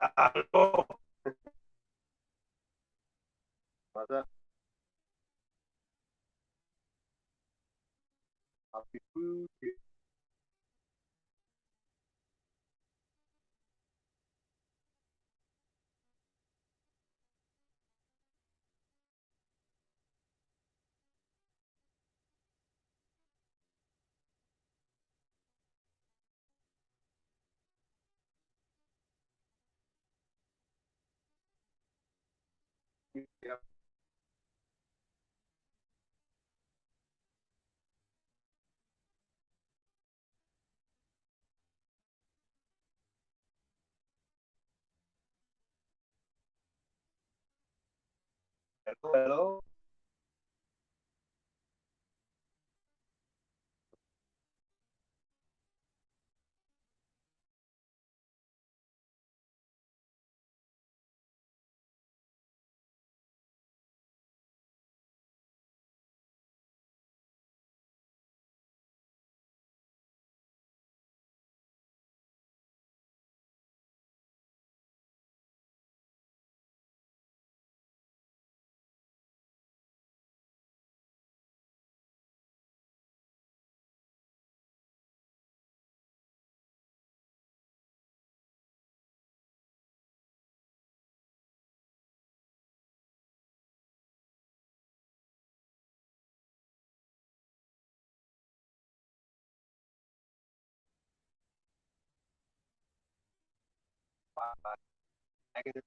Aló, Masa happy birthday. Ya, hello. Negative.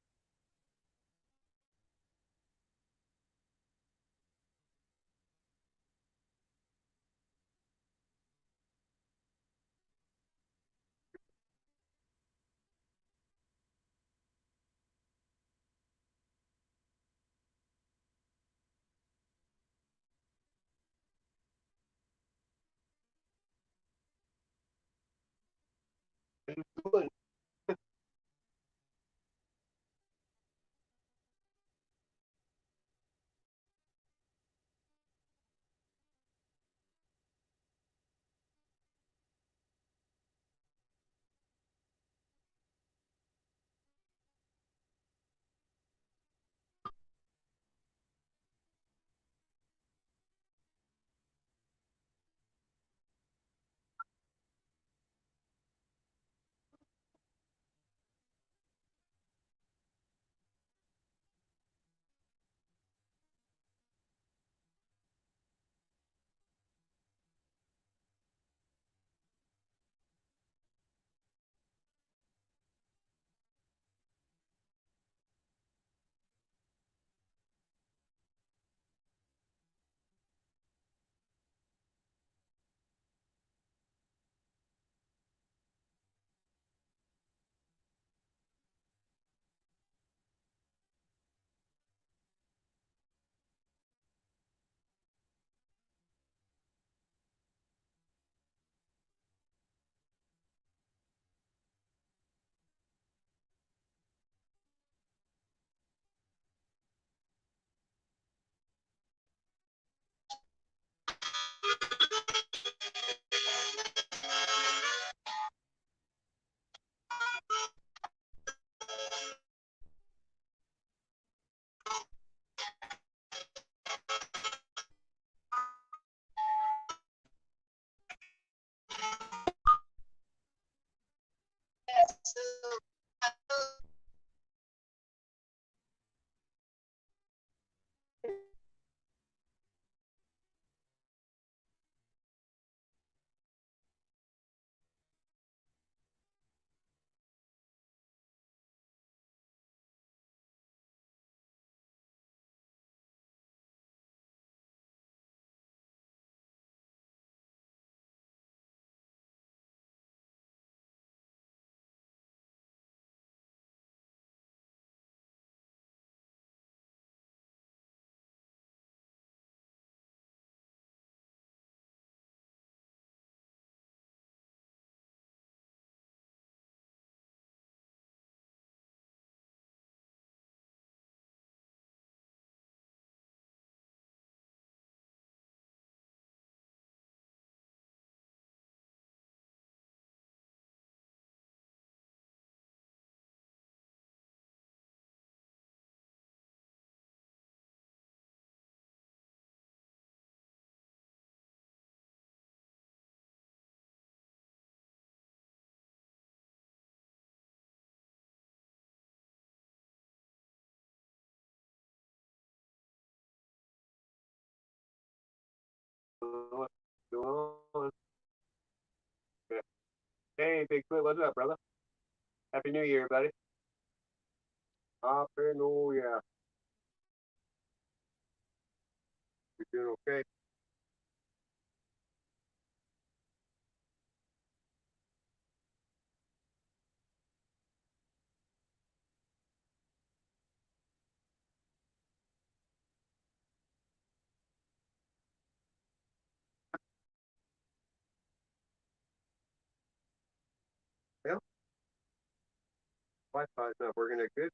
What's going on? Hey, Bigfoot, what's up, brother? Happy New Year, buddy. Happy New Year. You doing okay? Well, Wi-Fi's not working that good.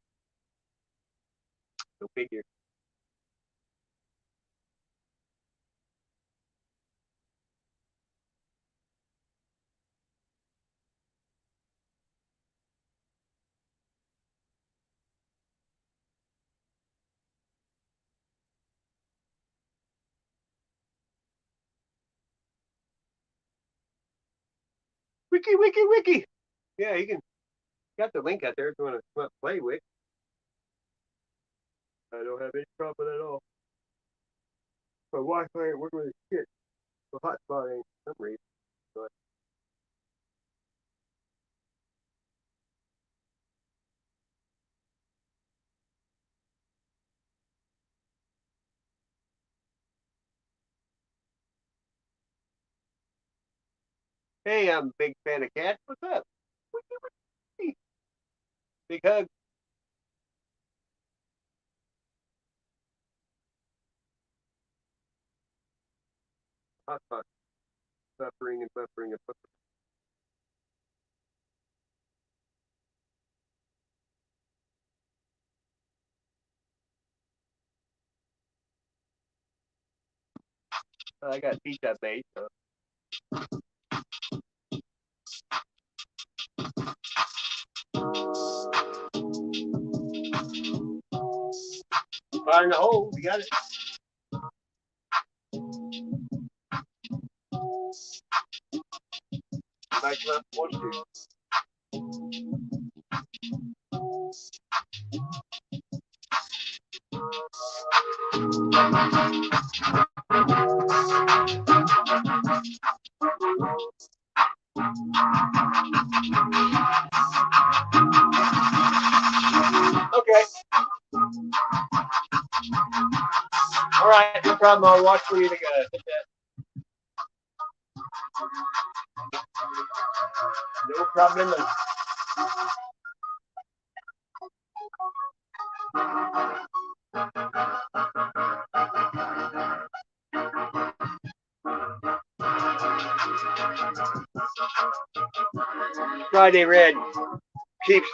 No figure. Wiki, wiki, wiki. Yeah, you can. Got the link out there if you want to play with. I don't have any problem at all. My Wi-Fi ain't working with shit. The hotspot ain't for some reason. But hey, I'm a big fan of cats. What's up? Wiki, wiki. Big hug. Hotspot. Buffering and buffering and buffering. I got pizza made, so. Fire in the hole. We got it. Nice left one, two. Okay. All right, no problem. I'll watch for you to hit that. No problem. Friday Red keeps.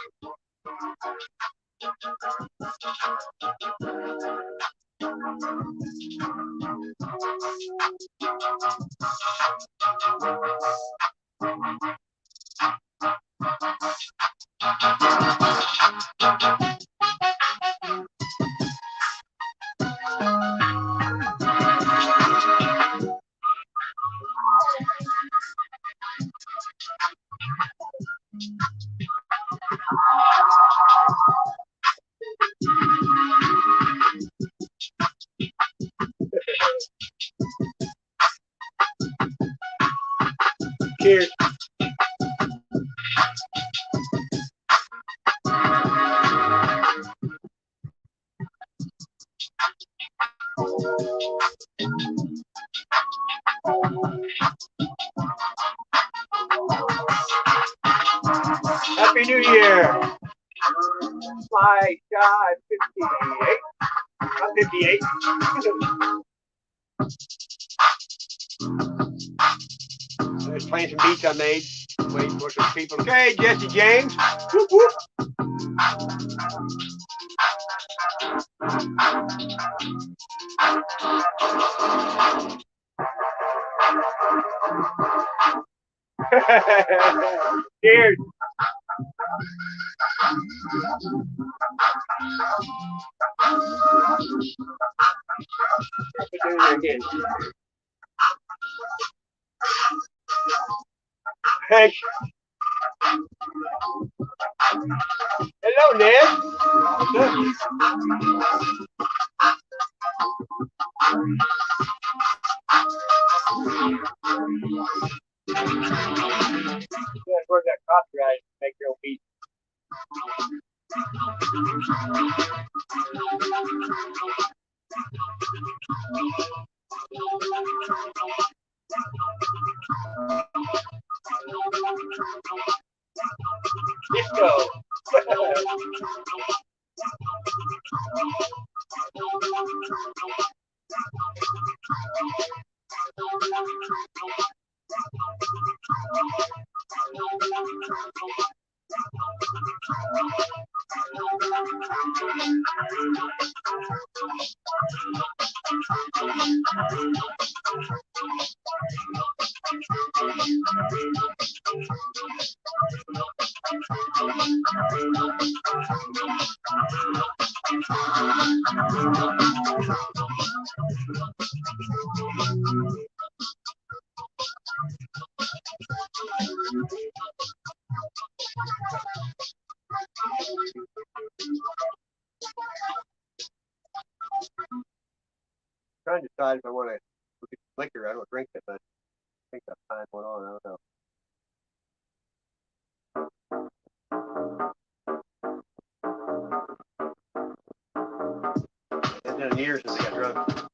Cheers. Happy New Year. My God, 58. I'm 58. There's playing some beats I made. Waiting for some people. Okay, Jesse James. Whoop, whoop. Cheers. Again. Thanks. Hello, Ned. copyright, make your own beat. Disco. Trying to decide if I want to look at liquor. I don't drink it, but I think that time went on. I don't know. It's been years since I got drunk.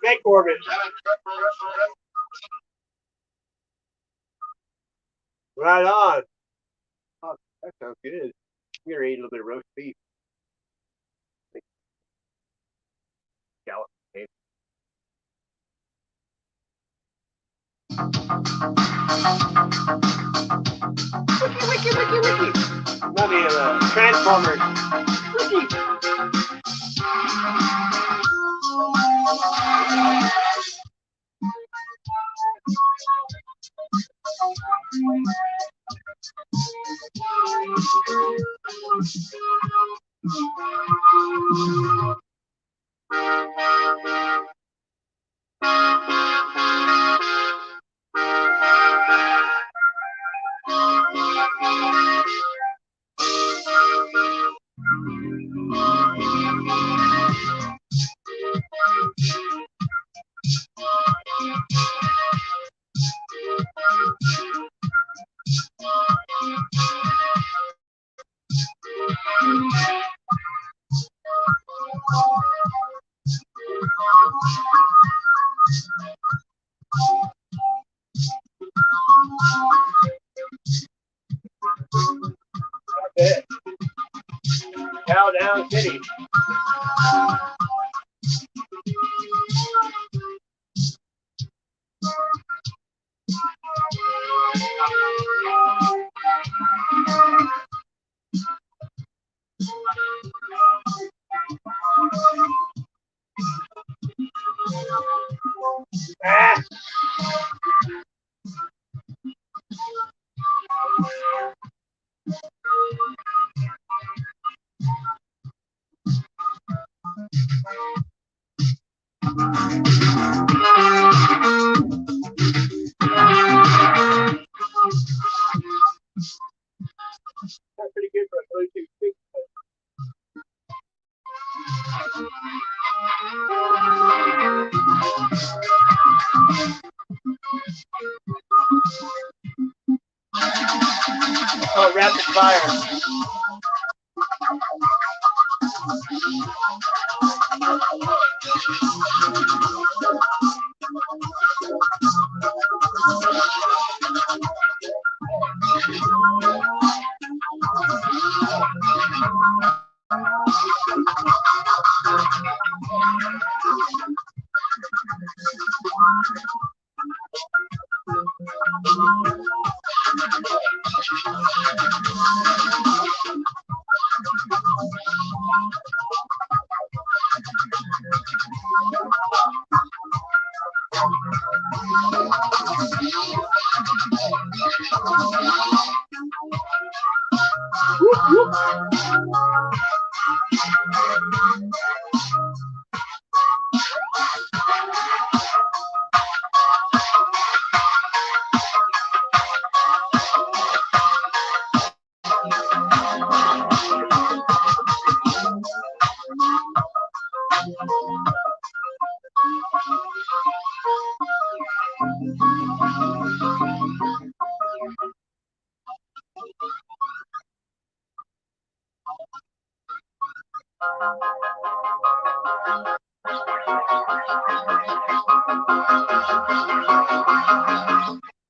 Make orbit. Right on. Oh, that sounds good. I'm gonna eat a little bit of roast beef. Scallop. Wiki. Let me Transformers. Wiki. Okay. Cowdown City. Ah. That's pretty good for a Bluetooth speaker. Oh, rapid fire.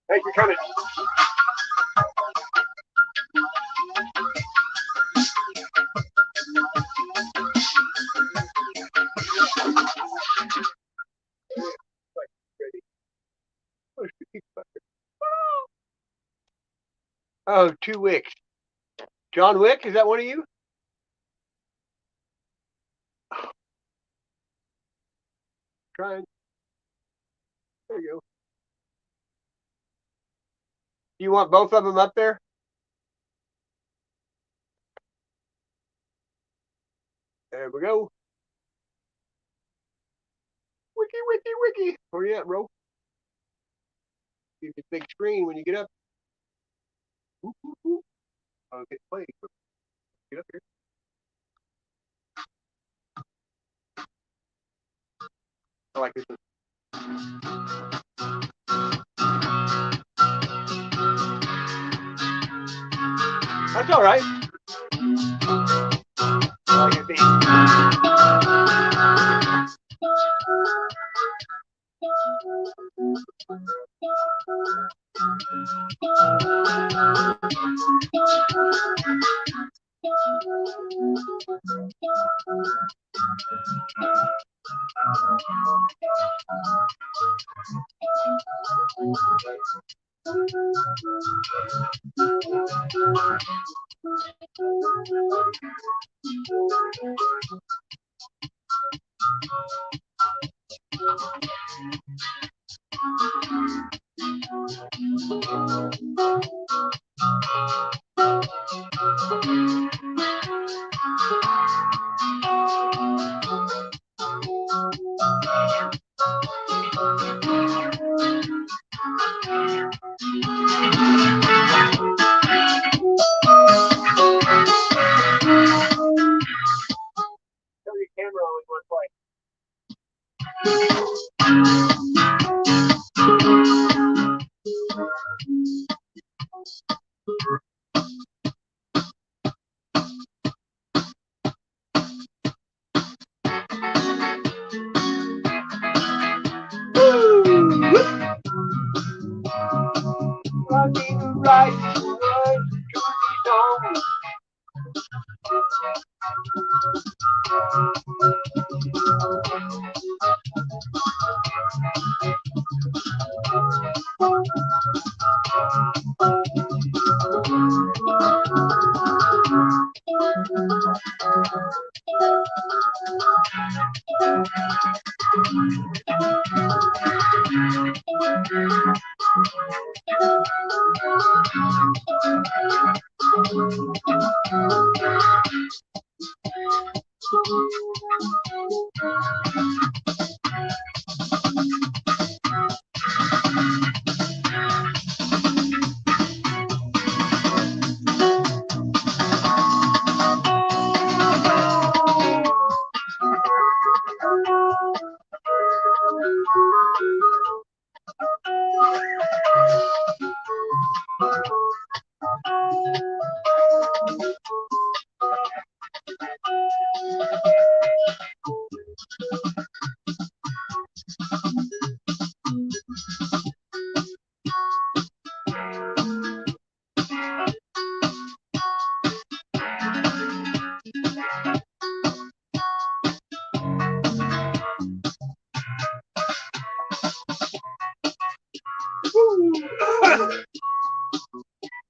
Thanks for coming. Oh, 2 Wicks. John Wick, is that one of you? Trying. There you go. Do you want both of them up there? There we go. Wiki, wiki, wiki. Where you at, bro? Give you a big screen when you get up. Whoop, whoop, whoop. I'll get played. Get up here. I like this one. That's all right. I like it.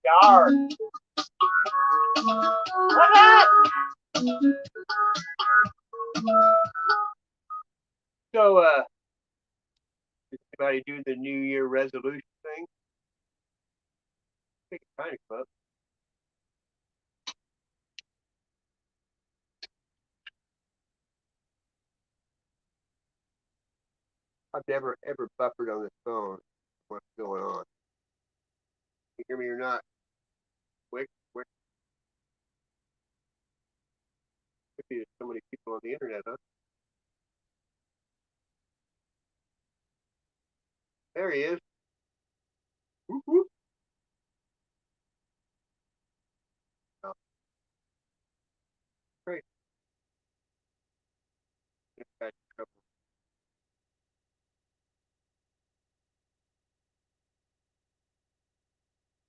Yar. What that? So, did anybody do the New Year resolution thing? I think it's kind of close. I've never ever buffered on this phone. What's going on? You hear me or not? Quick, quick. Could be so many people on the internet, huh? There he is. Whoop, whoop. Oh, great.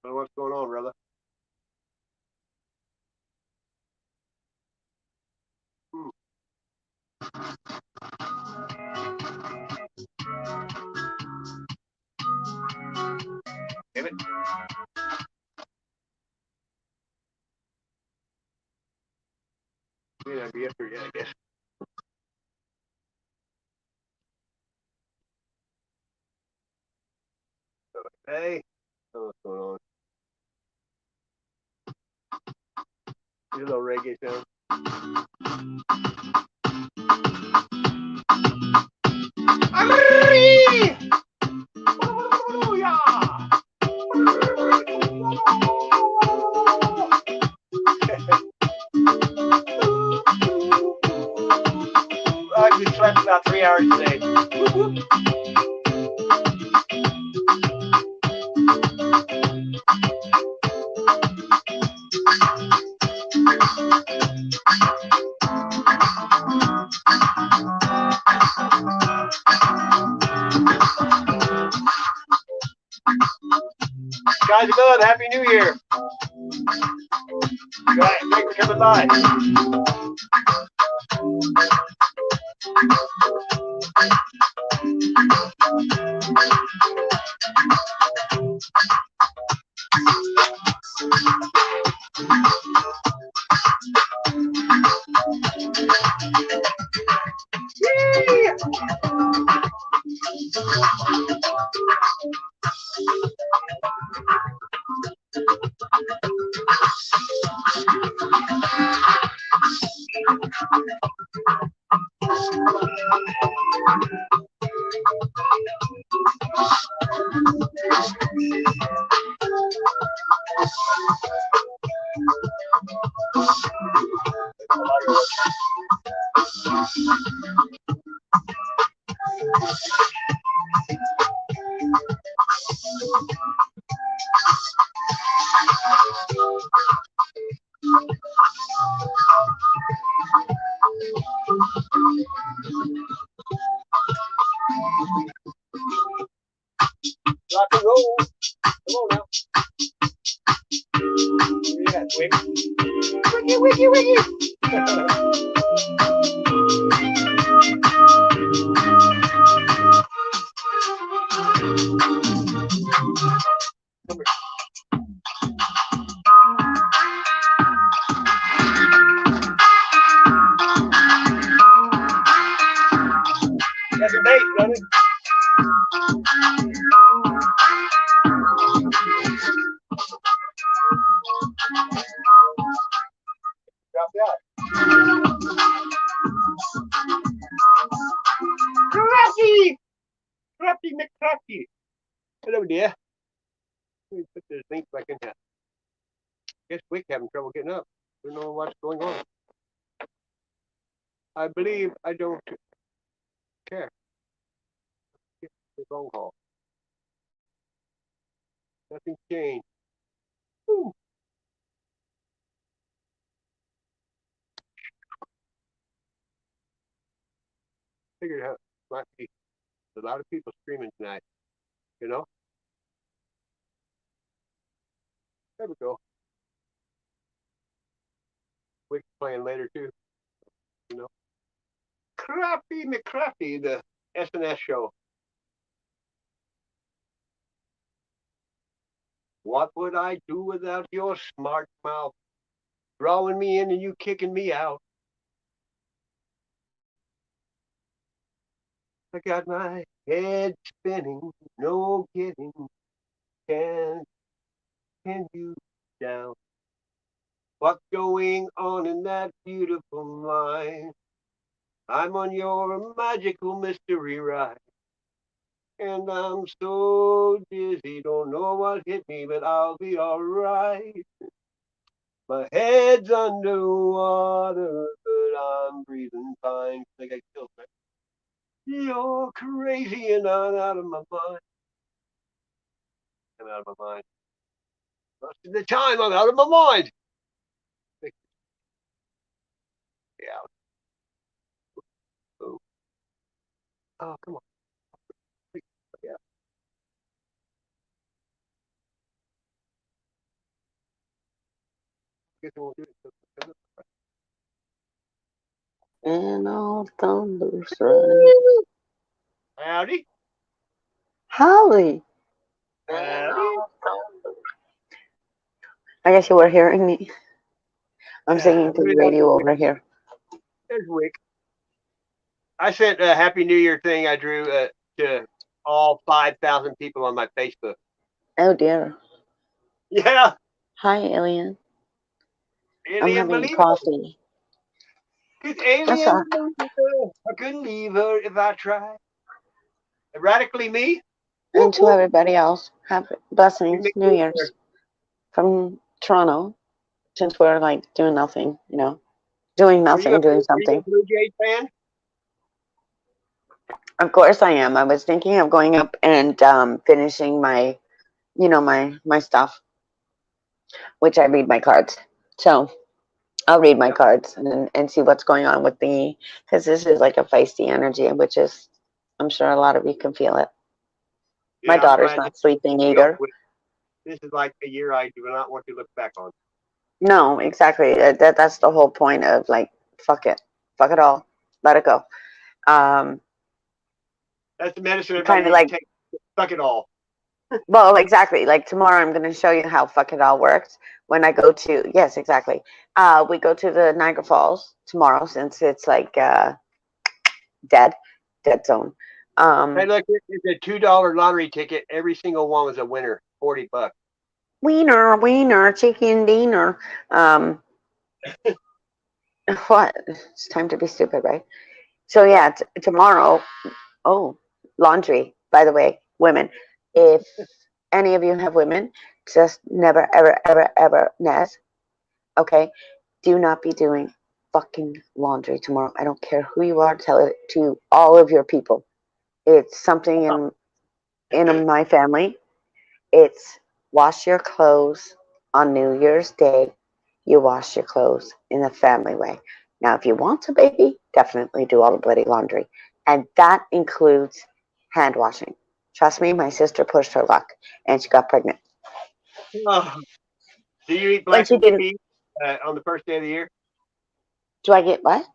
What's going on, brother? Hmm. Damn it. May not be yesterday, I guess. Hey, what's going on? Your little reggae sound. I've been slept about 3 hours today. Guys above, Happy New Year. Guys, thanks for coming by. Yay! Rock and roll. Come on now. Yeah, wiggy, wiggy, wiggy. That's a bass, doesn't it? Dropped out. Crafty! Crafty McCrafty. Hello, dear. Let me put this link back in here. Guess Wick having trouble getting up. Don't know what's going on. I believe I don't care. It's the phone call. Nothing changed. Woo. Figured out might be a lot of people streaming tonight. You know? There we go. Wick's playing later too. You know? Crafty McCrafty, the SNS show. What would I do without your smart mouth? Drawing me in and you kicking me out. I got my head spinning, no kidding. Can't pin you down. What's going on in that beautiful mind? I'm on your magical mystery ride. And I'm so dizzy, don't know what hit me, but I'll be alright. My head's underwater, but I'm breathing fine. I think I killed that. You're crazy and I'm out of my mind. I'm out of my mind. Most of the time, I'm out of my mind. Yeah. Oh, oh come on. Yeah. I guess I won't do it. And all thunder's right. Howdy. Holly. Howdy. I guess you were hearing me. I'm Yeah. singing to the radio over here. There's Wick. I sent a Happy New Year thing I drew to all 5,000 people on my Facebook. Oh dear. Yeah. Hi, alien. I'm Alien having believer. coffee. Cause What's alien up? believer. I couldn't leave her if I tried. Radically me. Whoop, And to whoop. everybody else, happy We blessings, make New it Year's there. from Toronto. Since we're like doing nothing, doing Are you nothing, doing a something. Blue Jays fan? Of course I am. I was thinking of going up and finishing my, my stuff, which I read my cards. So I'll read my Yep. cards and see what's going on with the, because this is like a feisty energy, which is, I'm sure a lot of you can feel it. My Yeah, I'm daughter's glad this not sleeping is over either. with. This is like a year I do not want to look back on. No, exactly. That's the whole point of like, fuck it all, let it go. Um, That's the medicine everybody Kind of needs to like, take. Suck it all. well, exactly. Like tomorrow, I'm going to show you how fuck it all works. When I go to, yes, exactly. We go to the Niagara Falls tomorrow since it's like dead, dead zone. Hey, Um, look, it's a $2 lottery ticket. Every single one was a winner. $40. Wiener, wiener, chicken dinner. Um, what? It's time to be stupid, right? So Yep. yeah, tomorrow. Oh, laundry. By the way, women, if any of you have women, just never, ever, ever, ever, Nez. Okay, do not be doing fucking laundry tomorrow. I don't care who you are. Tell it to all of your people. It's something in my family. It's wash your clothes on New Year's Day. You wash your clothes in a family way. Now, if you want a baby, definitely do all the bloody laundry. And that includes hand washing. Trust me, my sister pushed her luck and she got pregnant. Oh, do you eat But black she didn't. peas on the first day of the year? Do I get what?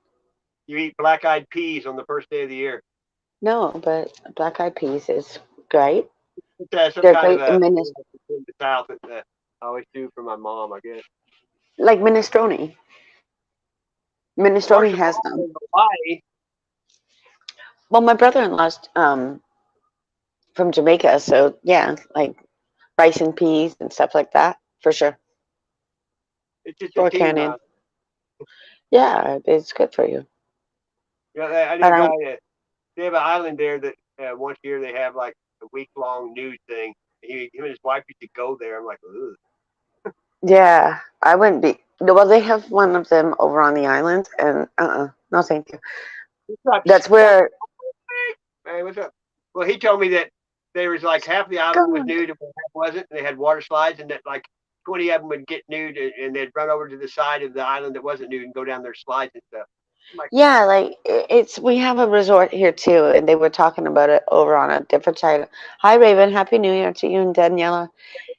You eat black-eyed peas on the first day of the year. No, but black eyed peas is great. It's some They're kind of great a in in the South that I always do for my mom, I guess. like minestrone. Of course, Minestrone if has I'm them. in Hawaii, Well, my brother-in-law's from Jamaica, so yeah, like rice and peas and stuff like that for sure. it's just a Or team. cannon. Yeah, it's good for you. You know, I knew But a I guy that they have an island there that once a year they have like a week-long news thing. Him and his wife used to go there. I'm like, ugh. Yeah, I wouldn't be. Well, they have one of them over on the island, and no, thank you. What's up, That's Scott? where. Hey, what's up? Well, he told me that there was like half the island was God. nude and half wasn't. And they had water slides, and that like 20 of them would get nude, and they'd run over to the side of the island that wasn't nude and go down their slides and stuff. I'm like, Yeah, like it's we have a resort here too, and they were talking about it over on a different side. Hi, Raven. Happy New Year to you and Daniela.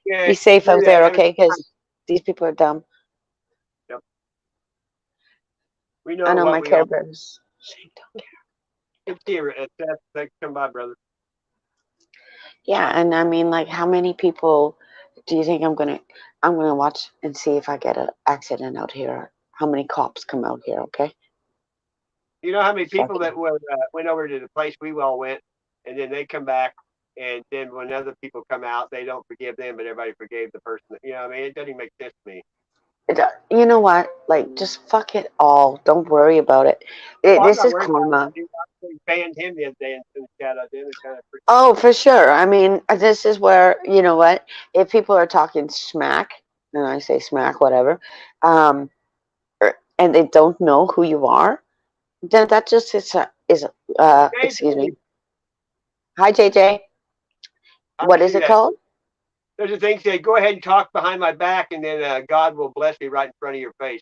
yeah, Be safe do out that. there, Have a okay? good time. Because these people are dumb. Yep. We I know know what my we Care are. Bears. Good to see you, Seth. Thanks for coming by, brother. Yeah, and I mean, like, how many people Do you think I'm gonna watch and see if I get an accident out here? How many cops come out here? Okay. You know how many Fuck people it. that went over to the place we all went, and then they come back, and then when other people come out, they don't forgive them, but everybody forgave the person. You know, what I mean, it doesn't even make sense to me. You know what? Like, just fuck it all. Don't worry about it. Well, I'm This not is worried about karma. it. I actually banned him the other day and chat. I did. It's kind of freaking. Oh, for sure. I mean, this is where, you know what? If people are talking smack, and I say smack, whatever, um, and they don't know who you are, then that just excuse Hey, me. Hi, JJ. how What do you is do it that? called? There's a thing say, go ahead and talk behind my back, and then God will bless me right in front of your face.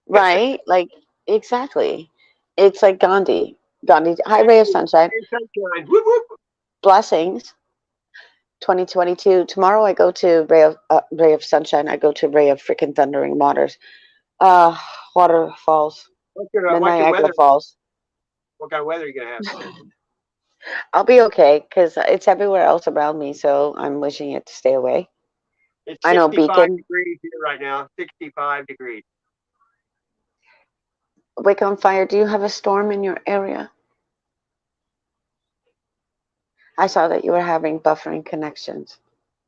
Right? Like, exactly. It's like Gandhi. Gandhi. Hi, Hey, Ray of Sunshine. hey, sunshine. Whoop, whoop. Blessings. 2022. Tomorrow I go to Ray of Sunshine. I go to Ray of freaking Thundering Waters. Uh, Waterfalls. The What's your Niagara weather? Falls. What kind of weather are you gonna have? I'll be okay because it's everywhere else around me, so I'm wishing it to stay away. It's I know 65 Beacon. degrees here right now. 65 degrees. Wake on Fire, do you have a storm in your area? I saw that you were having buffering connections.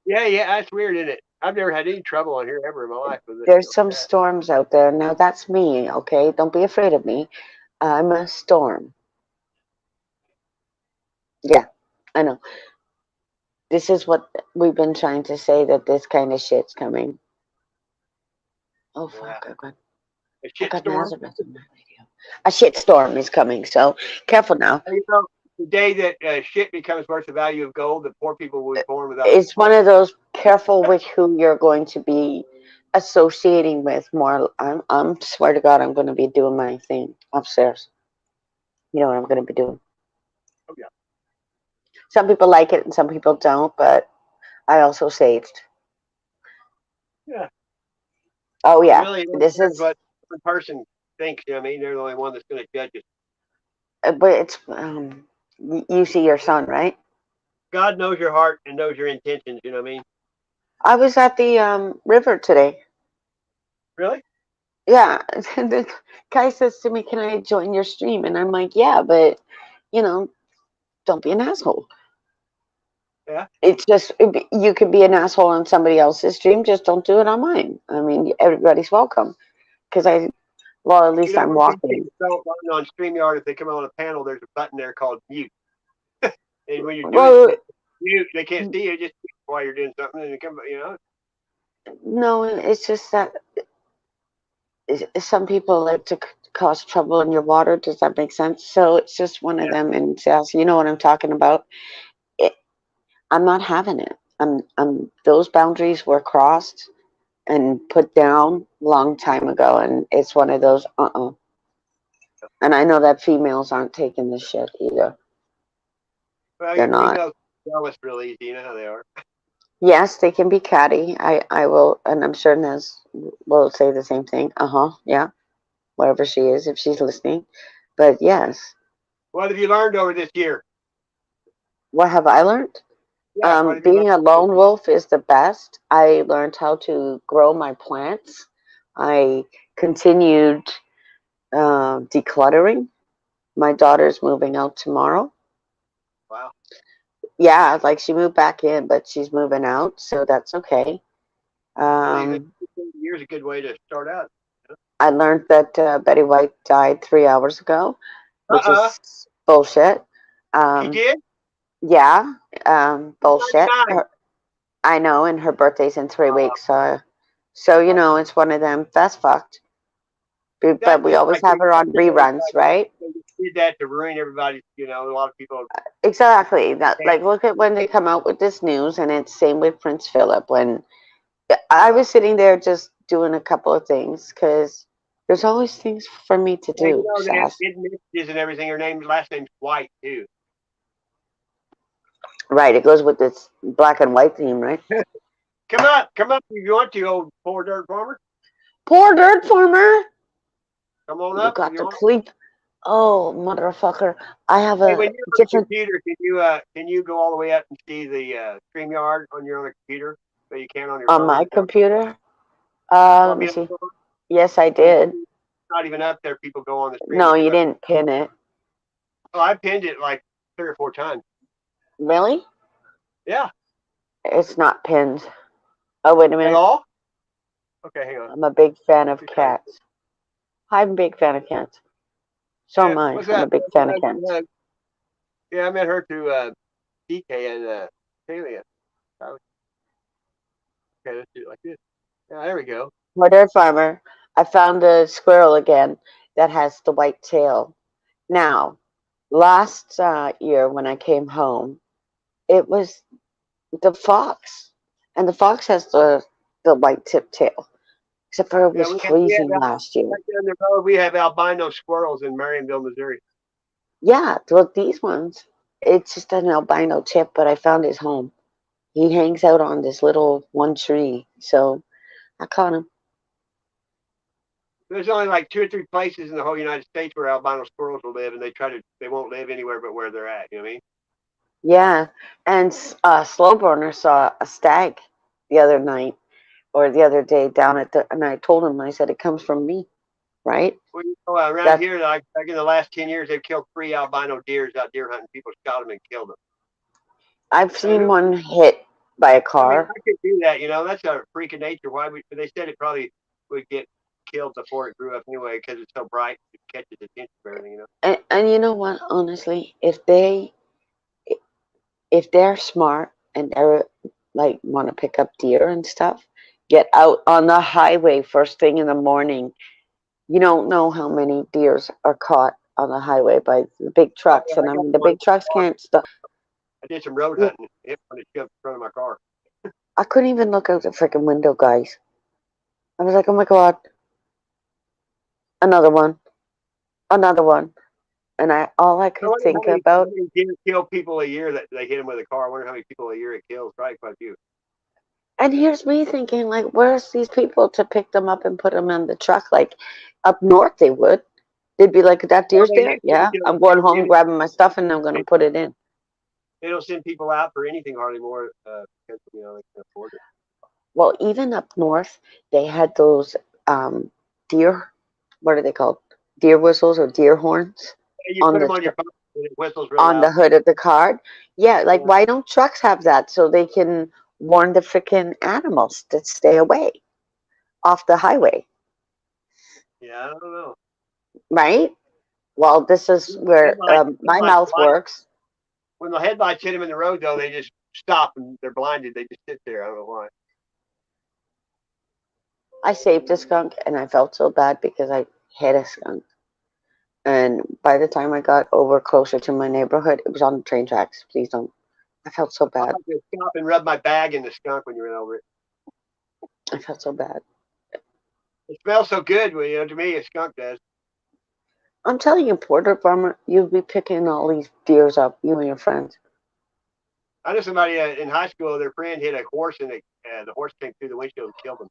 Yeah, yeah, that's weird, isn't it? I've never had any trouble on here ever in my life with anything There's like some that. storms out there. Now that's me, okay? Don't be afraid of me. I'm a storm. Yeah, I know. This is what we've been trying to say that this kind of shit's coming. Oh Yeah, fuck! a I shit got storm. Nazareth in my radio. A shit storm is coming, so careful now. You know, the day that shit becomes worth the value of gold, the poor people will be born without. It's one of those careful with who you're going to be associating with more. I'm swear to God, I'm going to be doing my thing upstairs. You know what I'm going to be doing. Oh yeah, Some people like it and some people don't, but I also saged. yeah. Oh And yeah, really, it only this matters is, what one person thinks. You know what I mean? They're the only one that's going to judge it. but it's you see your son, right? God knows your heart and knows your intentions. You know what I mean? I was at the river today. Really? Yeah, the guy says to me, "Can I join your stream?" And I'm like, "Yeah, but you know, don't be an asshole." Yeah. It's just you could be an asshole on somebody else's stream, just don't do it on mine. I mean, everybody's welcome because well, at You least know, I'm one thing walking. people don't learn on StreamYard, if they come on a panel, there's a button there called mute. And when you're doing Well, mute, they can't see you just while you're doing something, and they come, no, it's just that some people like to cause trouble in your water. Does that make sense? So it's just one of Yeah. them, and says, you know what I'm talking about. It, I'm not having it. Those boundaries were crossed and put down long time ago, and it's one of those. And I know that females aren't taking the shit either. Well, They're your not. females jealous real easy. You know how they are. Yes, they can be catty. I will, and I'm sure Nez will say the same thing. Yeah, wherever she is, if she's listening. But yes, What have you learned over this year? what have I learned? Yeah, what have you learned? Being a lone wolf is the best. I learned how to grow my plants. I continued decluttering. My daughter's moving out tomorrow. Wow. Yeah, like she moved back in, but she's moving out, so that's okay. Well, even Um, 15 years a good way to start out. I learned that Betty White died 3 hours ago, which Uh-uh. is bullshit. She Um, did? yeah, She's bullshit. 99. I know, and her birthday's in three Uh, weeks, so you know it's one of them. That's fucked. But that's we just always like have her on everybody reruns, right? they just did that to ruin everybody. A lot of people. Exactly. That Can't, like look at when they come out with this news, and it's same with Prince Philip. When I uh, was sitting there just doing a couple of things because there's always things for me to and do, they have Sass. hidden messages and everything. Her last name's White too. Right. It goes with this black and white theme, right? Come up if you want to, old poor dirt farmer. Poor dirt farmer. Come on You up if got you to want. sleep. Oh, motherfucker. I have Hey, a when you're on a different. computer, can you go all the way up and see the StreamYard on your own computer? but you can on your On phone. my computer. Well, I Let me mean, see. Yes, I when did. it's not even up there, people go on the screen No, and do you it. didn't pin it. Oh, I pinned it like 3 or 4 times. Really? Yeah, It's not pinned. Oh, wait a at minute. all. Okay, hang on. I'm a big fan of Let me find it. cats. I'm a big fan of cats. So Yeah, am I. what's I'm that? a big fan of cats. Yeah, I met her through DK and Talia. Okay, let's do it like this. Yeah, there we go. Murder farmer. I found a squirrel again that has the white tail. Now, last year when I came home, it was the fox, and the fox has the white tip tail. Except for it Yeah, was freezing last year. right down the road. We have albino squirrels in Marionville, Missouri. Yeah, well, these ones, it's just an albino tip, but I found his home. He hangs out on this little one tree, so I caught him. There's only like 2 or 3 places in the whole United States where albino squirrels will live, and they won't live anywhere but where they're at. You know what I mean? Yeah, and Slow Burner saw a stag the other night or the other day down at the, and I told him, I said, it comes from me, right? Well, around That here, like in the last 10 years, they've killed 3 albino deers out deer hunting. People shot them and killed them. I've I seen know. one hit by a I mean, car, I could do that. That's a freak of nature. Why would they said it probably would get killed before it grew up anyway because it's so bright. It catches attention for everything. and you know what? Honestly, if they're smart and they're like want to pick up deer and stuff, get out on the highway first thing in the morning. You don't know how many deers are caught on the highway by the big Oh trucks, yeah, and I I got mean the one. big trucks can't stop. I did some road Yeah, hunting. It when it shoved in front of my car. I couldn't even look out the freaking window, guys. I was like, oh my god, another one, another one, and I all I I could wonder think about. how many deer kill people a year that they hit them with a car. I wonder how many people a year it kills. Probably quite a few. And here's me thinking, like, where's these people to pick them up and put them in the truck? Like, up north they would. They'd be like, that Well, deer's there? Yeah, I'm going home, grabbing my stuff, and I'm gonna put it in. they don't send people out for anything hardly more because they can afford it. Well, even up north, they had those deer. What are they called? Deer whistles or deer horns And you on put the them on your phone and it whistles real on the loud. hood of the car. Yeah, like Yeah, why don't trucks have that so they can warn the freaking animals to stay away off the highway, yeah, I don't know. right? Well, this is where my Headlights mouth blind. works. When the headlights hit them in the road, though, they just stop and they're blinded. They just sit there. I don't know why. I saved a skunk and I felt so bad because I hit a skunk. And by the time I got over closer to my neighborhood, it was on the train tracks. Please don't. I felt so I bad. had to stop and rub my bag in the skunk when you went over it. I felt so bad. It smells so good. Well, to me, a skunk does. I'm telling you, Porter Farmer, you'll be picking all these deers up, you and your friends. I know somebody in high school. Their friend hit a horse and the horse came through the windshield and killed him.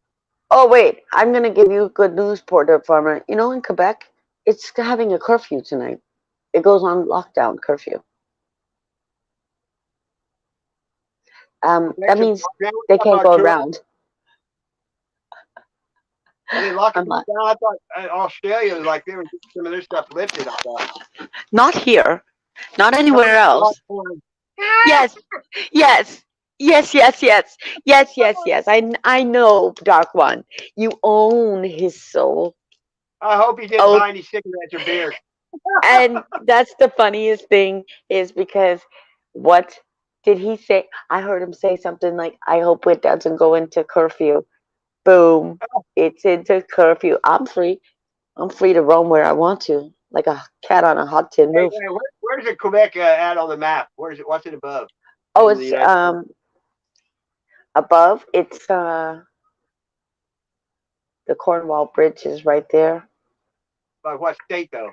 Oh, wait, I'm going to give you good news, Porter Farmer. You know, in Quebec, it's having a curfew tonight. It goes on lockdown curfew. That Protection. means Now we're they talking can't about go tourists. around. Are they locking I'm people not. down? I thought Australia was like they were getting some of their stuff lifted. I thought. Not here. Not Tell them anywhere to else. Yes, yes, yes. I know, Dark One. You own his soul. I hope he didn't Oh, buy any cigarettes or beer. and that's the funniest thing is because what did he say? I heard him say something like, "I hope it doesn't go into curfew." Boom, it's into curfew. I'm free. I'm free to roam where I want to, like a cat on a hot tin Hey, roof. where's the Quebec at on the map? Where's it? What's it above Oh, in the it's United States? above. It's the Cornwall Bridge is right there. By what state though?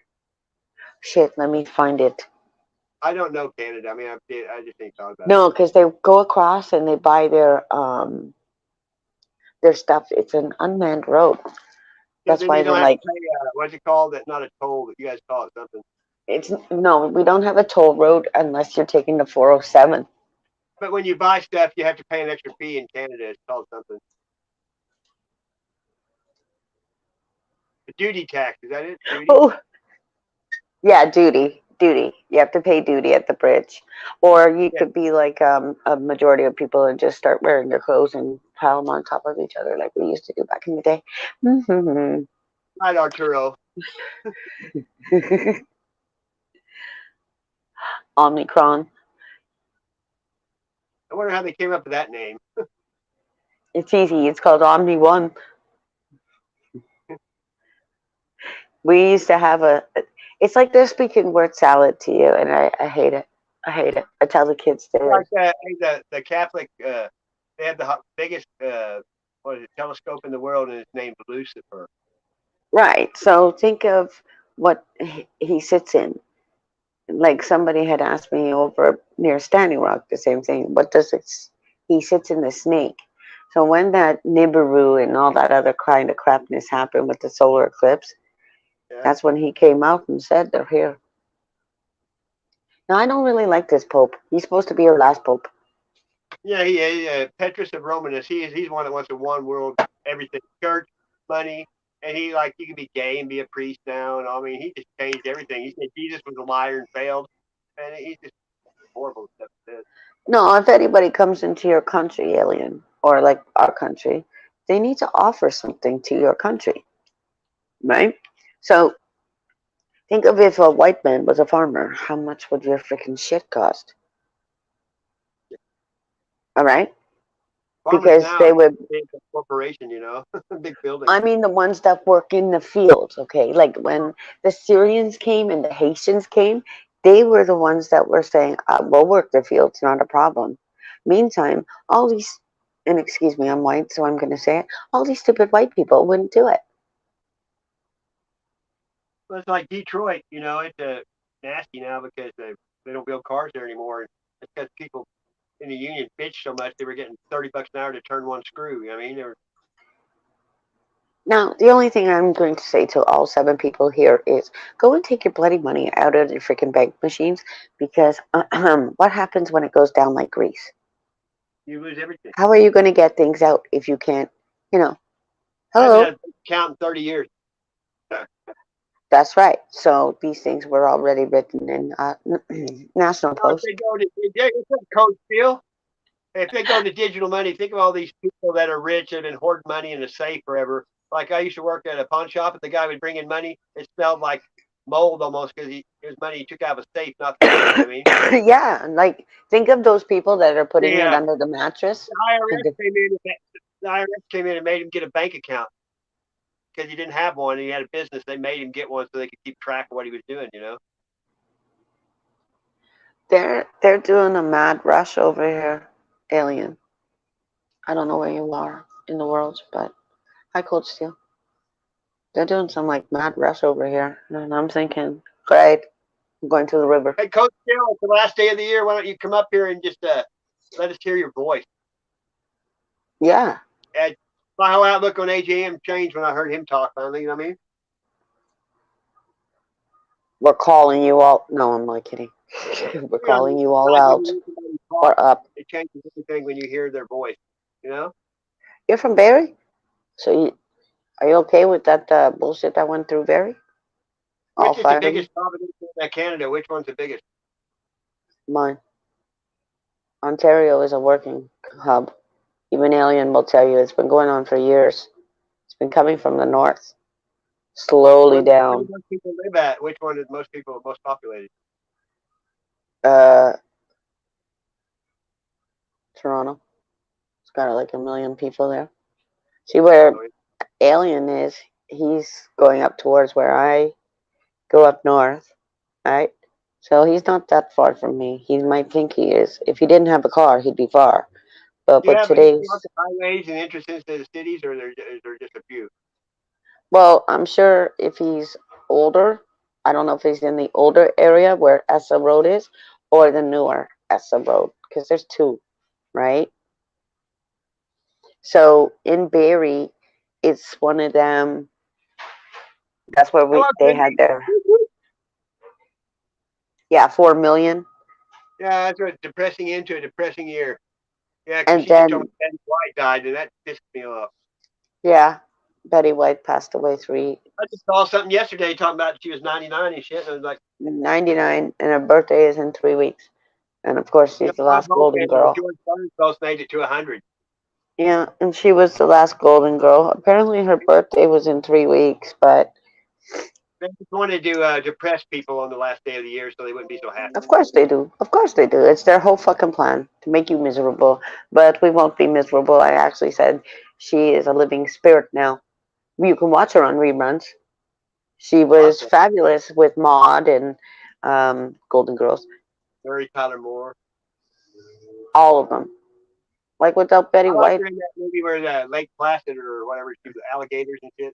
Shit, let me find it. I don't know Canada. I mean, I just ain't thought about it. No, because they go across and they buy their stuff. It's an unmanned road. That's Then you why they're don't have to like, pay. What's it called? That's not a toll, but you guys call it something. it's no, we don't have a toll road unless you're taking the 407. But when you buy stuff, you have to pay an extra fee in Canada. It's called something. The duty tax. Is that it? Duty? Oh, yeah, duty, duty. You have to pay duty at the bridge, or you Yeah. could be like a majority of people and just start wearing your clothes and pile them on top of each other like we used to do back in the day. Mm-hmm. Right, Arturo. Omicron. I wonder how they came up with that name. It's easy. It's called Omni One. We used to have a. It's like they're speaking word salad to you, and I hate it. I hate it. I tell the kids to. Like the Catholic, they have the biggest what is it, telescope in the world, and it's named Lucifer. Right. So think of what he sits in. Like somebody had asked me over near Standing Rock the same thing. What does it? He sits in the snake. So when that Nibiru and all that other kind of crapness happened with the solar eclipse, Yeah. that's when he came out and said they're here. Now I don't really like this pope. He's supposed to be our last pope. Yeah, Petrus of Romanus. He's one that wants a one world everything, church, money, and he like you can be gay and be a priest now, and I mean he just changed everything. He said Jesus was a liar and failed, and he's just horrible stuff. No, if anybody comes into your country, alien, or like our country, they need to offer something to your country, right? So think of if a white man was a farmer, how much would your freaking shit cost? All right? Farmers Because now they are would, big corporation, big building. I mean, the ones that work in the fields, okay? Like when the Syrians came and the Haitians came, they were the ones that were saying, we'll work the fields, not a problem. Meantime, all these, and excuse me, I'm white, so I'm going to say it, all these stupid white people wouldn't do it. Well, it's like Detroit, it's nasty now because they don't build cars there anymore. It's because people in the union bitched so much they were getting $30 an hour to turn one screw. I mean, they were Now, the only thing I'm going to say to all seven people here is go and take your bloody money out of the freaking bank machines because what happens when it goes down like grease? you lose everything. How are you going to get things out if you can't, you know? I haven't Hello? had a count in 30 years. That's right. So these things were already written in National Well, if Post. they go to it's a code deal. If they go to digital money, think of all these people that are rich and been hoarding money in a safe forever. Like I used to work at a pawn shop, and the guy would bring in money. It smelled like mold almost because his money he took out of a safe, not the bank. I mean, Yeah, like think of those people that are putting the it uh, under the mattress. the And IRS came in. The IRS came in and made him get a bank account because he didn't have one and he had a business. They made him get one so they could keep track of what he was doing. they're doing a mad rush over here, alien. I don't know where you are in the world, but hi, Cold Steel. They're doing some like mad rush over here, and I'm thinking, great, I'm going to the river. Hey, Coach Dale, it's the last day of the year. Why don't you come up here and just let us hear your voice? Yeah, And my whole outlook on AJM changed when I heard him talk finally. You know what I mean? we're calling you all. No, I'm not kidding. We're calling you all Like when out you hear somebody talk, or up. it changes everything when you hear their voice. You know? You're from Barry, so are you okay with that bullshit that went through Barry? All Which is the five of you? biggest province in Canada? Which one's the biggest? Mine. Ontario is a working hub. Even Alien will tell you it's been going on for years. It's been coming from the north, slowly Where do down. most people live at? Which one is most populated? Uh, Toronto. It's got like 1 million people there. See where Oh, Alien is? He's going up towards where I go up north, right? So he's not that far from me. He might think he is. If he didn't have a car, he'd be far. But do you with have any today's, lots of highways and entrances to the cities, or is there just a few? well, I'm sure if he's older, I don't know if he's in the older area where Essa Road is or the newer Essa Road, because there's two, right? So in Barrie, it's one of them. That's where Hello, they had Cindy. their, yeah, 4 million. Yeah, that's what depressing into a depressing year. Yeah, because And she just told me then, Betty White died, and that pissed me off. yeah, Betty White passed away I just saw something yesterday talking about she was 99 and shit, and I was like, 99, and her birthday is in 3 weeks. And of course, you know, she's the Bob last Hope Golden and Girl. George Thornhill made it to 100. Yeah, and she was the last Golden Girl. Apparently, her birthday was in 3 weeks, but They just wanted to depress people on the last day of the year so they wouldn't be so happy. of course they do. Of course they do. It's their whole fucking plan to make you miserable. But we won't be miserable. I actually said she is a living spirit now. You can watch her on reruns. She was Awesome. fabulous with Maud and Golden Girls. Mary Tyler Moore. All of them. Like without Betty I like White, her in that movie where Lake Placid or whatever, she was alligators and shit.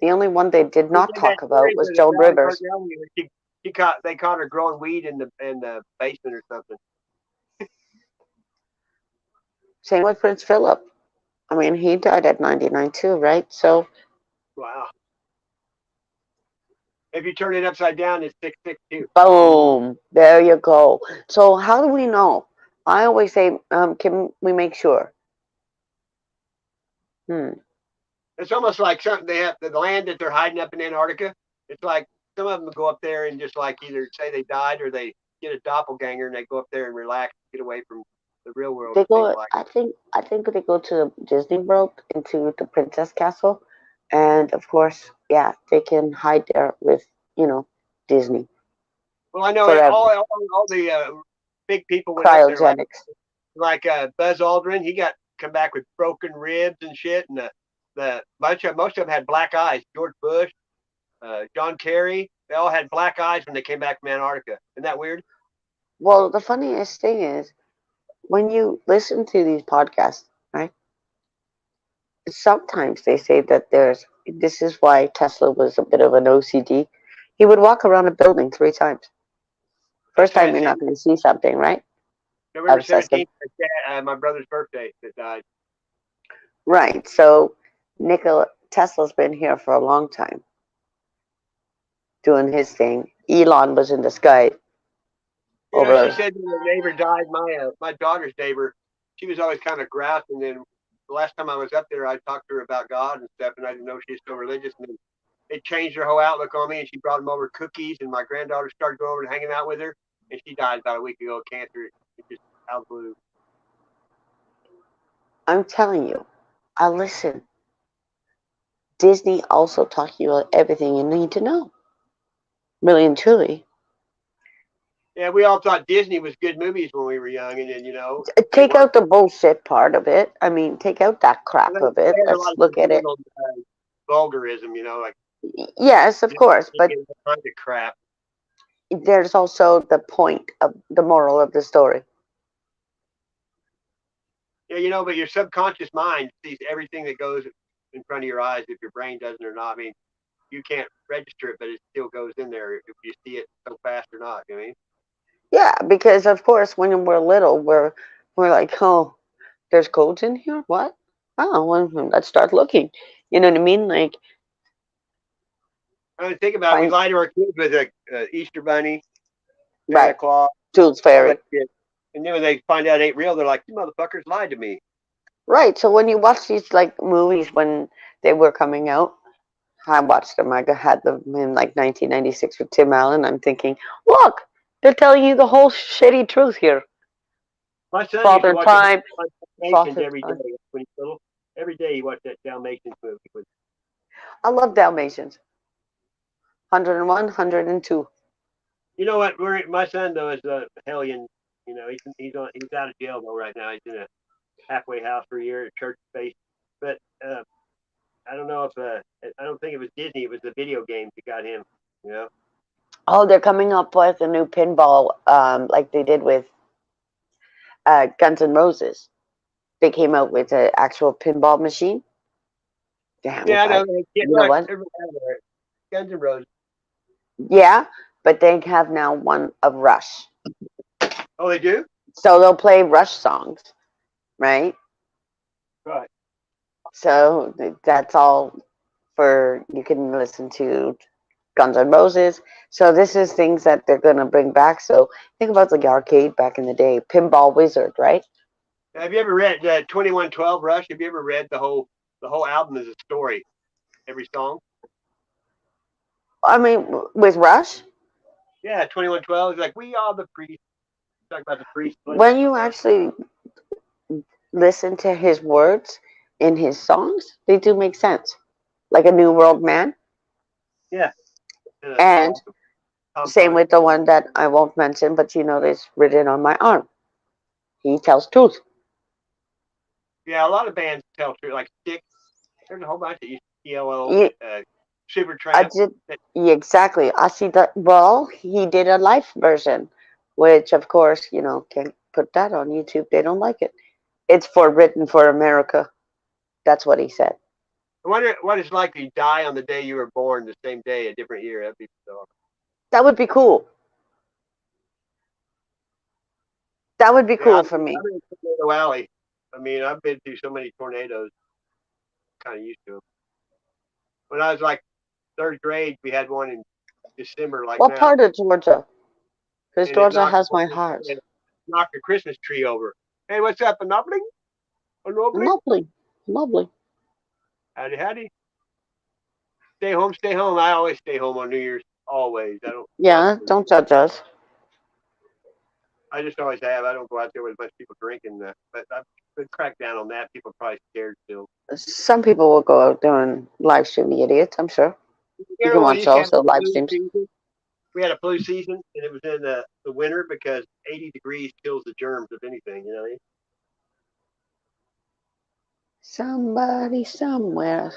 the only one they did They not did that talk about series was with the Joan Sally Rivers. Cardinale where she caught they caught her growing weed in the basement or something. Same with Prince Philip. I mean, he died at 99 too, right? So, Wow. If you turn it upside down, it's 662. boom, there you go. So, how do we know? I always say, can we make sure? Hmm. It's almost like something they have the land that they're hiding up in Antarctica. It's like some of them go up there and just like either say they died or they get a doppelganger and they go up there and relax, get away from the real world. They It seems go. like. I think they go to Disney World into the Princess Castle, and of course, yeah, they can hide there with you know Disney Well, I know forever. all the big people went up there, Cryogenics. like Buzz Aldrin. He got come back with broken ribs and shit, and the bunch of most of them had black eyes. George Bush, John Kerry, they all had black eyes when they came back from Antarctica. Isn't that weird? Well, the funniest thing is when you listen to these podcasts, right? Sometimes they say that there's. This is why Tesla was a bit of an OCD. He would walk around a building 3 times. First That's time right. you're Same not going to see something, right? November Obsessive. 17th, my brother's birthday that died. Right. So Nikola Tesla's been here for a long time doing his thing. Elon was in the sky You know, she over. said when the neighbor died, my daughter's neighbor, she was always kind of grouse. And then the last time I was up there, I talked to her about God and stuff, and I didn't know she was so religious. And then it changed her whole outlook on me. And she brought him over cookies, and my granddaughter started going over and hanging out with her. And she died about a week ago of cancer. It just out of the blue. I'm telling you, I listen. Disney also taught you everything you need to know. Really and truly. Yeah, we all thought Disney was good movies when we were young, and then they Take weren't. out the bullshit part of it. I mean, take out that Well, crap of they it. had a lot Let's of look at it. subliminal vulgarism, like Yes, of you course, but know, kind of crap. there's also the point of the moral of the story. Yeah, but your subconscious mind sees everything that goes in front of your eyes. If your brain doesn't or not, I mean, you can't register it, but it still goes in there if you see it so fast or not. You know what I mean? Yeah, because of course, when we're little, we're like, oh, there's codes in here. What? Oh, well, let's start looking. You know what I mean? Like, I mean, think about it. We find lie to our kids with a Easter Bunny, Santa right, Claus, Tooth all that Fairy. shit, and then when they find out it ain't real, they're like, "You motherfuckers lied to me." Right. So when you watch these like movies when they were coming out, I watched them. I had them in like 1996 with Tim Allen. I'm thinking, look, they're telling you the whole shitty truth here. My son used to Father watch a Time, Dalmatians Father every day Time. when he was little. Every day he watched that Dalmatians movie. I love Dalmatians. 101, 102. You know what? My son though is a hellion. He's out of jail though right now. He's in a halfway house for a year at church space. But I don't know if I don't think it was Disney. It was the video games that got him. You know. Oh, they're coming up with a new pinball, like they did with Guns N' Roses. They came out with an actual pinball machine. Damn, Yeah, if I I, know. Yeah, you know right. what? Everybody had it. Guns N' Roses. Yeah, but they have now one of Rush. Oh, they do. So they'll play Rush songs, right? Right. So that's all for you can listen to. Guns N' Roses. So this is things that they're gonna bring back. So think about the arcade back in the day, Pinball Wizard, right? Have you ever read 2112 Rush? Have you ever read the whole album is a story, every song? I mean, with Rush, Yeah, 2112 is like we are the priests. Talk about the priest. when you actually listen to his words in his songs, they do make sense. Like a New World Man, Yeah, and Tom same Sawyer. with the one that I won't mention, but you know, it's written on my arm. He tells truth. Yeah, a lot of bands tell true. Like Stick, there's a whole bunch of ELO, You, I Supertramp. did, That, yeah, exactly. I see that. Well, he did a live version, which of course, you know, can't put that on YouTube. They don't like it. It's for written for America. That's what he said. I wonder what it's like to die on the day you were born, the same day, a different year. That'd be bizarre. That would be cool. That would be Yeah, cool for me. I'm in Tornado Alley. I mean, I've been through so many tornadoes, kind of used to them. When I was like third grade, we had one in December, like What now, part of Georgia? Because and it Georgia knocked has my heart. it knocked a Christmas tree over. Hey, what's up, a nobling? A nobling? Lovely, lovely. Howdy, howdy. Stay home, stay home. I always stay home on New Year's. Always. I don't go out Yeah, there. don't judge us. I just always have. I don't go out there with a bunch of people drinking. But I've been cracked down on that. People are probably scared still. Some people will go out there and live stream the idiots, I'm sure. You Here, can well, watch you had also live flu streams. season. We had a flu season, and it was in the winter because 80 degrees kills the germs of anything. You know what I mean? Somebody somewhere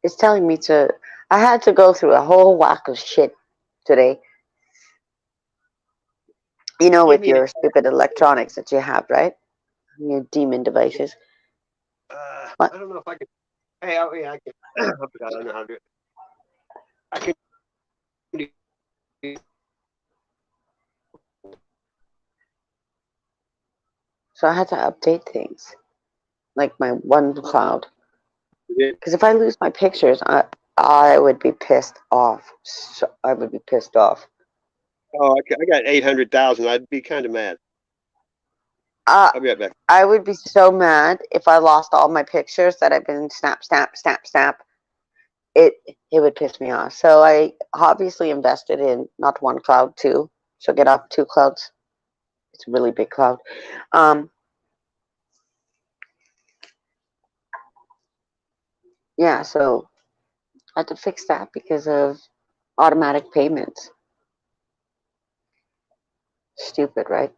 is telling me to. I had to go through a whole whack of shit today. You know, Give with me an your stupid electronics that you have, right? Your demon devices. What? I don't know if I can. Hey, oh, yeah, I can. I forgot. I don't know how to do it. I can do So I had to update things, like my OneCloud. it. Because if I lose my pictures, I would be pissed off. So I would be pissed off. Oh, I got 800,000. I'd be kind of mad. Uh, I'll be right back. I would be so mad if I lost all my pictures that I've been snap, snap, snap, snap. It it would piss me off. So I obviously invested in not one cloud, two. So get off two clouds. It's a really big cloud. Um, yeah, so I had to fix that because of automatic payments. Stupid, right?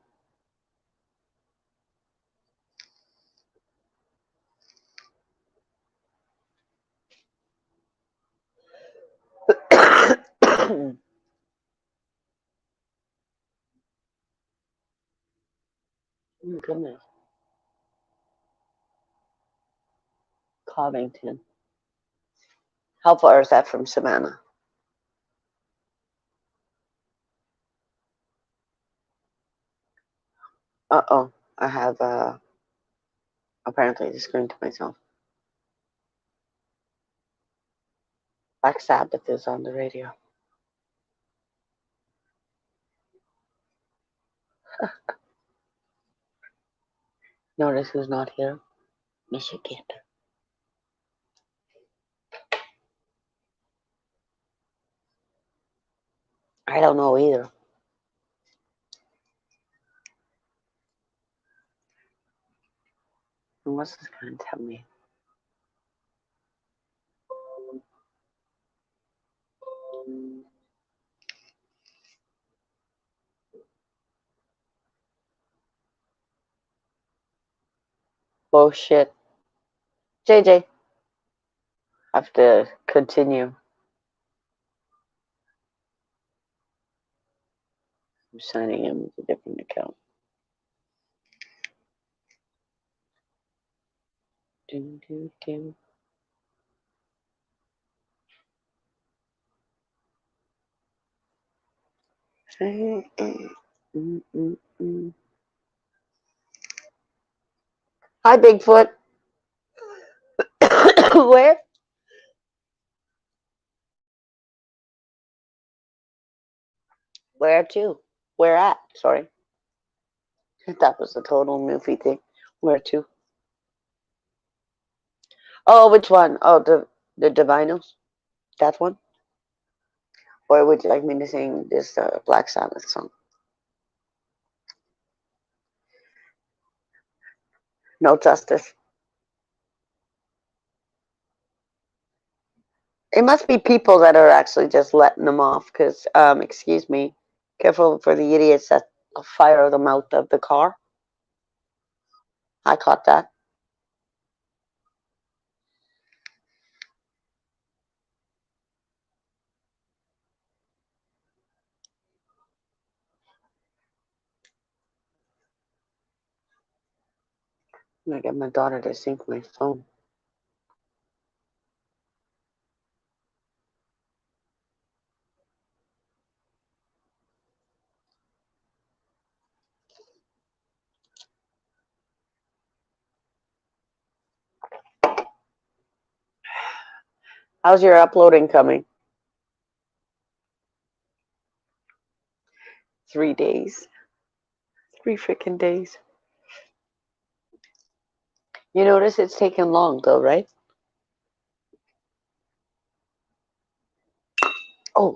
Oh, goodness. Covington. How far is that from Savannah? Uh-oh. I have apparently the screen to myself. Black Sabbath is on the radio. Notice who's not here? Michigan. I don't know either. What's this going to tell me? Bullshit. JJ. Have to continue. I'm signing in with a different account. Do, do, do. Hi, Bigfoot. Where Where to? Where at? Sorry. That was a total movie thing. Where to? Oh, which one? Oh, the Divinos. That one. Or would you like me to sing this Black Sabbath song? No justice. It must be people that are actually just letting them off. Because, excuse me, careful for the idiots that fire them out of the car. I caught that. I'm gonna get my daughter to sync my phone. How's your uploading coming? 3 days. 3 freaking days. You notice it's taking long though, right? Oh,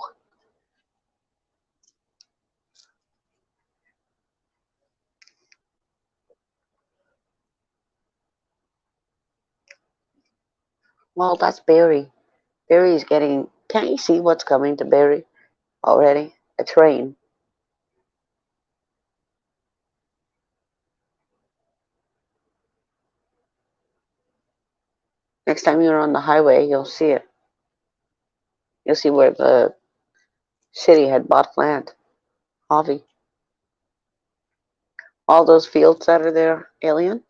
well, that's Barry. Barry's getting. Can't you see what's coming to Barry already? A train. Next time you're on the highway, you'll see it. You'll see where the city had bought land. Javi. All those fields that are there, alien.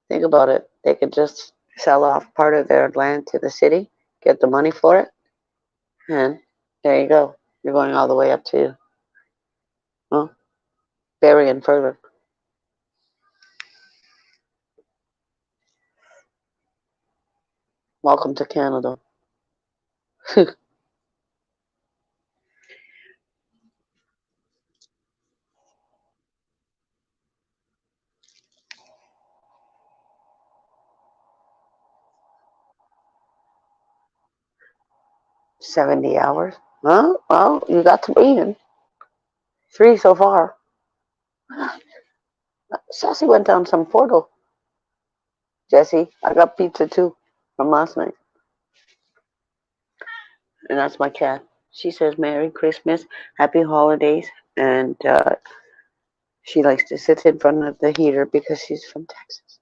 Think about it. They could just sell off part of their land to the city, get the money for it, and there you go. You're going all the way up to, well, Barry and further. Welcome to Canada. 70 hours. Huh? Well, you got three in. Three so far. Sassy went down some portal. Jesse, I got pizza too from last night. And that's my cat. She says Merry Christmas, Happy Holidays, and she likes to sit in front of the heater because she's from Texas.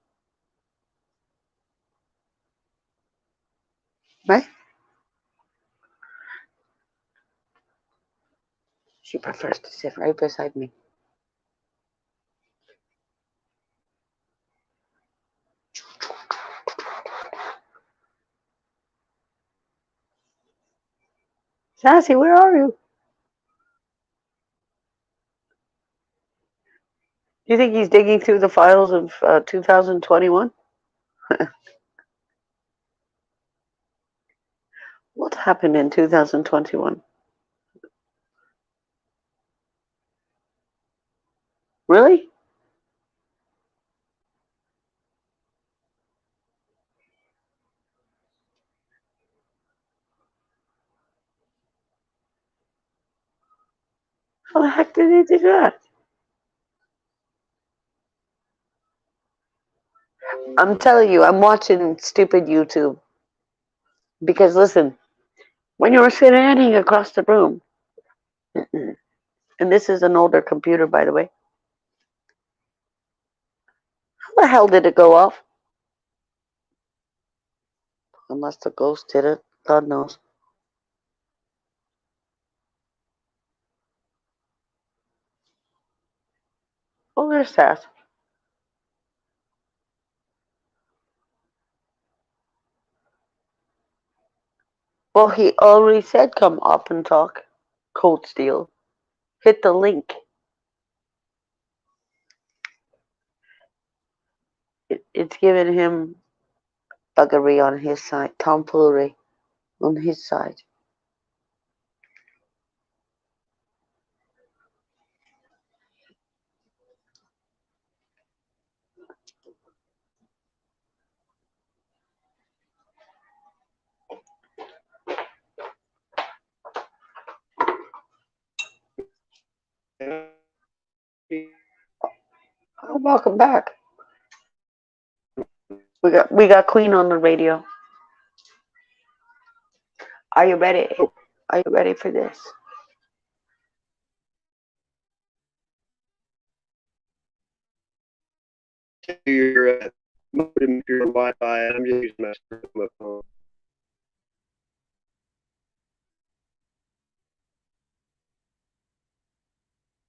Right? She prefers to sit right beside me. Sassy, where are you? Do you think he's digging through the files of 2021? What happened in 2021? Really? How the heck did he do that? I'm telling you, I'm watching stupid YouTube. Because listen, when you were sitting across the room, and this is an older computer, by the way, how the hell did it go off? Unless the ghost did it, God knows. Oh, there's that. Well, he already said come up and talk. Code Steel. Hit the link. It's giving him buggery on his side, tomfoolery on his side. Oh, welcome back. We got Queen on the radio. Are you ready? Are you ready for this? Your modem, your Wi-Fi. I'm just using my phone.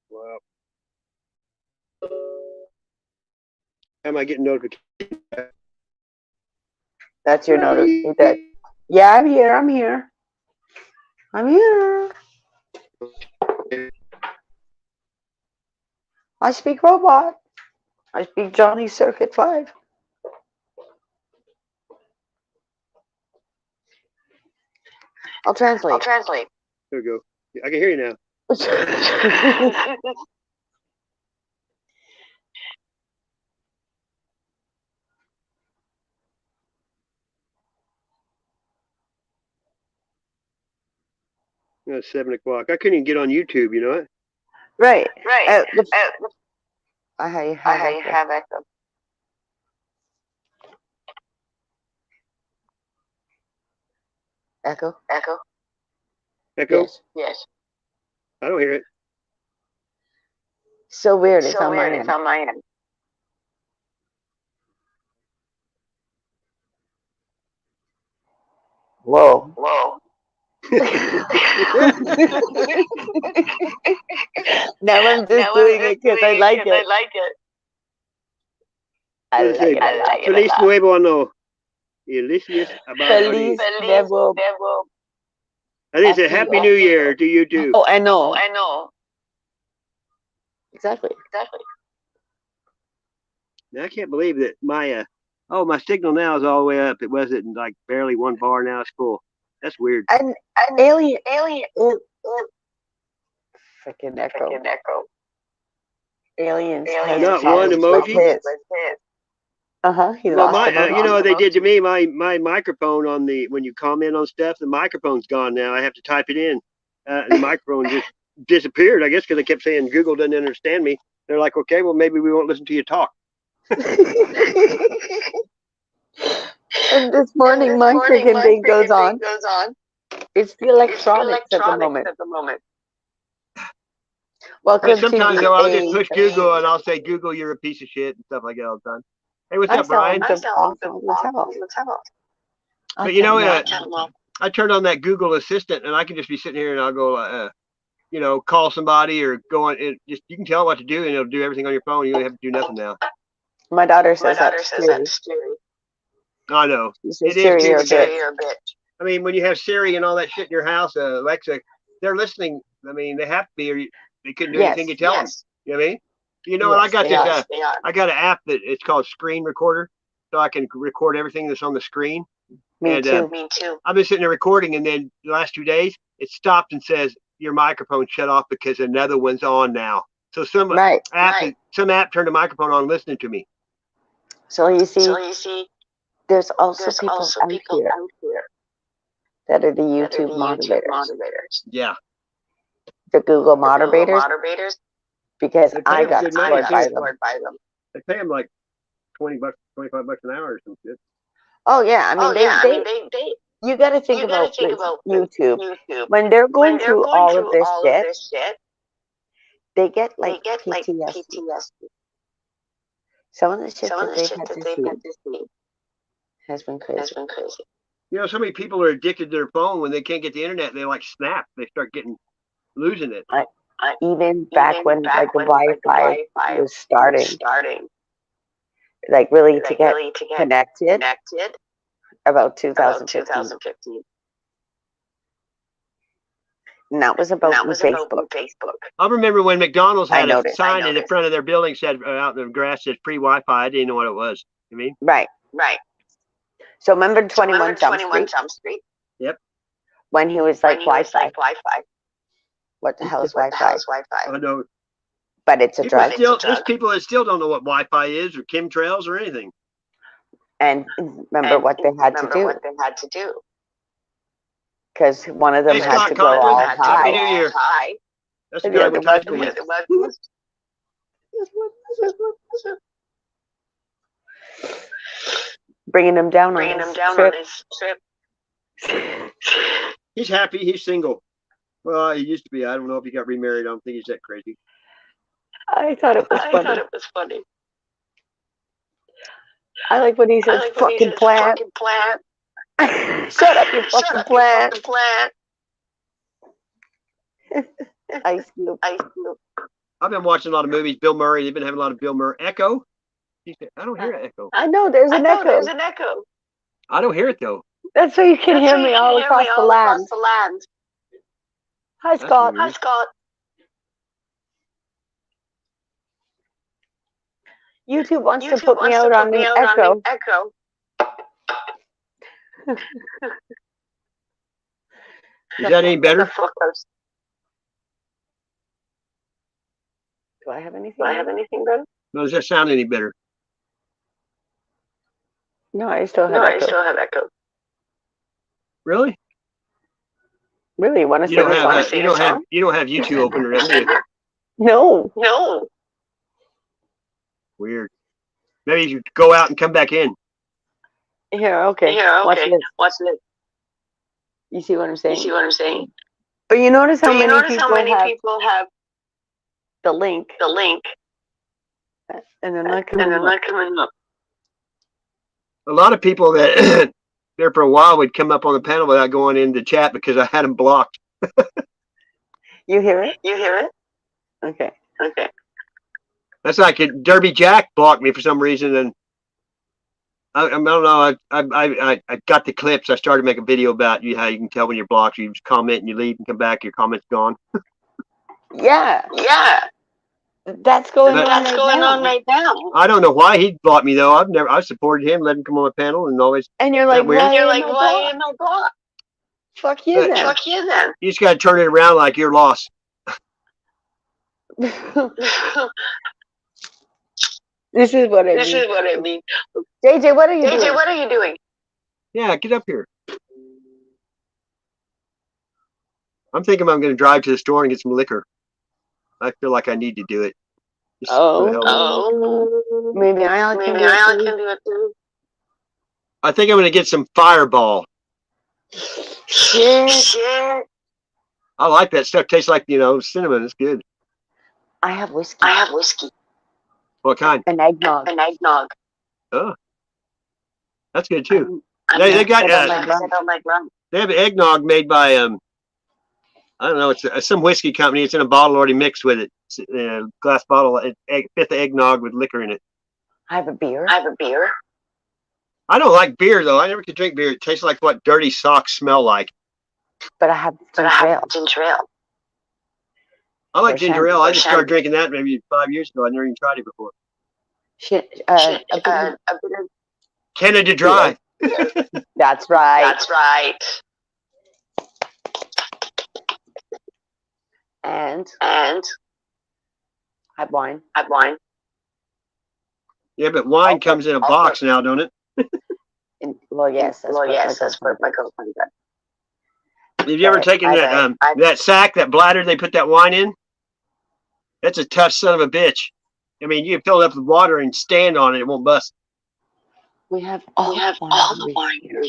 Wow. How am I getting notifications? That's your notification. Yeah, I'm here. I'm here. I'm here. I speak robot. I speak Johnny Circuit 5. I'll translate. There we go. I can hear you now. It's 7 o'clock. I couldn't even get on YouTube. You know what? Right. I have echo. Echo. Echo? Yes. I don't hear it. So weird. It's on my end. Whoa. Now I'm just doing it because I like it. I like it. Feliz Nuevo Ano. Delicious Feliz Nuevo. I think it's a Happy New Year to you too. Oh, I know. Exactly. Now, I can't believe that my signal now is all the way up. It wasn't like barely one bar. Now it's full. That's weird. And alien. Freaking echo. Aliens. Not one emoji. He Well, lost emoji. you know what they did to me? My microphone on when you comment on stuff, the microphone's gone now. I have to type it in. The microphone just disappeared. I guess because I kept saying Google doesn't understand me. They're like, okay, well maybe we won't listen to you talk. And this morning, my freaking thing goes on. It's the electronics at the moment. Welcome sometimes to I'll just push Google and I'll say, Google, you're a piece of shit and stuff like that all the time. Hey, what's up, Brian? But you know, I turned on that Google Assistant and I can just be sitting here and I'll go, call somebody or go on. You can tell what to do and it'll do everything on your phone. You don't have to do nothing now. My daughter says that's scary. I know. She says Siri, you're a bitch. I mean, when you have Siri and all that shit in your house, Alexa, they're listening. I mean, they have to be, or they couldn't do anything you tell them. You know what I mean? You know what? I got this. I got an app that it's called Screen Recorder, so I can record everything that's on the screen. Me too. I've been sitting there recording, and then the last 2 days, it stopped and says your microphone shut off because another one's on now. So some app turned the microphone on, listening to me. So you see, there's also people out here that are the YouTube moderators. Yeah. The Google moderators. Because I got scored by them. They pay them like $20, $25 an hour or some shit. Oh yeah, I mean they you got to think about YouTube. When they're going through all of this shit, they get like PTSD. Some of the shit that they've had to see has been crazy. You know, so many people are addicted to their phone when they can't get the internet. They like snap. They start losing it. Even back when the Wi-Fi was starting, like really to get connected, about 2015. And that was about Facebook. I remember when McDonald's had a sign in the front of their building said out in the grass said free Wi-Fi. I didn't know what it was. You mean? Right. So remember 21 Jump Street? Yep. When he was like Wi-Fi. What the hell is Wi-Fi? I know. But it's a drug. There's people that still don't know what Wi-Fi is or chemtrails or anything. And remember what they had to do. Because one of them had to go all high. Happy New Year. That's the guy I went to high school with. Bringing him down on his trip. He's happy. He's single. Well, he used to be. I don't know if he got remarried. I don't think he's that crazy. I thought it was funny. I like when he says, fucking plant. Shut up, you fucking plant. Ice Cube. I've been watching a lot of movies. Bill Murray. They've been having a lot of Bill Murray. Echo? I don't hear an echo. I know, there's an echo. I don't hear it, though. That's so you can hear me all across the land. Hi, Scott. YouTube wants to put me out on the echo. Is that any better? Do I have anything better? No, does that sound any better? No, I still have echo. Really? Really? You want to sing a song? You don't have YouTube open or anything? No. Weird. Maybe you go out and come back in. Here, okay. Watch this. You see what I'm saying? But you notice how many people have the link, and they're not coming up. A lot of people that there for a while would come up on the panel without going in the chat because I had them blocked. You hear it? Okay. That's like Derby Jack blocked me for some reason, and I don't know. I got the clips. I started to make a video about how you can tell when you're blocked. You just comment and you leave and come back. Your comment's gone. Yeah. That's going on right now. I don't know why he blocked me though. I supported him, let him come on my panel, and always. And you're like, why am I blocked? Fuck you then. You just gotta turn it around like you're lost. This is what I mean. JJ, what are you doing? Yeah, get up here. I'm thinking I'm going to drive to the store and get some liquor. I feel like I need to do it. Maybe I can do it too. I think I'm going to get some Fireball. Shit. I like that stuff. Tastes like, cinnamon. It's good. I have whiskey. What kind? An eggnog. Oh, that's good too. They got they have eggnog made by I don't know. It's some whiskey company. It's in a bottle already mixed with it. It's in a glass bottle. Fifth eggnog with liquor in it. I have a beer. I don't like beer though. I never could drink beer. It tastes like what dirty socks smell like. But I have ginger ale. I like ginger ale. I just started drinking that maybe 5 years ago. I never even tried it before. A bit of Canada Dry. That's right. And I have wine. Yeah, but wine comes in a box now, don't it? Yes. That's where my girlfriend got. Have you ever taken that sack, that bladder they put that wine in? That's a tough son of a bitch. I mean, you can fill it up with water and stand on it; it won't bust. We have all the wine here.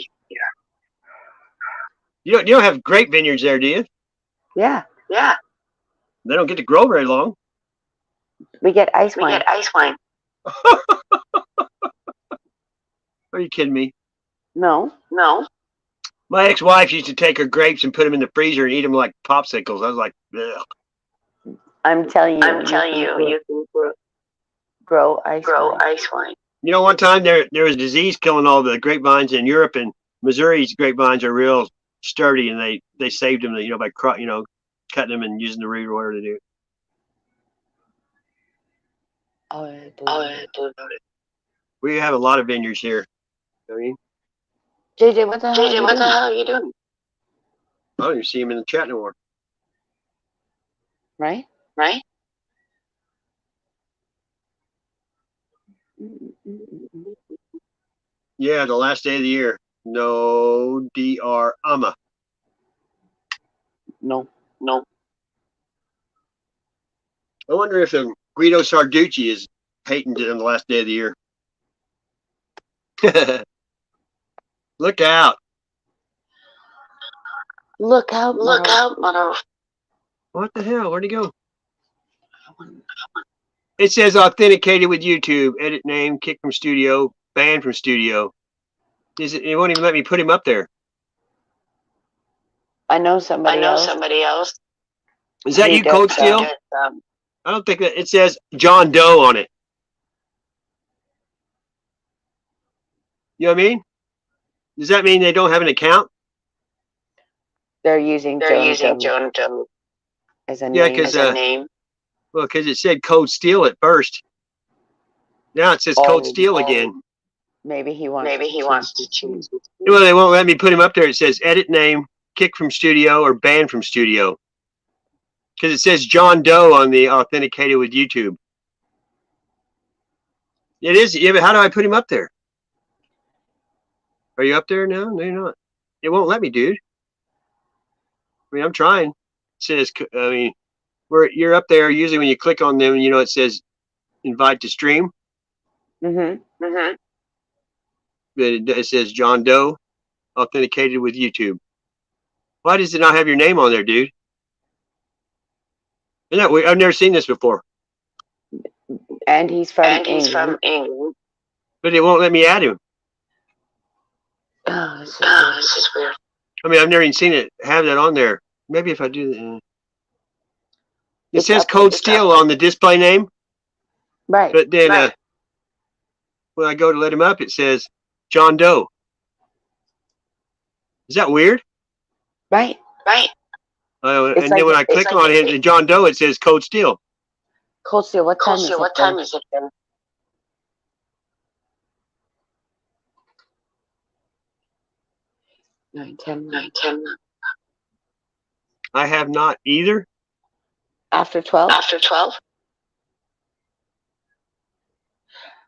You don't have grape vineyards there, do you? Yeah. They don't get to grow very long. We get ice wine. Are you kidding me? No. My ex-wife used to take her grapes and put them in the freezer and eat them like popsicles. I was like, ugh. I'm telling you, you can grow ice wine. You know, one time there was a disease killing all the grapevines in Europe, and Missouri's grapevines are real sturdy, and they saved them, by cutting them and using the root or whatever they do. We have a lot of vineyards here. You know what I mean? JJ, what the hell are you doing? I don't even see him in the chat no more. Right? Yeah, the last day of the year. No DR Ama. No. I wonder if Guido Sarducci is hating it on the last day of the year. Look out. Look out, Look out, mother. What the hell? Where'd he go? It says authenticated with YouTube. Edit name, kick from studio, banned from studio. It won't even let me put him up there. I know somebody else. Is that He you, does, Cold Steel? I don't think that it says John Doe on it. You know what I mean? Does that mean they don't have an account? They're using Joan Doe as a Yeah, name. because name. well, because it said Code Steel at first. Now it says Code Steel again. Maybe he wants to choose. Well, they won't let me put him up there. It says edit name, kick from studio, or ban from studio. Because it says John Doe on the authenticated with YouTube. It is. Yeah, but how do I put him up there? Are you up there now? No, you're not. It won't let me, dude. I mean, I'm trying. It says, I mean, where you're up there, usually when you click on them, you know, it says invite to stream. Mm-hmm. It says John Doe authenticated with YouTube. Why does it not have your name on there, dude? Isn't that weird? I've never seen this before. And he's from England. But it won't let me add him. Oh, this is weird. I mean, I've never even seen it have that on there. Maybe if I do that. It says Code Steel on the display name. Right. But then when I go to let him up, it says John Doe. Is that weird? Right. And then when I click on it, John Doe, it says Code Steel. Cold Steel, what time is it then? Nine, 10. I have not either. After 12? After 12?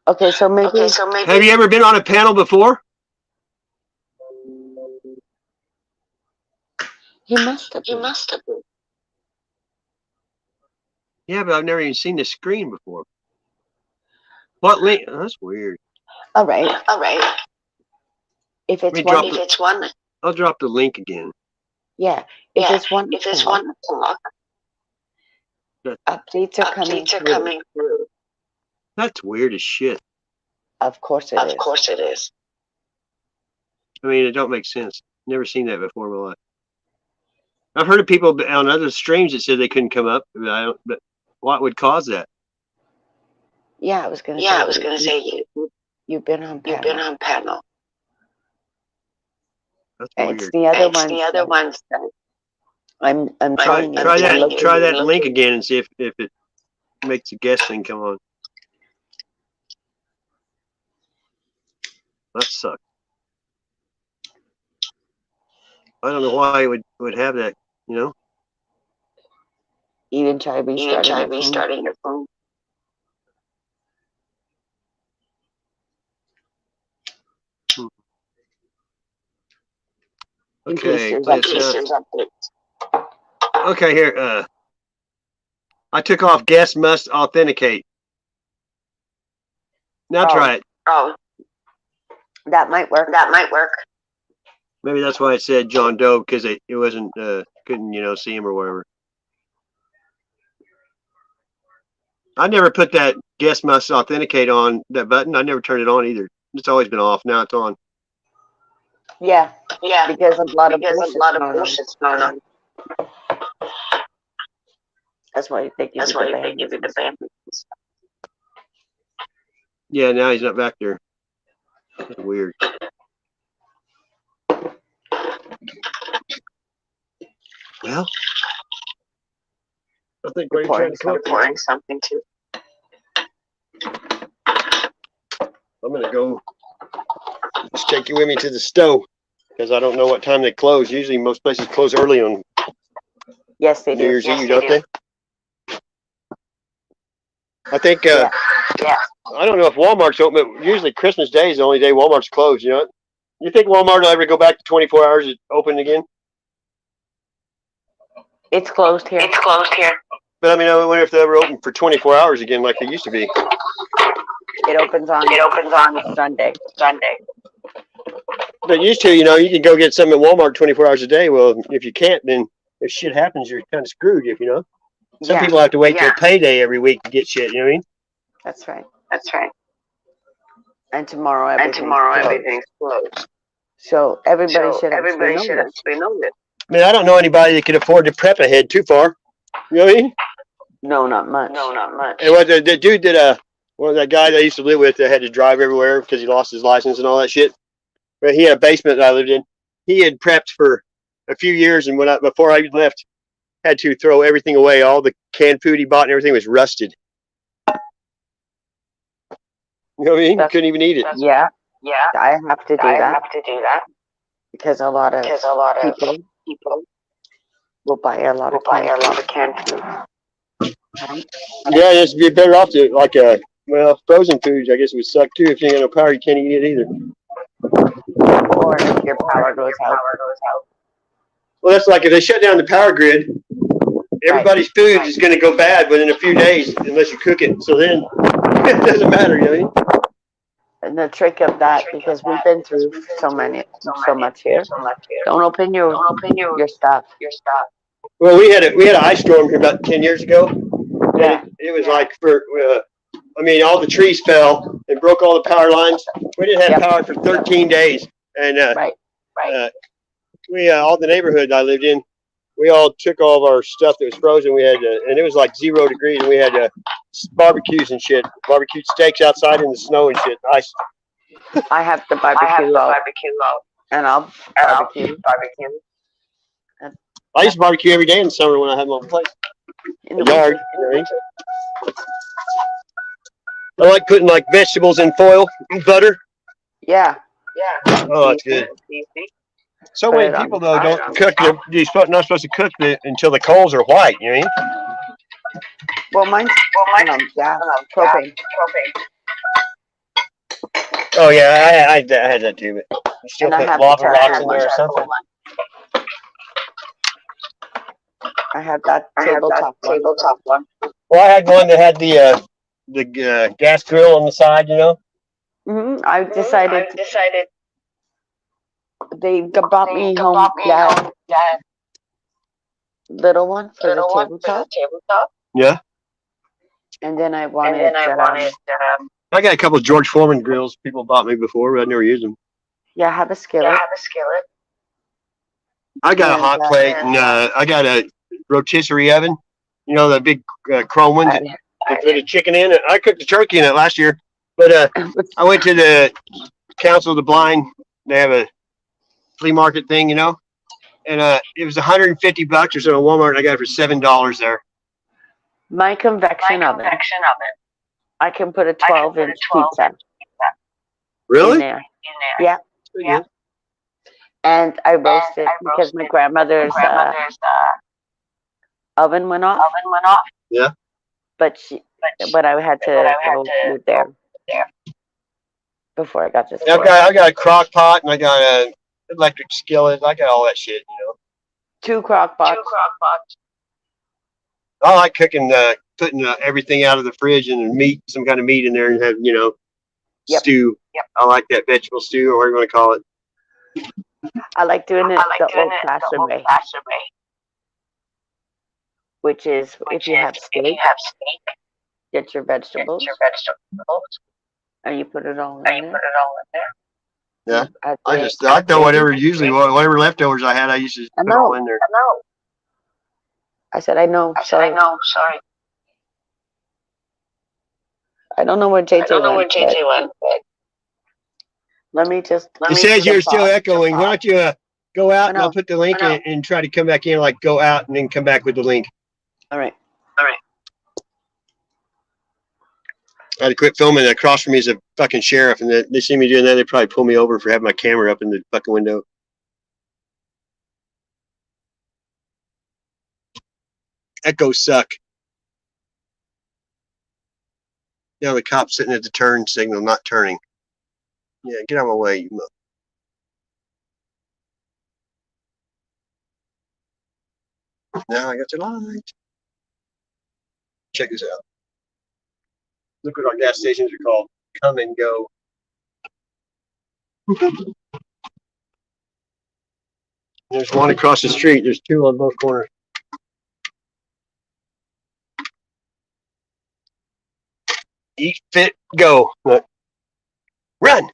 Okay, so maybe. Have you ever been on a panel before? He must have been. Yeah, but I've never even seen the screen before. What link? Oh, that's weird. All right. If it's one. I'll drop the link again. Yeah. If it's 1 o'clock. Updates are coming through. That's weird as shit. Of course it is. Of course it is. I mean, it don't make sense. Never seen that before in my life. I've heard of people on other streams that said they couldn't come up, but what would cause that? Yeah, I was gonna say you've been on panel. That's weird. It's the other ones. I'm trying. Try that link again and see if it makes the guest thing come on. That sucks. I don't know why it would have that, you know? You didn't try restarting your phone. Okay, okay, here. I took off guest must authenticate. Now try it. Oh. That might work. Maybe that's why it said John Doe, because it wasn't couldn't see him or whatever. I never put that guest must authenticate on that button. I never turned it on either. It's always been off. Now it's on. Yeah. Because a lot of bullshit's going on. That's why they give you the ban. Yeah, now he's not back there. That's weird. Well, I think we're pouring something too. I'm gonna go. Just take you with me to the stove because I don't know what time they close. Usually, most places close early on Yes, they do. New Year's Eve, don't they? I think. Yeah. I don't know if Walmart's open, but usually Christmas Day is the only day Walmart's closed. You know, you think Walmart will ever go back to 24 hours open again? It's closed here. But But I mean, I wonder if they ever open for 24 hours again like they used to be. It opens on Sunday. Sunday. But used to, you can go get something at Walmart 24 hours a day. Well, if you can't, then if shit happens, you're kind of screwed. Some Yeah, people have to wait till payday every week to get shit. You know what I mean? that's right. That's right. And tomorrow And everything's tomorrow closed. everything's closed. So everybody So should everybody actually should know this. actually know this. I mean, I don't know anybody that can afford to prep ahead too far. You know what I mean? No, not much. No, not much. And what the dude did, that guy that I used to live with that had to drive everywhere because he lost his license and all that shit. But he had a basement that I lived in. He had prepped for a few years, and before I left, had to throw everything away. All the canned food he bought and everything was rusted. You know what I mean? You couldn't even eat it. Yeah, Yeah, I have to do I that have to do that because a lot of people people will buy a lot will of buy canned a lot of canned food. Yeah, it's be better off to frozen foods. I guess would suck too if you ain't got no power. You can't eat it either. or if your power goes out. Well, that's like if they shut down the power grid, everybody's food is going to go bad within a few days unless you cook it. So then it doesn't matter, you know what I mean? And the trick of that, because we've been through so much here. Don't open your stuff. Well, we had an ice storm here about 10 years ago. Yeah. And it was like all the trees fell and broke all the power lines. We didn't have power for 13 days. And we all the neighborhood I lived in, we all took all of our stuff that was frozen. We had and it was like 0 degrees, and we had barbecues and shit, barbecued steaks outside in the snow and shit. Ice. I have the barbecue out, and I'll barbecue. I used to barbecue every day in the summer when I had my own place. In the yard. winter. I like putting like vegetables in foil and butter. Yeah. Oh, that's good. So Put many it on people the though fire. don't cook. You're not supposed to cook until the coals are white. You know what I mean? Well, mine's propane. Oh yeah, I had that too, but you still And I put have lava the rocks charcoal in there or something. I have that tabletop one. Well, I had one that had the gas grill on the side. You know. I decided they bought me home that little one for the tabletop. Yeah. And then I wanted. I got a couple of George Foreman grills people bought me before, but I never used them. Yeah, I have a skillet. I got a hot plate, and I got a rotisserie oven. You know, the big chrome ones. I put a chicken in it. I cooked a turkey in it last year, but I went to the Council of the Blind. They have a flea market thing, you know, and it was $150 or so at Walmart, and I got it for $7 there. My convection oven. I can put a 12-inch pizza. Really? In there. Yeah. And I roast it because my grandmother's oven went off. Yeah. But I had to go with there before I got this. I got a crock pot, and I got a electric skillet. I got all that shit, you know. 2 crock pots. I like cooking, putting everything out of the fridge and some kind of meat in there, and have stew. I like that vegetable stew, or whatever you want to call it. I like doing it the old-fashioned way, which is if you have steak, get your vegetables, and you put it all in there. Yeah, I throw whatever leftovers I had, I used to put all in there. I said, I know. Sorry. I don't know where JJ went. Let me just. It says you're still echoing. Why don't you go out and I'll put the link in and try to come back in, like go out and then come back with the link. All right. I had to quit filming. Across from me is a fucking sheriff, and they see me doing that, they probably pull me over for having my camera up in the fucking window. Echoes suck. Now the cop's sitting at the turn signal, not turning. Yeah, get out of my way, you mother. Now I got the light. Check this out. Look what our gas stations are called. Come and go. There's one across the street. There's two on both corners. Eat, fit, go. Look. Run!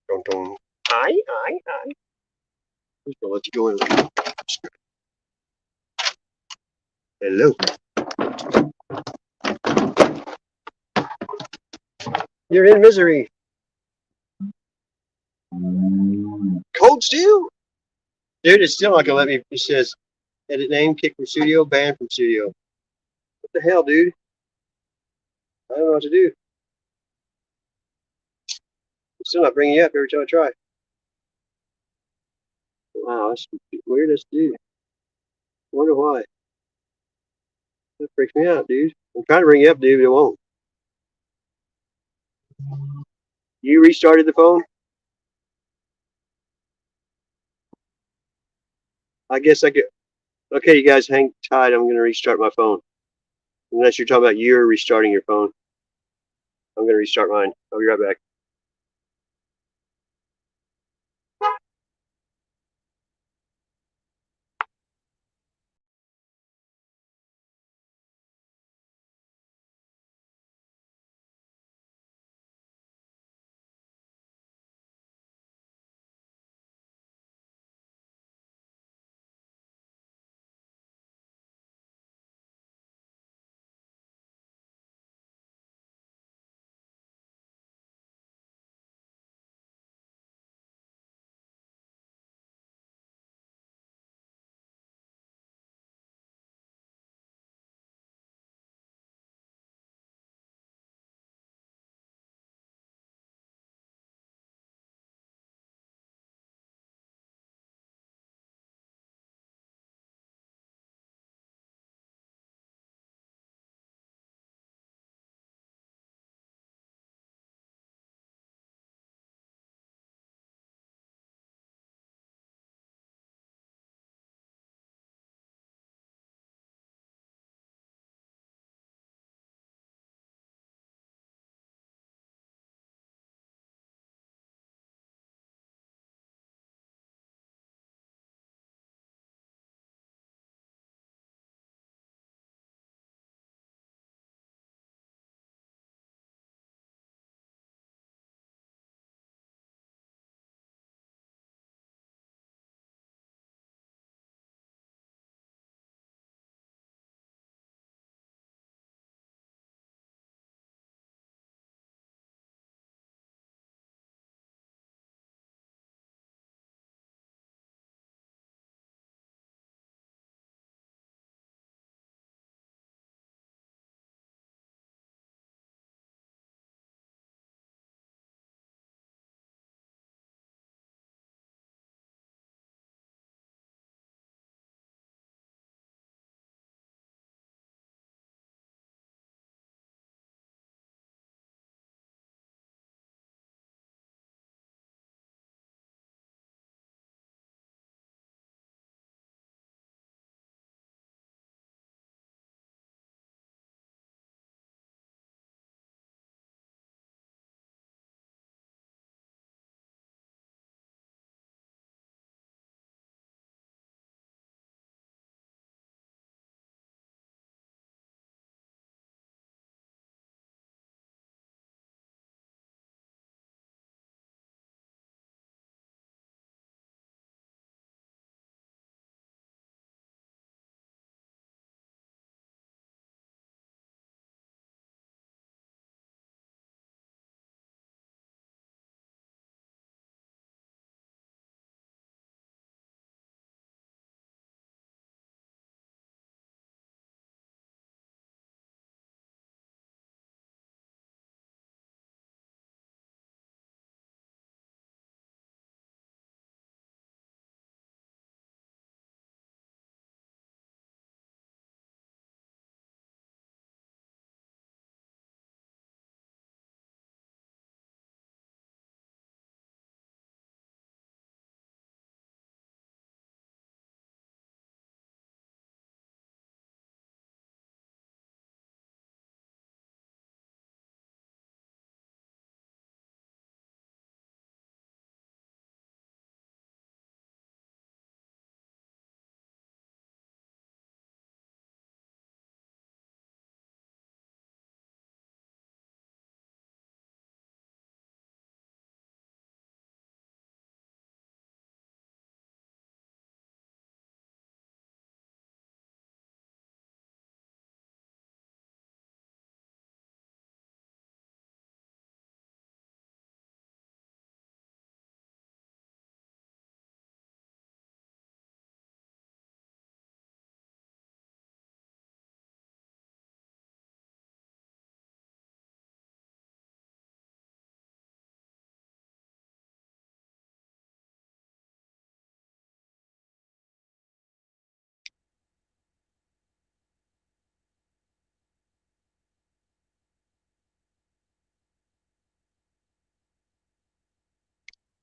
Dun, dun. Aye. Just gonna let you go in. Hello. You're in misery. Cold Steel? Dude, it's still not gonna let me. It says edit name, kick from studio, ban from studio. What the hell, dude? I don't know what to do. It's still not bringing you up every time I try. Wow, that's the weirdest dude. I wonder why. That freaks me out, dude. I'm trying to bring you up, dude, but it won't. You restarted the phone? I guess I could. Okay, you guys hang tight. I'm gonna restart my phone. Unless you're talking about you're restarting your phone. I'm gonna restart mine. I'll be right back.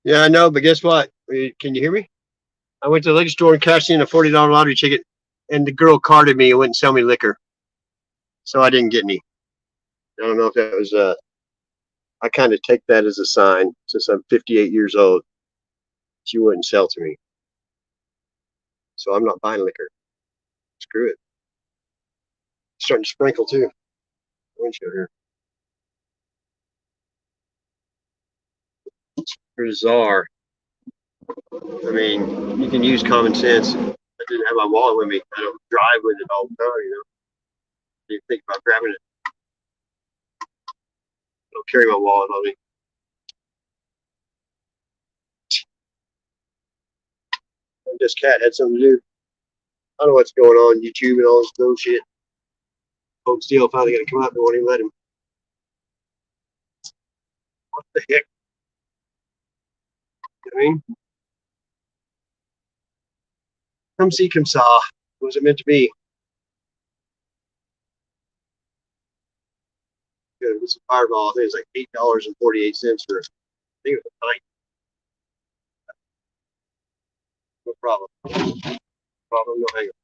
Yeah, I know, but guess what? Can you hear me? I went to the liquor store and cashed in a $40 lottery ticket, and the girl carded me and wouldn't sell me liquor, so I didn't get any. I don't know if that was. I kind of take that as a sign. Since I'm 58 years old, she wouldn't sell to me, so I'm not buying liquor. Screw it. It's starting to sprinkle too. Windshield here. Bizarre. I mean, you can use common sense. I didn't have my wallet with me. I don't drive with it all the time. You think about grabbing it. I don't carry my wallet on me. This cat had something to do. I don't know what's going on YouTube and all this bullshit. Hope Steele finally gonna come out. They won't even let him. What the heck? I mean, come see, come saw. What was it meant to be? Good. It was a Fireball. I think it was like $8.48 for. I think it was a pint. No problem. Problem. No hang up.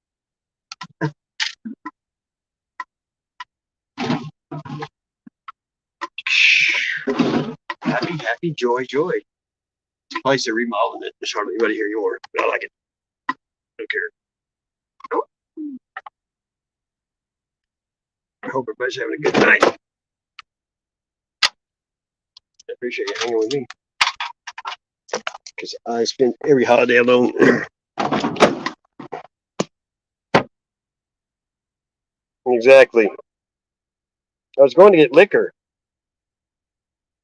Happy, happy, joy, joy. It's a place they're remodeling it. There's hardly anybody here anymore, but I like it. Don't care. Nope. I hope everybody's having a good night. I appreciate you hanging with me because I spend every holiday alone. Exactly. I was going to get liquor,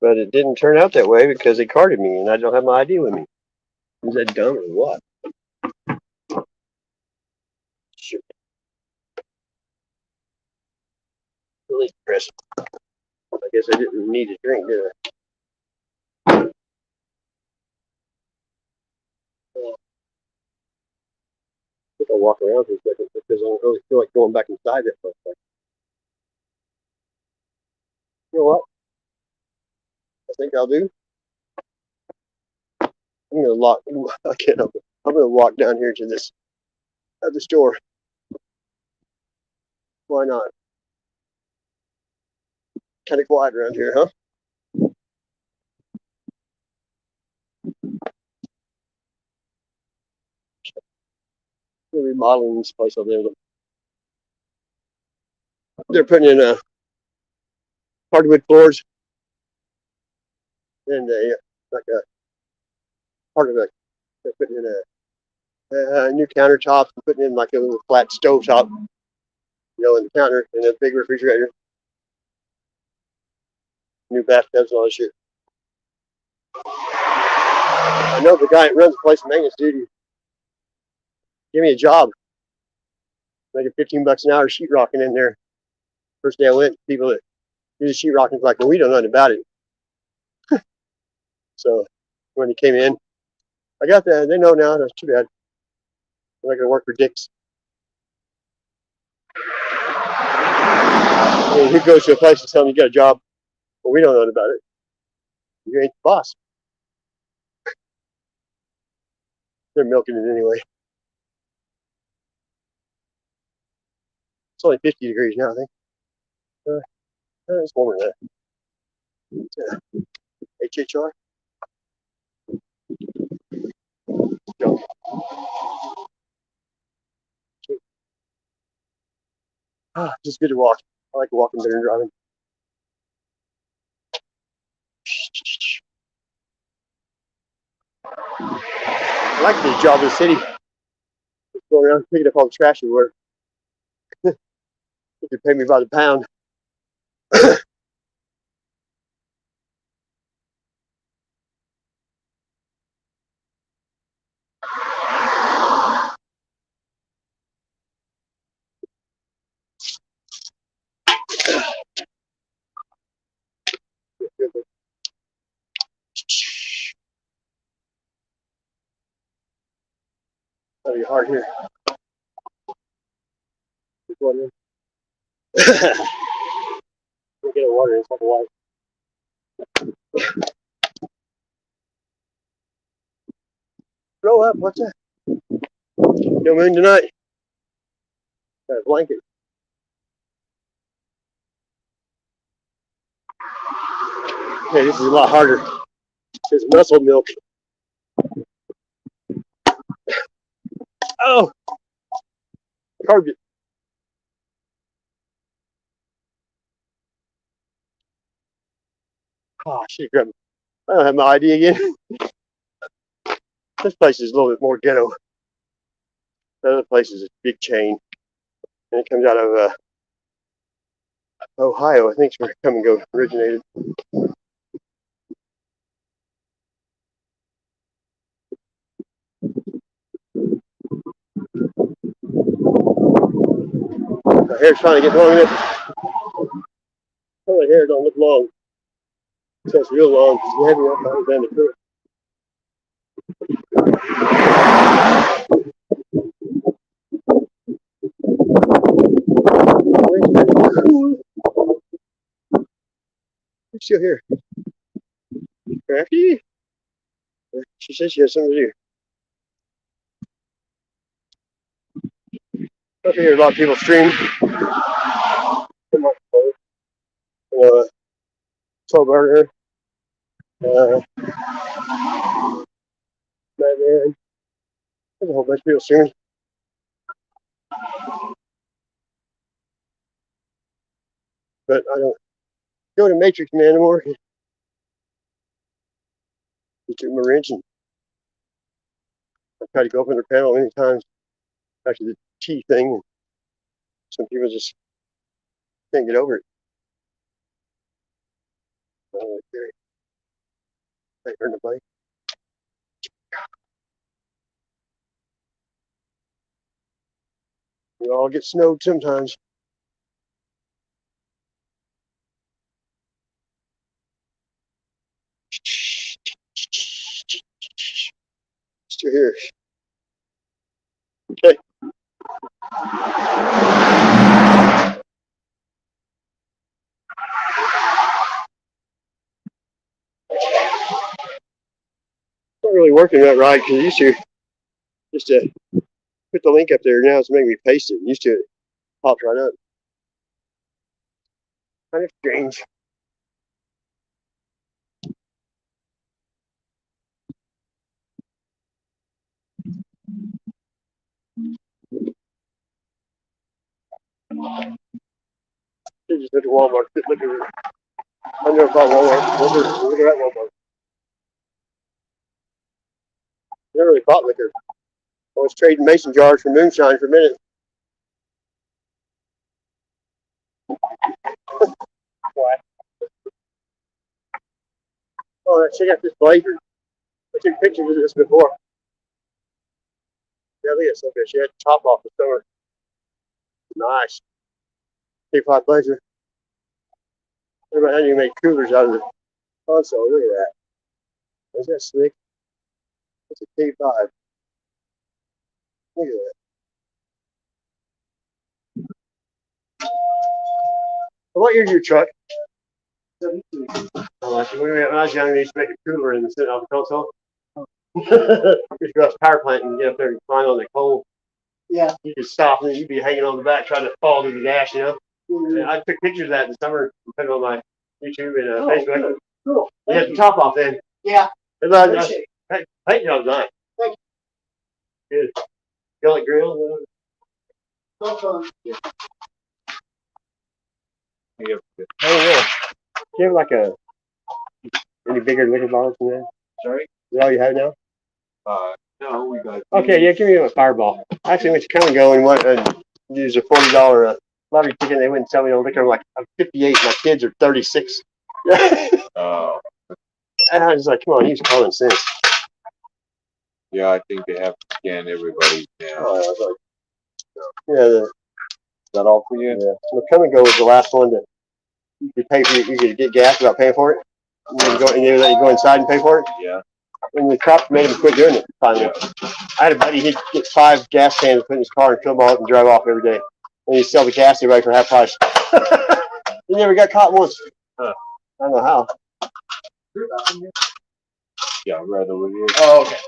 but it didn't turn out that way because they carded me and I don't have my ID with me. Is that dumb or what? Shoot. Really depressing. I guess I didn't need a drink, did I? I think I'll walk around for a second because I don't really feel like going back inside that place. You know what? I think I'll do. I'm gonna lock. I can't help it. I'm gonna walk down here to this other store. Why not? Kind of quiet around here, huh? They're remodeling this place over there. They're putting in hardwood floors and like a part of it. They're putting in a new countertops and putting in like a little flat stove top, in the counter and a big refrigerator, new bathtubs and all that shit. I know the guy that runs the place in maintenance duty. Give me a job, making $15 an hour sheetrocking in there. First day I went, people that do the sheetrocking was like, well, we don't know nothing about it. So when he came in, I got that. They know now. That's too bad. I'm not gonna work for dicks. Who goes to a place and tells them you got a job? Well, we don't know about it. You ain't the boss. They're milking it anyway. It's only 50 degrees now, I think. It's warmer than that. HHR. No. Just good to walk. I like walking better than driving. I like this job in the city. Just going around picking up all the trash and work. They pay me by the pound. That'll be hard here. We'll get a water. It's like a white. up? What's that? No moon tonight. Got a blanket. Okay, this is a lot harder. It's muscle milk. Oh, carved it. Oh, shit, grab it. I don't have my ID again. This place is a little bit more ghetto. The other place is a big chain. And it comes out of Ohio, I think, is where it come and go originated. My hair's finally getting long enough. My hair don't look long. So it's real long because it's heavy enough to down the curve. Cool. Who's still here? Crafty? She said she has something to do. I hear a lot of people stream. Soul Burger. Batman. There's a whole bunch of people streaming. But I don't go to Matrix Man anymore. He took my wrench and I tried to go up in their panel many times after the T thing. And some people just can't get over it. Oh, I hurt nobody. We all get snowed sometimes. Still here. Okay. Not really working that right because it used to just put the link up there. Now it's making me paste it. Used to it popped right up. Kind of strange. They just went to Walmart. Look at it. I never bought Walmart. Look at that Walmart. Never really bought liquor. I was trading mason jars for moonshine for a minute. Why? Oh, check out this blazer. I took pictures of this before. Yeah, look at this. Okay, she had the top off the summer. Nice. K5 blazer. Everybody, how do you make coolers out of the console? Look at that. Is that slick? That's a K5. Look at that. What year's your truck? 72. Oh, when I was young, they used to make a cooler and sit out the console. You could go to the power plant and get up there and climb on the coal. Yeah. You could stop and then you'd be hanging on the back trying to fall to the dash, you know? Mm-hmm. And I took pictures of that in the summer and put it on my YouTube and Facebook. Good. Cool. You had the top off then. Yeah. Paint job's nice. Thank you. Good. Skillet grill. No fun. Yeah. Yeah. Oh, yeah. Do you have like any bigger liquor bottles than that? Sorry? Is that all you have now? No, we got. Okay, yeah, give me a Fireball. I actually went to Come and Go and went and used a $40 lottery ticket. They wouldn't sell me no liquor. I'm like, I'm 58. My kids are 36. Oh. And I was like, come on, use common sense. Yeah, I think they have to scan everybody now. Oh, I was like, yeah. Is that all for you? Yeah. So Come and Go was the last one that you could pay for. You could get gas without paying for it. And they let you go inside and pay for it. Yeah. And the cops made him quit doing it finally. I had a buddy, he'd get 5 gas cans, put in his car, and fill them all up and drive off every day. And he'd sell the gas to everybody for half price. He never got caught once. Huh. I don't know how. Yeah, right over here. Oh, okay.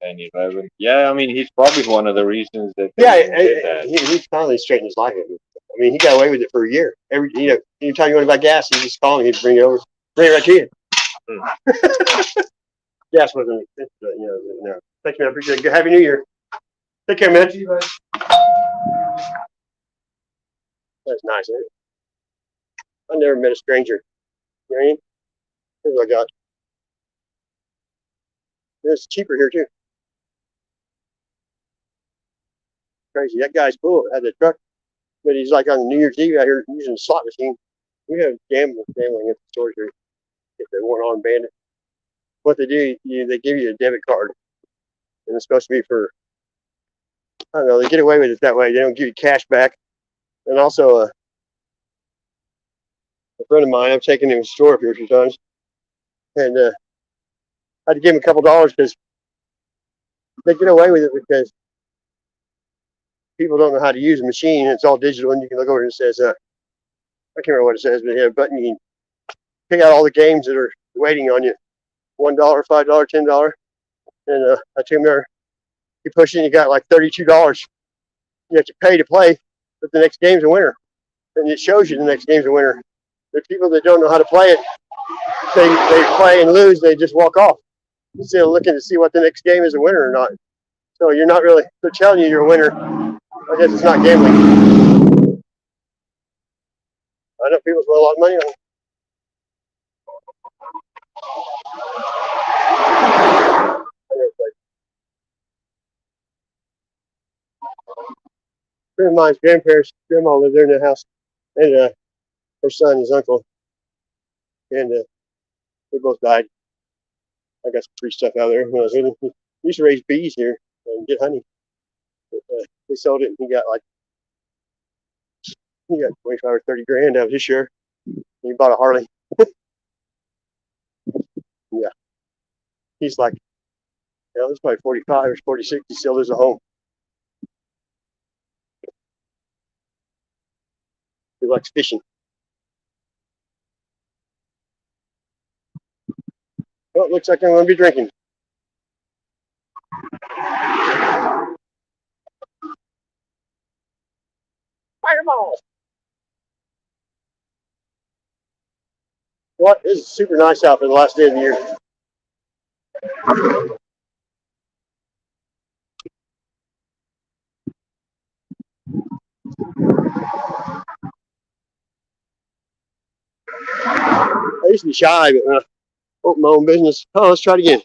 10, 11. Yeah, I mean, he's probably one of the reasons that they Yeah, did that. he's finally straightened his life out. I mean, he got away with it for a year. Anytime you want to buy gas, he just called me. He'd bring it over, bring it right to you. Gas wasn't expensive, no. Thank you, man. I appreciate it. Happy New Year. Take care, man. That's nice, isn't it? I never met a stranger. You know what I mean? Here's what I got. It's cheaper here too. Crazy. That guy's cool. Had the truck, but he's like on New Year's Eve out here using a slot machine. We have gambling at the stores here. If they want on bandit, what they do, they give you a debit card, and it's supposed to be for, I don't know. They get away with it that way. They don't give you cash back. And also, a friend of mine, I've taken him to the store up here a few times, and I had to give him a couple dollars because they get away with it because people don't know how to use a machine. It's all digital, and you can look over and it says, I can't remember what it says, but it had a button. You can pick out all the games that are waiting on you. $1, $5, $10. And I took him there. You push it, and you got like $32. You have to pay to play, but the next game's a winner. And it shows you the next game's a winner. The people that don't know how to play it, they play and lose, they just walk off instead of looking to see what the next game is a winner or not. So you're not really, they're telling you you're a winner. I guess it's not gambling. I know people spend a lot of money on it. A friend of mine's grandparents, grandma lived there in the house, and her son, his uncle, and they both died. I got some free stuff out there when I was living. We used to raise bees here and get honey. But, they sold it, and he got 25 or 30 grand out of his share. He bought a Harley. Yeah, he's like, he's probably 45 or 46. He still lives at home. He likes fishing. Well, it looks like I'm going to be drinking. Fireball! Well, this is super nice out for the last day of the year. I used to be shy, but when I opened my own business, let's try it again.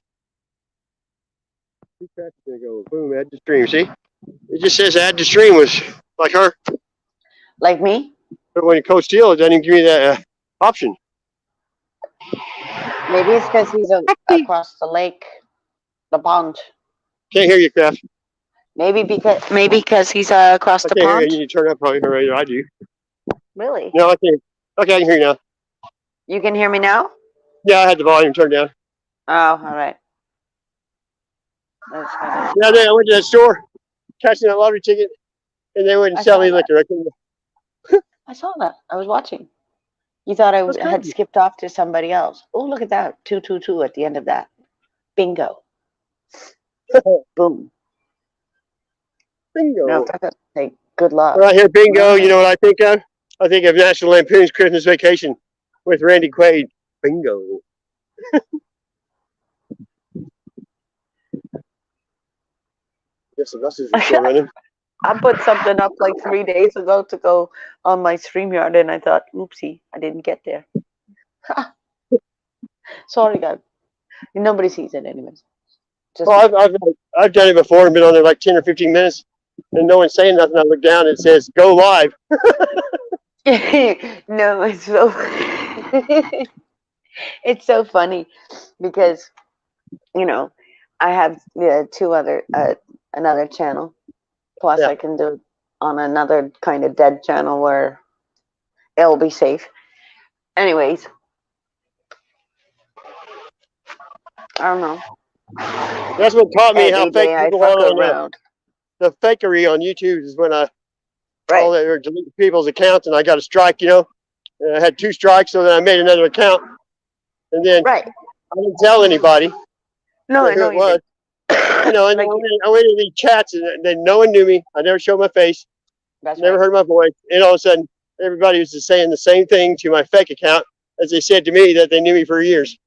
There you go. Boom, add to stream. See? It just says add to stream was like her. Like me? But when you Coach Steele, it doesn't even give you that option. Maybe it's because he's across the lake, the pond. Can't hear you, Kraft. Maybe because he's across the I can't hear pond. you. You need to turn up probably right. I do. Really? No, I can't. Okay, I can hear you now. You can hear me now? Yeah, I had the volume turned down. Oh, all right. That's funny. Yeah, I went to that store, catching that lottery ticket, and they wouldn't sell me liquor. I saw that. I was watching. You thought I had skipped off to somebody else. Oh, look at that. 222 at the end of that. Bingo. Boom. Bingo. No, that's a good luck. When I hear bingo, you know what I think of? I think of National Lampoon's Christmas Vacation with Randy Quaid. Bingo. Yes, the buses are still running. I put something up like 3 days ago to go on my StreamYard, and I thought, oopsie, I didn't get there. Sorry, guys. Nobody sees it anyways. Well, I've done it before and been on there like 10 or 15 minutes, and no one's saying nothing. I look down and it says, go live. No, it's so it's so funny because, I have another channel. Plus, I can do it on another kind of dead channel where it'll be safe. Anyways, I don't know. That's what taught me how fake people are around. The fakery on YouTube is when I delete people's accounts and I got a strike, And I had 2 strikes, so then I made another account. And then I didn't tell anybody who it was. I know. And Like, I went into these chats, and then no one knew me. I never showed my face, that's never right. heard my voice. And all of a sudden, everybody was just saying the same thing to my fake account as they said to me that they knew me for years.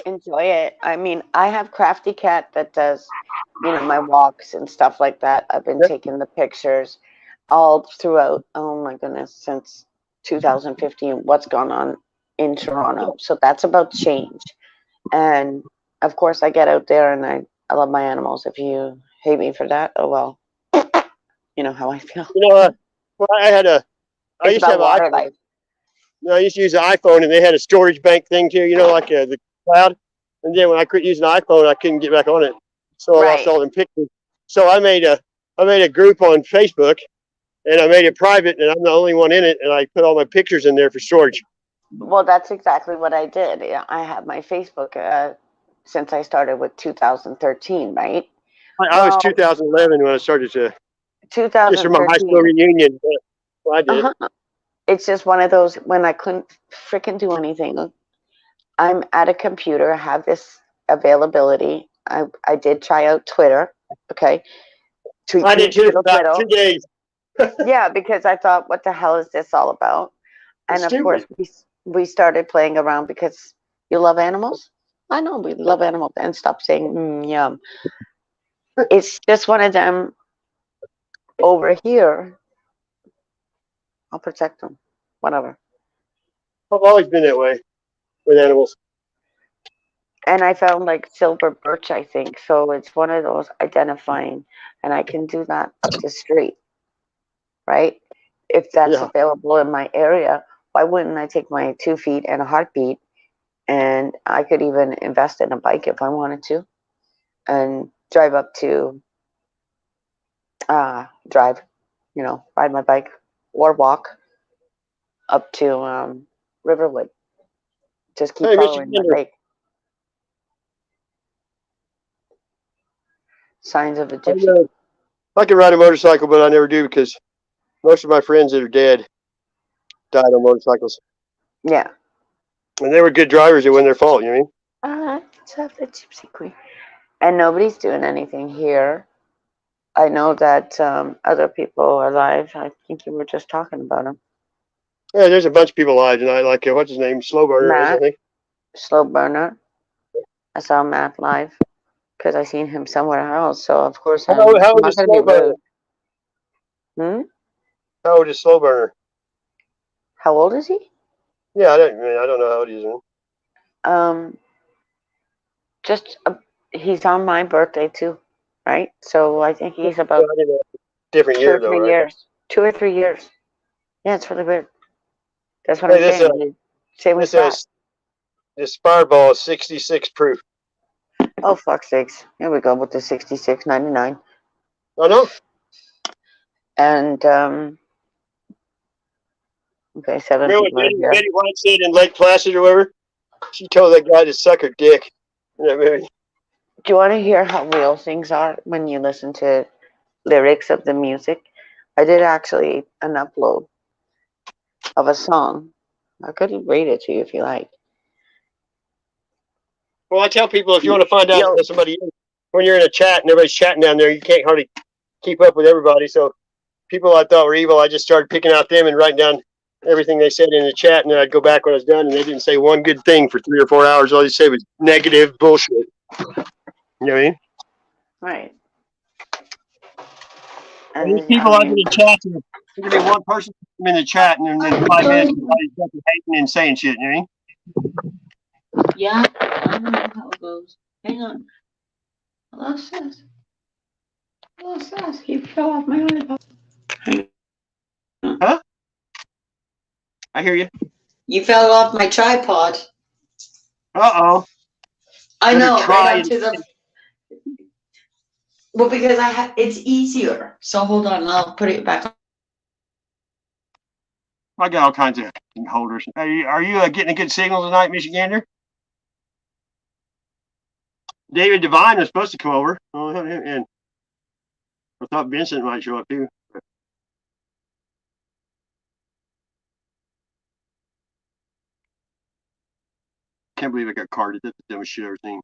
Enjoy it. I mean, I have Crafty Cat that does, my walks and stuff like that. I've been Yep. taking the pictures all throughout, oh my goodness, since 2015, what's gone on in Toronto. So that's about change. And of course, I get out there and I love my animals. If you hate me for that, oh well, you know how I feel. Well, I It's used to about have an water iPhone. life. I used to use an iPhone, and they had a storage bank thing too, like the cloud. And then when I quit using an iPhone, I couldn't get back on it, so I lost Right. all them pictures. So I made a group on Facebook, and I made it private, and I'm the only one in it, and I put all my pictures in there for storage. Well, that's exactly what I did. Yeah, I have my Facebook since I started with 2013, right? I was Well, 2011 when I started to just for my high school 2013. reunion. So I did it. Uh-huh. It's just one of those when I couldn't freaking do anything. I'm at a computer, I have this availability. I did try out Twitter, okay? Tweet, I did tweet, too for twiddle, about two twiddle. days. Yeah, because I thought, what the hell is this all about? It's And of course, stupid. we started playing around because you love animals. I know we love animals, and stop saying yum. It's just one of them over here. I'll protect them, whatever. I've always been that way with animals. And I found like silver birch, I think. So it's one of those identifying, and I can do that up the street, right? If that's Yeah. available in my area, why wouldn't I take my 2 feet and a heartbeat? And I could even invest in a bike if I wanted to, and drive up to drive, ride my bike or walk up to Riverwood. Just keep Hey, following my Michigander. lake. Signs of a I, gypsy. I can ride a motorcycle, but I never do because most of my friends that are dead died on motorcycles, Yeah. and they were good drivers. It wasn't their fault. You know what I mean? Let's have the gypsy queen. And nobody's doing anything here. I know that other people are alive. I think you were just talking about him. Yeah, there's a bunch of people alive tonight. Like what's his name? Slow burner is, I Matt, think. slow burner. I saw Matt live because I seen him somewhere else. So of course I'm How old not is going to be Slow burner? rude. Hmm? How old is Slow burner? How old is he? Yeah, I don't know how old he is. Man. Um, just he's on my birthday too, right? So I think he's Yeah, about I didn't know. Different two or year though, three right? years. 2 or 3 years. Yeah, it's really weird. That's what Hey, I'm saying. Same with this Matt. this Fireball is 66 proof. Oh fuck sakes! Here we go with the 66.99, Oh no. and okay, seven Remember what people are here. Betty White said in Lake Placid or whatever? She told that guy to suck her dick in that movie. Do you want to hear how real things are when you listen to lyrics of the music? I did actually an upload of a song. I could read it to you if you like. Well, I tell people if you want to find out Yo, who somebody is, when you're in a chat and everybody's chatting down there, you can't hardly keep up with everybody. So people I thought were evil, I just started picking out them and writing down everything they said in the chat, and then I'd go back when I was done, and they didn't say one good thing for 3 or 4 hours. All they said was negative bullshit. You know what I mean? right. And these And I people I've been mean, in chats, and there can be one person in the chat, and then 5 minutes, everybody's fucking hating and saying shit. You know what I mean? yeah, I don't know how it goes. Hang on. I lost this. I lost this. He fell off my iPod. Huh? I hear you. You fell off my tripod. Uh-oh. I Better know, right try and onto the. Well, because it's easier. So hold on, I'll put it back. I got all kinds of holders. Are you getting a good signal tonight, Michigander? David Devine was supposed to come over, and I thought Vincent might show up too. Can't believe I got carded. That's the dumbest shit I've ever seen.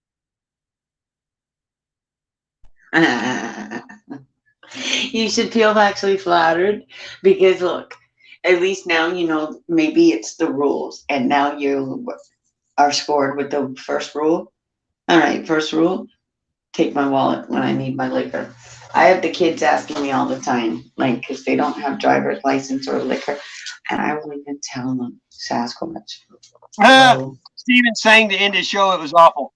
You should feel actually flattered because look, at least now you know maybe it's the rules, and now you are scored with the first rule. All right, first rule: take my wallet when I need my liquor. I have the kids asking me all the time, like, because they don't have driver's license or liquor, and I won't even tell them Sasquatch. Hello. Steven sang to end his show. It was awful.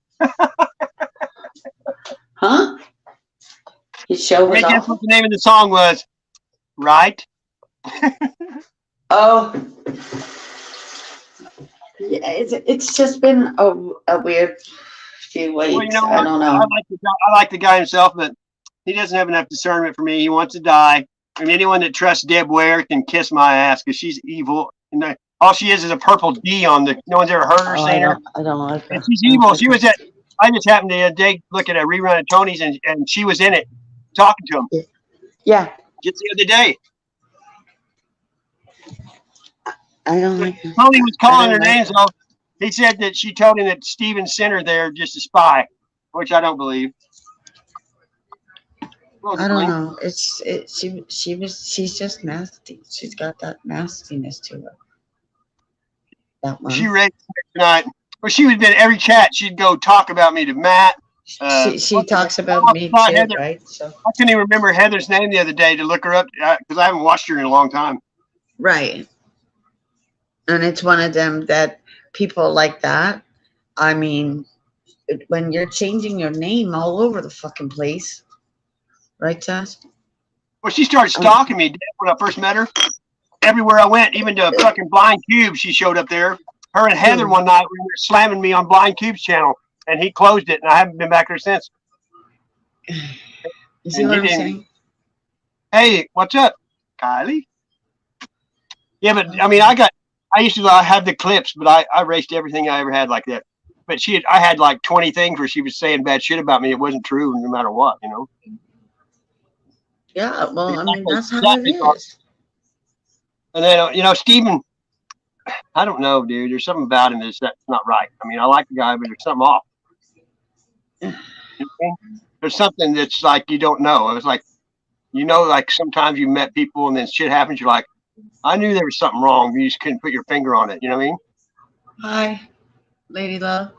Huh? His show Let was me guess what awful? the name of the song was. Right? Oh, yeah, it's just been a weird few Well, you weeks. know I what? don't know. I like the guy himself, but he doesn't have enough discernment for me. He wants to die. And anyone that trusts Deb Ware can kiss my ass because she's evil. And all she is a purple D on the. No one's ever heard her, Oh, seen her. I don't like And her. she's I don't evil. like She her. was at. I just happened to day look at a rerun of Tony's, and she was in it, talking to him Yeah, just the other day. I don't like her. Tony was I calling don't her like names her. though. He said that she told him that Steven sent her there just to spy, which I don't believe. I don't Supposedly. know. She's just nasty. She's got that nastiness to her. That She one. read tonight. Well, she would be in every chat. She'd go talk about me to Matt. She talks about me About too, Heather. right? So I couldn't even remember Heather's name the other day to look her up because I haven't watched her in a long time. right, and it's one of them that people like that. I mean, when you're changing your name all over the fucking place, right, Sass? Well, she started stalking me when I first met her. Everywhere I went, even to fucking Blind Cube, she showed up there. Her and Heather one night were slamming me on Blind Cube's channel, and he closed it, and I haven't been back there since. You see what I'm saying? Hey, what's up, Kylie? Yeah, but I mean, I used to have the clips, but I erased everything I ever had like that. But I had like 20 things where she was saying bad shit about me. It wasn't true, no matter what, you know. Yeah, well, I mean, Exactly, that's how it exactly. is. And then Steven, I don't know, dude. There's something about him that's not right. I mean, I like the guy, but there's something off. You know what I mean? There's something that's like you don't know. It was like like sometimes you met people and then shit happens. You're like, I knew there was something wrong. You just couldn't put your finger on it. You know what I mean? Hi, Lady Love.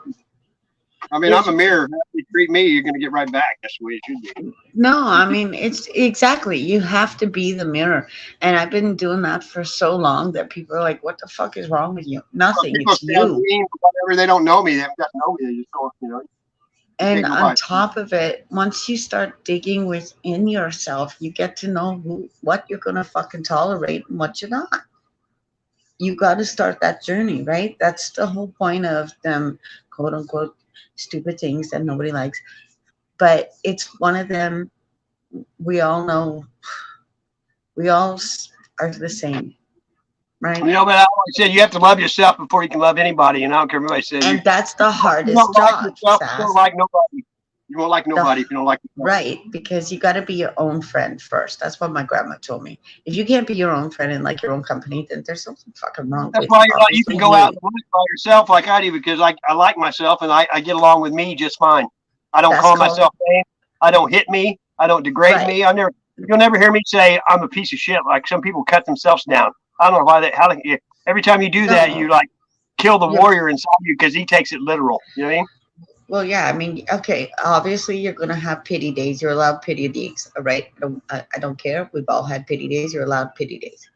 I mean, I'm a mirror. How you treat me, you're gonna get right back. That's the way it should be. No, I mean, it's exactly. You have to be the mirror. And I've been doing that for so long that people are like, what the fuck is wrong with you? Well, Nothing. people It's say I'm you. mean, whatever. They don't know me. They haven't got to know me. They just don't. And Take on nobody. top of it, once you start digging within yourself, you get to know what you're going to fucking tolerate and what you're not. You got to start that journey, right? That's the whole point of them, quote unquote, stupid things that nobody likes. But it's one of them. We all know we all are the same, right? But I always said you have to love yourself before you can love anybody. And I don't care what anybody says. And that's the You don't hardest like job, yourself. You don't Sass. like nobody. You won't like The, nobody if you don't like yourself. right, because you got to be your own friend first. That's what my grandma told me. If you can't be your own friend and like your own company, then there's something fucking wrong That's with why you're like you obviously can go out in you. the woods by yourself like I do because I like myself and I get along with me just fine. I don't That's call called myself names. I don't hit me. I don't degrade right. me. You'll never hear me say I'm a piece of shit like some people cut themselves down. I don't know why every time you do that you No, like kill the you're warrior inside you because he takes it literal. You know what I mean? well, yeah. I mean, okay. Obviously, you're gonna have pity days. You're allowed pity days, all right? I don't care. We've all had pity days. You're allowed pity days,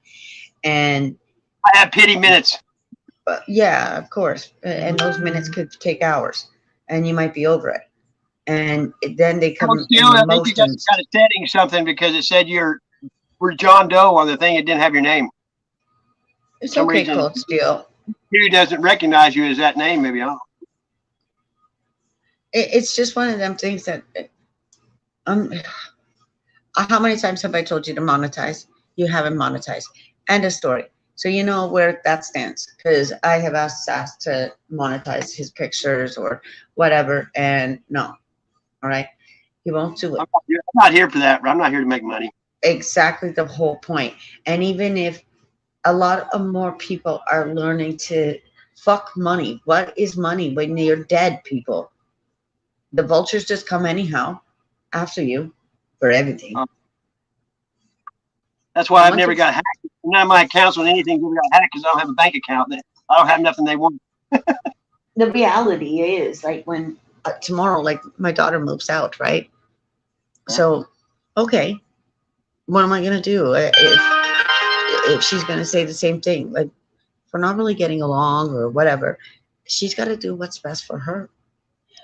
and I have pity minutes. yeah, of course. And those minutes could take hours, and you might be over it. And then they Well, come still, in I think you got emotions. a setting something because it said we're John Doe on the thing. It didn't have your name. For It's some okay, reason, Cold Steel. Q doesn't recognize you as that name. Maybe I don't know. It's just one of them things that um. How many times have I told you to monetize? You haven't monetized. End of story. So you know where that stands because I have asked Sass to monetize his pictures or whatever, and no, all right, he won't do it. I'm not here for that. I'm not here to make money. Exactly the whole point. And even if a lot of more people are learning to fuck money, what is money when you're dead, people? The vultures just come anyhow. after you for everything. That's why And I've once never it's- got hacked. None of my accounts on anything ever got hacked because I don't have a bank account. I don't have nothing they want. the reality is like when tomorrow, like my daughter moves out, right? So, okay, what am I gonna do if she's gonna say the same thing? Like, if we're not really getting along or whatever, she's got to do what's best for her.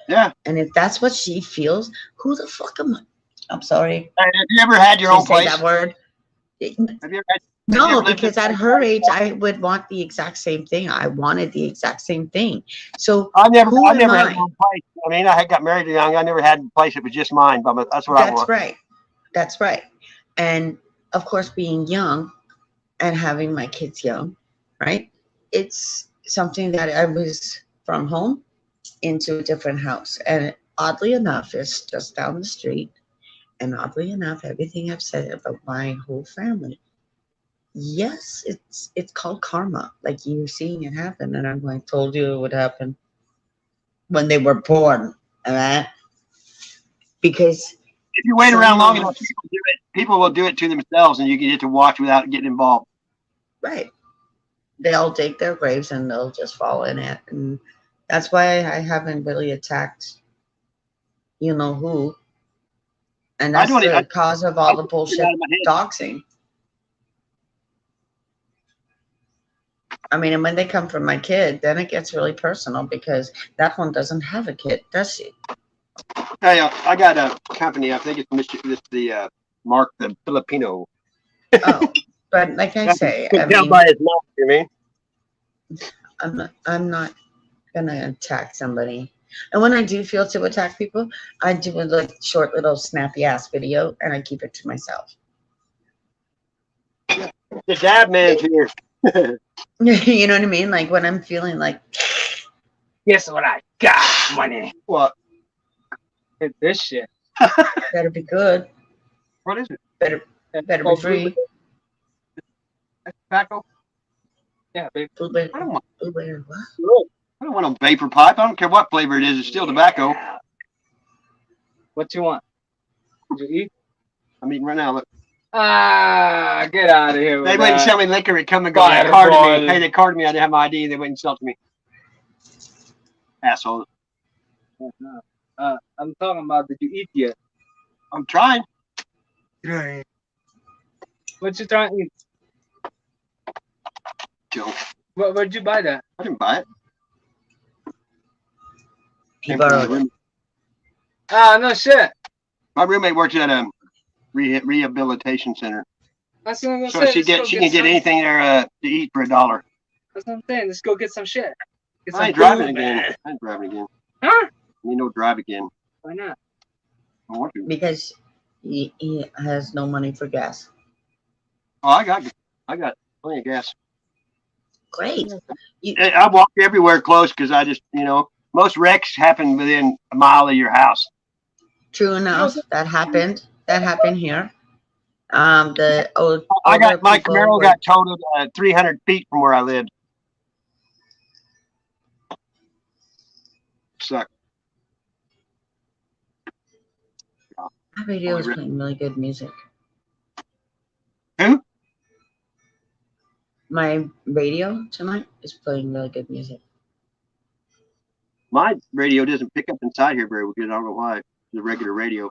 Yeah. And if that's what she feels, who the fuck am I? I'm sorry. Have you ever had your to own say place? that word. Have you ever had? No, lived because in- at her age, I would want the exact same thing. I wanted the exact same thing. So I never who am had my I? own place. I mean, I got married young. I never had a place that was just mine. But that's what I That's want. right. That's right. And of course, being young and having my kids young, right? It's something that I was from home into a different house. And oddly enough, it's just down the street. And oddly enough, everything I've said about my whole family, yes, it's called karma. Like you're seeing it happen, and I'm like, told you it would happen when they were born, all right? Because If you wait some around long enough, moments, people will do it to themselves, and you get to watch without getting involved. right? They'll dig their graves and they'll just fall in it, and that's why I haven't really attacked, you know who, and I that's don't. the cause of I all the don't get it bullshit out of my head. doxing. I mean, and when they come from my kid, then it gets really personal because that one doesn't have a kid, does she? Hey, I got a company. I think it's the Mark the Filipino. Oh, but like I say, I Could tell mean, by his mouth, you mean? I'm not gonna attack somebody. And when I do feel to attack people, I do a like short little snappy ass video and I keep it to myself. The dad man's here. You know what I mean? Like when I'm feeling like Guess what I got, money? What? Hit this shit. better be good, What is it? better That's be called free. That's tobacco? Yeah, baby. Blueberry, I don't want. blueberry, what? I don't want no vapor pipe. I don't care what flavor it is. It's still tobacco. What you want? Did you eat? I'm eating right now. Look. Ah, get out of here with They wouldn't that. sell me liquor. It come and go. They Fireball. carded me. Hey, they carded me. I didn't have my ID. They wouldn't sell it to me. Asshole. I'm talking about, did you eat yet? I'm trying. What you trying to eat? Joe. Where'd you buy that? I didn't buy it. He Came from borrowed my it. room. Ah, no shit. My roommate works at a rehabilitation center, That's what I'm gonna so say. she can get some, anything there to eat for $1. That's what I'm saying. Let's go get some shit. Get I some ain't driving food, again. man. I ain't driving again. Huh? You know, drive again. Why not? I want to. Because he has no money for gas. Oh, I got plenty of gas. Great. I walk everywhere close because I just, most wrecks happen within a mile of your house. True enough, that happened. That happened here. The old I got older my people Camaro were- got totaled 300 feet from where I lived. Sucked. My radio is playing really good music. Who? My radio tonight is playing really good music. My radio doesn't pick up inside here very good. I don't know why. The regular radio.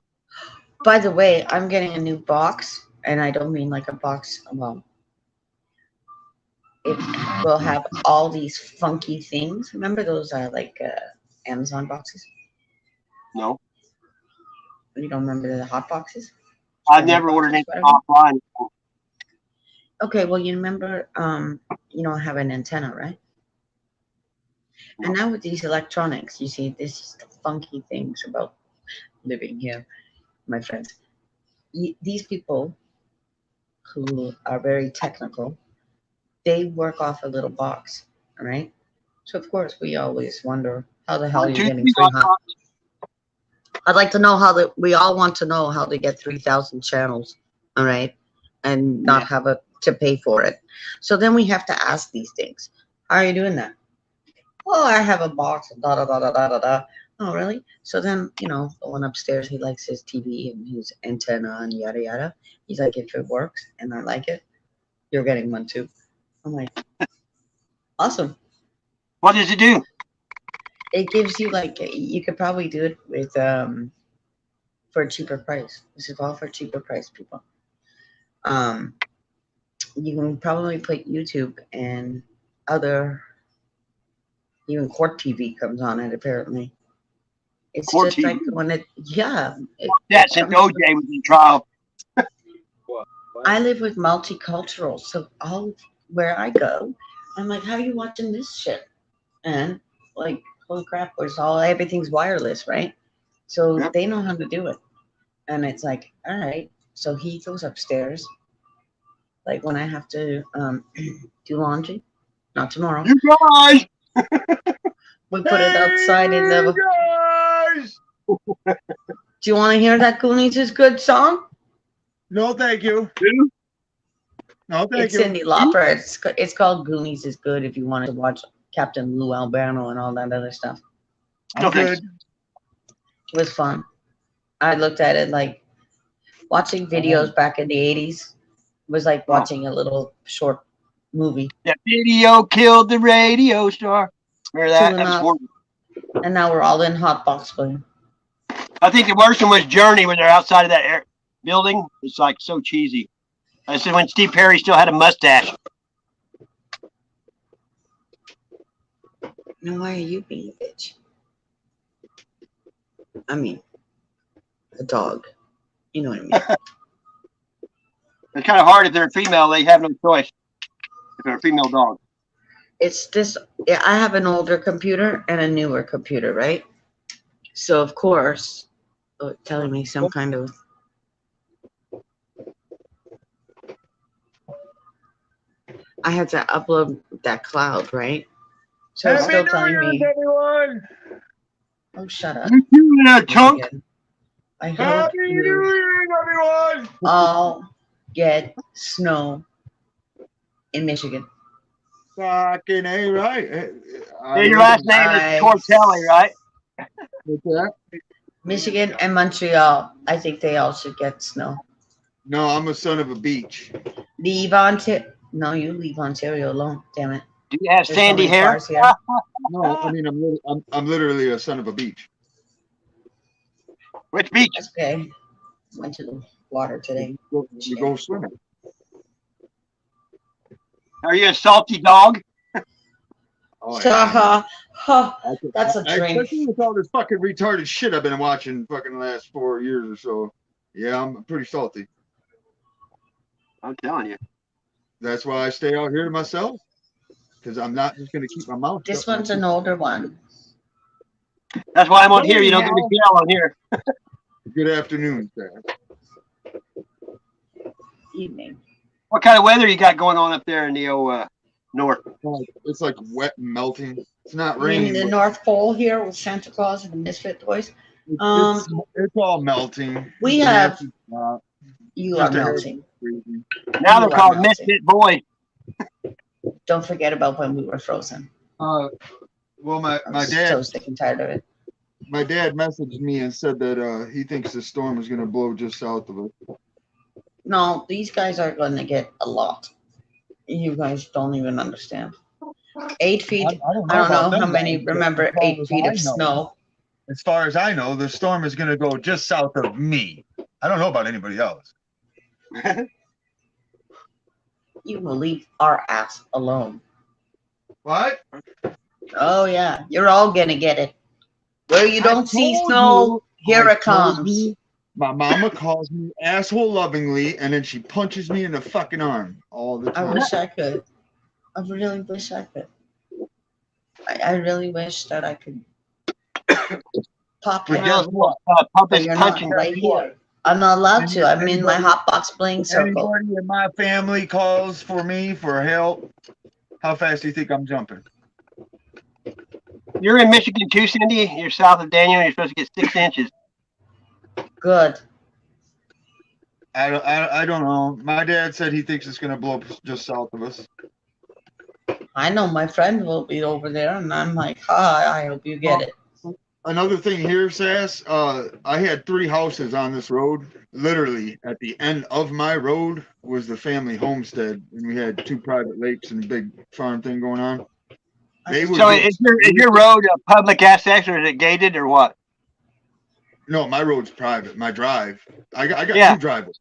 By the way, I'm getting a new box, and I don't mean like a box alone. It will have all these funky things. Remember those Amazon boxes? No, You don't remember the hot boxes? I've never ordered anything Whatever. offline. Okay, well you remember I have an antenna, right? And now with these electronics, you see this is the funky things about living here, my friends. These people who are very technical, they work off a little box, all right? So of course we always wonder how the hell you're getting 300. I'd like to know we all want to know how they get 3,000 channels, all right, and not have to pay for it. So then we have to ask these things. How are you doing that? Oh, I have a box. Da da da da da da da. Oh, really? So then, the one upstairs, he likes his TV and his antenna and yada yada. He's like, if it works and I like it, you're getting one too. I'm like, awesome. What does it do? It gives you like you could probably do it with for a cheaper price. This is all for a cheaper price, people. Um, you can probably put YouTube and other even court TV comes on it apparently. It's Court just TV. like when it That since comes. OJ was in trial. What? I live with multicultural, so all where I go, I'm like, how are you watching this shit? And like, holy crap, it's all everything's wireless, right? So Yep. they know how to do it. And it's like, all right. So he goes upstairs, like when I have to do laundry, not tomorrow. You guys! We put it outside in the. guys! Do you want to hear that Goonies is good song? No, thank you. Who? No, thank It's you. Cyndi Lauper. It's called Goonies is good if you wanted to watch Captain Lou Albano and all that other stuff. No I'm thanks. good. It was fun. I looked at it like watching videos back in the 80s was like watching a little short movie. That video killed the radio star. Remember that? True That was enough. horrible. And now we're all in hot box playing. I think the worst one was Journey when they're outside of that building. It's like so cheesy. I said when Steve Perry still had a mustache. Now why are you being a bitch? I mean, a dog. You know what I mean? It's kind of hard if they're a female. They have no choice. If they're a female dog. It's this. Yeah, I have an older computer and a newer computer, right? So of course, it's telling me some kind of. I had to upload that cloud, right? So it's still telling me. Everyone! Oh, shut up! You in a chunk? Michigan. I hope Happy New you Year, everyone! all get snow in Michigan. Fucking A, right? Yeah, your last name is Tortelli, right? What's that? Michigan and Montreal. I think they all should get snow. No, I'm a son of a beach. Leave Ontario. No, you leave Ontario alone. Damn it. Do you have There's so sandy many hair? cars here. No, I mean I'm literally a son of a beach. Which beach? That's okay. Went to the water today. You go swimming. Are you a salty dog? Oh, Ha ha. I- That's a drink. Especially with all this fucking retarded shit I've been watching fucking the last 4 years or so. Yeah, I'm pretty salty. I'm telling you. That's why I stay out here to myself. Because I'm not just gonna keep my mouth This shut. one's an older one. That's why I'm on here. You don't go to jail on here. Good afternoon, sir. Evening. What kind of weather you got going on up there in the north? It's like wet and melting. It's not I mean, raining. the but North Pole here with Santa Claus and the Misfit Toys. it's all melting. We The have. nasty spot. You Just are a- melting. Crazy. Now they're You are called melting. misfit boys. Don't forget about when we were frozen. Well, my I'm so dad sick and tired of it. messaged me and said that he thinks the storm is gonna blow just south of us. No, these guys are going to get a lot. You guys don't even understand. 8 feet. I don't about know them how many guys, but remember as far 8 as feet I of know- snow. As far as I know, the storm is gonna go just south of me. I don't know about anybody else. You will leave our ass alone. What? Oh yeah, you're all gonna get it. Where you I don't see told snow, here I it told comes. you, my mama calls me asshole lovingly, and then she punches me in the fucking arm all the I time. wish I could. I really wish I could. I really wish that I could pop But you guess out, what? but Puppets you're not punching. right here. I'm not allowed to. I'm in my hot box playing circle. Anybody in my family calls for me for help, how fast do you think I'm jumping? You're in Michigan too, Cindy. You're south of Daniel. You're supposed to get 6 inches. Good. I don't know. My dad said he thinks it's gonna blow up just south of us. I know my friend will be over there, and I'm like, hi, I hope you get it. Another thing here, Sass. I had 3 houses on this road. Literally, at the end of my road was the family homestead, and we had 2 private lakes and a big farm thing going on. They would So get, is your road a public access or is it gated or what? no, my road's private. My drive. I got Yeah. 2 driveways.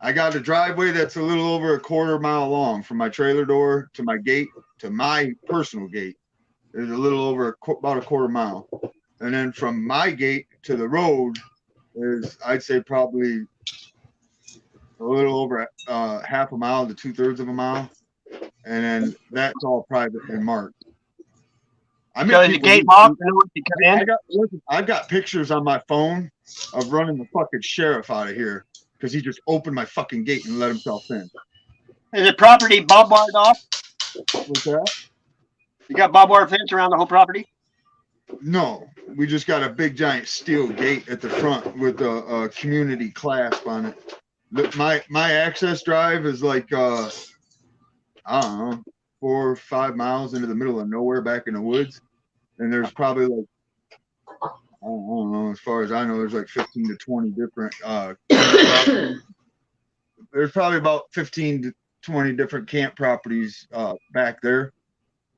I got a driveway that's a little over a quarter mile long from my trailer door to my gate to my personal gate. There's a little over about a quarter mile. And then from my gate to the road is, I'd say, probably a little over half a mile to 2/3 of a mile. And then that's all private and marked. I So is the gate locked? No one can come in? I've got pictures on my phone of running the fucking sheriff out of here because he just opened my fucking gate and let himself in. Is the property barbed wire off? What's that? You got barbed wire fence around the whole property? No, we just got a big giant steel gate at the front with a community clasp on it. My access drive is like I don't know, 4 or 5 miles into the middle of nowhere back in the woods, and there's probably like I don't know, as far as I know, there's like 15 to 20 different there's probably about 15 to 20 different camp properties back there,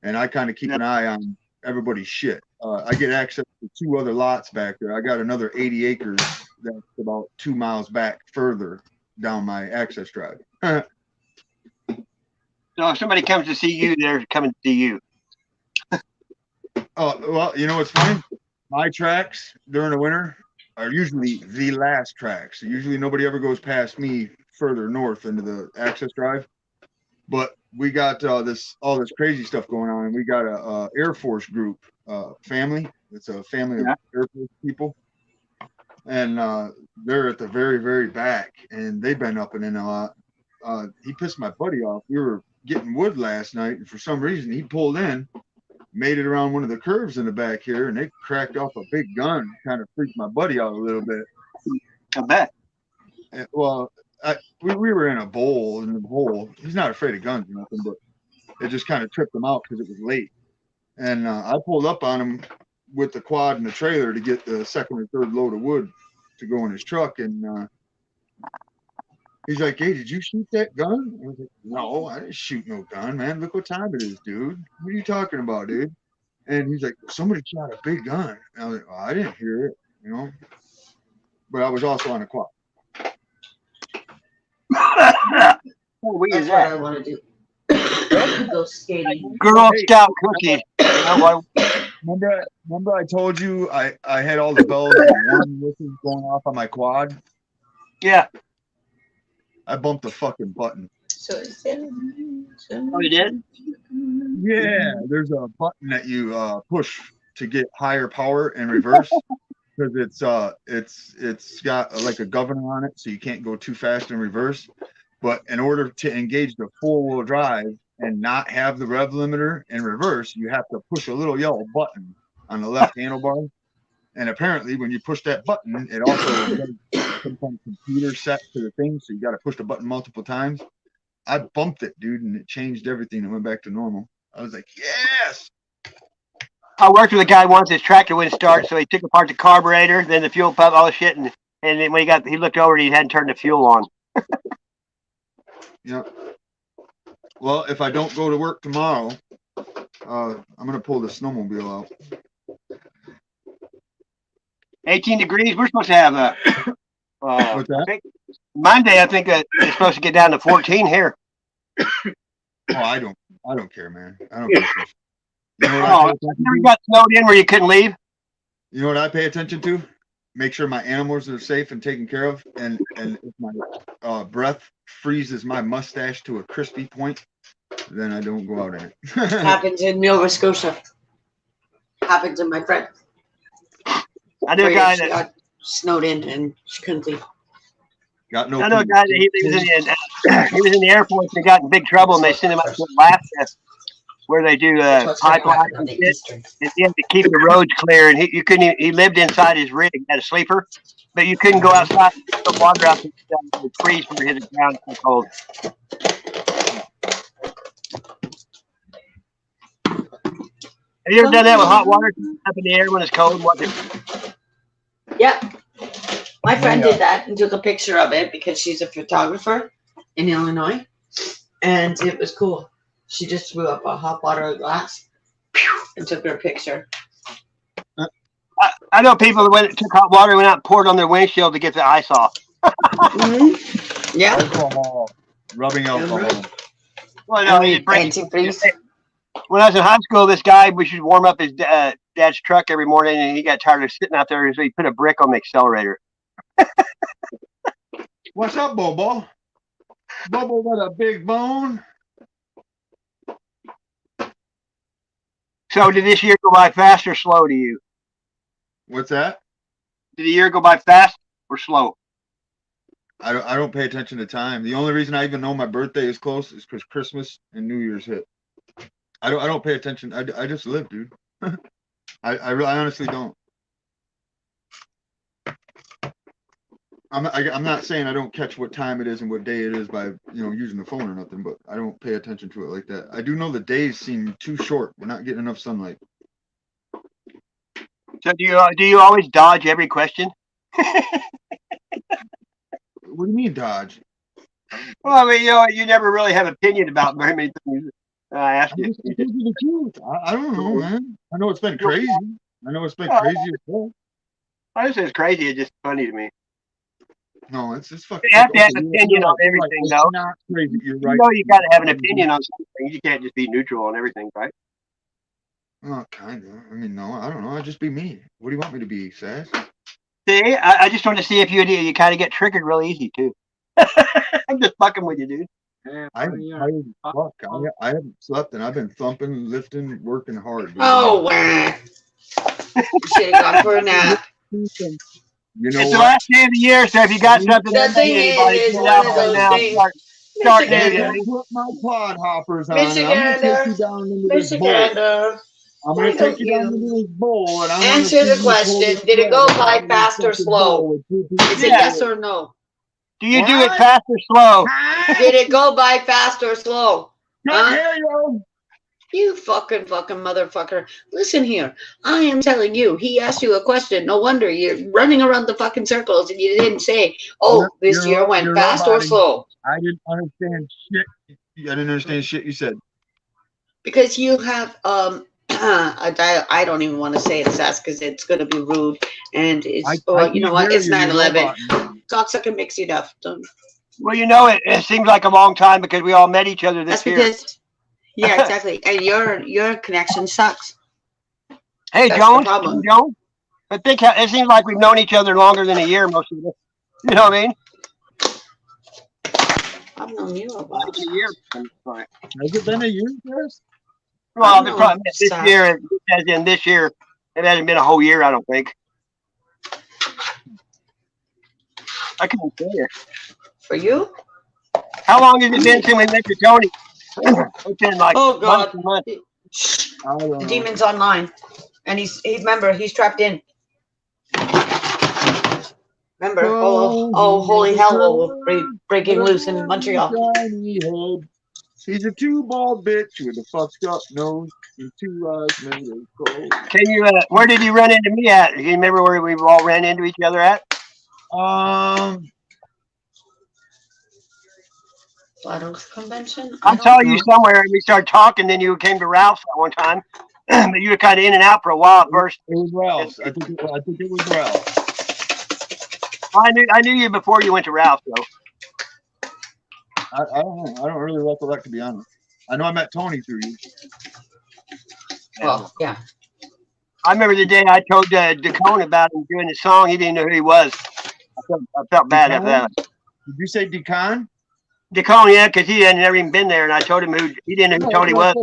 and I kind of keep an eye on everybody's shit. I get access to 2 other lots back there. I got another 80 acres that's about 2 miles back further down my access drive. So if somebody comes to see you, they're coming to see you. Oh, well, you know what's funny? My tracks during the winter are usually the last tracks. Usually nobody ever goes past me further north into the access drive. But we got all this crazy stuff going on, and we got a Air Force group family. It's a family of Air Force people, and they're at the very, very back, and they've been up and in a lot. He pissed my buddy off. We were getting wood last night, and for some reason he pulled in, made it around one of the curves in the back here, and they cracked off a big gun. Kind of freaked my buddy out a little bit. I bet. And, well, we were in a bowl in the hole. He's not afraid of guns or nothing, but it just kind of tripped him out because it was late. And I pulled up on him with the quad and the trailer to get the second or third load of wood to go in his truck. And he's like, "Hey, did you shoot that gun?" I was like, "No, I didn't shoot no gun, man. Look what time it is, dude. What are you talking about, dude?" And he's like, "Somebody shot a big gun." And I was like, "Oh, I didn't hear it, you know." But I was also on a quad. What weed is That's what I that? want to do. Go skating. Girl Scout cookie. Remember I told you I had all the bells and warning whistles going off on my quad? Yeah. I bumped the fucking button. So it's Oh, you did? Yeah, there's a button that you push to get higher power in reverse because it's got like a governor on it, so you can't go too fast in reverse. But in order to engage the four-wheel drive and not have the rev limiter in reverse, you have to push a little yellow button on the left handlebar. And apparently, when you push that button, it also does some kind of computer set to the thing, so you got to push the button multiple times. I bumped it, dude, and it changed everything. It went back to normal. I was like, yes! I worked with a guy once. His tractor wouldn't start, so he took apart the carburetor, then the fuel pump, all the shit, and then when he looked over, he hadn't turned the fuel on. Yeah. Well, if I don't go to work tomorrow, I'm gonna pull the snowmobile out. 18 degrees. We're supposed to have What's that? I think Monday. I think it's supposed to get down to 14 here. Oh, I don't care, man. I don't care. You know Oh, you never got snowed in where you couldn't leave? You know what I pay attention to? Make sure my animals are safe and taken care of, and if my breath freezes my mustache to a crispy point, then I don't go out in it. happens in Nova Scotia. Happens in my friend. I knew a guy She that got snowed in and she couldn't leave. Got no. I know a guy that he was in the Air Force and got in big trouble, and they sent him out to Alaska where they do pipelines and shit. And he had to keep the roads clear, and he lived inside his rig, had a sleeper, but you couldn't go outside and put the water out and it would freeze for his ground so cold. Have you ever done that with hot water up in the air when it's cold? And watch it? Yep. My friend Yeah. did that and took a picture of it because she's a photographer in Illinois, and it was cool. She just threw up a hot water glass and took her picture. I know people that took hot water, went out and poured on their windshield to get the ice off. Mm-hmm. Yeah. Alcohol, rubbing alcohol. Well, no, And it breaks. antifreeze. When I was in high school, this guy, we should warm up his dad's truck every morning, and he got tired of sitting out there, so he put a brick on the accelerator. What's up, Bobo? Bobo got a big bone. So did this year go by fast or slow to you? What's that? Did the year go by fast or slow? I don't pay attention to time. The only reason I even know my birthday is close is because Christmas and New Year's hit. I don't pay attention. I just live, dude. I honestly don't. I'm not saying I don't catch what time it is and what day it is by using the phone or nothing, but I don't pay attention to it like that. I do know the days seem too short. We're not getting enough sunlight. So do you always dodge every question? What do you mean dodge? Well, I mean, you never really have opinion about very many things. I asked you. The truth. I don't know, man. I know it's been crazy. I know it's been crazy as well. I just say it's crazy. It's just funny to me. No, it's fucking. You have to have an opinion on everything, though. It's not crazy. You're right. You got to have an opinion on something. You can't just be neutral on everything, right? Oh, kind of. I mean, no, I don't know. I'd just be me. What do you want me to be, Sass? See, I just want to see if you kind of get triggered real easy too. I'm just fucking with you, dude. I'm tired as fuck. I haven't slept and I've been thumping, lifting, working hard. Dude. Oh, wow. Should have gone for a nap. You know It's the what? last day of the year, so if you got something The to thing say, anybody, is, get it one out of right those now. things. Start Michigander. moving. Put my pod hoppers on. And I'm gonna take you down into this bowl. Michigander. I'm gonna take you down into this bowl, and I'm gonna Answer the see you question. pull this Did it go thread by out of this fast or fucking slow? bowl with 2 pieces Is it of yes wood. or no? Do you do it What? fast or slow? Did it go by fast or slow? Can't hear you. You fucking motherfucker. Listen here. I am telling you, he asked you a question. No wonder you're running around the fucking circles and you didn't say, oh, this year went fast or slow. I didn't understand shit. I didn't understand shit you said. Because you have I don't even want to say it's that because it's going to be rude, and it's you know what, it's 9/11. Cocksucker mix it up. Well, it seems like a long time because we all met each other this year. Because yeah, exactly, and your connection sucks. Hey, That's Jones. the problem. Jones. But it seems like we've known each other longer than a year, most of us. You know what I mean? I've known you a while. A year. I'm sorry. Has it been a year, Chris? Well, the problem is this year, as in this year, it hasn't been a whole year, I don't think. I couldn't tell you. For you? How long has it been since we met to Tony? It's been like Oh God, months. the demon's online, and he's trapped in. Remember, holy hell, will breaking loose in Montreal. He's a two-ball bitch with a fucked up nose and 2 eyes made of gold. Can you? Where did you run into me at? Do you remember where we all ran into each other at? Flat Oaks Convention. I'm telling you somewhere, and we started talking. Then you came to Ralph's at one time, but you were kind of in and out for a while at first. It was Ralph's. I think it was Ralph's. I knew you before you went to Ralph's, though. I don't know. I don't really recollect, to be honest. I know I met Tony through you. Well, yeah. I remember the day I told DeCone about him doing the song. He didn't know who he was. I felt bad at that. Did you say Decon? DeCone, yeah, because he had never even been there, and I told him he didn't know who Tony was.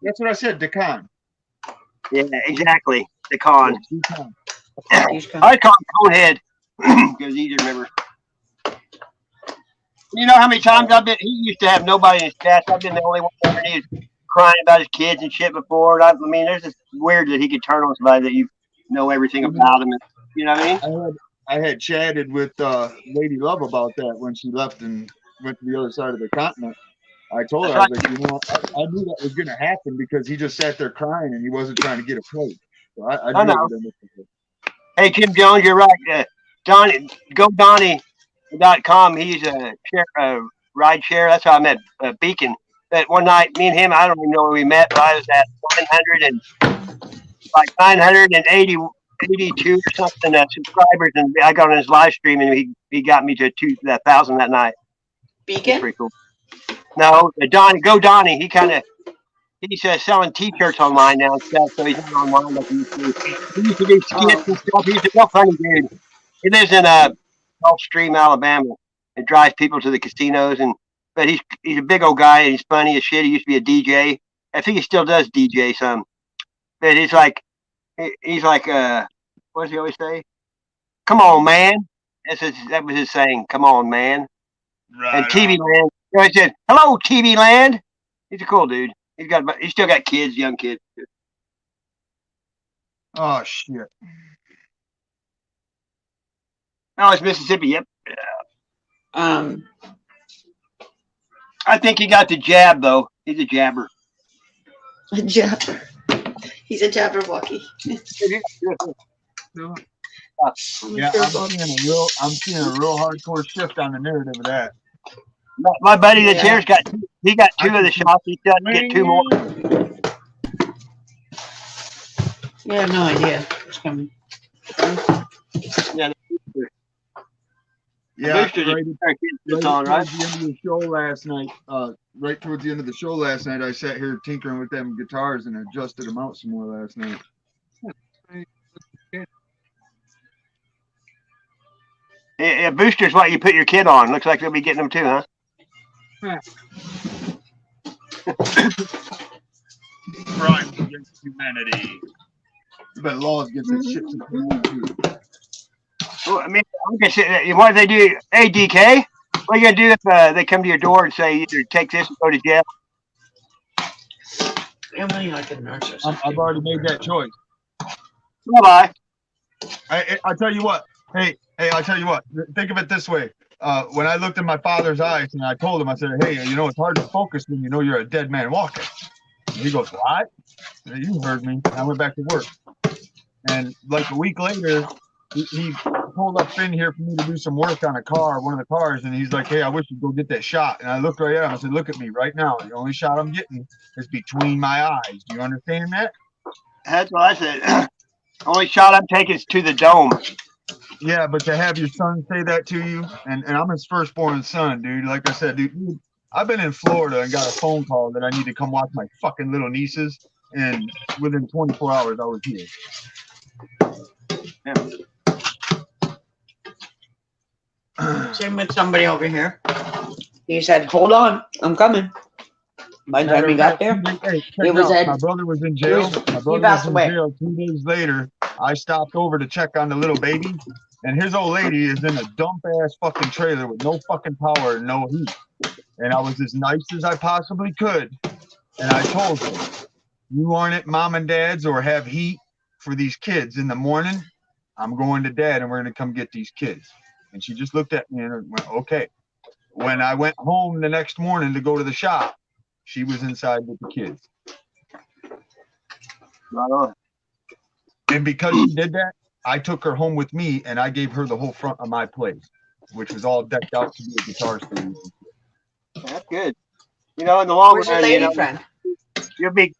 That's what I said, Decon. Yeah, exactly, DeCon. Decon. I call him Conehead because it's easy to remember. You know how many times he used to have nobody in his cast. I've been the only one ever. He was crying about his kids and shit before. I mean, there's just weird that he could turn on somebody that you know everything about him. You know what I mean? I had chatted with Lady Love about that when she left and went to the other side of the continent. I told her, That's I was like, you know, I knew that was going to happen because he just sat there crying and he wasn't trying to get a plate. So I I knew it know. would end up. Hey, Jim Jones, you're right. Donnie, go Donnie.com. He's a ride share. That's how I met Beacon. That one night, me and him, I don't even know where we met, but I was at 982 or something subscribers, and I got on his live stream, and he got me to 1,000 that night. It's Beacon? pretty cool. No, Donnie, go Donnie. He's selling T-shirts online now and stuff, so he's not online like he used to. He used to do skits and stuff. He's a real funny dude. He lives in Gulfstream, Alabama, and drives people to the casinos. But he's a big old guy and he's funny as shit. He used to be a DJ. I think he still does DJ some. But he's like what does he always say? Come on, man. That was his saying. Come on, man. Right. And TV Land. So he said, "Hello, TV Land." He's a cool dude. He's still got kids, young kids. Oh shit. Oh, it's Mississippi. Yep. Um, I think he got the jab though. He's a jabber. a jabber. He's a jabberwocky. Yeah, I'm seeing a real hardcore shift on the narrative of that. My buddy that's here's got two of the shots. He doesn't get two more. You have no idea what's coming. Yeah. Yeah, Boosters right, it's on, right? towards the end of the show last night. Right towards the end of the show last night, I sat here tinkering with them guitars and adjusted them out some more last night. Yeah, Boosters what you put your kid on. Looks like they'll be getting them too, huh? Crime against humanity. But laws against that shit too. Well, I mean, what do they do? Hey, DK, what are you gonna do if they come to your door and say either take this or go to jail? I've already made that choice. Bye-bye. I tell you what. Hey, I tell you what. Think of it this way. When I looked in my father's eyes and I told him, I said, "Hey, you know, it's hard to focus when you know you're a dead man walking." And he goes, "What?" And you heard me. I went back to work. And like a week later, he pulled up in here for me to do some work on one of the cars, and he's like, "Hey, I wish you'd go get that shot." And I looked right at him. I said, "Look at me right now. The only shot I'm getting is between my eyes. Do you understand that?" That's what I said. Only shot I'm taking is to the dome. Yeah, but to have your son say that to you, and I'm his firstborn son, dude. Like I said, dude, I've been in Florida and got a phone call that I need to come watch my fucking little nieces, and within 24 hours, I was here. Yeah. Same with somebody over here. He said, "Hold on, I'm coming." By the time he got there, It was my brother was in jail. My brother passed was in jail 2 days later. I stopped over to check on the little baby, and his old lady is in a dump ass fucking trailer with no fucking power and no heat. And I was as nice as I possibly could, and I told her, "You aren't at mom and dad's or have heat for these kids in the morning. I'm going to dad, and we're gonna come get these kids." And she just looked at me and went, "Okay." When I went home the next morning to go to the shop, she was inside with the kids. Right on. And because she did that, I took her home with me and I gave her the whole front of my place, which was all decked out to be a guitar studio. That's good. You know, in the long where's your run, lady friend? you'll be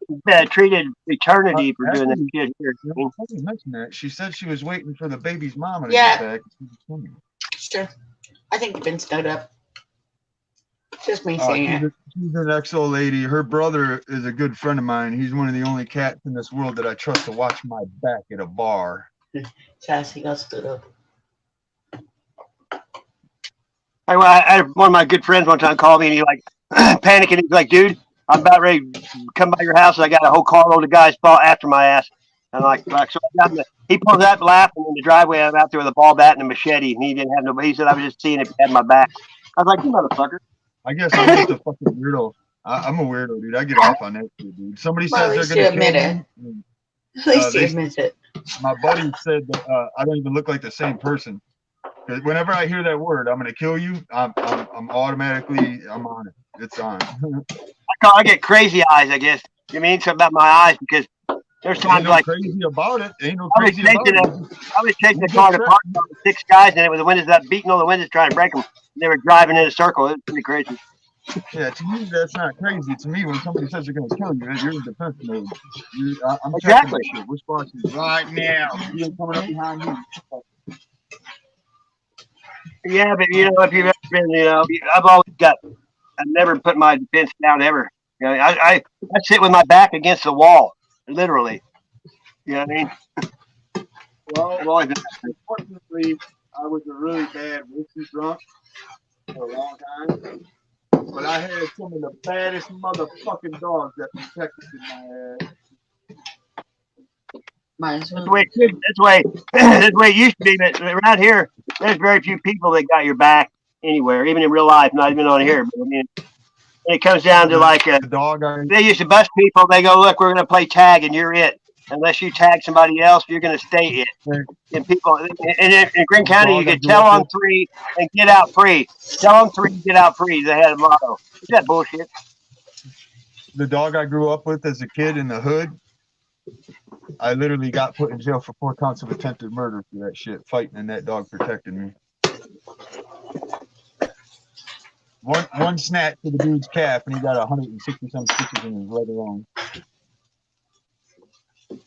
treated eternity for doing that shit here. I mentioned that. She said she was waiting for the baby's mama to Yeah. get back. Sure. I think you've been stood up. Just me saying it. She's an ex-old lady. Her brother is a good friend of mine. He's one of the only cats in this world that I trust to watch my back at a bar. Sassy got stood up. I had one of my good friends one time called me and he like panicking. He's like, "Dude, I'm about ready to come by your house and I got a whole carload of guys fall after my ass." And so he pulls up laughing in the driveway. I'm out there with a ball bat and a machete, and he didn't have no. He said, "I was just seeing if you had my back." I was like, "You motherfucker." I guess I'm just a fucking weirdo. I'm a weirdo, dude. I get off on that shit, dude. Somebody Well, says at they're least gonna you kill admit me. At least he admits it. My buddy said that I don't even look like the same person. 'Cause whenever I hear that word, I'm gonna kill you. I'm automatically on it. It's on. I get crazy eyes, I guess. You mean something about my eyes because there's Ain't times no like crazy about it. Ain't no I was crazy about chasing it. the You car get to tricked. park with 6 guys, and it was the windows up, beating on the windows, trying to break them. They were driving in a circle. It was pretty crazy. Yeah, to you that's not crazy. To me, when somebody says they're gonna kill you, you're in defense mode. I'm checking Exactly. this shit. We're spotting right now. You ain't coming up behind me. Yeah, but if you've ever been, I've never put my defense down ever. I sit with my back against the wall, literally. You know what I mean? Well, I've always been. unfortunately, I was a really bad whiskey drunk for a long time. But I had some of the baddest motherfucking dogs that protected my ass. Might as That's well. the way it should. That's the way it used to be. But around here, there's very few people that got your back anywhere, even in real life, not even on here. But I mean, when it comes down to like, The dog they used to bust people. They go, look, we're going to play tag, and you're it. Unless you tag somebody else, you're going to stay it. And people, and in Greene County, you dog I could grew tell up on with. 3 and get out free. Tell on 3, get out free. They had a motto. Is that bullshit? The dog I grew up with as a kid in the hood, I literally got put in jail for 4 counts of attempted murder for that shit, fighting, and that dog protected me. One snatch to the dude's calf, and he got 160 some stitches in his leg alone.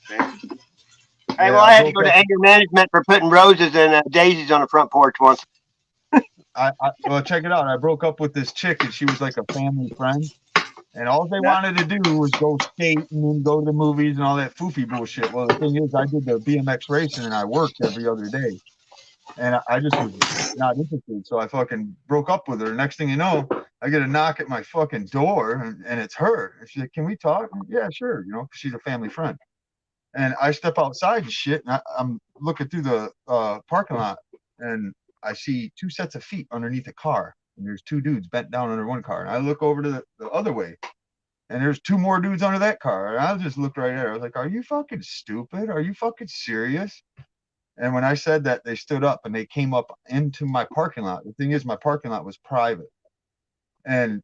Hey, well, I had to go to anger management for putting roses and daisies on the front porch once. Well, check it out. I broke up with this chick, and she was like a family friend. And all they wanted to do was go skating and go to the movies and all that foofy bullshit. Well, the thing is, I did the BMX racing and I worked every other day. And I just was not interested. So I fucking broke up with her. Next thing you know, I get a knock at my fucking door and it's her. And she's like, can we talk? Yeah, sure. She's a family friend. And I step outside and shit. And I'm looking through the parking lot and I see 2 sets of feet underneath a car. And there's 2 dudes bent down under one car. And I look over to the other way. And there's 2 more dudes under that car. And I just looked right at her. I was like, are you fucking stupid? Are you fucking serious? And when I said that, they stood up and they came up into my parking lot. The thing is, my parking lot was private. And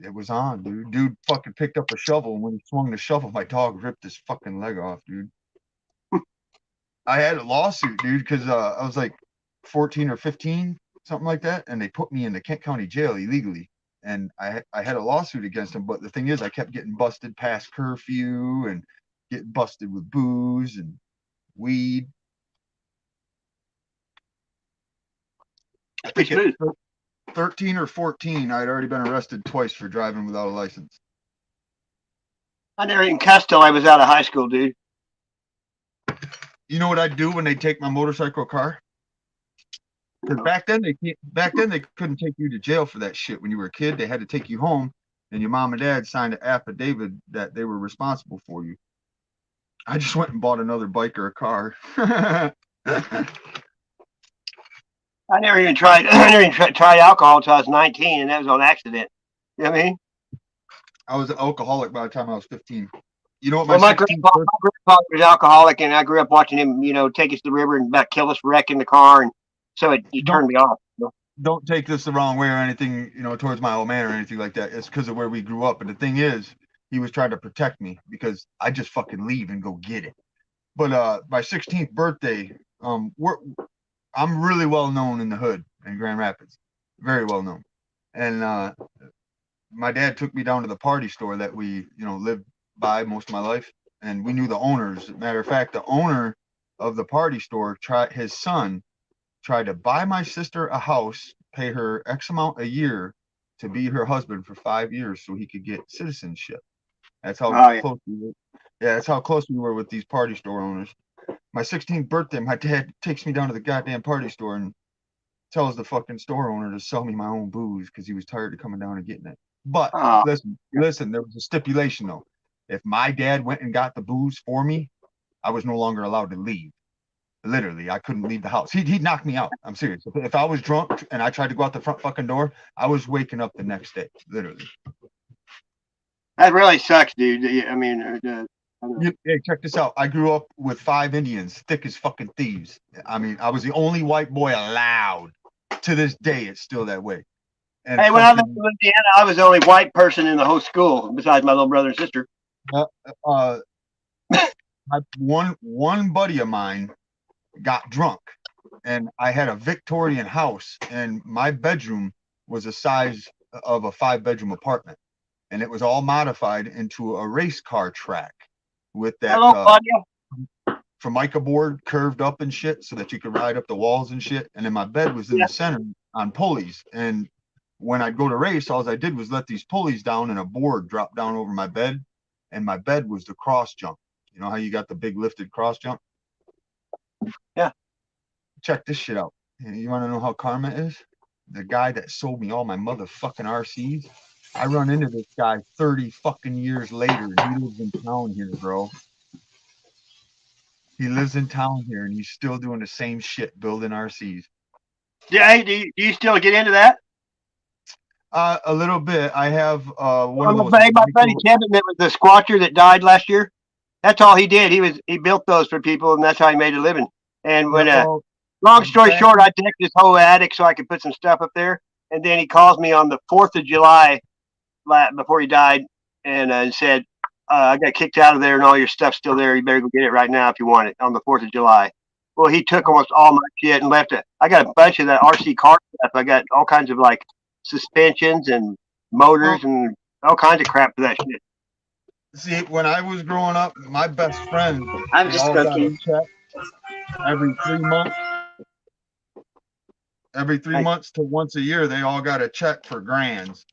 it was on, dude. Dude fucking picked up a shovel. And when he swung the shovel, my dog ripped his fucking leg off, dude. I had a lawsuit, dude, because I was like 14 or 15, something like that. And they put me in the Kent County jail illegally. And I had a lawsuit against him. But the thing is, I kept getting busted past curfew and getting busted with booze and weed. I think at 13 or 14, I'd already been arrested twice for driving without a license. I never even cussed till I was out of high school, dude. You know what I'd do when they take my motorcycle car? Because back then they couldn't take you to jail for that shit. When you were a kid, they had to take you home, and your mom and dad signed an affidavit that they were responsible for you. I just went and bought another bike or a car. I never even tried. I never even tried alcohol until I was 19, and that was on accident. You know what I mean? I was an alcoholic by the time I was 15. You know what? My grandpa was alcoholic, and I grew up watching him, take us to the river and about kill us, wrecking the car, and so he turned me off. Don't take this the wrong way or anything, towards my old man or anything like that. It's because of where we grew up. But the thing is, he was trying to protect me because I just fucking leave and go get it. But my 16th birthday, I'm really well known in the hood in Grand Rapids, very well known. And my dad took me down to the party store that we, lived by most of my life, and we knew the owners. Matter of fact, the owner of the party store his son tried to buy my sister a house, pay her X amount a year to be her husband for 5 years so he could get citizenship. That's how close we were. Yeah, that's how close we were with these party store owners. My 16th birthday, my dad takes me down to the goddamn party store and tells the fucking store owner to sell me my own booze because he was tired of coming down and getting it. But listen, there was a stipulation though. If my dad went and got the booze for me, I was no longer allowed to leave. Literally, I couldn't leave the house. He'd knock me out. I'm serious. If I was drunk and I tried to go out the front fucking door, I was waking up the next day. Literally. That really sucks, dude. I mean, Hey, check this out. I grew up with 5 Indians, thick as fucking thieves. I mean, I was the only white boy allowed. To this day, it's still that way. And Hey, when I lived in Louisiana, I was the only white person in the whole school besides my little brother and sister. One buddy of mine got drunk, and I had a Victorian house, and my bedroom was the size of a 5-bedroom apartment, and it was all modified into a race car track with that Formica board curved up and shit so that you could ride up the walls and shit. And then my bed was in the center on pulleys. And when I'd go to race, all I did was let these pulleys down and a board drop down over my bed. And my bed was the cross jump. You know how you got the big lifted cross jump? Yeah. Check this shit out. You want to know how karma is? The guy that sold me all my motherfucking RCs, I run into this guy 30 fucking years later. He lives in town here, bro. He lives in town here, and he's still doing the same shit, building RCs. Yeah, hey, do you still get into that? A little bit. I have one of those. My buddy Kevin, that was the squatcher that died last year. That's all he did. He built those for people, and that's how he made a living. And when long story short, I decked his whole attic so I could put some stuff up there. And then he calls me on the 4th of July before he died, and said, I got kicked out of there and all your stuff's still there. You better go get it right now if you want it on the 4th of July. Well, he took almost all my shit and left it. I got a bunch of that RC car stuff. I got all kinds of like suspensions and motors and all kinds of crap for that shit. See, when I was growing up, my best friend, I'm just cooking. Every 3 months. Every 3 months to once a year, they all got a check for grands.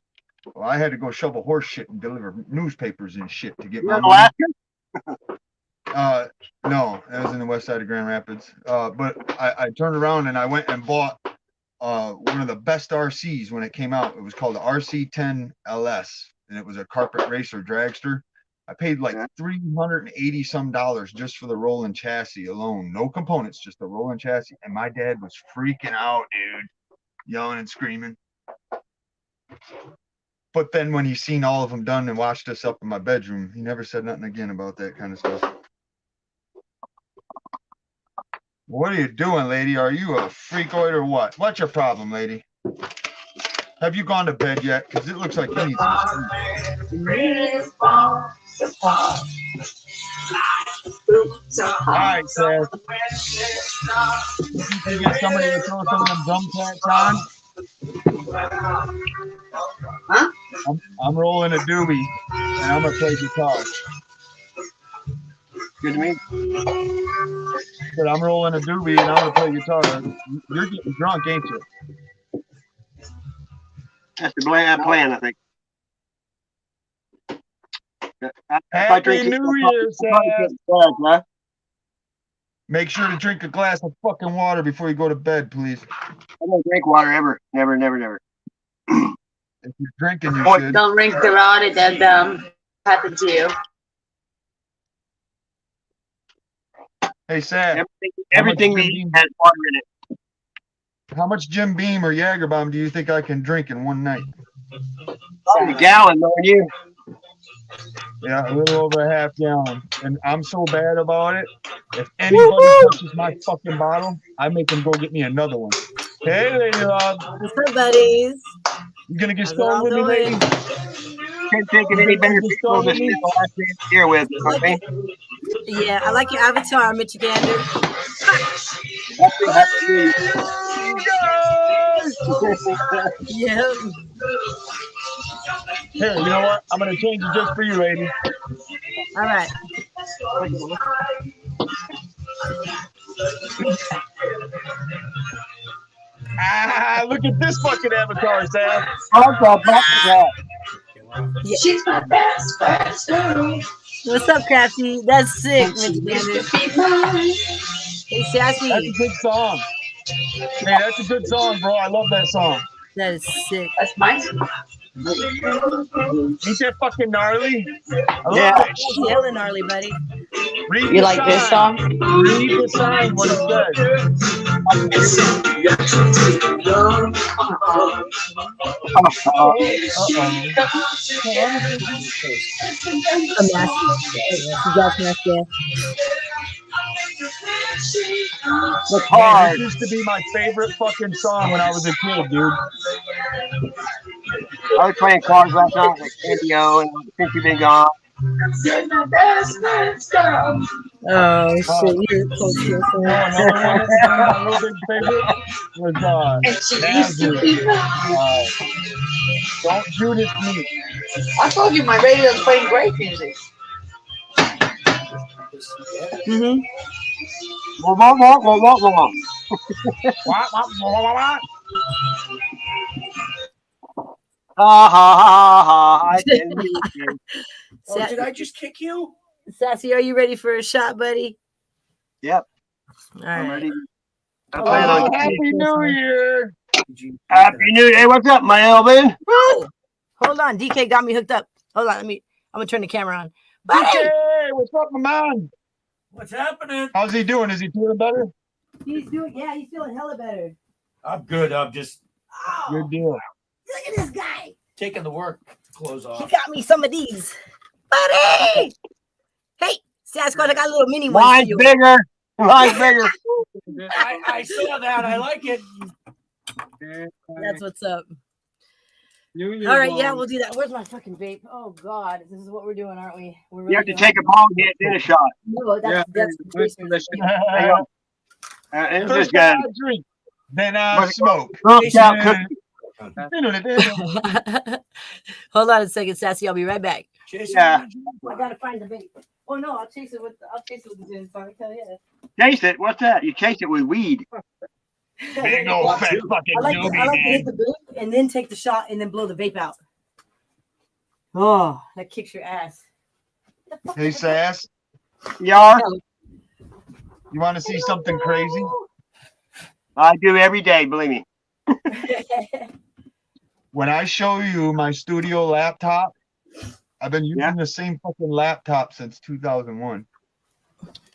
Well, I had to go shovel horse shit and deliver newspapers and shit to get my money. No, that was in the west side of Grand Rapids. But I turned around and I went and bought one of the best RCs when it came out. It was called the RC10 LS, and it was a carpet racer dragster. I paid like $380 some just for the rolling chassis alone. No components, just the rolling chassis. And my dad was freaking out, dude, yelling and screaming. But then when he seen all of them done and watched us up in my bedroom, he never said nothing again about that kind of stuff. What are you doing, lady? Are you a freakoid or what? What's your problem, lady? Have you gone to bed yet? Because it looks like you need some sleep. All right, Seth. You can get somebody to throw some of them drum packs on. Huh? I'm rolling a doobie, and I'm going to play guitar. Good to me. But I'm rolling a doobie, and I'm going to play guitar. You're getting drunk, ain't you? That's the plan, I think. Happy New Year, Seth. Make sure to drink a glass of fucking water before you go to bed, please. I don't drink water ever. Never. If you're drinking, you should. Don't drink the water that happened to you. Hey, Seth. Everything we eat has water in it. How much Jim Beam or Jagerbomb do you think I can drink in one night? Probably a gallon, knowing you. Yeah, a little over a half gallon. And I'm so bad about it. If anybody touches my fucking bottle, I make them go get me another one. Hey, Lady Love. What's up, buddies? You gonna get stoned with me, lady? Can't think of any better people to spend the last day of the year with. Okay? Yeah, I like your avatar, Mitch Gander. Yeah. Here, you know what? I'm gonna change it just for you, lady. All right. Look at this fucking avatar, Sam. Yeah. She's my best friend. What's up, Crafty? That's sick, Mitch Gander. Hey, Sassy. That's a good song. Hey, that's a good song, bro. I love that song. That is sick. That's my song. Ain't that fucking gnarly? I love Yeah. that That's shit. hella gnarly, buddy. Read You the like this sign. song? Read the sign, what it says. Uh-oh. A mask. She got mask, yeah. That's Man, hard. this used to be my favorite fucking song when I was a kid, dude. I was playing cards last night, like Indio, and Since You've Been Gone. Oh Uh, shit, you're close to your you know, another one that was one of my real big favorites was Nazareth. Don't Judas Me. I told you my radio's playing great music. Mm-hmm. Wah, wah, wah, wah, wah, wah. Wah, wah, wah, wah, wah. Ha ha ha ha! I can hear you. Sa- Did I just kick you? Sassy, are you ready for a shot, buddy? Yep, All I'm right. ready. I plan on. Oh, Happy New Year. Happy New Year! Hey, what's up, my Elvin? Oh, hold on. DK got me hooked up. Hold on. I'm gonna turn the camera on. Buddy! DK, what's up, my man? What's happening? How's he doing? Is he feeling better? He's feeling hella better. I'm good. I'm just Oh, Good deal. look at this guy. taking the work clothes He off. got me some of these. Buddy! Hey, Sasquatch, I got a little mini one for Mine's you. bigger. Mine's bigger. I saw that. I like it. That's what's up. New Year All right, yeah, bong. we'll do that. Where's my fucking vape? Oh God, this is what we're doing, aren't we? We're You have to doing take a bong hit, then a shot. No, Yeah, that's let's do that shit. Hang on. And this First guy, I drink, then I What's it smoke. Girl Scout cookie. Hold on a second, Sassy. I'll be right back. Jason, Yeah. I gotta find the vape. Oh no, I'll chase it with the Zoom phone. Hell yeah. Chase it. What's that? You chase it with weed. Big old fat fucking I like to hit doobie, the vape and then take the shot and then blow the vape out. Oh, that kicks your ass. man. Hey, Sass, Yar. you want to see something crazy? I do every day, believe me. When I show you my studio laptop, I've been using the same fucking laptop since 2001.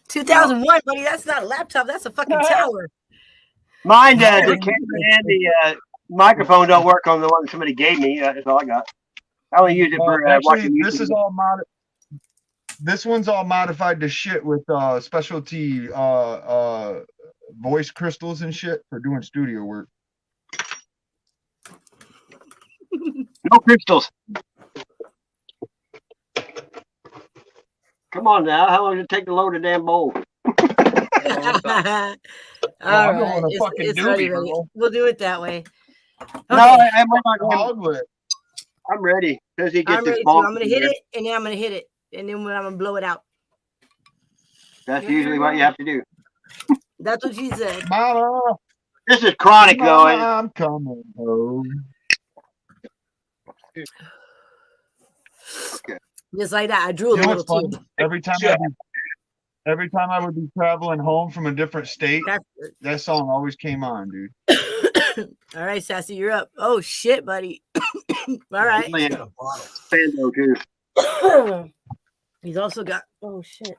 2001, buddy. That's not a laptop. That's a fucking tower. Mine does. The camera and the microphone don't work on the one somebody gave me. That's all I got. I only use it Well, for actually, watching YouTube. this is all This one's all modified to shit with specialty voice crystals and shit for doing studio work. No crystals. Come on now. How long does it take to load a damn bowl? All I'm right. going to fucking It's ready, doobie, ready. bro. We'll do it that way. No, Okay. I'm ready. Says he gets I'm his ready to. ball. I'm gonna hit it, and then I'm gonna hit it, and then I'm gonna blow it out. That's usually what you have to do. That's what she said. Mama, This is chronic though. Mama, I'm coming home. Just like that. I drew a You know little what's funny? too. Every time I would be traveling home from a different state, that song always came on, dude. All right, Sassy, you're up. Oh shit, buddy. All right. Fando too. He's also got. Oh shit.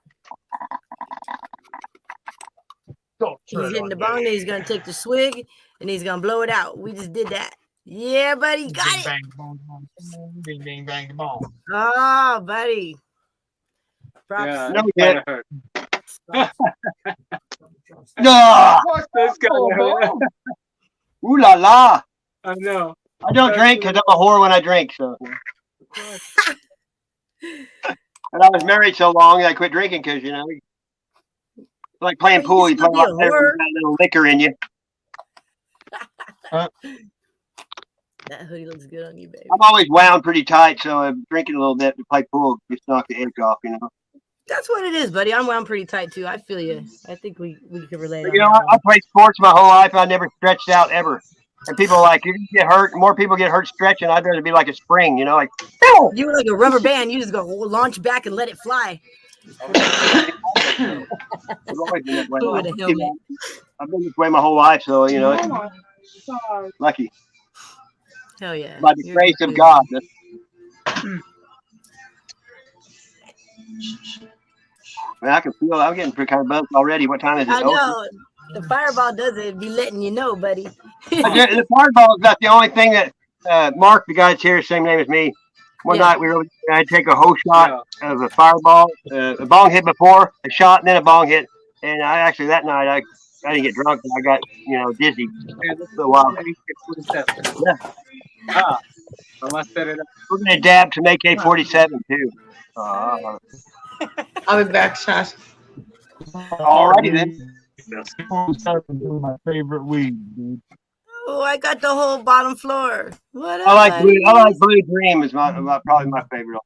Don't He's hitting the bong. Then he's gonna take the swig, and he's gonna blow it out. We just did that. Yeah, buddy, got it. Bang, bang, bang, bang, bang, bang. Oh, buddy. Props. Yeah, No, that kinda hurt. No. That's kinda hurt. Ooh la la. I know. I don't drink because I'm a whore when I drink. So. And I was married so long I quit drinking because like playing Well, pool. you You play still a be a lot better whore. with that little liquor in you. That hoodie looks good on you, baby. I'm always wound pretty tight, so I'm drinking a little bit to play pool. Just knock the edge off, That's what it is, buddy. I'm wound pretty tight too. I feel you. I think we can relate. But, on that I one. played sports my whole life. I never stretched out ever. And people are like, if you get hurt, more people get hurt stretching. I'd rather be like a spring, like. You were like a rubber band. You just go launch back and let it fly. I've always been that way. With a helmet. I've been this way my whole life, so lucky. Hell yeah. By the You're grace of good. God. Man, I can feel. I'm getting pretty kind of buzzed already. What time is it? I know. The fireball doesn't be letting you know, buddy. The fireball is not the only thing that Mark, the guy that's here, same name as me. One night I had to take a whole shot of a fireball. A bong hit before, a shot, and then a bong hit. And I actually that night I didn't get drunk, but I got dizzy for a while. Yeah. Ah, I must set it up. We're gonna adapt to make AK-47 too. I'll be back, Sash. Alrighty then. My favorite weed, dude. Oh, I got the whole bottom floor. What I like Blue Dream is probably my favorite.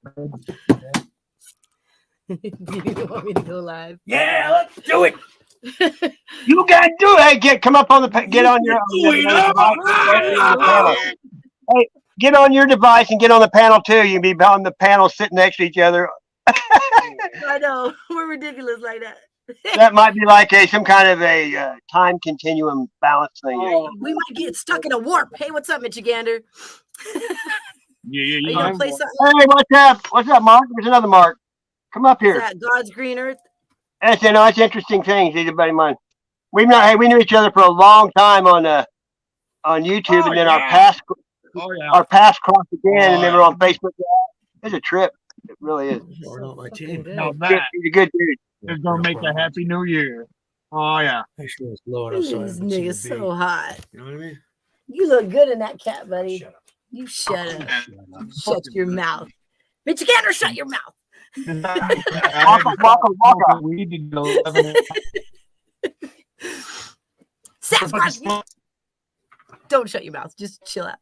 Do you want me to go live? Yeah, let's do it. You gotta do it. Hey, come up on the get on your Hey, get on your device and get on the panel too. You can be on the panel sitting next to each other. I know. We're ridiculous like that. That might be like some kind of a time continuum balance thing. We might get stuck in a warp. Hey, what's up, Michigander? Yeah. Are you gonna play something? Hey, what's up? What's up, Mark? There's another Mark. Come up here. That God's green earth. That's interesting things. He's a buddy of mine. We knew each other for a long time on YouTube, and then our paths crossed again, and then we're on Facebook. It's a trip. It really is. Now that He's a good dude. is gonna make a happy new year. Oh yeah. These niggas so hot. You know what I mean? You look good in that cap, buddy. Shut up. You shut up. Shut your mouth. Michigander, shut your mouth. Waka. We need to go. Sasquatch. Don't shut your mouth. Just chill out.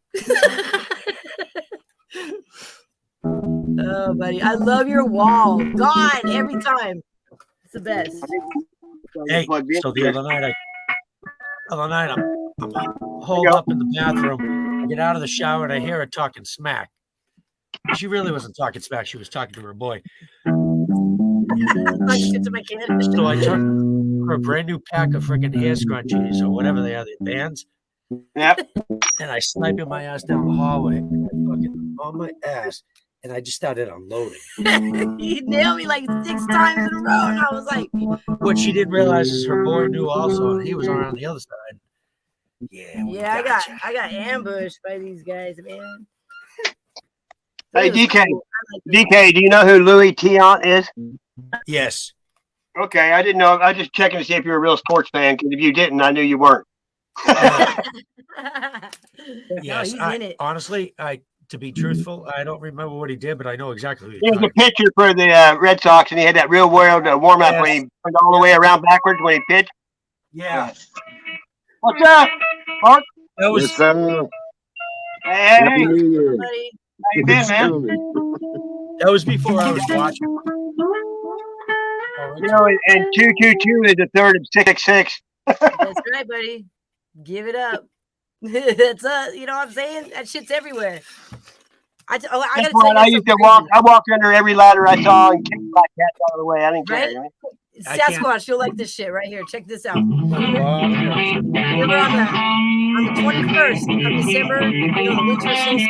Oh, buddy. I love your wall. God, every time. It's the best. Hey, so the other night I'm holed up in the bathroom. I get out of the shower and I hear her talking smack. She really wasn't talking smack. She was talking to her boy. Like shit to my kid. So I took her a brand new pack of freaking hair scrunchies or whatever they are, the bands. Yep. And I sniped my ass down the hallway. Fucking on my ass. And I just started unloading. He nailed me like 6 times in a row. And I was like, What she didn't realize is her boy knew also, and he was around the other side. Yeah, I got ambushed by these guys, man. Hey, DK. DK, do you know who Louis Tiant is? Yes. Okay, I didn't know. I was just checking to see if you're a real sports fan, because if you didn't, I knew you weren't. Yes. No, he's in it. Honestly, to be truthful, I don't remember what he did, but I know exactly who he He was a pitcher for the Red Sox, and he had that real world warm-up when he went all the way around backwards when he pitched. Yeah. What's up, Mark? That was Hey, Buddy. how you been, man? that was before I was watching. You know, and 222 is a third of 666. That's right, buddy. Give it up. That's you know what I'm saying? That shit's everywhere. I gotta tell you I used to walk. I walked under every ladder I saw and kicked black cats out of the way. I didn't care. Right? Sasquatch, you'll like this shit right here. Check this out. Remember on the 21st of December, you know, the winter solstice.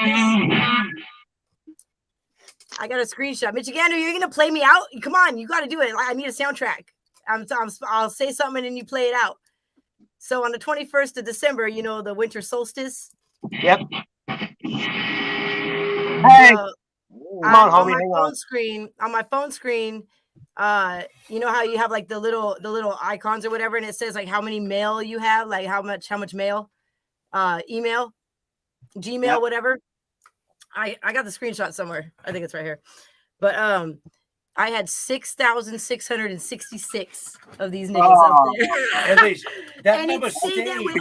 I got a screenshot. Michigander, you're gonna play me out? Come on, you got to do it. I need a soundtrack. I'll say something and you play it out. So on the 21st of December, you know, the winter solstice. Yep. Hey, come on, homie, hang on. On my phone screen, you know how you have like the little icons or whatever, and it says like how many mail you have, like how much mail, email, Gmail, Yep. whatever. I got the screenshot somewhere. I think it's right here. But I had 6,666 of these niggas up there. And it stayed that way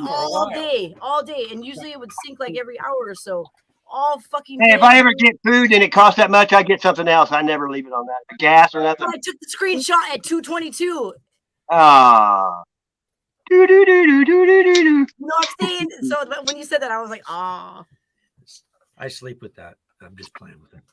all day. And usually it would sync like every hour or so. All fucking Hey, if I ever get food and it costs that much, I get something else. I never leave it on that. Gas or nothing. I took the screenshot at 2:22. Ah. Do do do do do do do. You know what I'm saying? So when you said that, I was like, ah. I sleep with that. I'm just playing with it.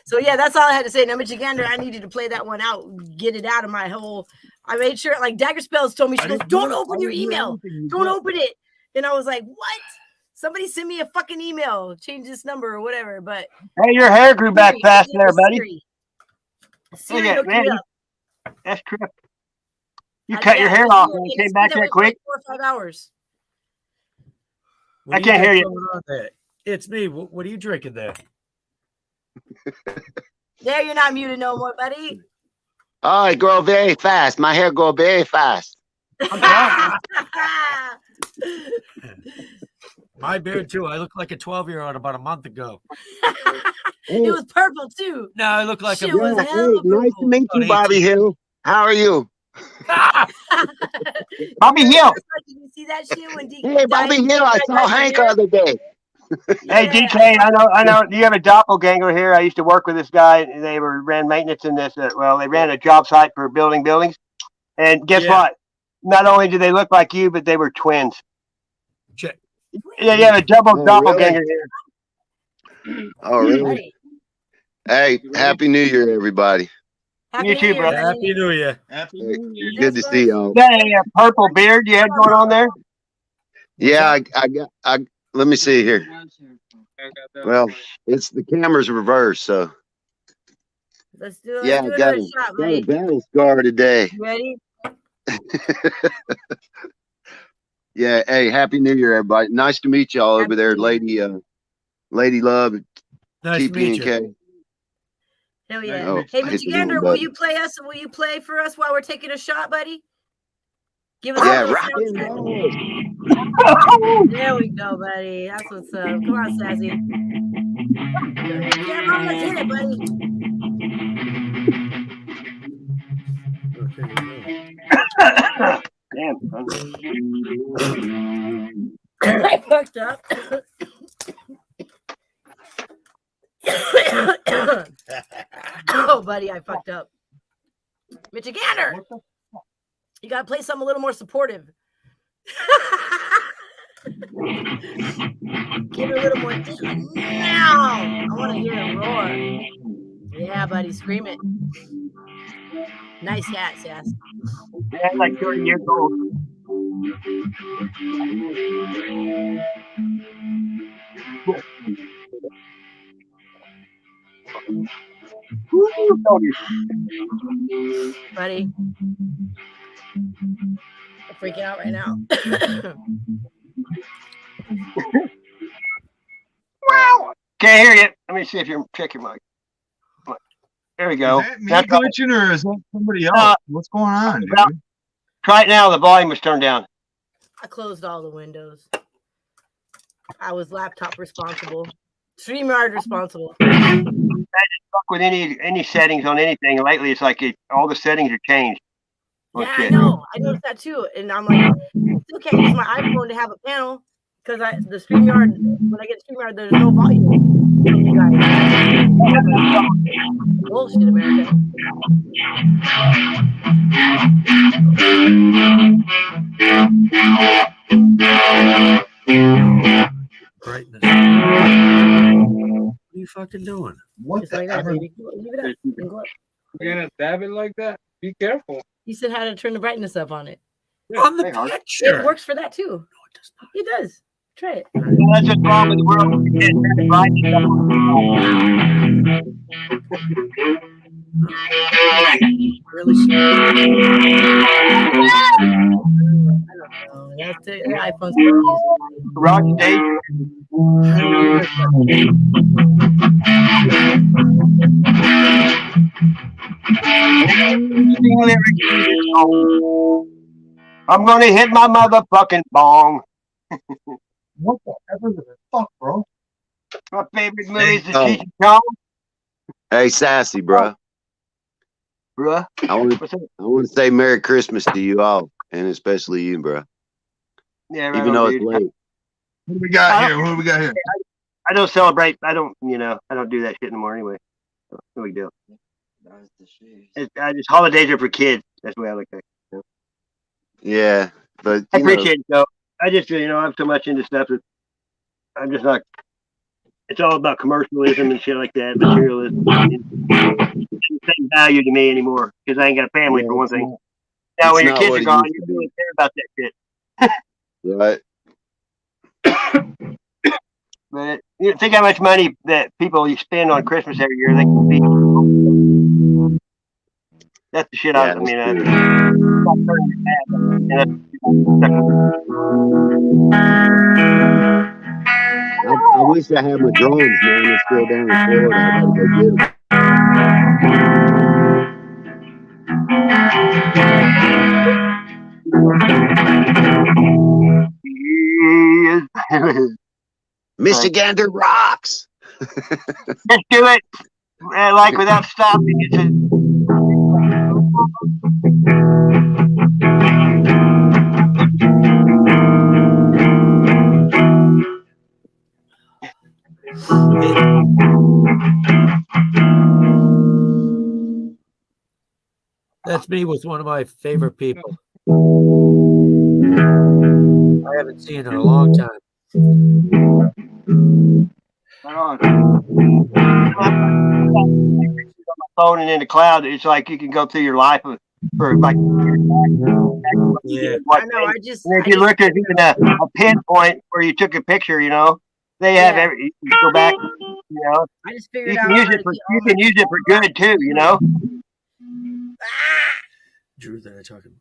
So yeah, that's all I had to say. Now, Michigander, I needed to play that one out, get it out of my whole. I made sure, like Dagger Spells told me, she goes, "Don't open your email, don't open it." And I was like, "What?" Somebody send me a fucking email. Change this number or whatever. But Hey, your hair grew back fast there, buddy. Siri Look at hooked man, me up. that's true. You cut your Yeah, hair it was off weird. and it It's came been back that that way for quick. like 4 or 5 hours. What I do can't got hear you. going on there? It's me. What are you drinking there? There, you're not muted no more, buddy. Oh, it grow very fast. My hair grow very fast. I'm telling My beard too. I look like a 12-year-old about a month ago. It was purple too. No, I look like Shit a was Yeah, hella hey, nice to purple. meet you, About Bobby 18. Hill. How are you? Bobby Hill. Did you see that shit when DK Hey, Bobby died? Hill, I saw Died Hank the there? other day. Hey, Yeah, DK, I know. You have a doppelganger here. I used to work with this guy. They ran maintenance in this. They ran a job site for building buildings. And guess Yeah. what? Not only do they look like you, but they were twins. Check. Yeah, you have a double Oh, doppelganger really? here. Oh, really? buddy. Hey, Happy New Year, everybody. Happy You New too, Year, bro. buddy. Happy New Year. Happy Hey, New Year. good to Thanks, see bud. y'all. That purple beard you had going on there? Yeah, I let me see here. Well, it's the camera's reversed, so Let's do yeah, got another a shot, got a buddy. battle scar today. You ready? Yeah, hey, Happy New Year, everybody. Nice to meet y'all over there, Lady Love, Nice to meet you. TP&K. Hell yeah. Oh, Hey, hit the wrong Michigander, will button. you play us? Will you play for us while we're taking a shot, buddy? Give us a Yeah, little rock and soundtrack. roll. There we go, buddy. That's what's up. Come on, Sassy. Come on, let's hit it, buddy. Damn, son. I fucked up. Oh, buddy, I fucked up. Michigander, you gotta play something a little more supportive. Give it a little more. Now, I want to hear it roar. Yeah, buddy, scream it. Nice hat, Sass. Yeah, like 30 years old. Buddy, I'm freaking out right now. Can't hear you. Let me see if you check your mic. There we go. Is that me That's right. glitching or is that somebody else? What's going on, dude? Try it now. The volume was turned down. I closed all the windows. I was laptop responsible. StreamYard responsible. Fuck with any settings on anything. Lately, it's like all the settings are changed. Oh, Yeah, I shit. know. I noticed that too. And I'm like, I still can't use my iPhone to have a panel because the StreamYard, when I get StreamYard, there's no volume. You guys. Bullshit, America. Brightness. What are you fucking doing? What Just the like that, ever? baby. Leave it up. And go up. You're gonna dab it like that? Be careful. You said how to turn the brightness up on it. On the Hey, picture. It works for that too. No, it does not. It does. Try it. That's what's wrong with the world. We can't turn it right. Really serious. Oh, that's the iPhone's cookies. Rock stage. I'm gonna hit my motherfucking bong. What the ever the fuck, bro? My favorite movie is the Oh. Cheech and Chong. Hey, Sassy, bro. Bruh. I want What's up? to say Merry Christmas to you all, and especially you, bro. Yeah, right Even on, though dude. it's late. What do we got here? What do we got here? I don't celebrate. I don't do that shit anymore anyway. So, no big deal. Just holidays are for kids. That's the way I look at it. Yeah, but I you know, appreciate it though. I just, I'm so much into stuff that I'm just not. It's all about commercialism and shit like that, materialism. It doesn't same value to me anymore because I ain't got a family for one thing. Now, when it's your not kids what are it gone, used you to don't be. really care about that shit. Right? You think how much money that people you spend on Christmas every year. They can be. That's the shit. Yeah, I mean, that's I wish I had my drums, man. They're still down in Florida. I gotta go get them. Mr. Gander rocks. Just do it, like without stopping. It's a, That's me with one of my favorite people. I haven't seen in a long time. on my phone and in the cloud. It's like you can go through your life for like. Yeah. I know. I just. And if you look at even a pinpoint where you took a picture, you know, they have every. You go back, you know. I just figured You out. can use it for good too, you know. Drew, that I talking.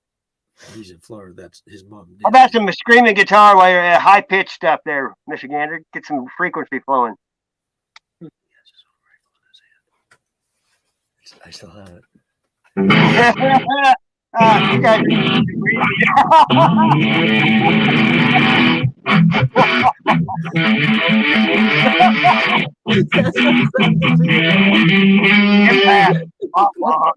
He's in Florida. That's his mom. How about some screaming guitar while you're at high pitched stuff there, Michigander? Get some frequency flowing. I still have it. You guys. Wow.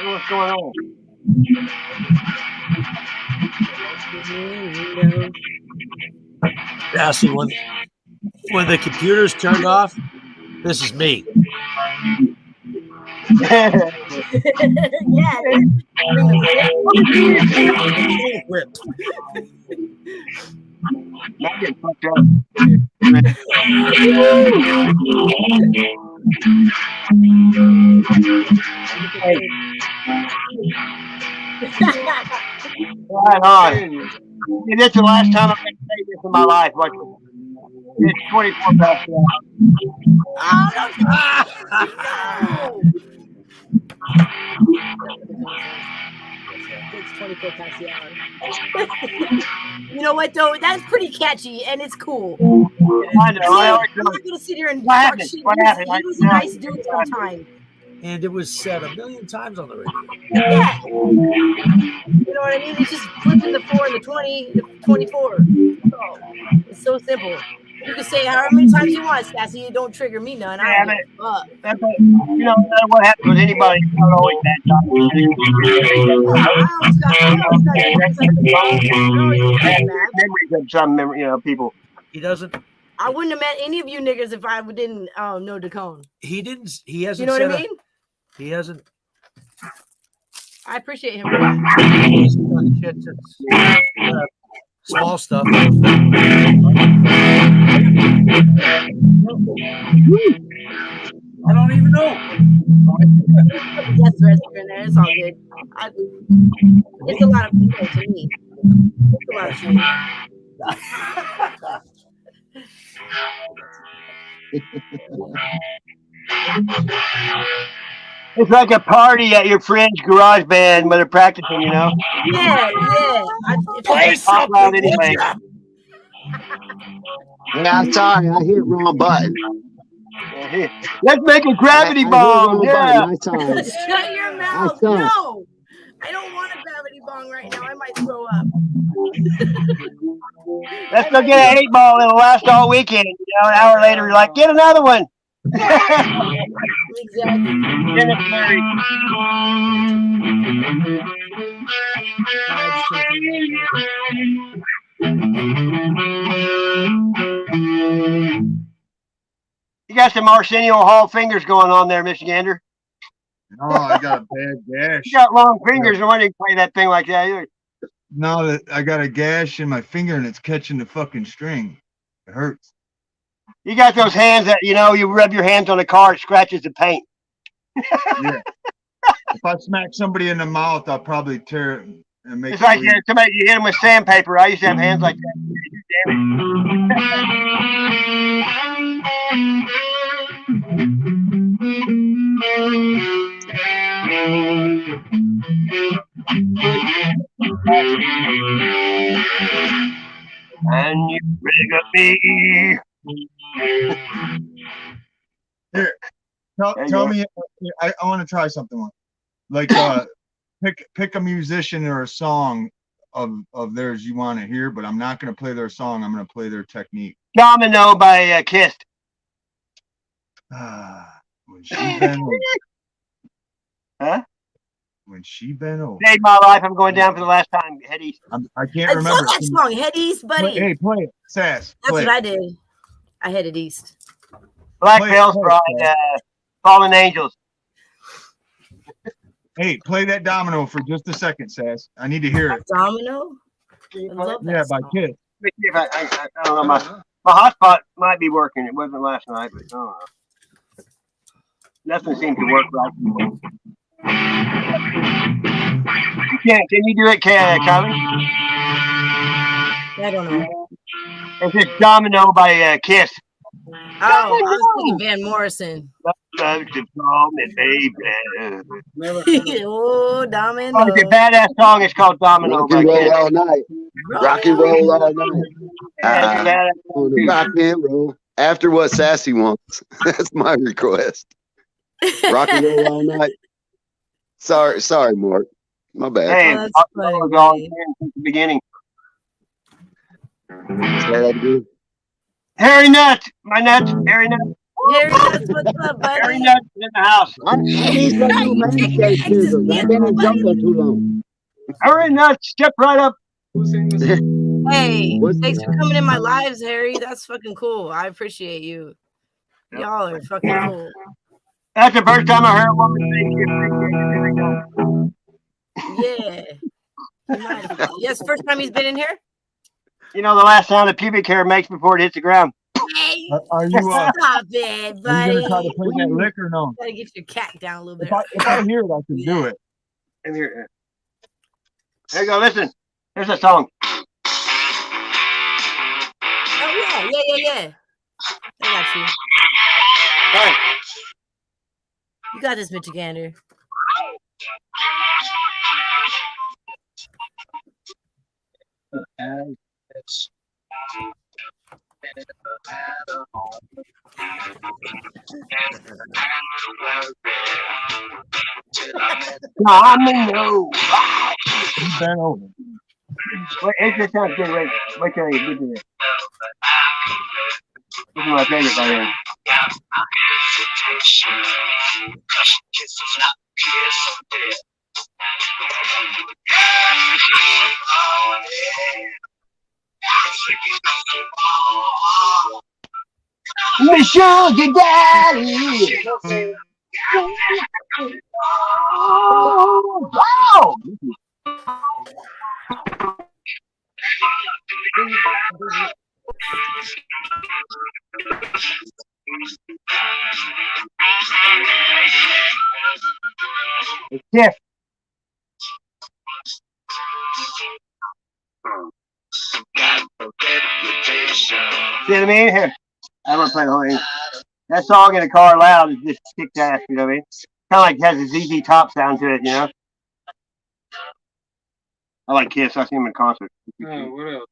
What's going on? Yeah, see, when the computer's turned off, this is me. Yeah. Whipped. Not getting fucked up. Right on. And it's the last time I'm going to say this in my life. Like, it's 24 past the hour. Oh, it's 24 past the hour. You know what, though? That's pretty catchy, and it's cool. I know. I'm not going to sit here and talk shit. He was a nice dude sometimes. And it was said a million times on the radio. Yeah. You know what I mean? It's just flipping the 4 and the 20, the 24. So, it's so simple. You can say however many times you want, Sassy. It don't trigger me none. I don't give a fuck. You know, no matter what happens with anybody, it's not always that job. Memories of some, you know, people. He doesn't. I wouldn't have met any of you niggas if I didn't know Decone. He didn't. He hasn't. You know what I mean? He hasn't. I appreciate him for that. He's done shit since, small stuff. I don't even know. Yes, threats are in there. It's all good. It's a lot of people to me. It's a lot of shit. It's like a party at your friend's garage band when they're practicing, you know? Yeah. Play something anyway. Yeah, sorry, I hit wrong button. Let's make a gravity bomb. Yeah. Button. Shut your mouth. No. I don't want a gravity bong right now. I might throw up. Let's go get an 8-ball. It'll last all weekend. You know, an hour later, you're like, get another one. Exactly. You got some Arsenio Hall fingers going on there, Michigander. No, I got a bad gash. You got long fingers. No wonder you play that thing like that either. No, I got a gash in my finger and it's catching the fucking string. It hurts. You got those hands that, you know, you rub your hands on the car, it scratches the paint. Yeah. If I smack somebody in the mouth, I'll probably tear it and make It's it like bleed. somebody you hit them with sandpaper. I used to have hands like that. And you bring up me. Here, tell me. I want to try something like pick a musician or a song of theirs you want to hear, but I'm not going to play their song. I'm going to play their technique. Domino by Kiss. When she bent over. Huh? When she bent over. Saved my life. I'm going down for the last time. Head east. I can't I remember. saw that song, Head East, buddy. Hey, play it, Sass. That's Play what it. I did. I headed east. Black Play it, Veils play it, Bride, Fallen Angels. Hey, play that Domino for just a second, Sass. I need to hear it. Domino? I love that Yeah, by song. Kiss. Let me see if I don't know. My hotspot might be working. It wasn't last night, but I don't know. Nothing seems to work right. Can you do it, Colin? I don't know. It's just Domino by Kiss. Oh, I was thinking Van Morrison. Love to call me, baby. Oh, Domino. Oh, it's a badass song. It's called Domino Rock by and roll Kiss. all night. Rock and roll all night. Yeah, it's a badass On song, the too. rock and roll. After what Sassy wants. That's my request. Rock and roll all night. Sorry, Mark. My bad. Hey, Oh, that's rock and funny, roll is all buddy. since the beginning. Say that again. Harry Nuts, my nuts, Harry Nuts, Harry, that's what's up, Harry buddy. Nuts is in the house. I need some new man-shaped scissors. I've been in jungle too long. Harry Nuts, step right up. Hey, What's- thanks for coming in my lives, Harry. That's fucking cool. I appreciate you. Y'all are fucking cool. That's the first time I heard a woman say Yeah. Yes, first time he's been in here? You know the last sound that pubic hair makes before it hits the ground. Hey, Are you stop it, are you buddy. gonna try to play that lick or no? Gotta get your cat down a little bit. If I hear it, I can do it. In here. There you go. Listen. There's a song. Oh yeah. I got you. All right. You got this, Michigander. Domino. He bent over. Wait, it just sounds good. Wait till you do this. This is my favorite right here. Me sugar daddy. Wow. Yes. See what I mean? Here. I'm gonna play the whole thing. That song in the car loud is just kicked ass, you know what I mean? Kind of like has a ZZ Top sound to it, you know? I like Kiss. I've seen them in concert. Oh, what else?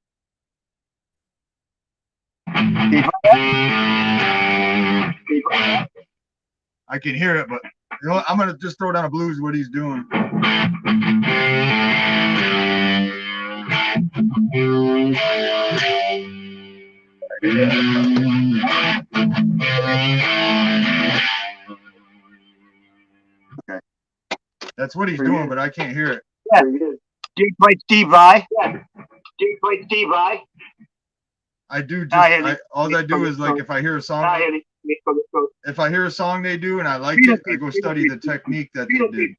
I can hear it, but you know what? I'm gonna just throw down a blues. What he's doing. Okay. That's what he's doing, but I can't hear it. Yeah. Jake played Steve Vai. Yeah. Jake played Steve Vai. I do. All I do is like if I hear a song, if I hear a song they do and I like it, I go study the technique that they did.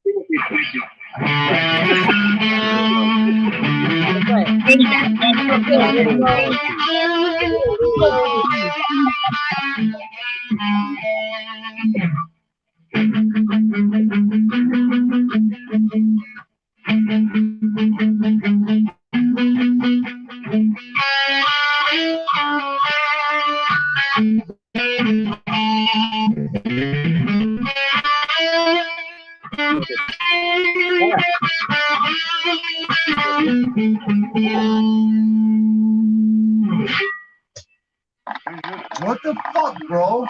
What the fuck, bro?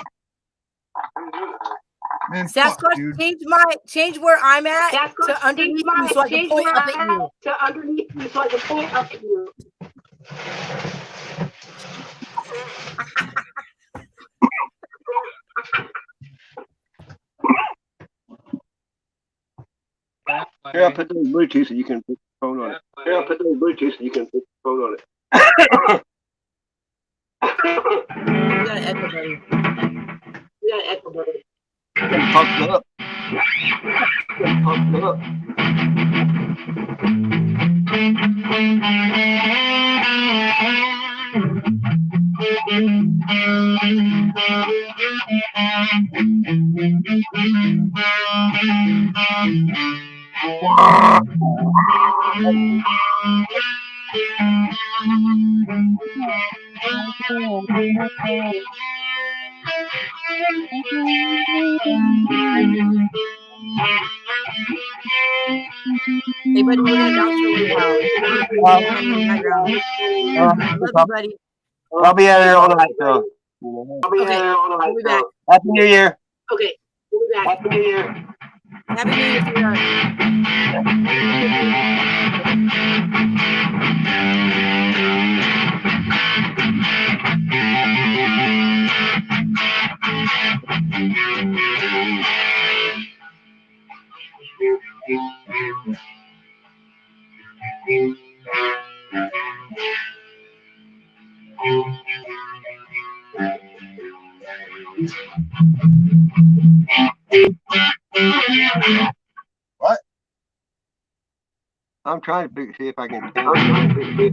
Man, fuck, Sasquatch, dude. change where I'm at Sasquatch, to underneath you so I can point up at you. To underneath you so I can point up at you. Here, I'll put those Bluetooth so you can put the phone on it. Here, I'll put those Bluetooth so you can put the phone on it. You got an echo, buddy. You got an echo, buddy. Getting pumped up. Getting pumped up. Hey, buddy, we're gonna bounce your way now. In the background. Love you, buddy. I'll be out here all night, so. Okay, we'll be back. Happy New Year. Okay, we'll be back. Happy New Year. Happy New Year, sweetheart. What? I'm trying to see if I can change it.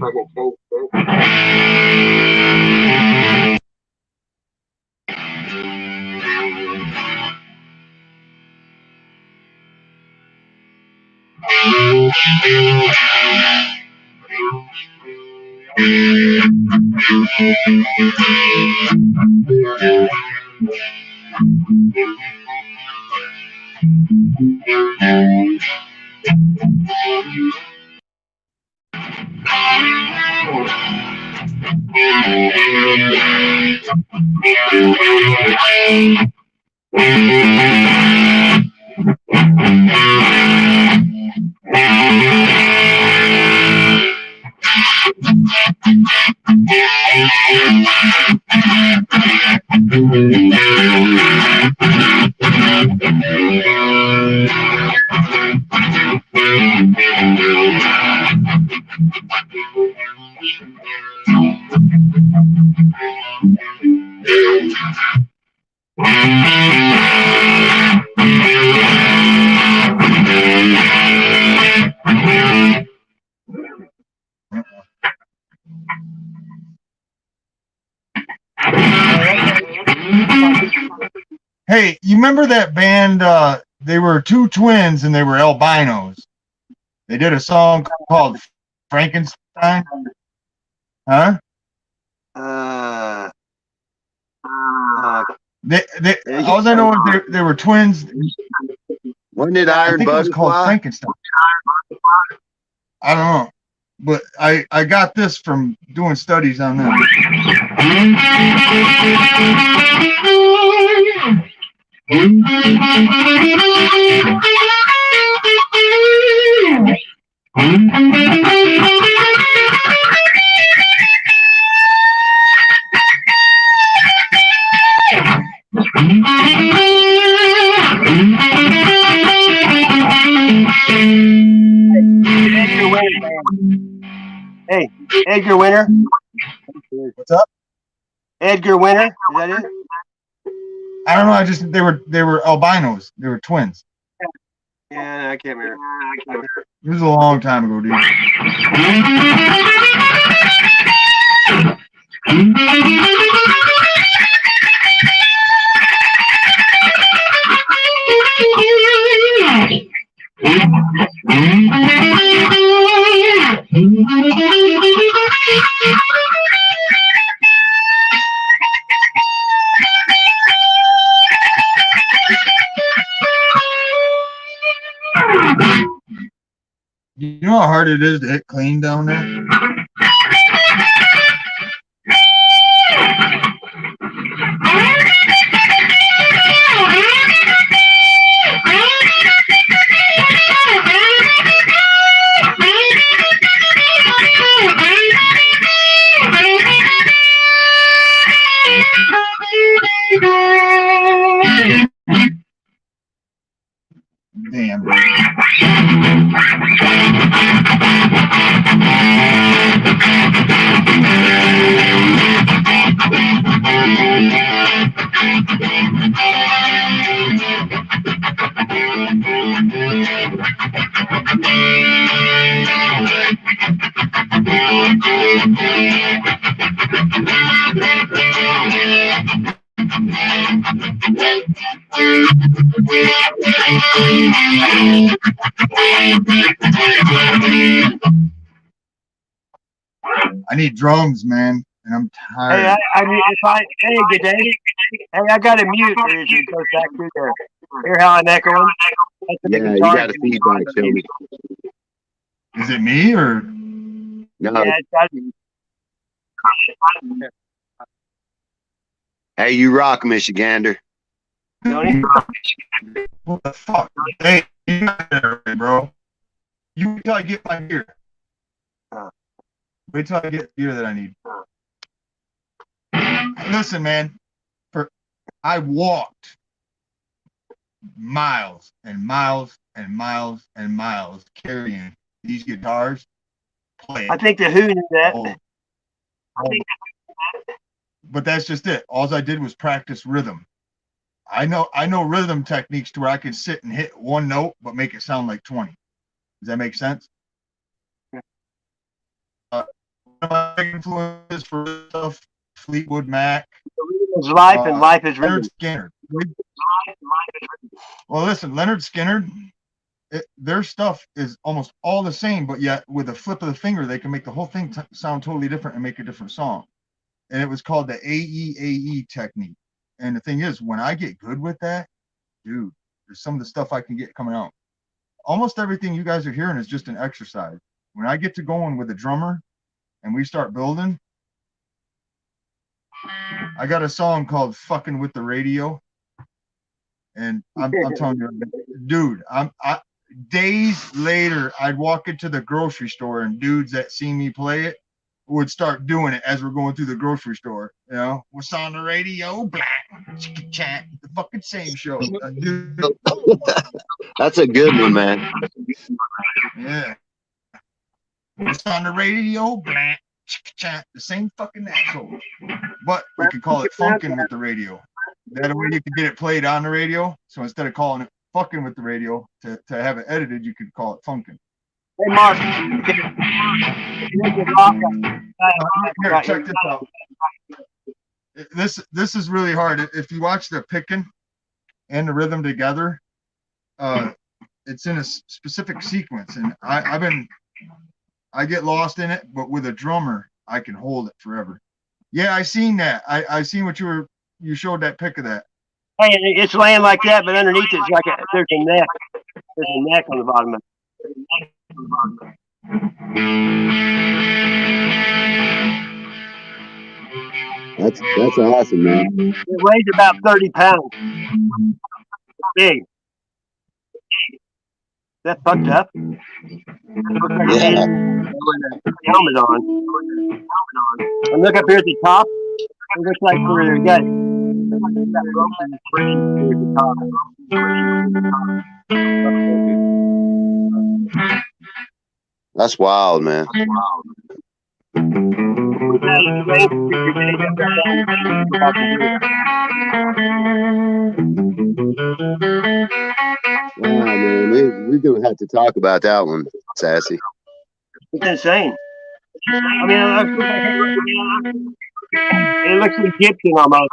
Hey, you remember that band? They were two twins and they were albinos. They did a song called Frankenstein. Huh? All I know is they were twins. Wasn't it I Iron think it was called Butterfly? Frankenstein. I don't know, but I got this from doing studies on them. Hey, Edgar Winter. What's up? Edgar Winter. Is that it? I don't know. They were albinos. They were twins. Yeah, I can't remember. It was a long time ago, dude. know how hard it is to hit clean down there? Damn. I need drums, man, and I'm tired. Hey, good day. Hey, I got to mute. It goes back through there. Hear how I'm echoing? Yeah, you got a feedback, Shelby. Is it me or? No. Yeah, it's got to be. Hey, you rock, Michigander. What the fuck? Hey, you're not there, bro. You wait till I get my gear. Wait till I get the gear that I need. Listen, man. I walked miles and miles and miles and miles carrying these guitars. I think the Who knew that. But that's just it. All I did was practice rhythm. I know rhythm techniques to where I can sit and hit one note but make it sound like 20. Does that make sense? My influences for stuff: Fleetwood Mac. It's life and life is rhythm. Leonard Skinner. Well, listen, Leonard Skinner. Their stuff is almost all the same, but yet with a flip of the finger, they can make the whole thing sound totally different and make a different song. And it was called the AEAE technique. And the thing is, when I get good with that, dude, there's some of the stuff I can get coming out. Almost everything you guys are hearing is just an exercise. When I get to going with a drummer and we start building, I got a song called "Fucking with the Radio," and I'm telling you, dude, days later, I'd walk into the grocery store and dudes that see me play it would start doing it as we're going through the grocery store. You know, what's on the radio? Black, chat, the fucking same show. Dude. That's a good one, man. Yeah. What's on the radio? Black, chat, the same fucking asshole. But we could call it funkin' with the radio. That way you can get it played on the radio. So instead of calling it fucking with the radio to have it edited, you could call it funkin'. Hey, Mark. Here, check this out. This is really hard. If you watch the picking and the rhythm together, it's in a specific sequence, and I get lost in it. But with a drummer, I can hold it forever. Yeah, I seen that. I seen what you showed that pic of that. Hey, it's laying like that, but underneath it's like there's a neck. There's a neck on the bottom of it. That's awesome, man. It weighs about 30 pounds. Big. Is that fucked up? Yeah. Helmet on. And look up here at the top. It looks like we're got that rope and spring at the top. That's wild, man. Wow, man, we're gonna have to talk about that one, Sassy. It's insane. I mean, it looks Egyptian almost.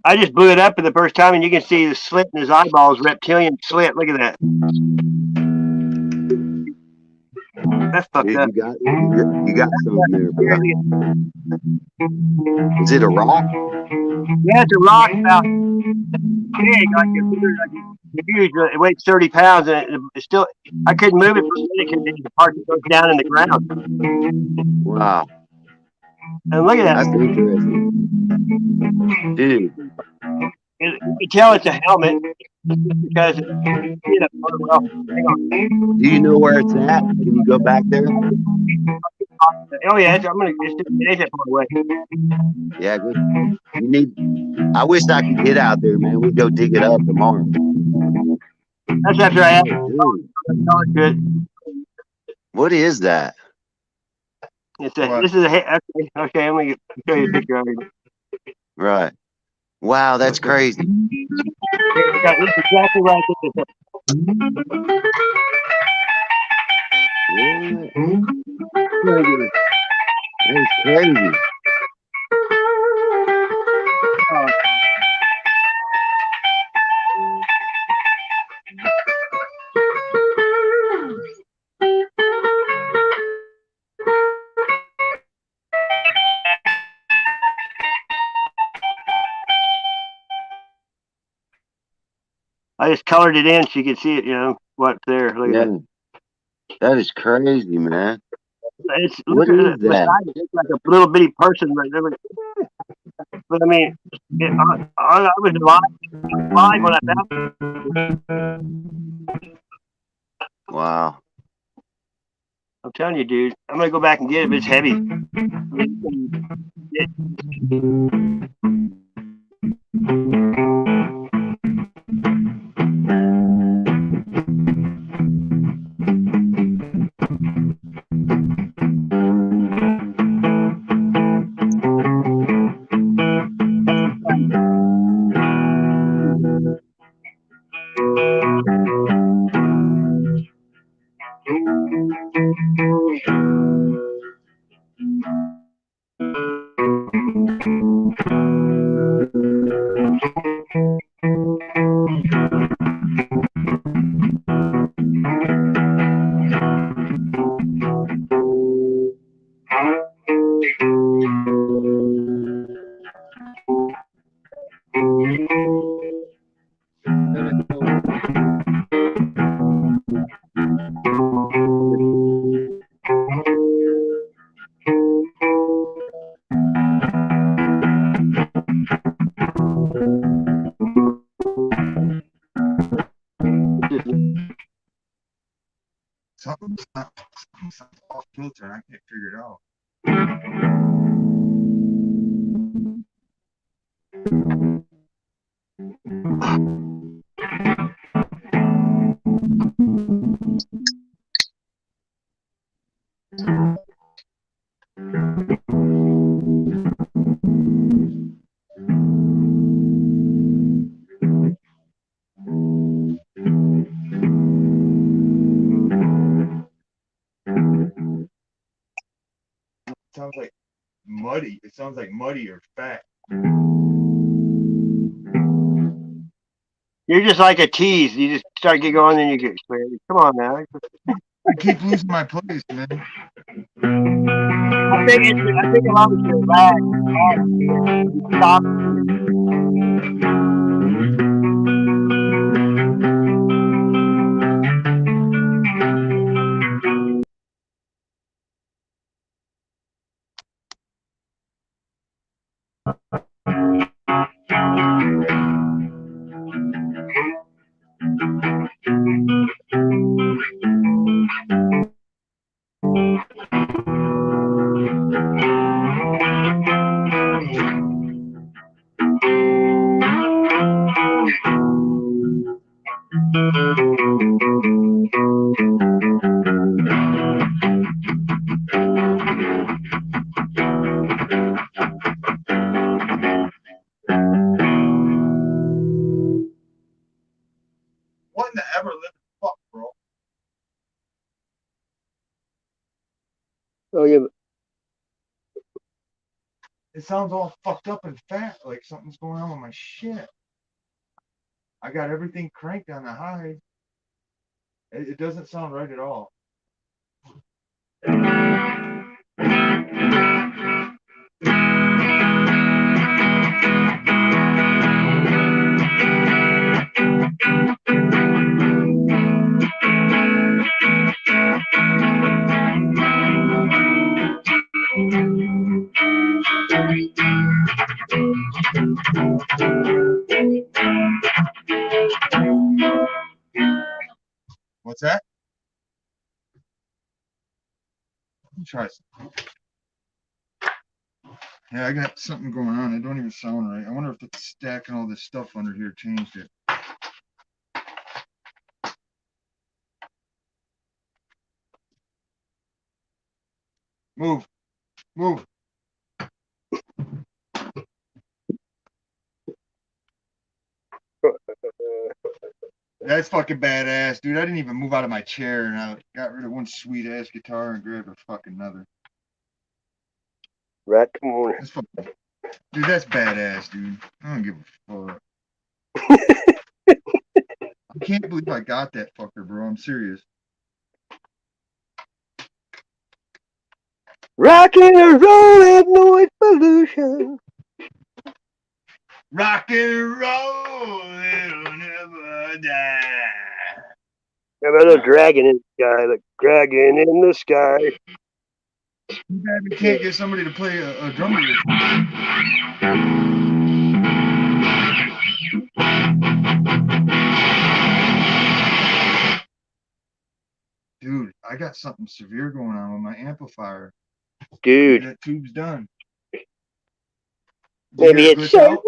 I just blew it up for the first time, and you can see the slit in his eyeballs, reptilian slit. Look at that. That's fucked up. You got something there, bro. Is it a rock? Yeah, it's a rock about big, like huge. It weighs 30 pounds, and it's still. I couldn't move it for a minute because the part that goes down in the ground. Wow, And look at that. that's interesting, dude. You can tell it's a helmet because well, hang on. Do you know where it's at? Can you go back there? Oh yeah, it's that far away. Yeah, good. We need. I wish I could get out there, man. We go dig it up tomorrow. That's after I have Dude, what is that? It's a, this is a okay. Let me show you a picture of it. Right. Wow, that's crazy. It's exactly right. What? That is crazy. I just colored it in so you can see it. You know what's there. Look at that. That is crazy, man. It's What look is at that? it. It's like a little bitty person right there. But I mean, I was alive when I found it. Wow. I'm telling you, dude. I'm gonna go back and get it, but it's heavy. Something's off kilter. I can't figure it out. Sounds like muddy. It sounds like muddy or fat. You're just like a tease. You just start get going, then you get scared. Come on now. I keep losing my place, man. I think a lot of it lag. Stop. What in the ever living fuck, bro? Oh yeah. It sounds all fucked up and fat, like something's going on with my shit. I got everything cranked on the high. It doesn't sound right at all. What's that? Let me try something. Yeah, I got something going on. It don't even sound right. I wonder if the stacking all this stuff under here changed it. Move. Move. That's fucking badass, dude. I didn't even move out of my chair, and I got rid of one sweet ass guitar and grabbed a fucking another. Right, come on. That's fucking, dude, that's badass, dude. I don't give a fuck. I can't believe I got that fucker, bro. I'm serious. Rock and roll and noise pollution. Rock and roll, it'll never die. How about a dragon in the sky? The dragon in the sky. Too bad we can't get somebody to play a drum riff. Dude, I got something severe going on with my amplifier. Dude. Maybe that tube's done. Maybe it's out?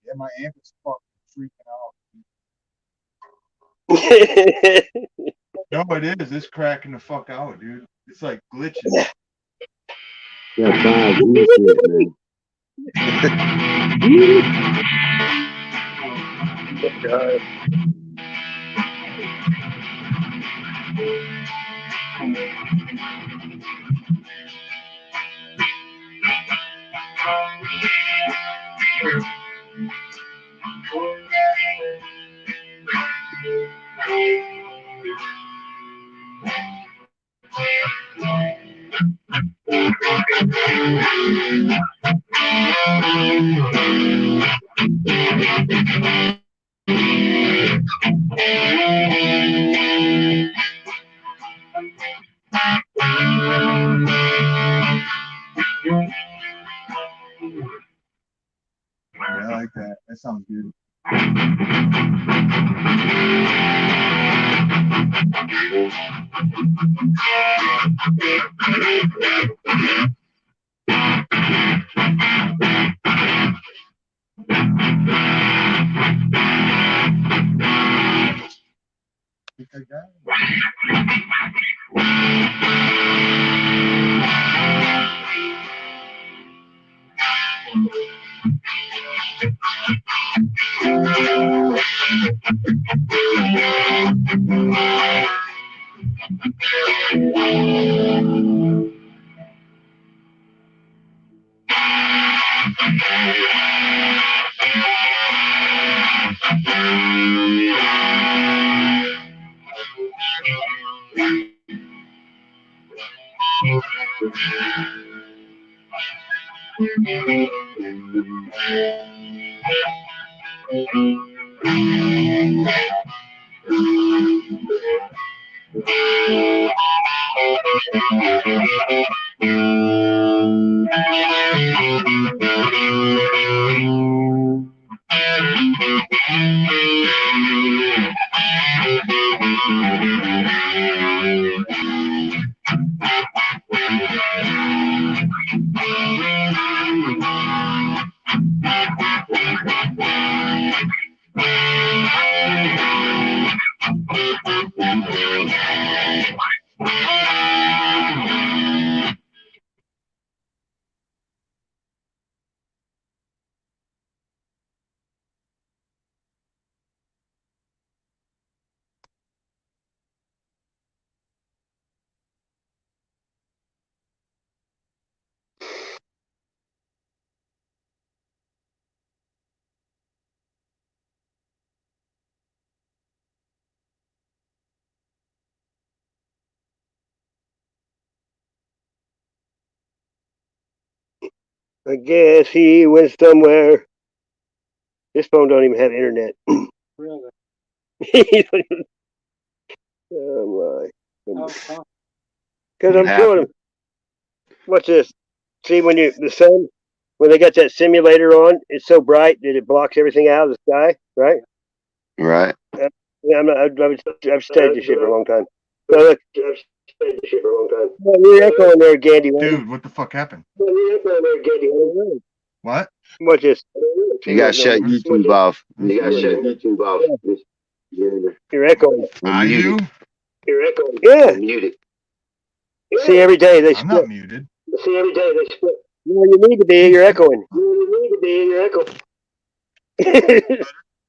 Yeah, my amp is fucking freaking out. No, it is. It's cracking the fuck out, dude. It's like glitching. Yeah, fine. Do shit, man. Yeah, I like that. That sounds good. I guess he went somewhere. This phone don't even have internet. Really? Oh my. How come? Because What I'm showing happened? him. Watch this. See when the sun, when they got that simulator on, it's so bright that it blocks everything out of the sky, right? Right. Yeah, I've studied this shit for a long time. So look, well, you're echoing there, Gandy. Dude, what the fuck happened? What? Watch this. You got to shut YouTube off. You're echoing. Or Are mute it. you? Yeah. See, every day they I'm not split. muted. Well, you need to be. You're echoing.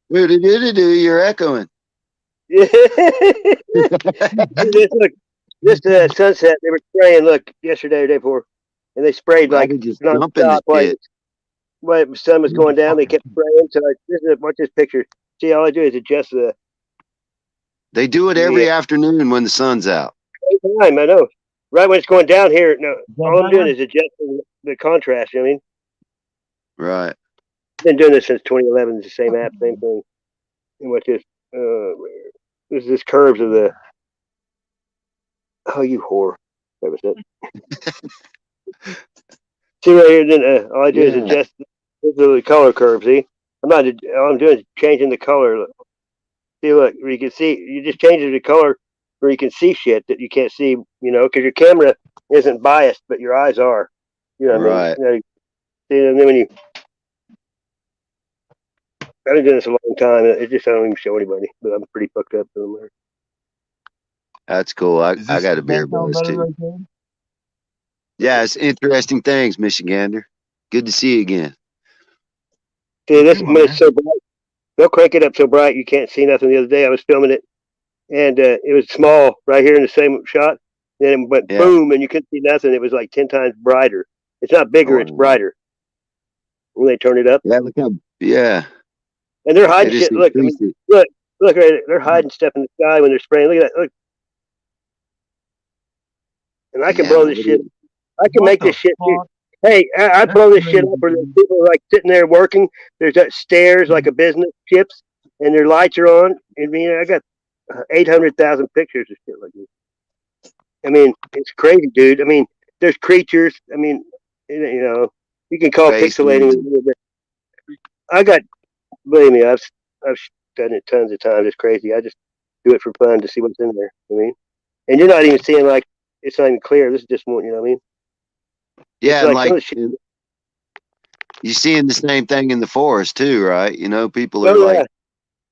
You're echoing. Look, this sunset, they were spraying, look, yesterday or day before, and they sprayed Why like they just jumping nonstop the shit? while the sun was going down. They kept spraying. So watch this picture. See, all I do is adjust the They do it every afternoon when the sun's out. time. I know. Right when it's going down here, no, all I'm doing is adjusting the contrast. You know what I mean? Right. I've been doing this since 2011. It's the same app, same thing. And watch this. This is curves of the. Oh, you whore! That was it. See right here. Then all I do is adjust the color curve. See, I'm not. All I'm doing is changing the color. See, look, where you can see. You just change the color where you can see shit that you can't see. You know, because your camera isn't biased, but your eyes are. You know what I mean? Right. You know, see, and then when you. I've been doing this a long time. It just I don't even show anybody, but I'm pretty fucked up. That's cool. I Is this got a beer that sound buzz better too. right there? Yeah, it's interesting things, Michigander. Good to see you again. See, this too, my when it's man. so bright. They'll crank it up so bright you can't see nothing. The other day I was filming it, and it was small right here in the same shot. Then it went Yeah. boom, and you couldn't see nothing. It was like 10 times brighter. It's not bigger; it's brighter when they turn it up. Yeah, look how. Yeah, And they're they hiding just shit. Look, I mean, increased it. look right there. They're hiding stuff in the sky when they're spraying. Look at that. Look, and I can Yeah, blow this shit. I can What make the this shit too. fuck? Hey, I That's blow this shit crazy, up where the dude. people are like sitting there working. There's that stairs like a business chips, and their lights are on. I mean, I got 800,000 pictures of shit like this. I mean, it's crazy, dude. I mean, there's creatures. I mean, you know, you can call it pixelating. Spacemen. But I got, believe me, I've done it tons of times. It's crazy. I just do it for fun to see what's in there. I mean, and you're not even seeing like it's not even clear. This is just one. You know what I mean? Yeah, It's and like some like of the shit. you're seeing the same thing in the forest too, right? You know, people are Oh yeah, like,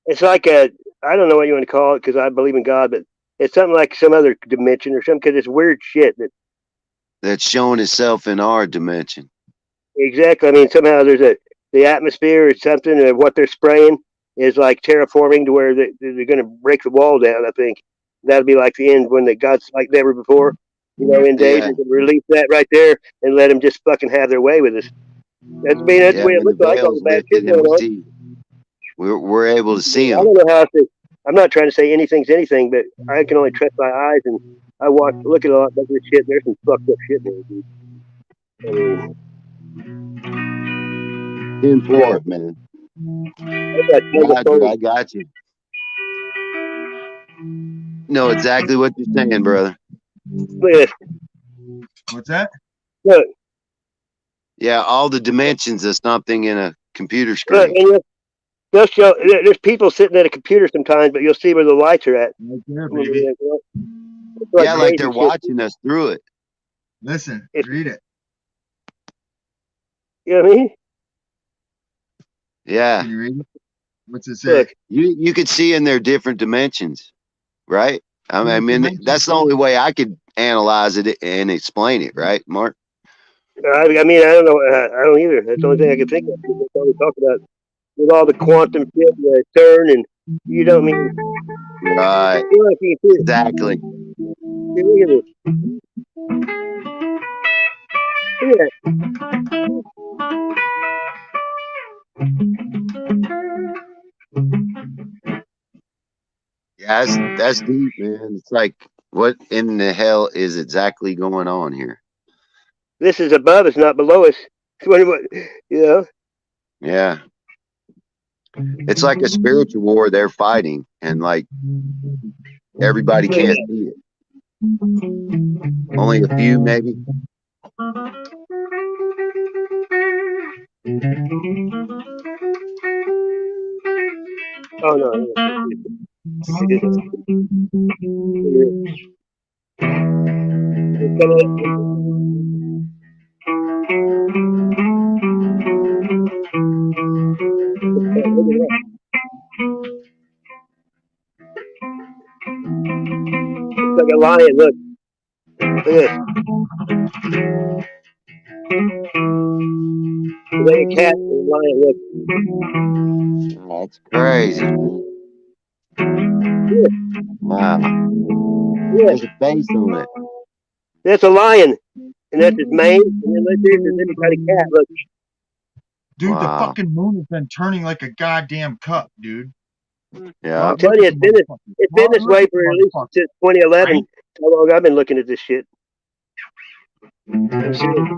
it's like a I don't know what you want to call it because I believe in God, but it's something like some other dimension or something because it's weird shit that that's showing itself in our dimension. exactly. I mean, somehow the atmosphere or something of what they're spraying is like terraforming to where they're going to break the wall down. I think that'll be like the end when the God's like never before. You know, in days Yeah, they can release that right there and let them just fucking have their way with us. That's that's the yeah. way it When the looks like. All the veil's bad shit lifted and going we on. see, we're able to see I them. don't know how to. I'm not trying to say anything's anything, but I can only trust my eyes, and I look at a lot of this shit. There's some fucked up shit there, dude. I mean, 10-4, man. I got tons of Roger, photos. I got you. Know exactly what you're saying, brother. Look at this. What's that? Look, Yeah, all the dimensions of something in a computer look, screen. and they'll show. There's people sitting at a computer sometimes, but you'll see where the lights are at. Right there, baby. It's like Yeah, like crazy they're shit. watching us through it. Listen, It's, read it. you know what I mean? Yeah, Can you read it? What's it say? Look, you could see in their different dimensions, right? I Different mean, dimensions. that's the only way I could analyze it and explain it, right, Mark? I mean, I don't know. I don't either. That's the only thing I can think of. That's all we talk about with all the quantum shit, and the CERN, and you don't mean. Right, You know, if you can see it. exactly. See, look at this. Look at that. Yeah, that's deep, man. It's like, what in the hell is exactly going on here? This is above us, not below us. What, you know? Yeah. It's like a spiritual war they're fighting, and like everybody can't see it. Only a few, maybe. Oh no. It's like a lion. Look. Look at this. It's like a cat and a lion. Look. That's crazy. Wow. There's a face on it. That's a lion, and that's his mane. And then look, there's any kind of cat. Look. Dude, the Wow. fucking moon has been turning like a goddamn cup, dude. Yeah. I'm telling you, it's been this way for at least since 2011. How long I've been looking at this shit. I'm serious.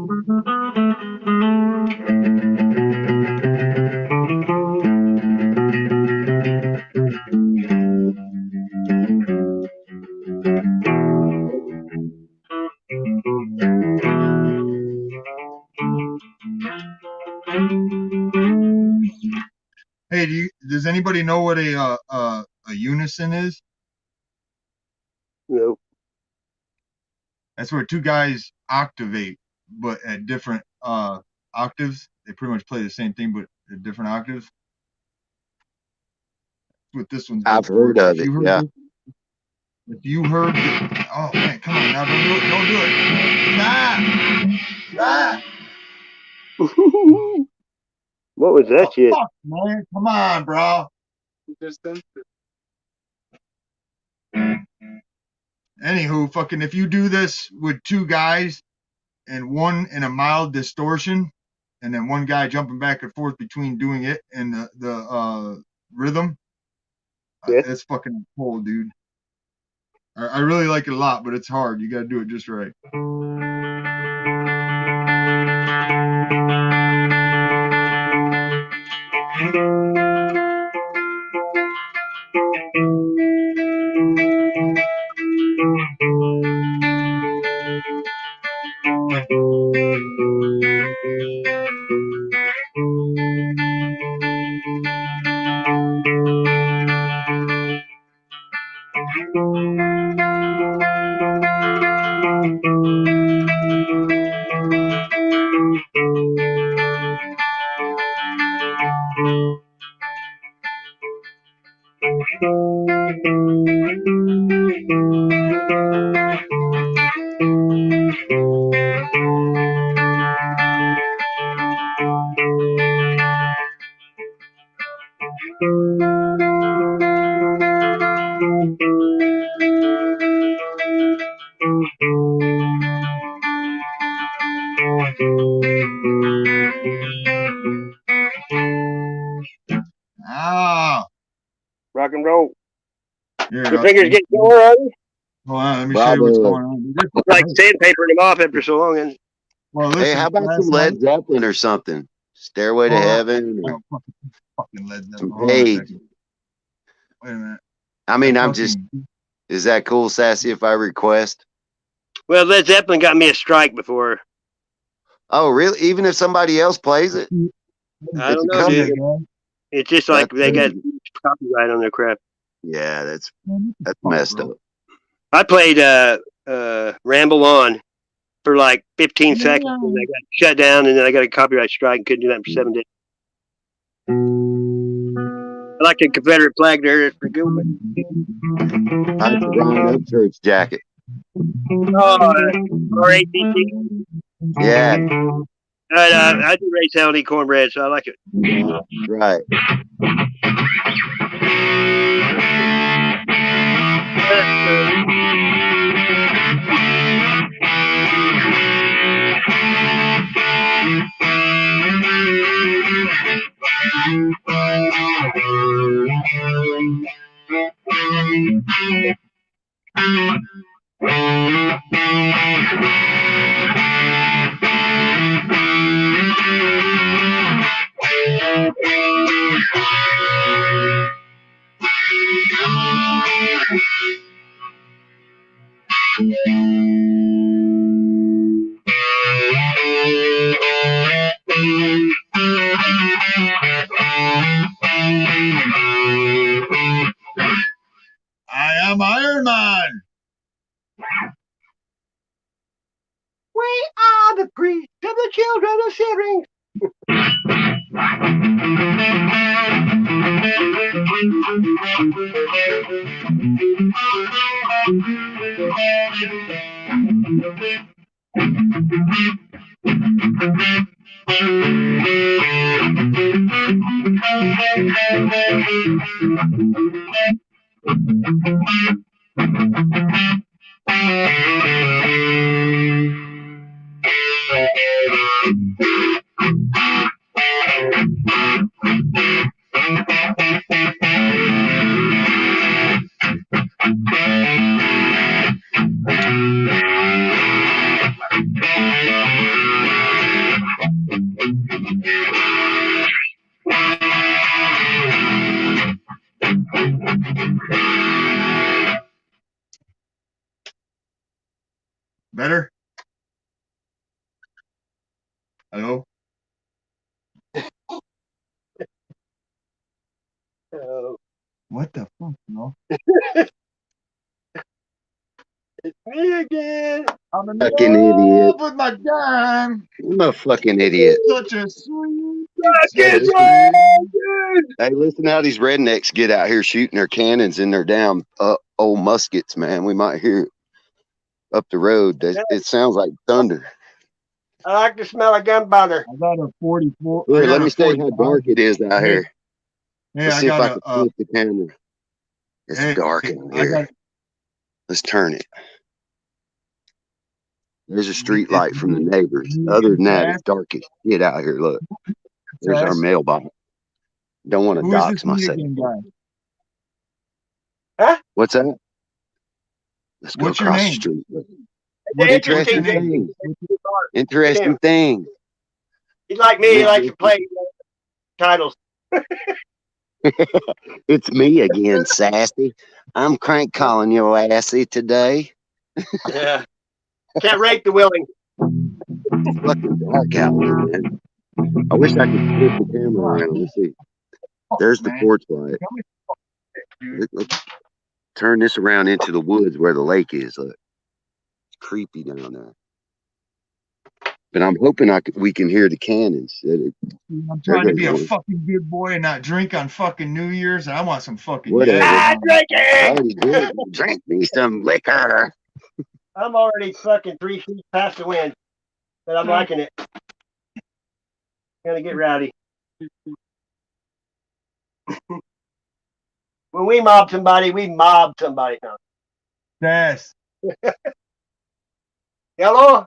Hey, does anybody know what a unison is? No. That's where two guys octavate, but at different octaves. They pretty much play the same thing, but at different octaves. That's what this one's I've heard of it. Yeah. If you heard it, oh man, come on now, don't do it, don't do it. Stop. What was that shit? Fuck, man, come on, bro. Anywho, fucking, if you do this with two guys and one in a mild distortion, and then one guy jumping back and forth between doing it and the rhythm, Yeah. it's fucking cool, dude. I really like it a lot, but it's hard. You got to do it just right. Ah, Rock and roll. here, Your fingers getting sore, are you? hold on, let me show you what's Bravo. going on. It's like sandpapering them off after so long. And Well, listen, Hey, how about some last Led night, Zeppelin or something? Stairway to hold on. Heaven or Oh, fucking Led Zeppelin. some Hold on a Page. second. Wait a minute. I mean, That I'm fucking- just, is that cool, Sassy, if I request? well, Led Zeppelin got me a strike before. Oh, really? Even if somebody else plays it? I It's don't a know, cover. dude. It's just like That's they got crazy. copyright on their crap. Yeah, that's messed up. I played Ramble On for like 15 seconds, and I got shut down, and then I got a copyright strike and couldn't do that for 7 days. I like the Confederate flag there. It's pretty good. How's the Ryan Upchurch jacket? Oh, RATC. Yeah, I do raise hell and eat cornbread, so I like it. right. I am Iron Man. We are the priests of the children of Syrinx. Better? Hello? What the fuck, bro? It's me again. I'm in Fucking idiot. love with my gun. I'm a fucking idiot. Such a sweet. Hey, Fucking listen, hey, listen how these rednecks get out here shooting their cannons in their damn old muskets, man. We might hear it up the road. It sounds like thunder. I like the smell of gunpowder. I got a 44. Here, I got let a me show you 45. how dark it is out Hey, here. Hey, Let's I see if I got can flip the camera. It's hey, dark in I here. got Let's turn it. There's a street it's light from the neighbors. me Other again, than that, Taz. it's dark as shit out here. Look, there's our Taz. mailbox. Don't want to Who is this dox me myself. again guy? Huh? What's that? Let's go What's your across the name? street. Look. What's Interesting your name? things. Interesting things. He's like me. He likes to play titles. It's me again, Sassy. I'm crank calling your assy today. Yeah. Can't rate the willing. It's fucking dark out here, man. I wish I could flip the camera around. Let's see. There's the Man. porch light. Let's turn this around into the woods where the lake is. Look, it's creepy down there. But I'm hoping we can hear the cannons. I'm trying to be a fucking good boy and not drink on fucking New Year's, and I want some fucking Whatever. Jaeger. I already did. Drink me some liquor. I'm already fucking 3 feet past the wind, but I'm liking it. Gonna get rowdy. When we mob somebody, we mob somebody. Yes. Hello?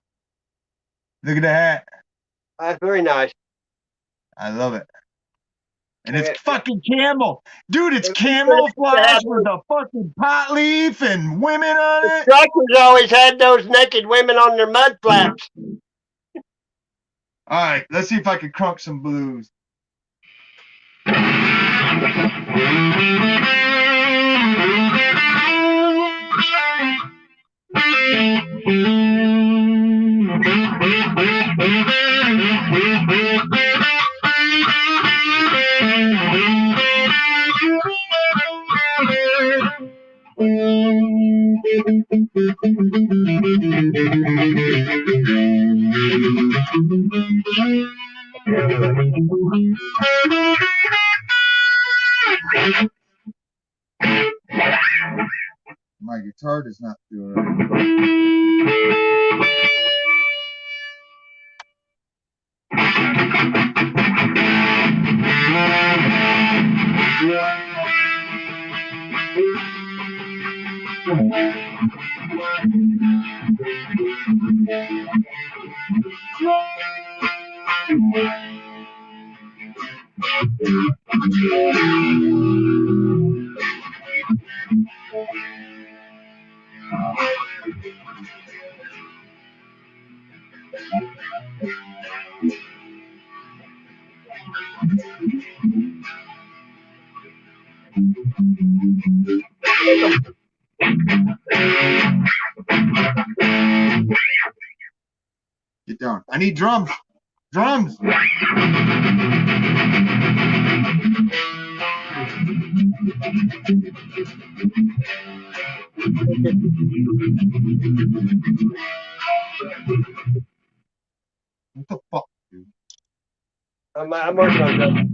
Look at the hat. That's very nice. I love it. And Okay. it's fucking camel. Dude, it's camouflage with a fucking pot leaf and women on it. Truckers always had those naked women on their mud flaps. All right, let's see if I can crunk some blues. My guitar does not feel right. down. I need drums. Drums. What the fuck, dude? I'm working on that.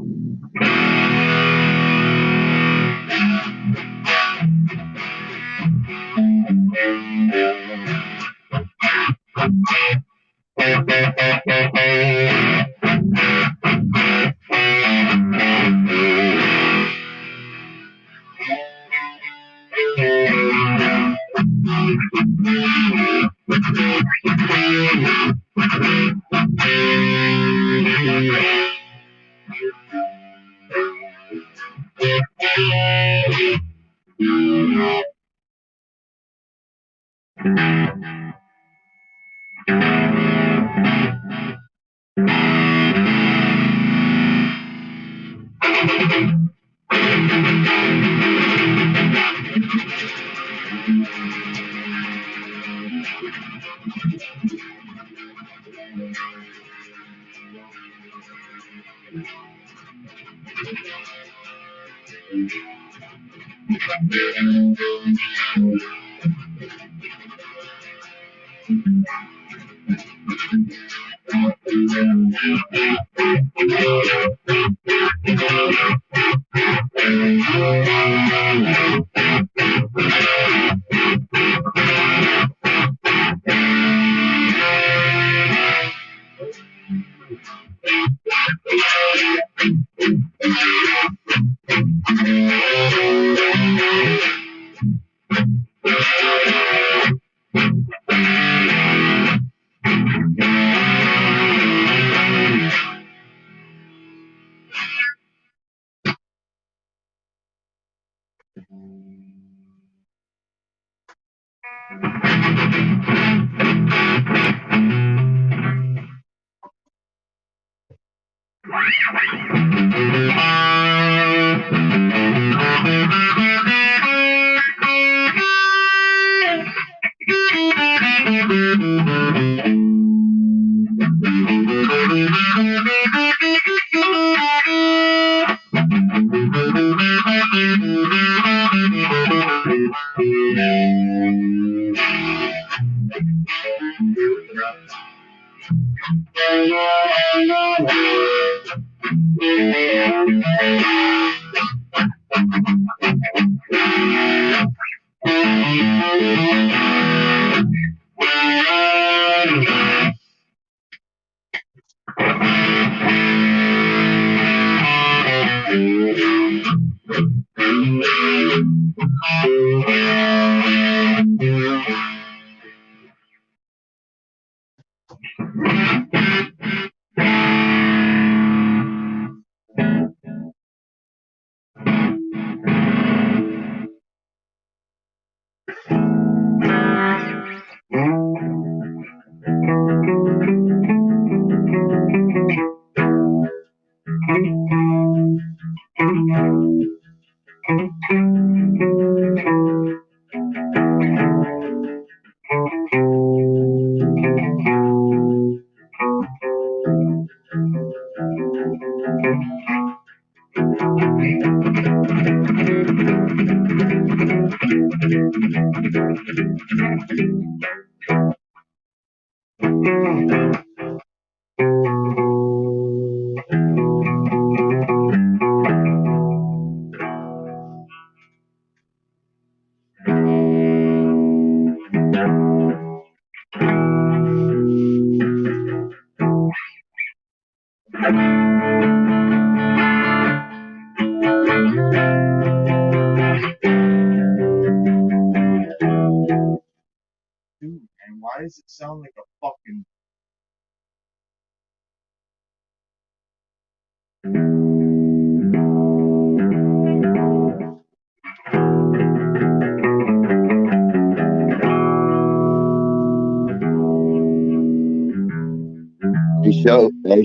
Dude, and why does it sound like a fucking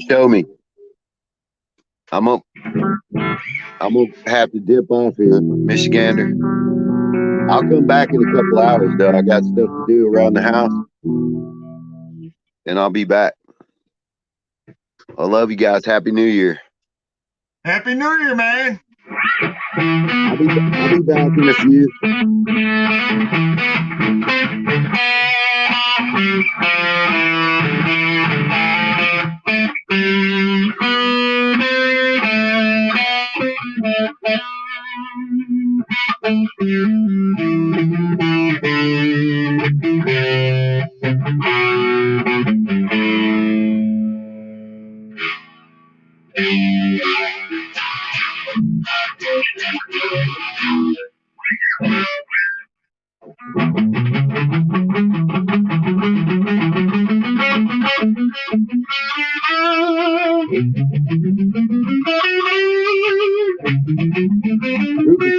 Show me. I'm gonna have to dip off here, Michigander. I'll come back in a couple hours though. I got stuff to do around the house. And I'll be back. I love you guys. Happy New Year. Happy New Year, man. I'll be back in a few.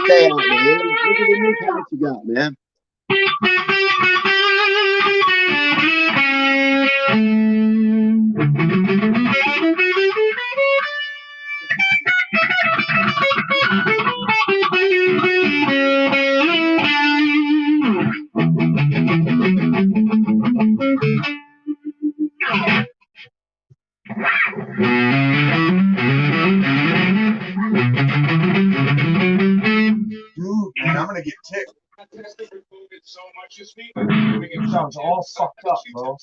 Stay out, man. Look at the new pants you got, man. Dude, man, I'm gonna get ticked. Sounds all fucked up, bro.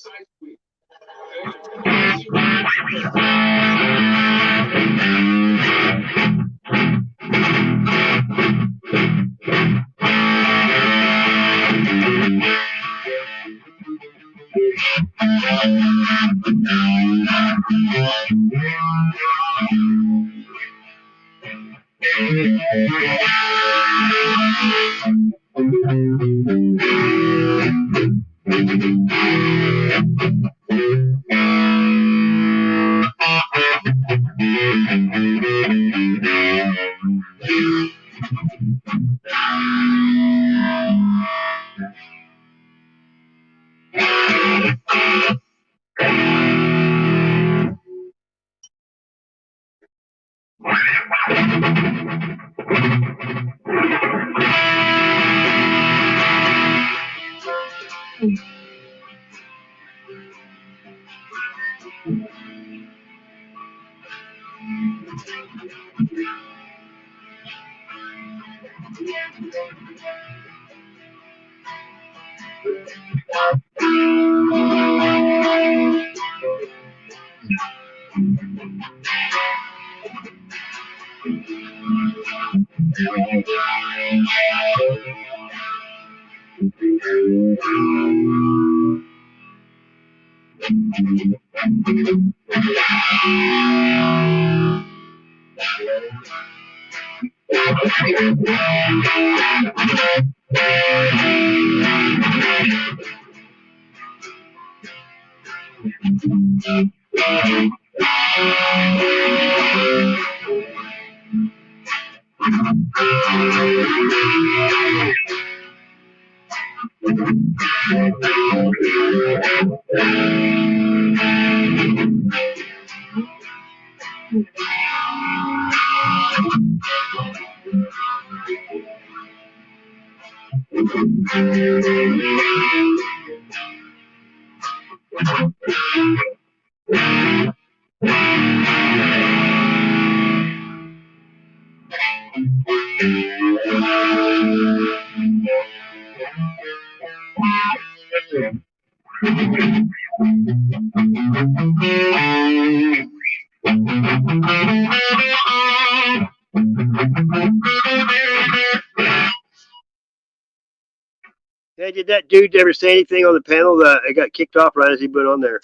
Hey, did that dude ever say anything on the panel that I got kicked off right as he went on there?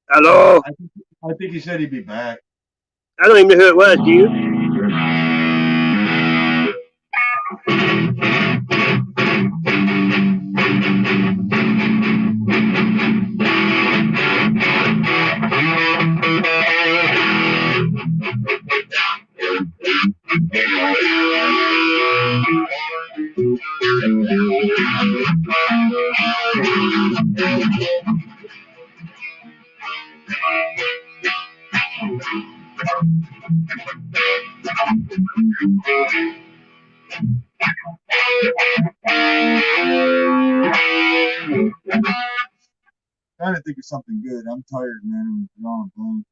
Hello? I think he said he'd be back. I don't even know who it was, do you? trying to think of something good. I'm tired, man. I'm drawing blank.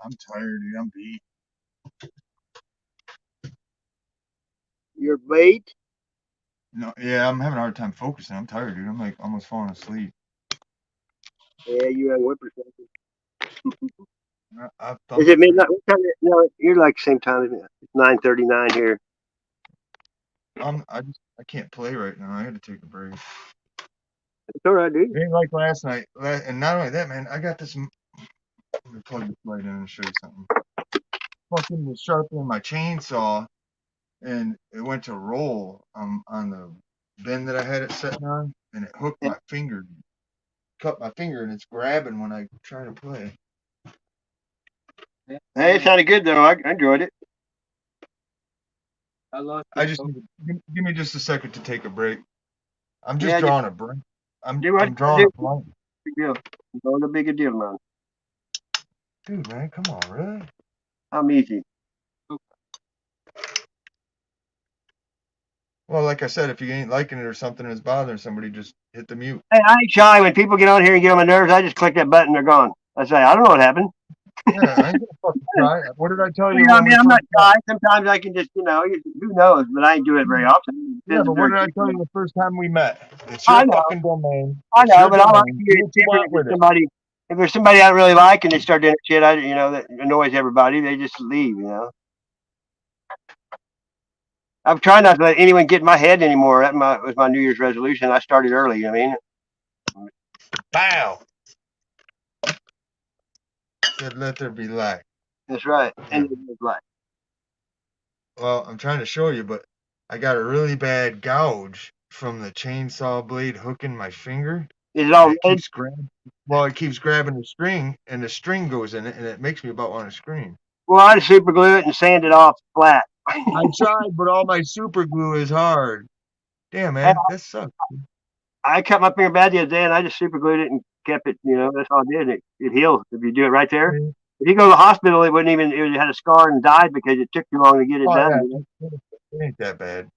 I'm tired, dude. I'm beat. You're late. No, yeah, I'm having a hard time focusing. I'm tired, dude. I'm like almost falling asleep. Yeah, you had whippersnapper. I'm Is it midnight? What time? No, you're like same time as me. It's 9:39 here. I can't play right now. I had to take a break. It's all right, dude. It ain't like last night. And not only that, man, I got this. Let me plug this light in and show you something. Fucking was sharpening my chainsaw, and it went to roll on the bend that I had it sitting on, and it hooked my finger, cut my finger, and it's grabbing when I try to play. Hey, it sounded good though. I enjoyed it. I just give me just a second to take a break. I'm just drawing a break. I'm drawing a blank. Big deal. No big a deal, man. Dude, man, come on, really? I'm easy. Well, like I said, if you ain't liking it or something is bothering somebody, just hit the mute. Hey, I ain't shy. When people get on here and get on my nerves, I just click that button. They're gone. I say, I don't know what happened. Yeah, I ain't gonna fucking try. What did I tell you? I mean, I'm not shy. Sometimes I can just, who knows? But I ain't do it very often. Yeah, but what did I tell you the first time we met? It's I your know. fucking domain. I know, but I like domain. to hear it's different if somebody. If there's somebody I really like and they start doing shit, that annoys everybody, they just leave. I'm trying not to let anyone get in my head anymore. That was my New Year's resolution. I started early. You know what I mean? Bow. Said, let there be light. That's right. Yeah. And it was light. Well, I'm trying to show you, but I got a really bad gouge from the chainsaw blade hooking my finger. Is it all red? It keeps grabbing the string, and the string goes in it, and it makes me about want to scream. Well, I just super glue it and sand it off flat. I tried, but all my super glue is hard. Damn, man, that sucks. I cut my finger bad the other day, and I just super glued it and kept it. That's all I did. It heals if you do it right there. Mm-hmm. If you go to the hospital, it had a scar and died because it took too long to get it done. Yeah. It ain't that bad.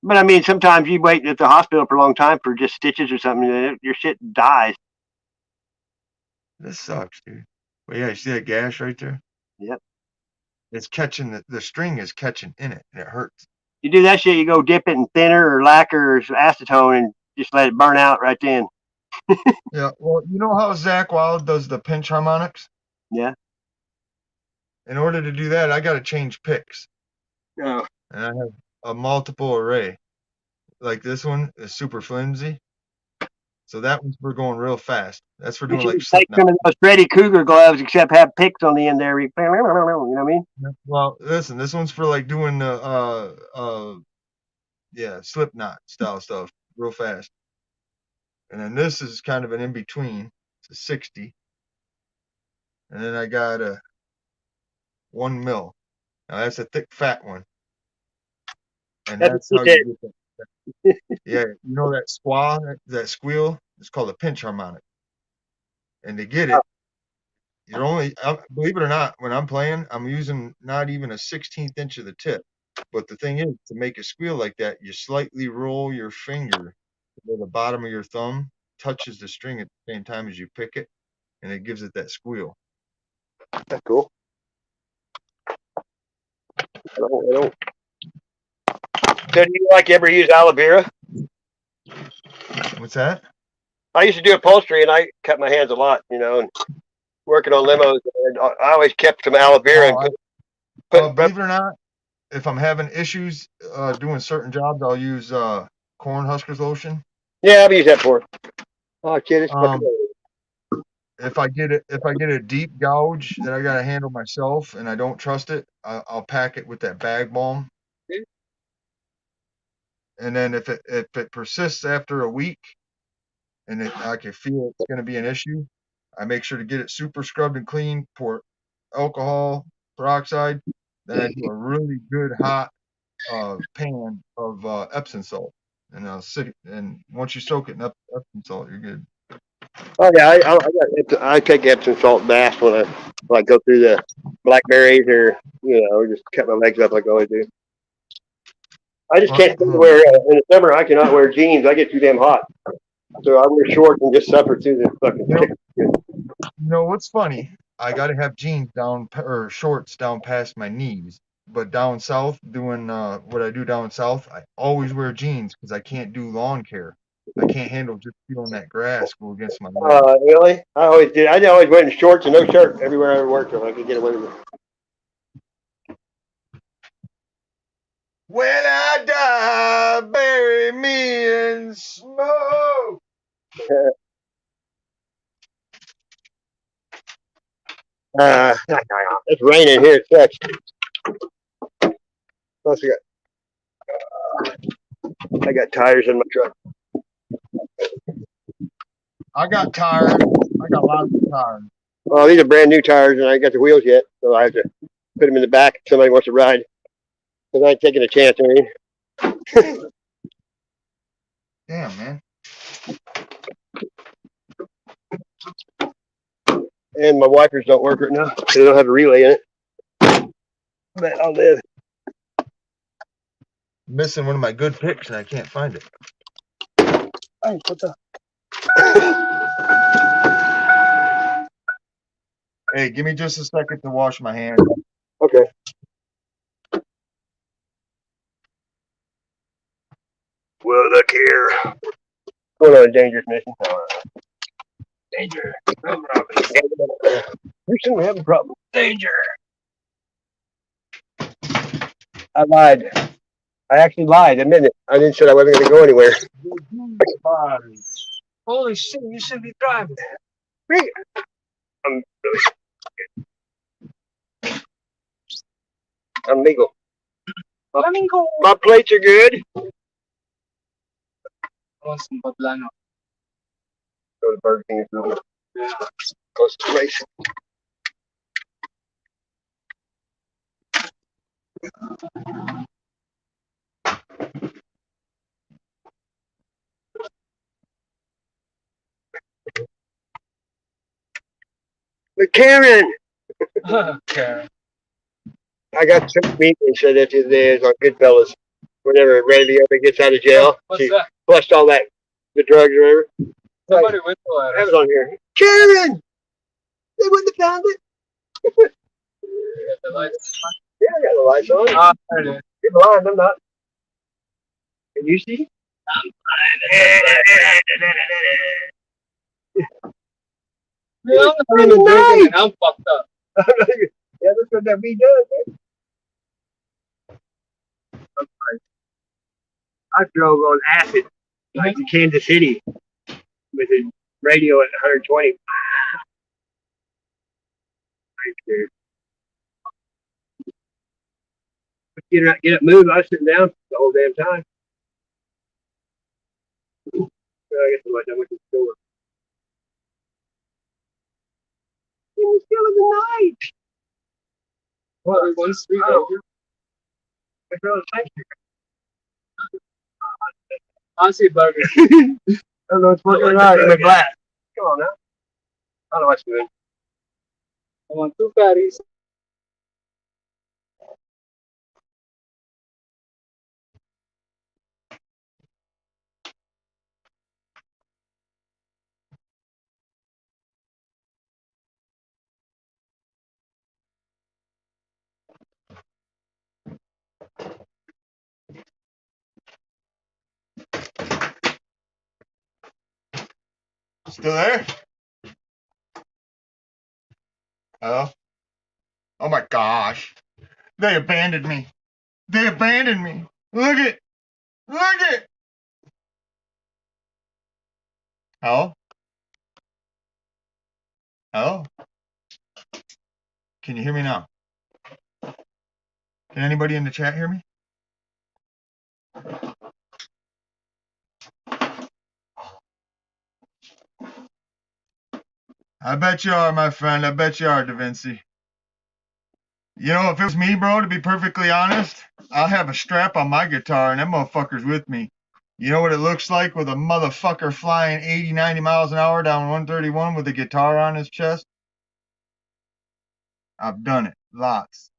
But I mean, sometimes you wait at the hospital for a long time for just stitches or something, your shit dies. This sucks, dude. Well, yeah, you see that gash right there? Yep. It's catching the string is catching in it, and it hurts. You do that shit, you go dip it in thinner or lacquer or acetone and just let it burn out right then. Yeah, well, you know how Zach Wild does the pinch harmonics? Yeah. In order to do that, I got to change picks. Oh. And I have a multiple array. Like this one is super flimsy. So that one's for going real fast. That's for doing like some of those Freddy Cougar gloves, except have picks on the end there. You know what I mean? Well, listen, this one's for like doing the Slipknot style stuff real fast. And then this is kind of an in between. It's a 60. And then I got a 1 mil. Now that's a thick fat one. And that's how you get that. Yeah, you know that that squeal? It's called a pinch harmonic. And to get it, you're only, believe it or not, when I'm playing, I'm using not even a 16th inch of the tip. But the thing is, to make a squeal like that, you slightly roll your finger where the bottom of your thumb touches the string at the same time as you pick it, and it gives it that squeal. That's cool. I don't. So do you ever use aloe vera? What's that? I used to do upholstery, and I cut my hands a lot, and working on limos. And I always kept some aloe vera. Believe it or not, if I'm having issues doing certain jobs, I'll use corn huskers lotion. Yeah, I've used that before. Oh, kid, it's fucking. If I get a deep gouge that I gotta handle myself and I don't trust it, I'll pack it with that bag balm. And then if it persists after a week, and I can feel it's gonna be an issue, I make sure to get it super scrubbed and clean. Pour alcohol, peroxide. Then I do a really good hot pan of Epsom salt, and and once you soak it in Epsom salt, you're good. Oh yeah, I take Epsom salt baths when I go through the blackberries or just cut my legs up like I always do. I just can't wear in the summer. I cannot wear jeans. I get too damn hot, so I wear shorts and just suffer through the fucking. You know what's funny? I got to have jeans down or shorts down past my knees. But down south, doing what I do down south, I always wear jeans because I can't do lawn care. I can't handle just feeling that grass go against my legs. Really? I always did. I always went in shorts and no shirt everywhere I worked, so I could get away with it. When I die, bury me in smoke. It's raining here. It sucks. Plus I got tires in my truck. I got tires. I got lots of tires. Well, these are brand new tires, and I ain't got the wheels yet, so I have to put them in the back if somebody wants to ride. Because I ain't taking a chance, I mean. Damn, man. And my wipers don't work right now. They don't have a relay in it. But I'll live. Missing one of my good picks, and I can't find it. Hey, what the? Hey, give me just a second to wash my hands. Okay. Well, look here. Going on a dangerous mission. Danger. Houston, we have a problem. Danger. I lied. I actually lied. Admit it. I didn't say I wasn't going to go anywhere. Holy shit, you should be driving. I'm legal. My plates are good. Want some poblano. Go to Burger King. Close to the race. But Karen, Karen. I got some meat and said that there's on Goodfellas. Whenever Randy ever gets out of jail, What's that? flushed all that, the drugs or whatever. Somebody whistle at I us. was on here. Karen! They wouldn't have found it. You got the lights? Yeah, I got the lights on. There it is. You're blind, I'm not. Can you see? I'm Yeah, I'm not even drinking and I'm fucked up. Yeah, that's what that be does. I drove on acid, like to Kansas City, with a radio at 120. Get up, move. I was sitting down the whole damn time. I guess I went to the store. In the still of the night. What, we 1 street over? My brother, thank you. I see burger. I don't know what's working or not. In the glass. Come on now. I don't know what's doing. I want 2 patties. Still there? Hello? Oh my gosh. They abandoned me. They abandoned me. Look it. Look it. Hello? Hello? Can you hear me now? Can anybody in the chat hear me? I bet you are, my friend. I bet you are, Da Vinci. You know, if it was me, bro, to be perfectly honest, I'll have a strap on my guitar and that motherfucker's with me. You know what it looks like with a motherfucker flying 80, 90 miles an hour down 131 with a guitar on his chest? I've done it. Lots.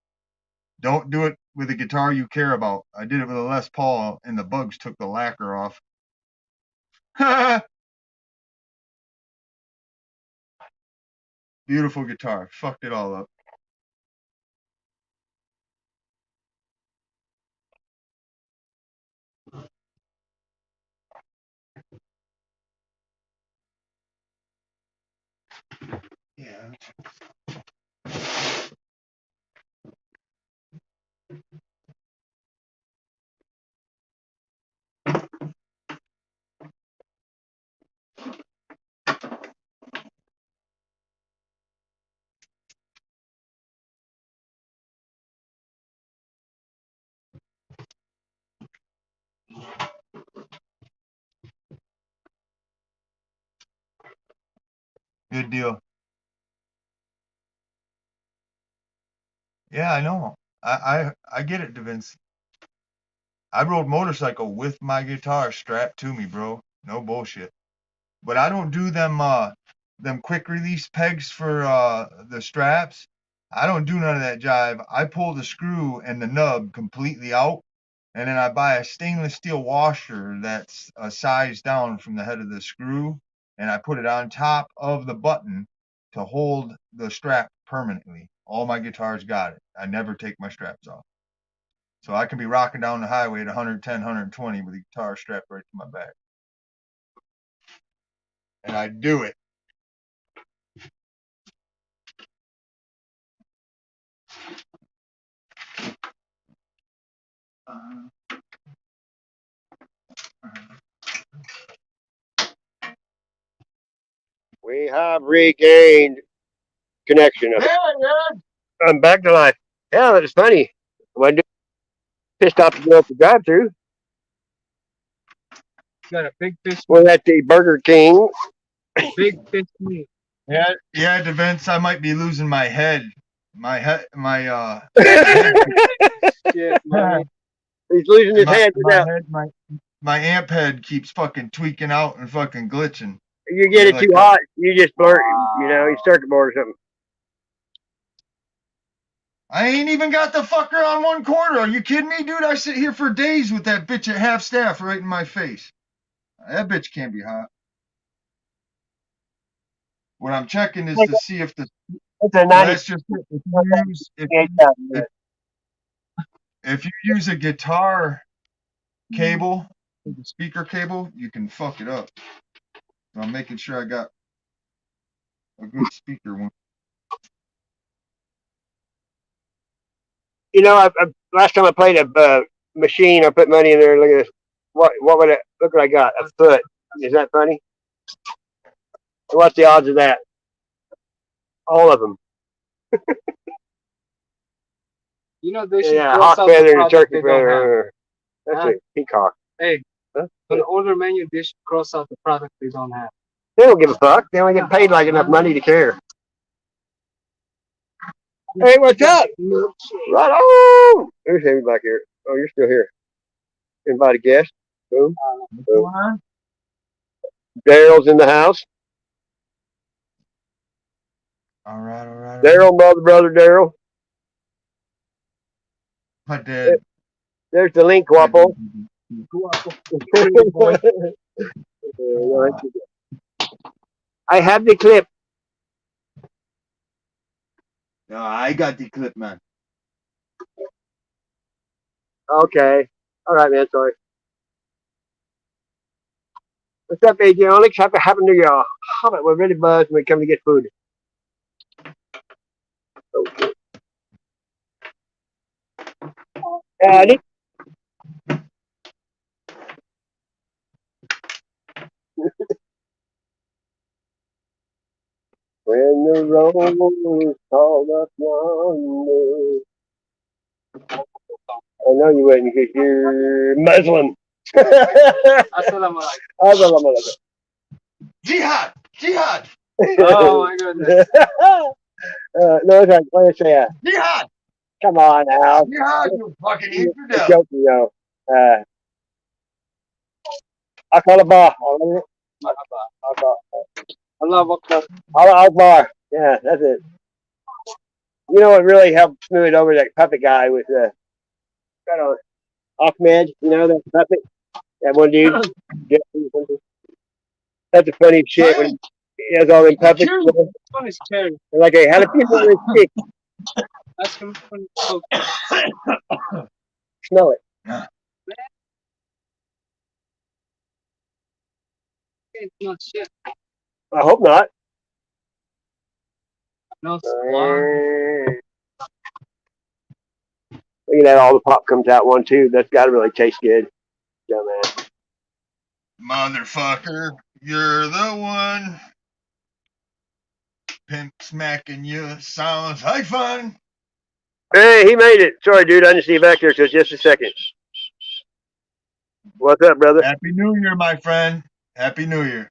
Don't do it with a guitar you care about. I did it with a Les Paul and the bugs took the lacquer off. Beautiful guitar. Fucked it all up. Yeah. Good deal. Yeah, I know. I get it, Da Vinci. I rode motorcycle with my guitar strapped to me, bro. No bullshit. But I don't do them quick release pegs for the straps. I don't do none of that jive. I pull the screw and the nub completely out, and then I buy a stainless steel washer that's a size down from the head of the screw, and I put it on top of the button to hold the strap permanently. All my guitars got it. I never take my straps off. So I can be rocking down the highway at 110, 120 with the guitar strapped right to my back. And I do it. We have regained connection. I'm back to life. Yeah, that is funny. When pissed off to go up the drive-through. Got a big fish. We're at the Burger King. Big fish meat. Yeah, Da Vinci, I might be losing my head. My head, He's losing his head. My amp head keeps fucking tweaking out and fucking glitching. You get it too hot, you just blur, you circuit board or something. I ain't even got the fucker on 1/4. Are you kidding me, dude? I sit here for days with that bitch at half staff right in my face. That bitch can't be hot. What I'm checking is to see if the if you use a guitar cable, the speaker cable, you can fuck it up. So I'm making sure I got a good speaker one. Last time I played a machine, I put money in there. Look at this. What would it look like? I got a foot. Is that funny? What's the odds of that? All of them. They should hawk feather and a turkey feather. That's a peacock. Hey, on the order menu, they should cross out the product they don't have. They don't give a fuck. They only get paid like enough money to care. Hey, what's up? Right on. There's Amy back here. Oh, you're still here. Invite a guest. Boom. Boom. Daryl's in the house. All right. Daryl, brother Daryl. My dad. There's the link, Guapo. I have the clip. No, I got the clip, man. Okay. All right, man. Sorry. What's up, AJ Onyx? Happy New Year. Hobbit, we're really buzzed when we come to get food. Howdy. When the road is called up yonder. I know you wouldn't because you're Muslim. Assalamualaikum. Jihad! Jihad! Oh my goodness. No, it's like, what did I say? Jihad! Come on now. Jihad, you fucking I'm infidel! joking, though. Akbar. Allah Akbar. Allah Akbar. Yeah, that's it. You know what really helped smooth over that puppet guy was Ahmed. You know that puppet, that one dude. That's the funny shit when he has all them puppets. You know? One is cherry. They're like a jalapeno with stick. Ask him for Coke. Smell it. It's not shit. I hope not. No salami. Look at that, all the pop comes out one too. That's got to really taste good. Dumbass. Motherfucker, you're the one. Pimp smacking you sounds like fun. Hey, he made it. Sorry, dude. I didn't see you back there for just a second. What's up, brother? Happy New Year, my friend. Happy New Year.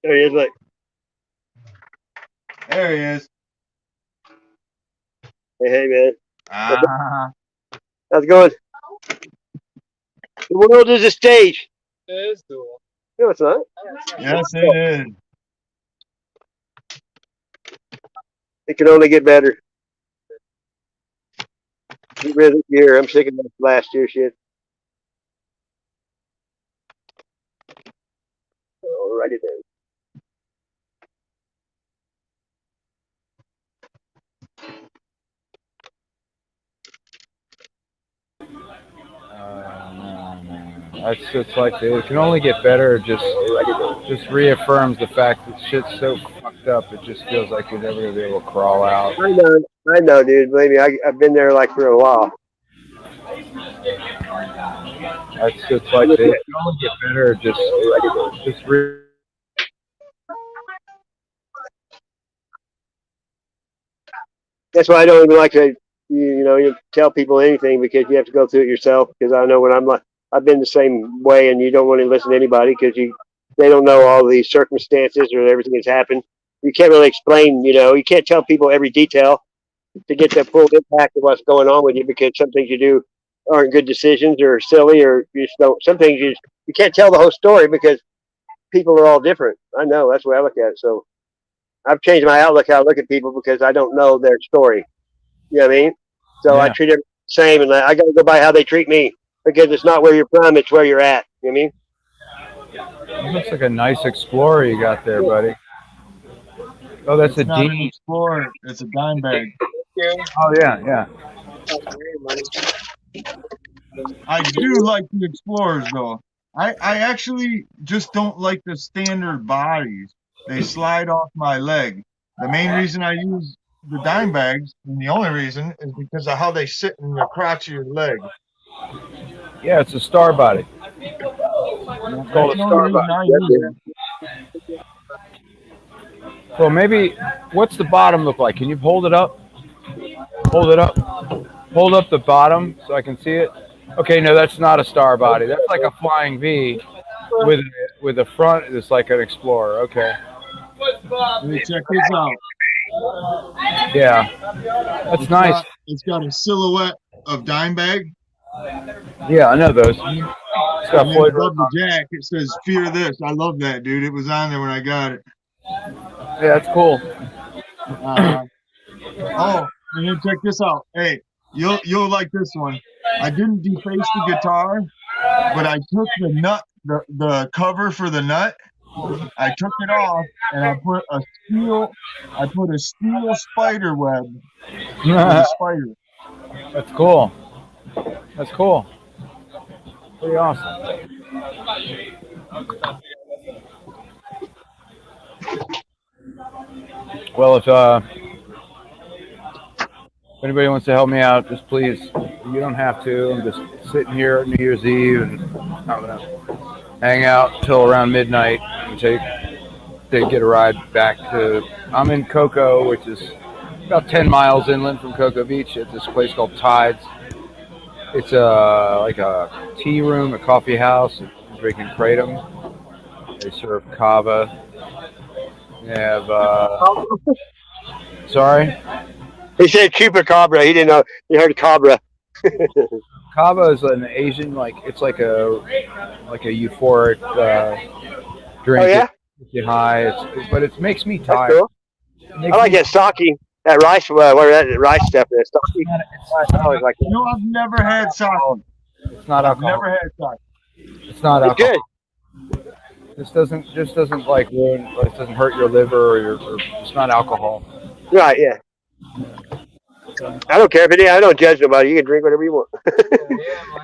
There he is. Look. There he is. Hey, man. Ah. How's it going? The world is a stage. It is cool. No, it's not. Yes, it is. It can only get better. Get rid of this year. I'm sick of this last year shit. Alrighty then. That's just like it can only get better. It just reaffirms the fact that shit's so fucked up. It just feels like you're never gonna be able to crawl out. I know, dude. Believe me, I've been there like for a while. That's just like it can only get better. That's why I don't even like to, you tell people anything because you have to go through it yourself. Because I know when I've been the same way, and you don't want to listen to anybody because they don't know all the circumstances or everything that's happened. You can't really explain, you can't tell people every detail to get the full impact of what's going on with you because some things you do aren't good decisions or silly or you just don't. Some things you can't tell the whole story because people are all different. I know that's the way I look at it. So I've changed my outlook how I look at people because I don't know their story. You know what I mean? So I treat them the same, and I got to go by how they treat me because it's not where you're from; it's where you're at. You know what I mean? It looks like a nice Explorer you got there, buddy. Oh, that's It's a not an Dean. Explorer. It's a dime bag. Oh yeah. I do like the Explorers though. I actually just don't like the standard bodies. They slide off my leg. The main reason I use the dime bags, and the only reason, is because of how they sit in the crotch of your leg. Yeah, it's a star body. That's called a the only star reason I use them. Well, maybe. What's the bottom look like? Can you hold it up? Hold it up. Hold up the bottom so I can see it. Okay, no, that's not a star body. That's like a flying V with a front that's like an Explorer. Okay. Let me check this out. Yeah, that's nice. It's got a silhouette of dime bag. Yeah, I know those. It's got Floyd above the jack, it says "Fear this." I love that, dude. It was on there when I got it. Yeah, that's cool. Oh, and then check this out. Hey, you'll like this one. I didn't deface the guitar, but I took the nut, the cover for the nut. I took it off and I put a steel spider web for the spider. That's cool. That's cool. Pretty awesome. Well, If anybody wants to help me out, just please. You don't have to. I'm just sitting here at New Year's Eve, and I'm gonna hang out till around midnight and get a ride back to. I'm in Cocoa, which is about 10 miles inland from Cocoa Beach, at this place called Tides. It's like a tea room, a coffee house. Drinking kratom. They serve kava. They have. Sorry. He said chupacabra. He didn't know. He heard cobra. Kava is an Asian, like it's like a euphoric drink. Oh yeah, It get high, but it makes me that's tired. cool. I like that sake, that rice, that rice stuff. That sake. I always like that. You know, I've never had sake. It's not I've alcohol. never had sake. It's not It's alcohol. good. This doesn't like ruin. It doesn't hurt your liver or it's not alcohol. Right? Yeah. I don't care if it is. I don't judge nobody. You can drink whatever you want.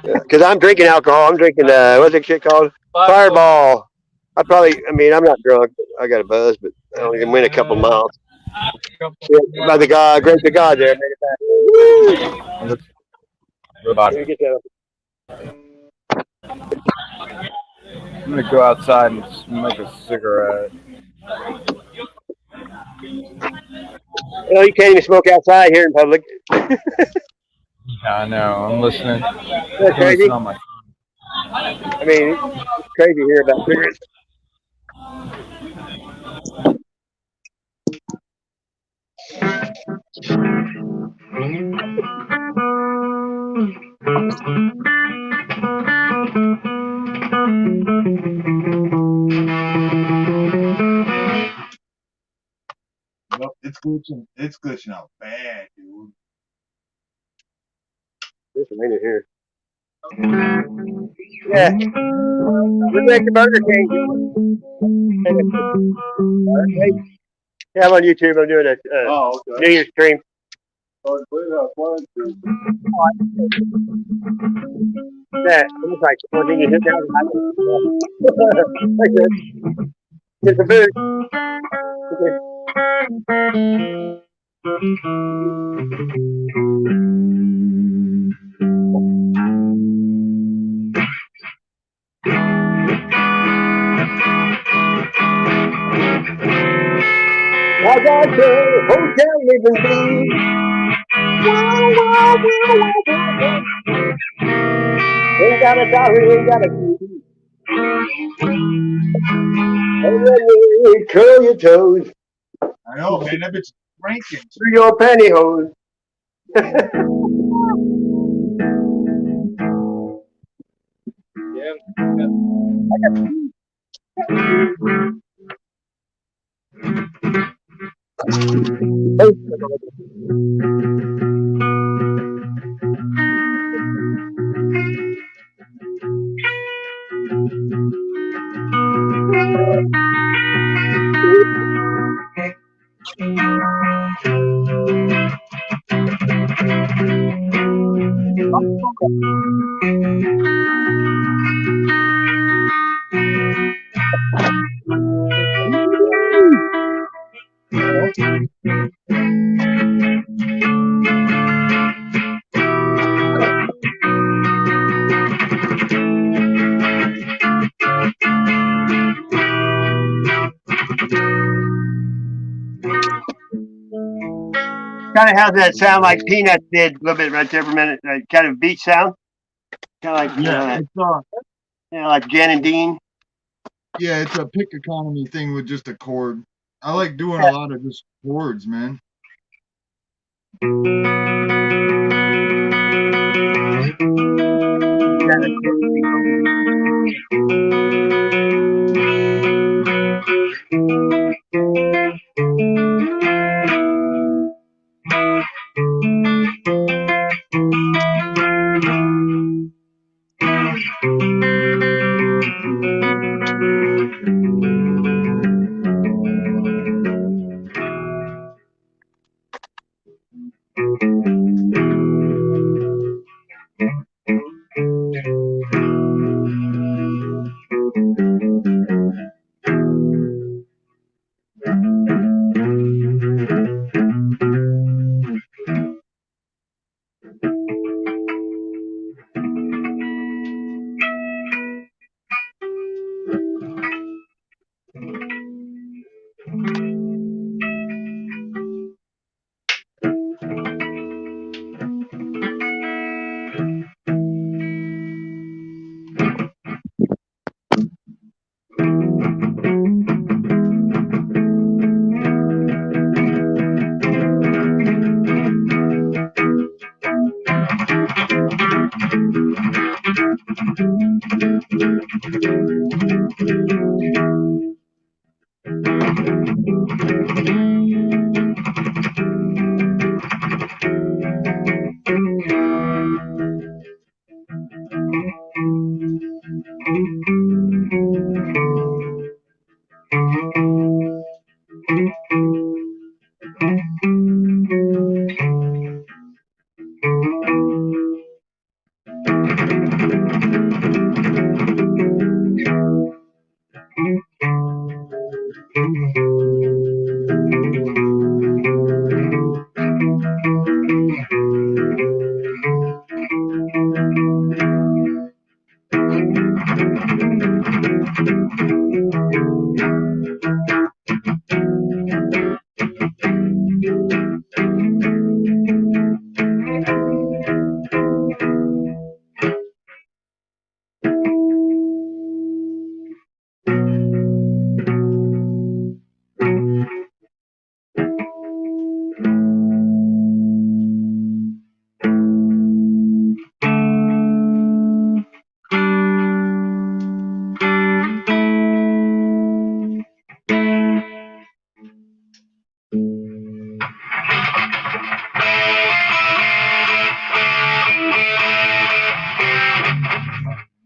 Because I'm drinking alcohol. I'm drinking what's that shit called? Fireball. I mean, I'm not drunk. I got a buzz, but I only can win a couple miles. Yeah, by the grace of God, there made it back. Robot. Let me get that. I'm gonna go outside and smoke a cigarette. You know, you can't even smoke outside here in public. Yeah, I know. I'm listening. That's crazy. Listen on my. I mean, it's crazy here about cigarettes. Yep, it's glitching. It's glitching out bad, dude. There's some in here. Yeah. We make the Burger King. Yeah, I'm on YouTube. I'm doing a New Year's stream. Yeah, it's like 14 you hit down. Like this. Get the food. Okay. I got the hotel living thing. Ain't got a dollar, ain't got a key. And then you curl your toes I know, man. That bitch ranking. through your pantyhose. Kind of has that sound like Peanuts did a little bit right there for a minute. Kind of beach sound. Kind of like like Jan and Dean. Yeah, it's a pick economy thing with just a chord. I like doing a lot of just chords, man.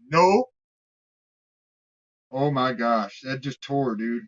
Nope. Oh my gosh, that just tore, dude.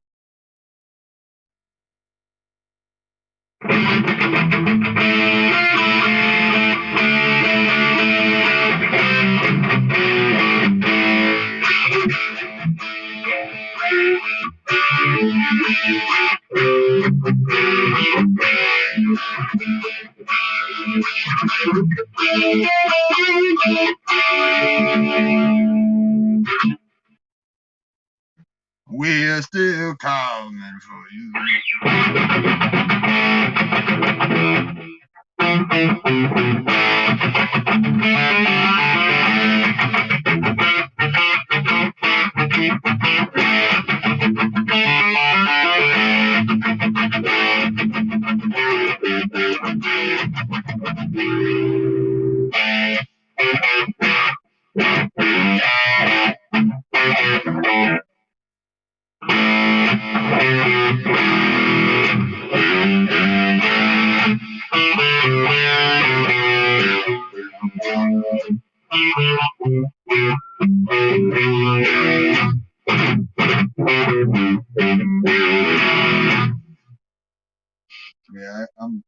We're still coming for you. Yeah, I'm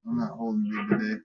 not holding big today.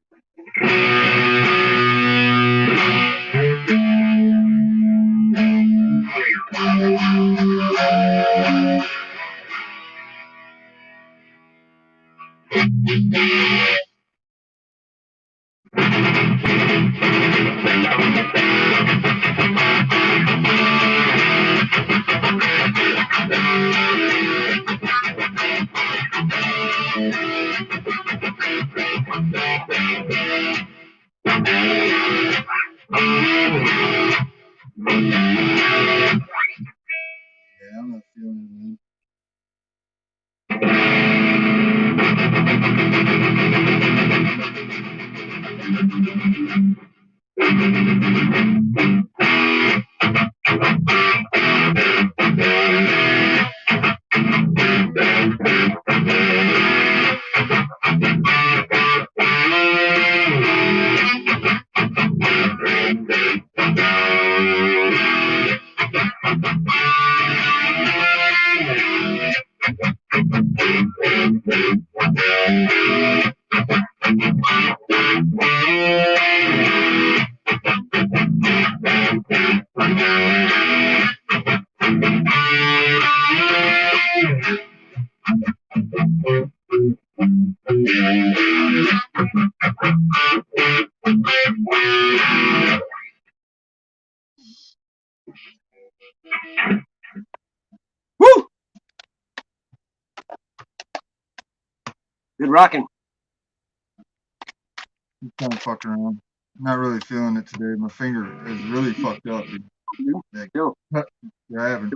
Yeah, I'm not feeling it. Woo! Good rocking. I'm kind of fucking around. Not really feeling it today. My finger is really fucked up, dude. Like, Still. yeah, I haven't.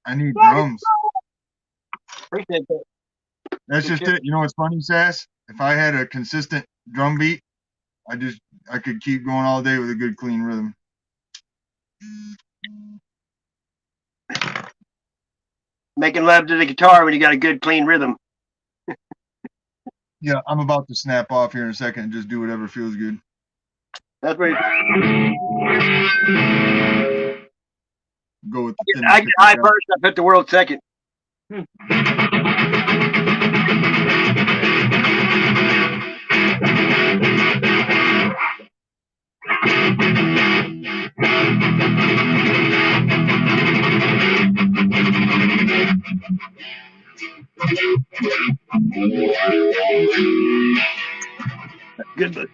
I need drums. Appreciate that. That's just it. You know what's funny, Sass? If I had a consistent drum beat, I could keep going all day with a good clean rhythm. Making love to the guitar when you got a good clean rhythm. Yeah, I'm about to snap off here in a second and just do whatever feels good. That's what Go with the I get high first, I put the world second. Good look.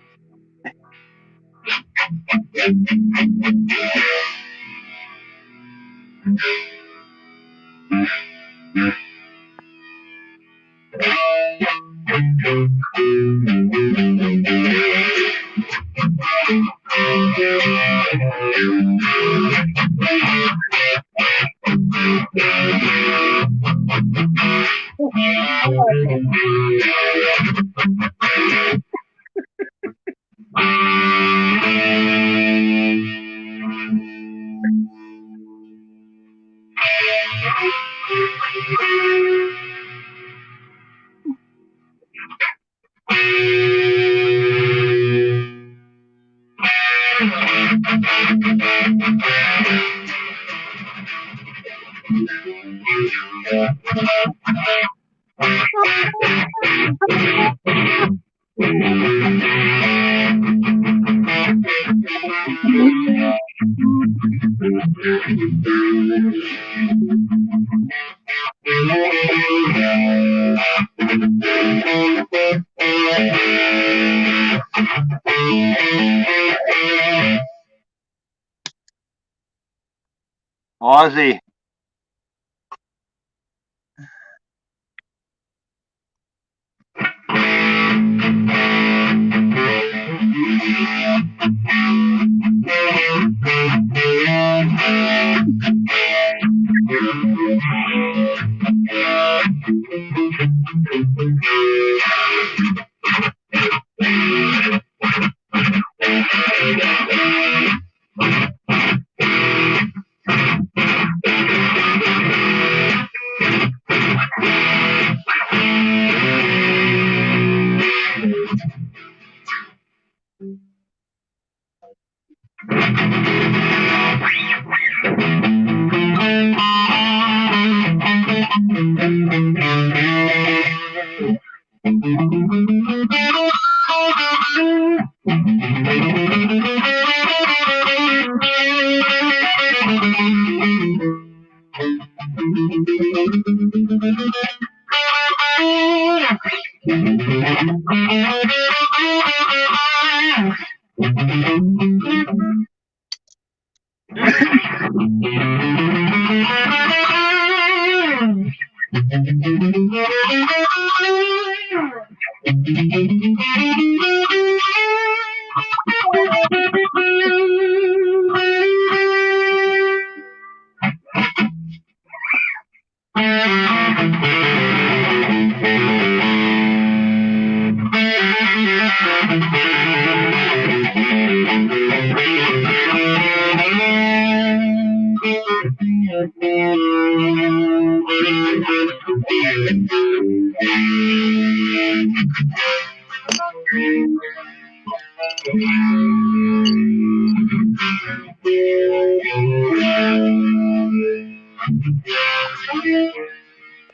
Ozzy.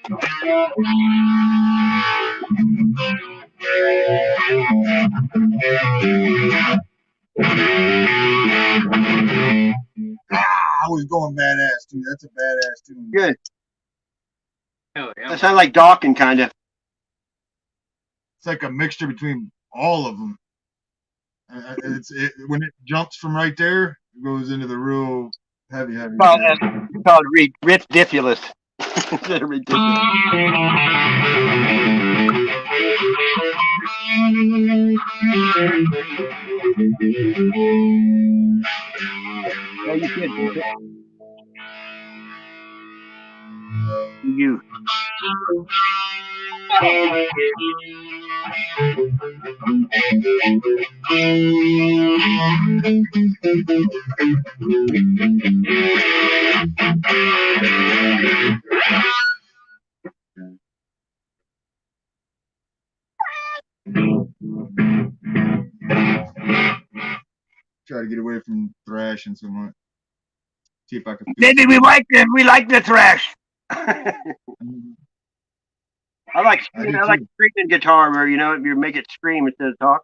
I was going badass too. That's a badass tune. Good. Oh, yeah. That sounds like Dawkins, kind of. It's like a mixture between all of them. When it jumps from right there, it goes into the real heavy. It's called ridiculous. Instead of ridiculous. Yeah, you should. You. Try to get away from thrashing so much. See if I can. Maybe we like the thrash. I like screaming guitar where you make it scream instead of talk.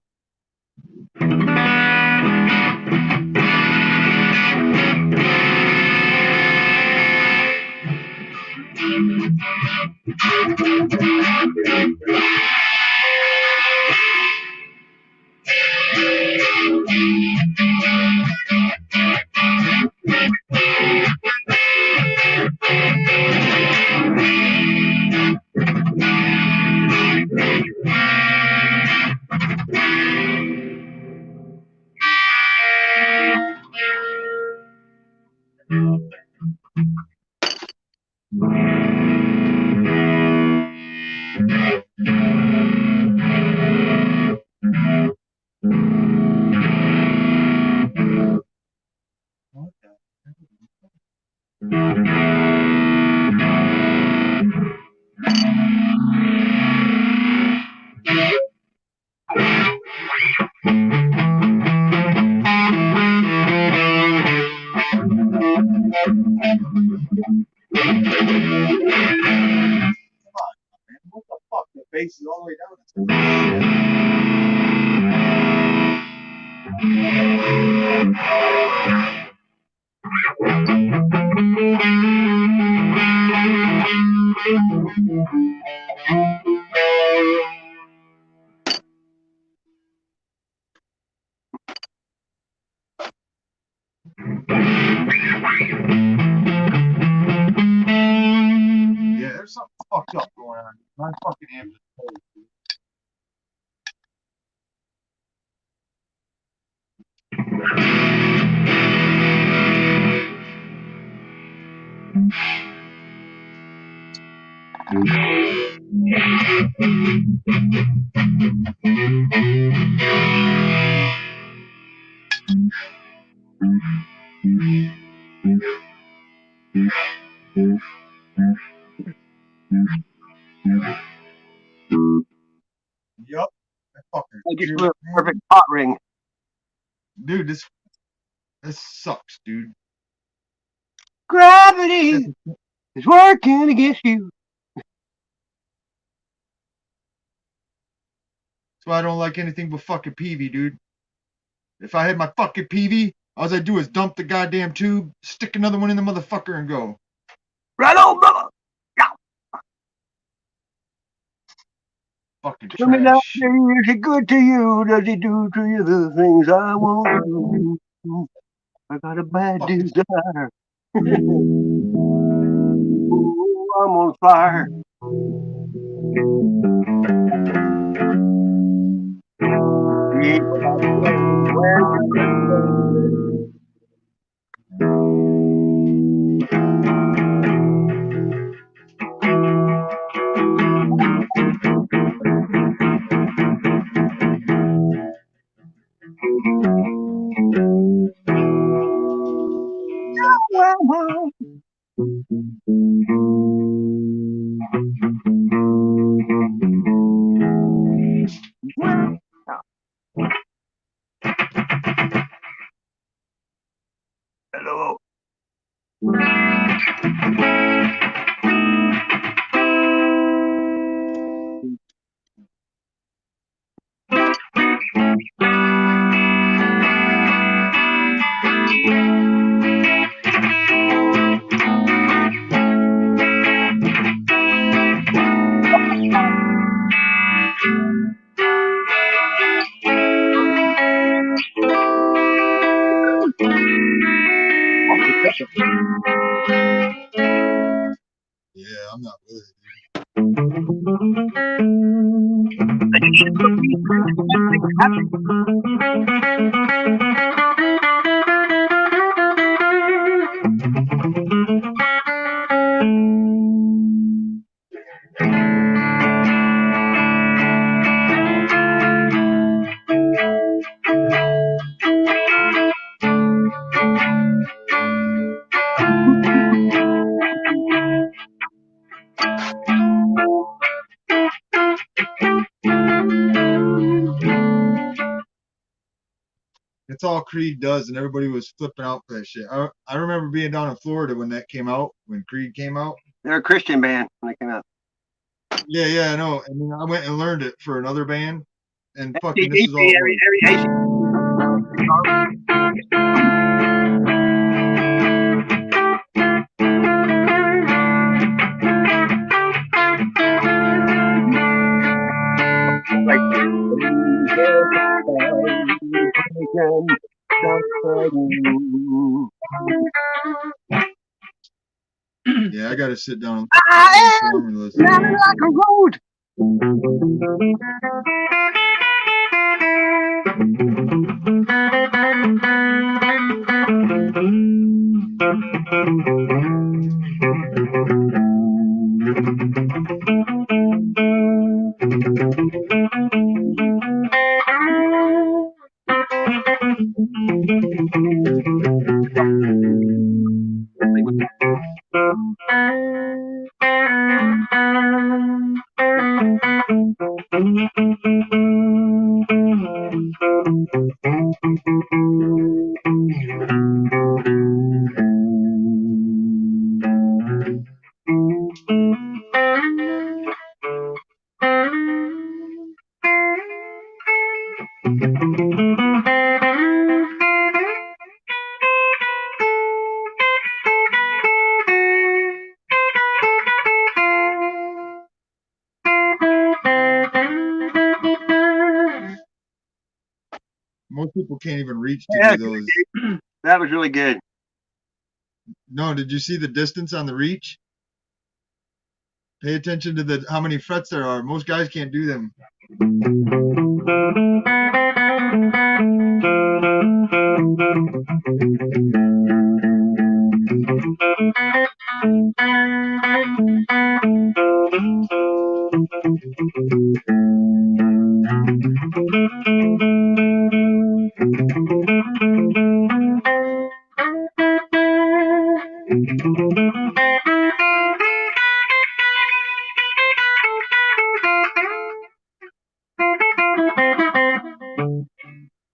What the fuck? The bass is all the way down. Yeah, there's something fucked up going on. My fucking amp is cold, dude. Yup. That fucker. I just blew a perfect hot ring. Dude, this sucks, dude. Gravity is working against you. That's why I don't like anything but fucking PV, dude. If I had my fucking PV, all I'd do is dump the goddamn tube, stick another one in the motherfucker, and go. Right on, brother. Fucking Tell me now, trash. is it good to you? Does it do to you the things I want to do? I got a bad desire. Ooh, I'm on fire. Hello. Yeah, I'm not with it. It's all Creed does, and everybody was flipping out for that shit. I remember being down in Florida when that came out, when Creed came out. They're a Christian band when they came out. Yeah, I know. And then I went and learned it for another band, and fucking this ACDC, is all it was. Yeah, I got to sit down and listen. Like a road. Most people can't even reach to do those. That was really good. No, did you see the distance on the reach? Pay attention to the how many frets there are. Most guys can't do them.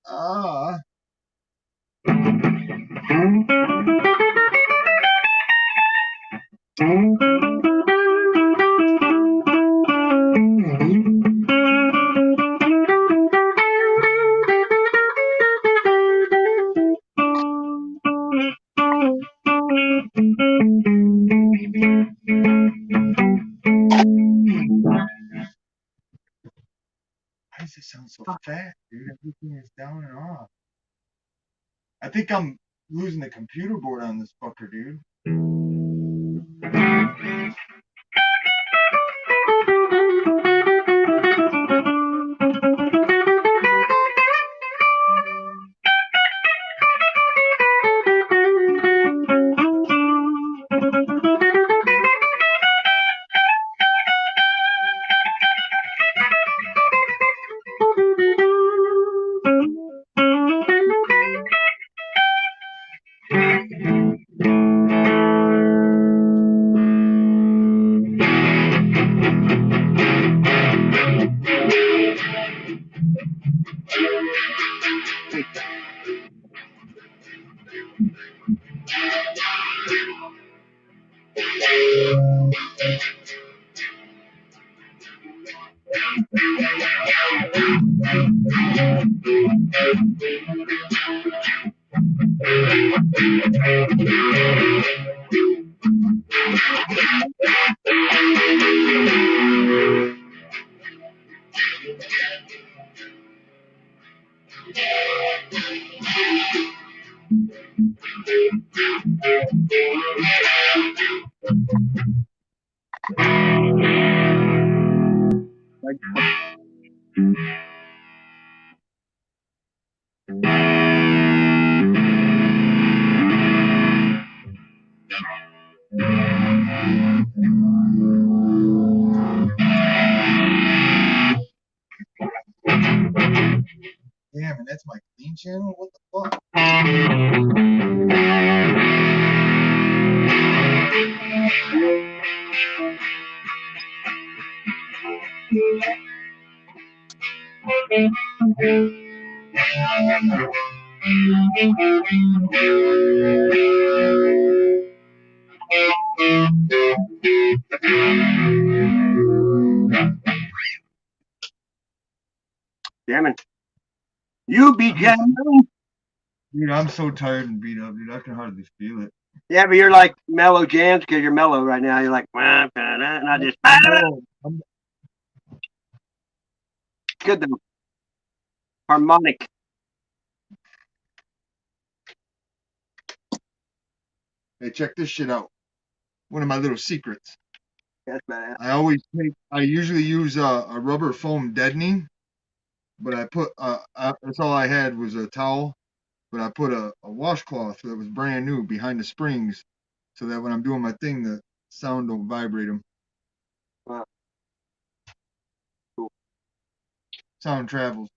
Ah. Why does it sound so fast, dude? Everything is down and off. I think I'm losing the computer board on this fucker, dude. Damn, and that's my clean channel? What the fuck? Damn it. You be jamming. Dude, I'm so tired and beat up, dude. I can hardly feel it. Yeah, but you're like mellow jams because you're mellow right now. You're like, and I just. Good though. Harmonic. Hey, check this shit out. One of my little secrets. That's badass. I usually use a rubber foam deadening, but I put, that's all I had was a towel, but I put a washcloth that was brand new behind the springs so that when I'm doing my thing, the sound don't vibrate them. Wow. Cool. Sound travels.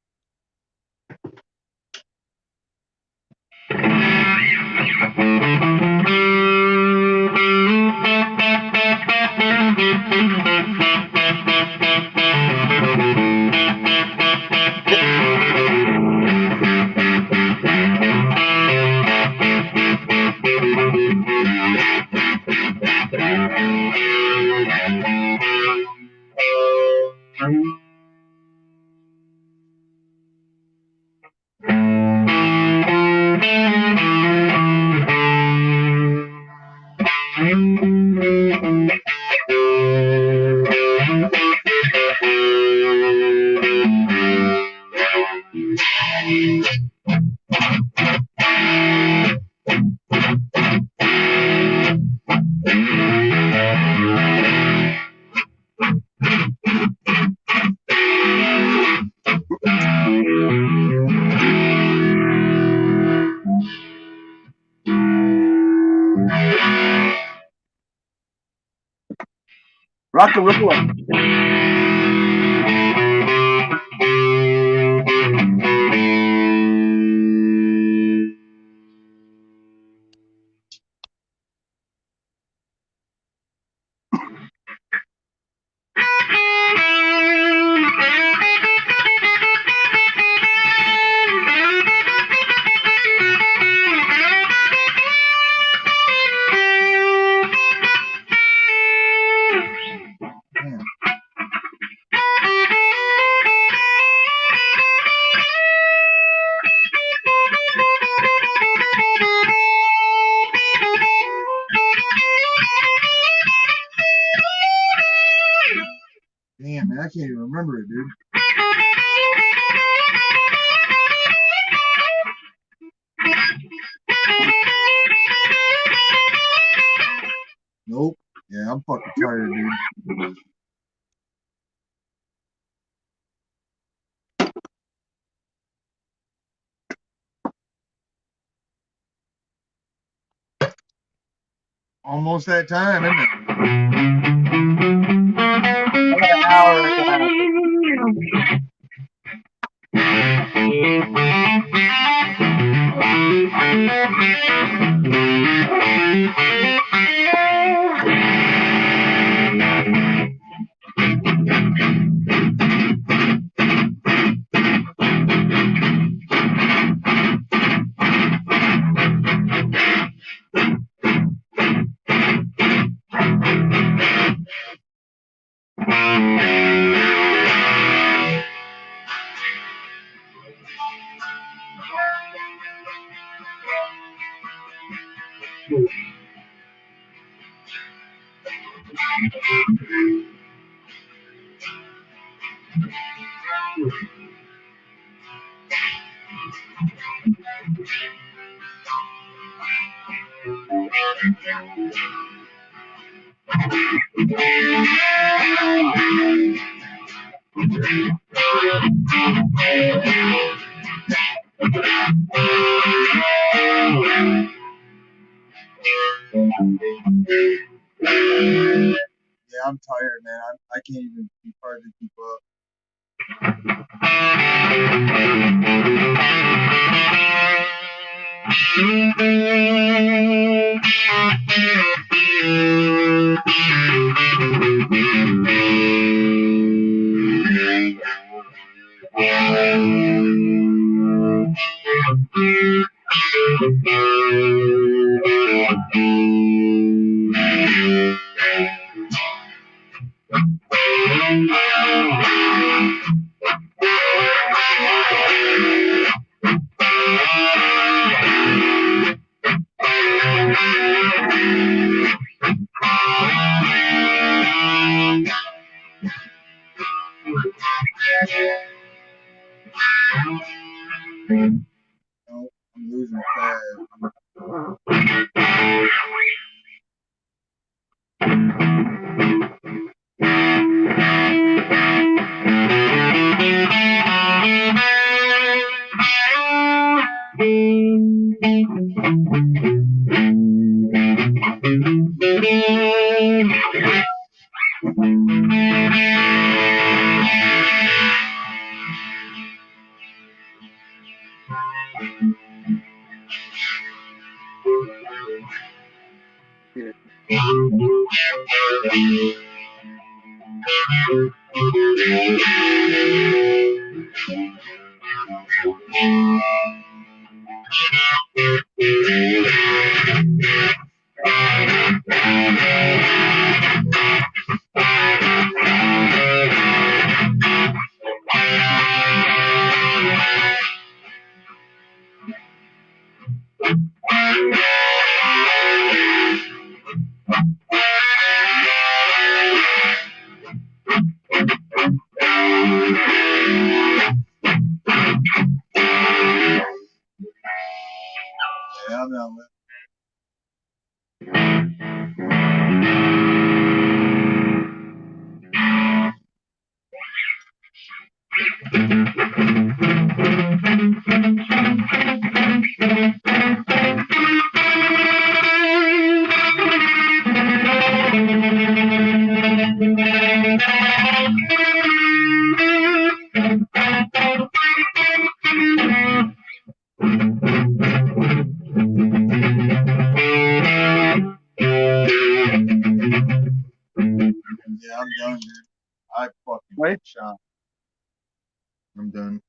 Rock and roll. Damn. Damn, man, I can't even remember it, dude. Nope. Yeah, I'm fucking tired, dude. Almost that time, isn't it? An hour and a half. Yeah, I'm tired, man. I can't even be hard to keep up. No, I'm losing fast. Yeah, I'm not listening. Yeah, I'm done, dude. I fucking Right? shot. I'm done.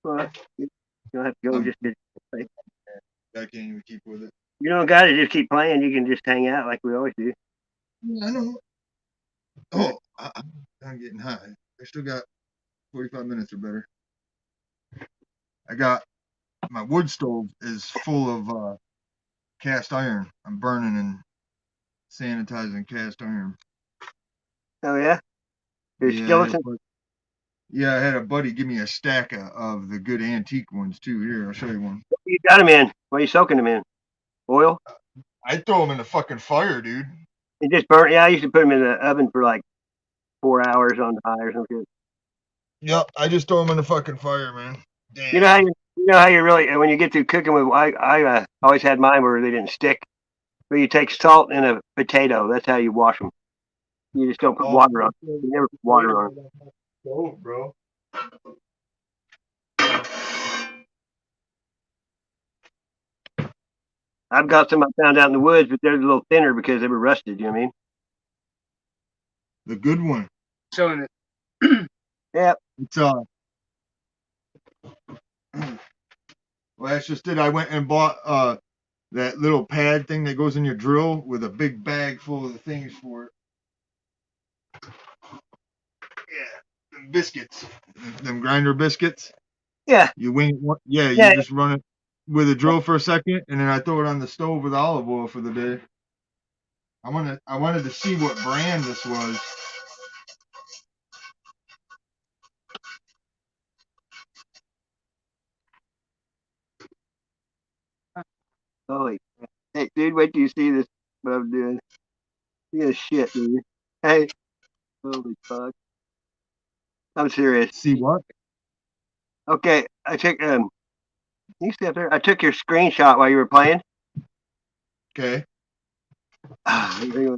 Well, you don't have to go. Just play. I can't even keep with it. You don't got to just keep playing. You can just hang out like we always do. Yeah, I know. Oh, I'm getting high. I still got 45 minutes or better. I got my wood stove is full of cast iron. I'm burning and sanitizing cast iron. Oh yeah. There's Yeah, skeleton. I had a buddy give me a stack of the good antique ones too. Here, I'll show you one. You got them in. What are you soaking them in? Oil? I throw them in the fucking fire, dude. It just burnt. Yeah, I used to put them in the oven for like 4 hours on high or something. Yep, I just throw them in the fucking fire, man. Damn. You know how you really when you get through cooking with. I always had mine where they didn't stick. Where you take salt and a potato. That's how you wash them. You just don't put water on. You never put water on. Oh, bro. I've got some I found out in the woods, but they're a little thinner because they were rusted. You know what I mean? The good one. So Yeah. It's well, that's just it. I went and bought that little pad thing that goes in your drill with a big bag full of the things for it. Yeah, them biscuits, them grinder biscuits. Yeah. You wing it. Yeah, Yeah. you just run it with a drill for a second, and then I throw it on the stove with olive oil for the day. I wanted to see what brand this was. Holy. Hey, dude, wait till you see this. What I'm doing. You gonna shit, dude. Hey, holy fuck. I'm serious. See what? Okay, I took you see up there? I took your screenshot while you were playing. Okay. I do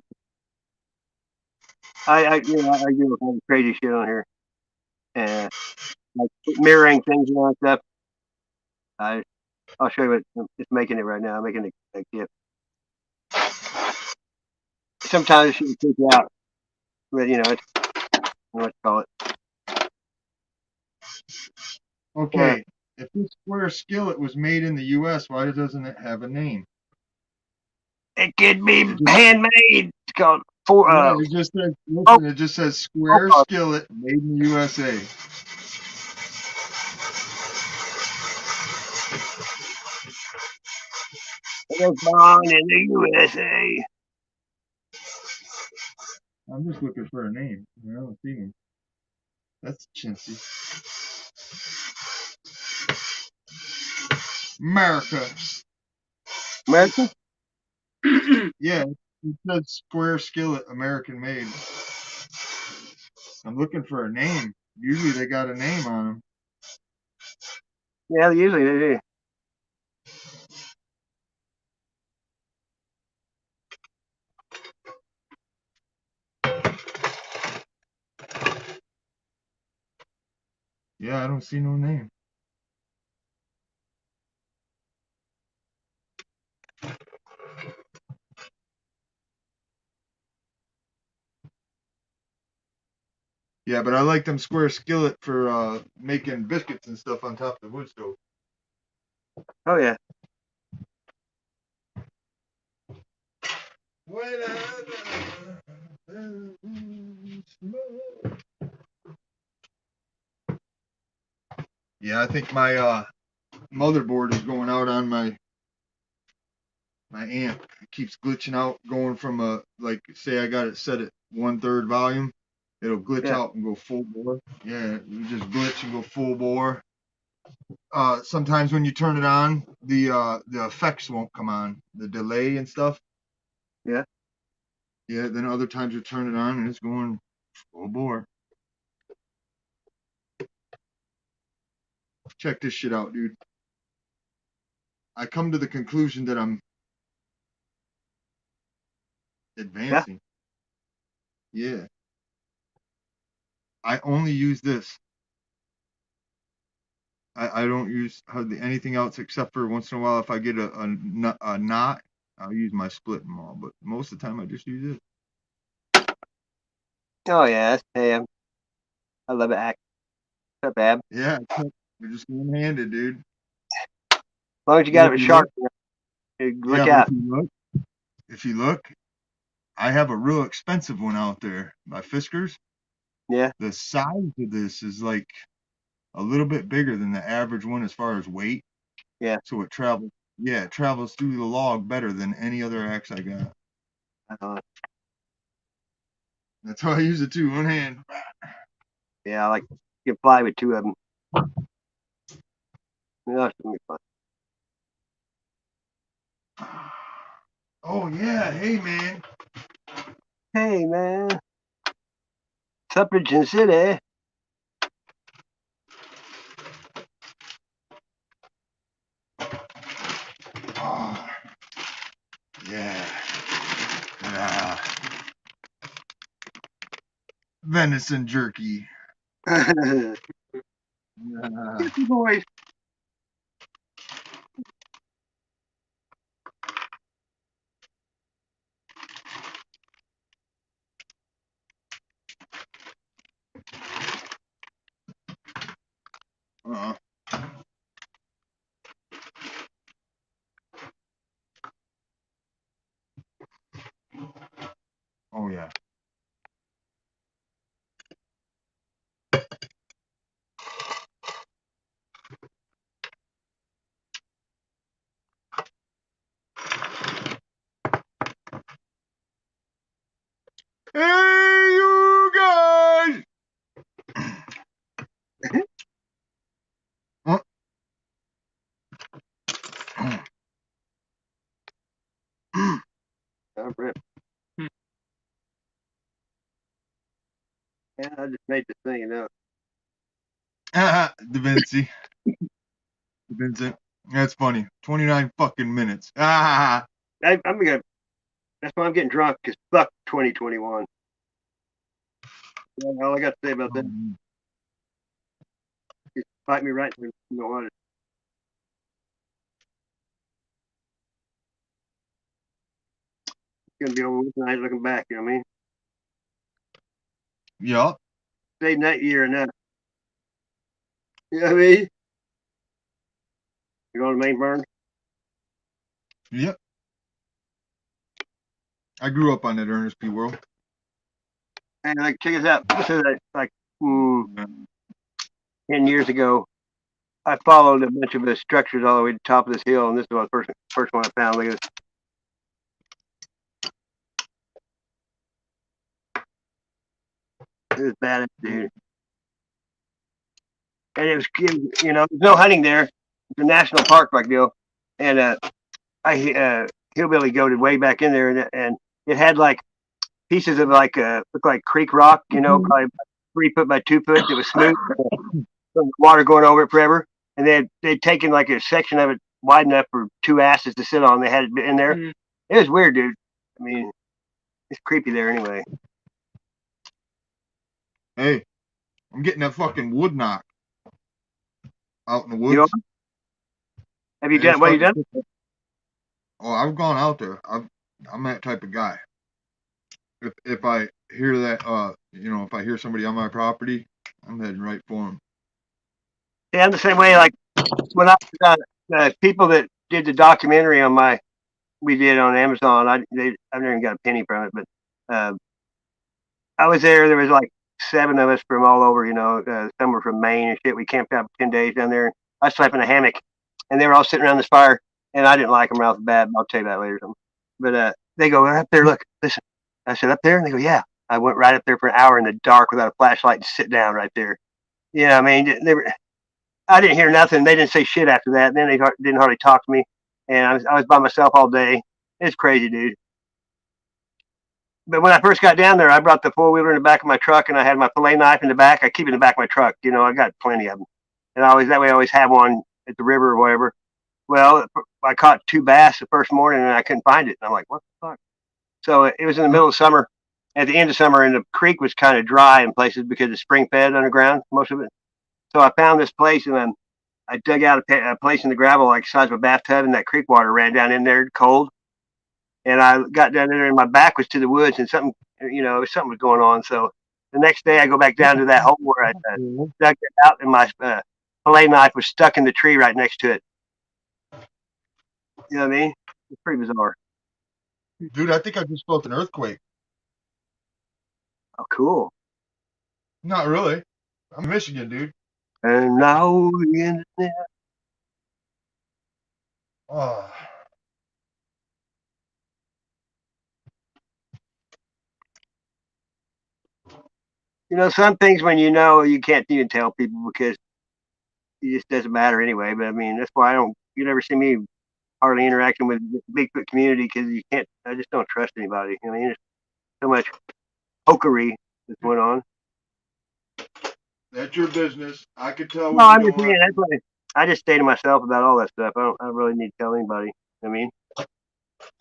all kind of crazy shit on here, and like mirroring things and all that stuff. I'll show you what it's making it right now. I'm making a GIF. Sometimes it should take you out, but it's what you call it. Okay. If this square skillet was made in the U.S., why doesn't it have a name? It could be handmade. It's called for Yeah, it just says. Listen, it just says square skillet made in the USA. It was born in the USA. I'm just looking for a name. I don't see one. That's chintzy. America. American? Yeah, it says square skillet, American made. I'm looking for a name. Usually they got a name on them. Yeah, usually they do. Yeah, I don't see no name. Yeah, but I like them square skillet for making biscuits and stuff on top of the wood stove. Oh yeah. Yeah, I think my motherboard is going out on my amp. It keeps glitching out, going from like say I got it set at 1/3 volume. It'll glitch Yeah. out and go full bore. Yeah, you just glitch and go full bore. Sometimes when you turn it on, the effects won't come on, the delay and stuff. Yeah. Yeah, then other times you turn it on and it's going full bore. Check this shit out, dude. I come to the conclusion that I'm advancing. Yeah. I only use this. I don't use hardly anything else except for once in a while if I get a knot, I'll use my split maul. But most of the time I just use it. Oh yeah, that's Pam. I love it. What's up, Ab? Yeah, you're just one-handed, dude. As long as you got it sharp, look But out. if you look, I have a real expensive one out there by Fiskars. Yeah. The size of this is like a little bit bigger than the average one as far as weight. Yeah. So it travels. Yeah, it travels through the log better than any other axe I got. That's how I use it too, one hand. Yeah, I like you can fly with two of them. Yeah, it's gonna be fun. Oh yeah, hey man. Hey man, Suppleton City. Oh, yeah. Venison jerky. Boys. Oh yeah. rip. Yeah, I just made this thing up. Da Vinci. Vincent. That's funny. 29 fucking minutes. Ah. I'm gonna. That's why I'm getting drunk, because fuck 2021. That's all I got to say about that. Just bite me right in the water. It's gonna be over with tonight looking back, you know what I mean? Yup. Stayed in that year and that. You know what I mean? You going to main burn? Yep. I grew up on that Ernest P. World. And like, check this out. This is like 10 years ago. I followed a bunch of the structures all the way to the top of this hill, and this is the first one I found. Look at this. It was bad, dude. And it was, you know, there's no hunting there. It's a national park like deal. And I hillbilly goated way back in there, and it had like pieces of like looked like creek rock, you know, probably 3 foot by 2 foot. It was smooth, water going over it forever. And they'd taken like a section of it wide enough for 2 asses to sit on. They had it in there. It was weird, dude. I mean, it's creepy there anyway. Hey, I'm getting that fucking wood knock out in the woods. You know, have you done what you done? Oh, I've gone out there. I'm that type of guy. If I hear that, you know, if I hear somebody on my property, I'm heading right for them. Yeah, I'm the same way. Like when I people that did the documentary on we did on Amazon. I've never even got a penny from it, but I was there. There was like 7 of us from all over. You know, some were from Maine and shit. We camped out for 10 days down there. I slept in a hammock, and they were all sitting around this fire. And I didn't like them right off the bat. I'll tell you that later. But they go, "Up there, look, listen." I said, "Up there?" And they go, "Yeah." I went right up there for an hour in the dark without a flashlight and sit down right there. Yeah, I mean, I didn't hear nothing. They didn't say shit after that. And then they didn't hardly talk to me. And I was by myself all day. It's crazy, dude. But when I first got down there, I brought the 4-wheeler in the back of my truck, and I had my fillet knife in the back. I keep it in the back of my truck. You know, I got plenty of them. And that way I always have one at the river or whatever. Well, I caught 2 bass the first morning, and I couldn't find it. And I'm like, what the fuck? So it was in the middle of summer, at the end of summer, and the creek was kind of dry in places because it's spring fed underground, most of it. So I found this place, and I dug out a place in the gravel like the size of a bathtub, and that creek water ran down in there cold. And I got down there, and my back was to the woods, and something was going on. So the next day, I go back down to that hole where I dug it out, and my fillet knife was stuck in the tree right next to it. You know what I mean? It's pretty bizarre. Dude, I think I just felt an earthquake. Oh, cool. Not really. I'm in Michigan, dude. And now in there. Oh. You know, some things when you know, you can't even tell people because it just doesn't matter anyway. But I mean, that's why you never see me hardly interacting with the Bigfoot community because I just don't trust anybody. I mean, there's so much pokery that's going on. That's your business. I could tell. No, I'm just saying, that's why I just stay to myself about all that stuff. I don't really need to tell anybody. I mean,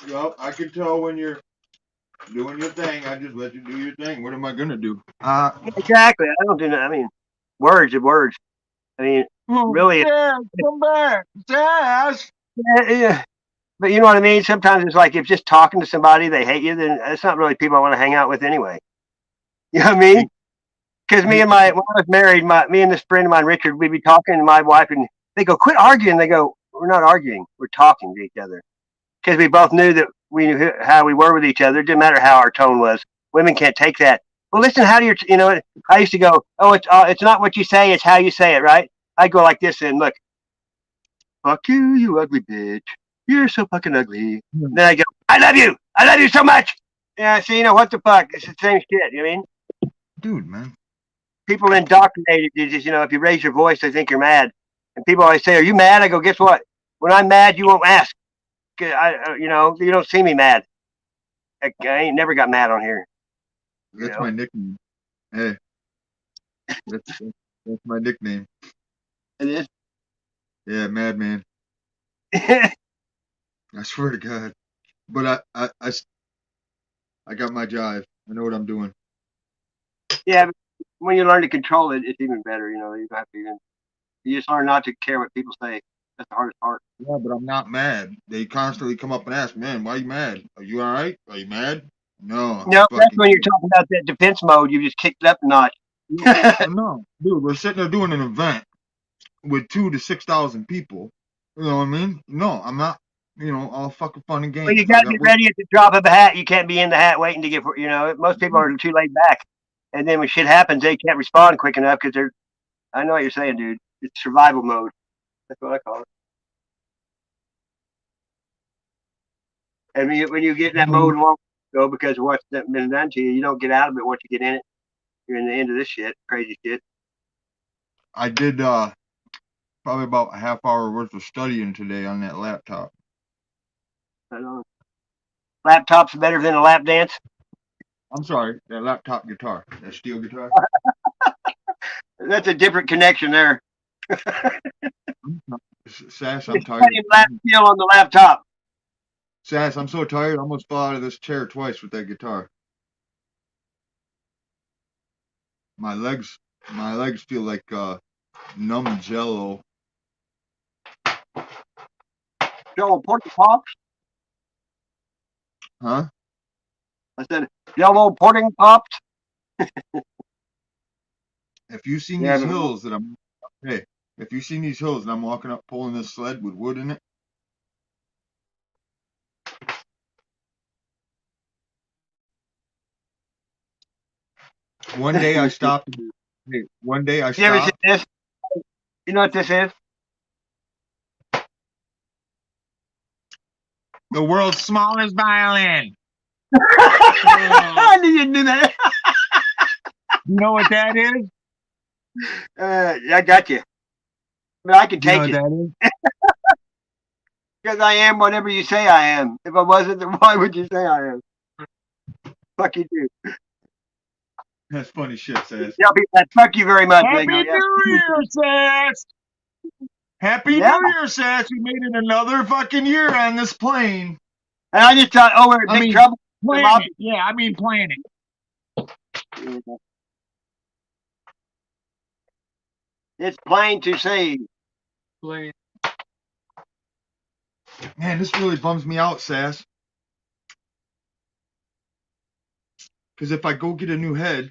Yup, I can tell when you're doing your thing. I just let you do your thing. What am I gonna do? exactly. I don't do that. I mean, words are words. I mean, really. Dad, come back, Dad. Yeah. But you know what I mean? Sometimes it's like if just talking to somebody, they hate you, then it's not really people I want to hang out with anyway. You know what I mean? Because when I was married, me and this friend of mine, Richard, we'd be talking to my wife, and they go, "Quit arguing." They go, "We're not arguing. We're talking to each other." Because we both knew that we knew how we were with each other. It didn't matter how our tone was. Women can't take that. Well, listen, how do you know? I used to go, "Oh, it's not what you say, it's how you say it," right? I go like this and look, "Fuck you, you ugly bitch. You're so fucking ugly." Then I go, "I love you. I love you so much." Yeah, so what the fuck? It's the same shit. You know what I mean? Dude, man. People indoctrinated you just, if you raise your voice, they think you're mad. And people always say, "Are you mad?" I go, "Guess what? When I'm mad, you won't ask. You don't see me mad." ain't never got mad on here. That's my nickname. Hey, that's my nickname. It is. Yeah, Madman. I swear to God. But I got my jive. I know what I'm doing. Yeah, but when you learn to control it, it's even better. You don't have to even. You just learn not to care what people say. That's the hardest part. Yeah, but I'm not mad. They constantly come up and ask, man, why are you mad? Are you all right? Are you mad? No. No, that's when you're talking about that defense mode. You just kicked it up a notch. No, dude, we're sitting there doing an event with 2,000 to 6,000 people. You know what I mean? No, I'm not. All fucking fun and games. Well, you got to be ready at the drop of a hat. You can't be in the hat waiting to get. Most people are too laid back, and then when shit happens, they can't respond quick enough because they're. I know what you're saying, dude. It's survival mode. That's what I call it. And when you get in that mode long ago because of what's been done to you, you don't get out of it once you get in it. You're in the end of this shit, crazy shit. I did probably about a half hour worth of studying today on that laptop. Laptop's better than a lap dance? I'm sorry, that laptop guitar, that steel guitar. That's a different connection there. Sass, I'm tired. Lap steel on the laptop. Sass, I'm so tired. I almost fell out of this chair twice with that guitar. My legs feel like numb jello. Jello porky pops? Huh? I said, Jello pudding pops? If you've seen these hills that I'm if you've seen these hills and I'm walking up pulling this sled with wood in it. One day I stopped. One day I stopped. You ever seen this? You know what this is? The world's smallest violin. I knew you'd do that. You know what that is? I got you. But I can take it. Because I am whatever you say I am. If I wasn't, then why would you say I am? Fuck you, do. That's funny shit, Sass. Tell people that. Fuck you very much. Happy New Year, Sass. Happy New Year, Sass. We made it another fucking year on this plane. And I just thought, we're in big trouble. Planet. Yeah, I mean planet. It's plain to see. Plain. Man, this really bums me out, Sass. Because if I go get a new head,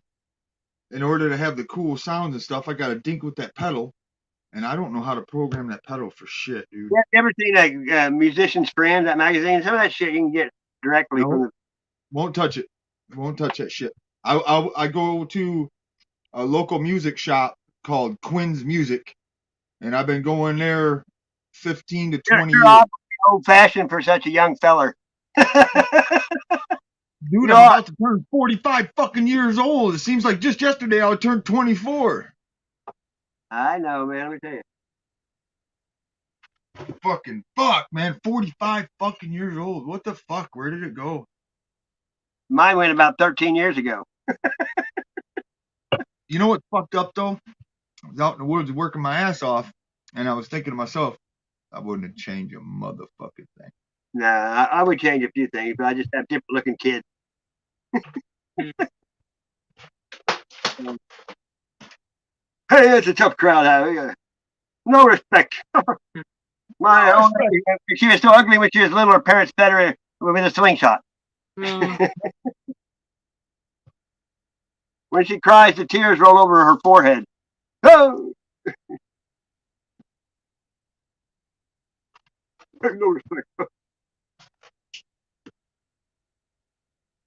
in order to have the cool sounds and stuff, I got to dink with that pedal. And I don't know how to program that pedal for shit, dude. You ever seen a Musician's Friend, that magazine? Some of that shit you can get directly from the... Won't touch it. Won't touch that shit. I go to a local music shop called Quinn's Music, and I've been going there 15 to 20 years. Old-fashioned for such a young feller. Dude, I'm about to turn 45 fucking years old. It seems like just yesterday I turned 24. I know, man. Let me tell you. Fucking fuck, man. 45 fucking years old. What the fuck? Where did it go? Mine went about 13 years ago. You know what's fucked up, though? I was out in the woods working my ass off, and I was thinking to myself, I wouldn't change a motherfucking thing. Nah, I would change a few things, but I just have different looking kids. Hey, it's a tough crowd. No respect. My own lady, she was so ugly when she was little. Her parents fed her with a slingshot. When she cries, the tears roll over her forehead. Oh! No respect.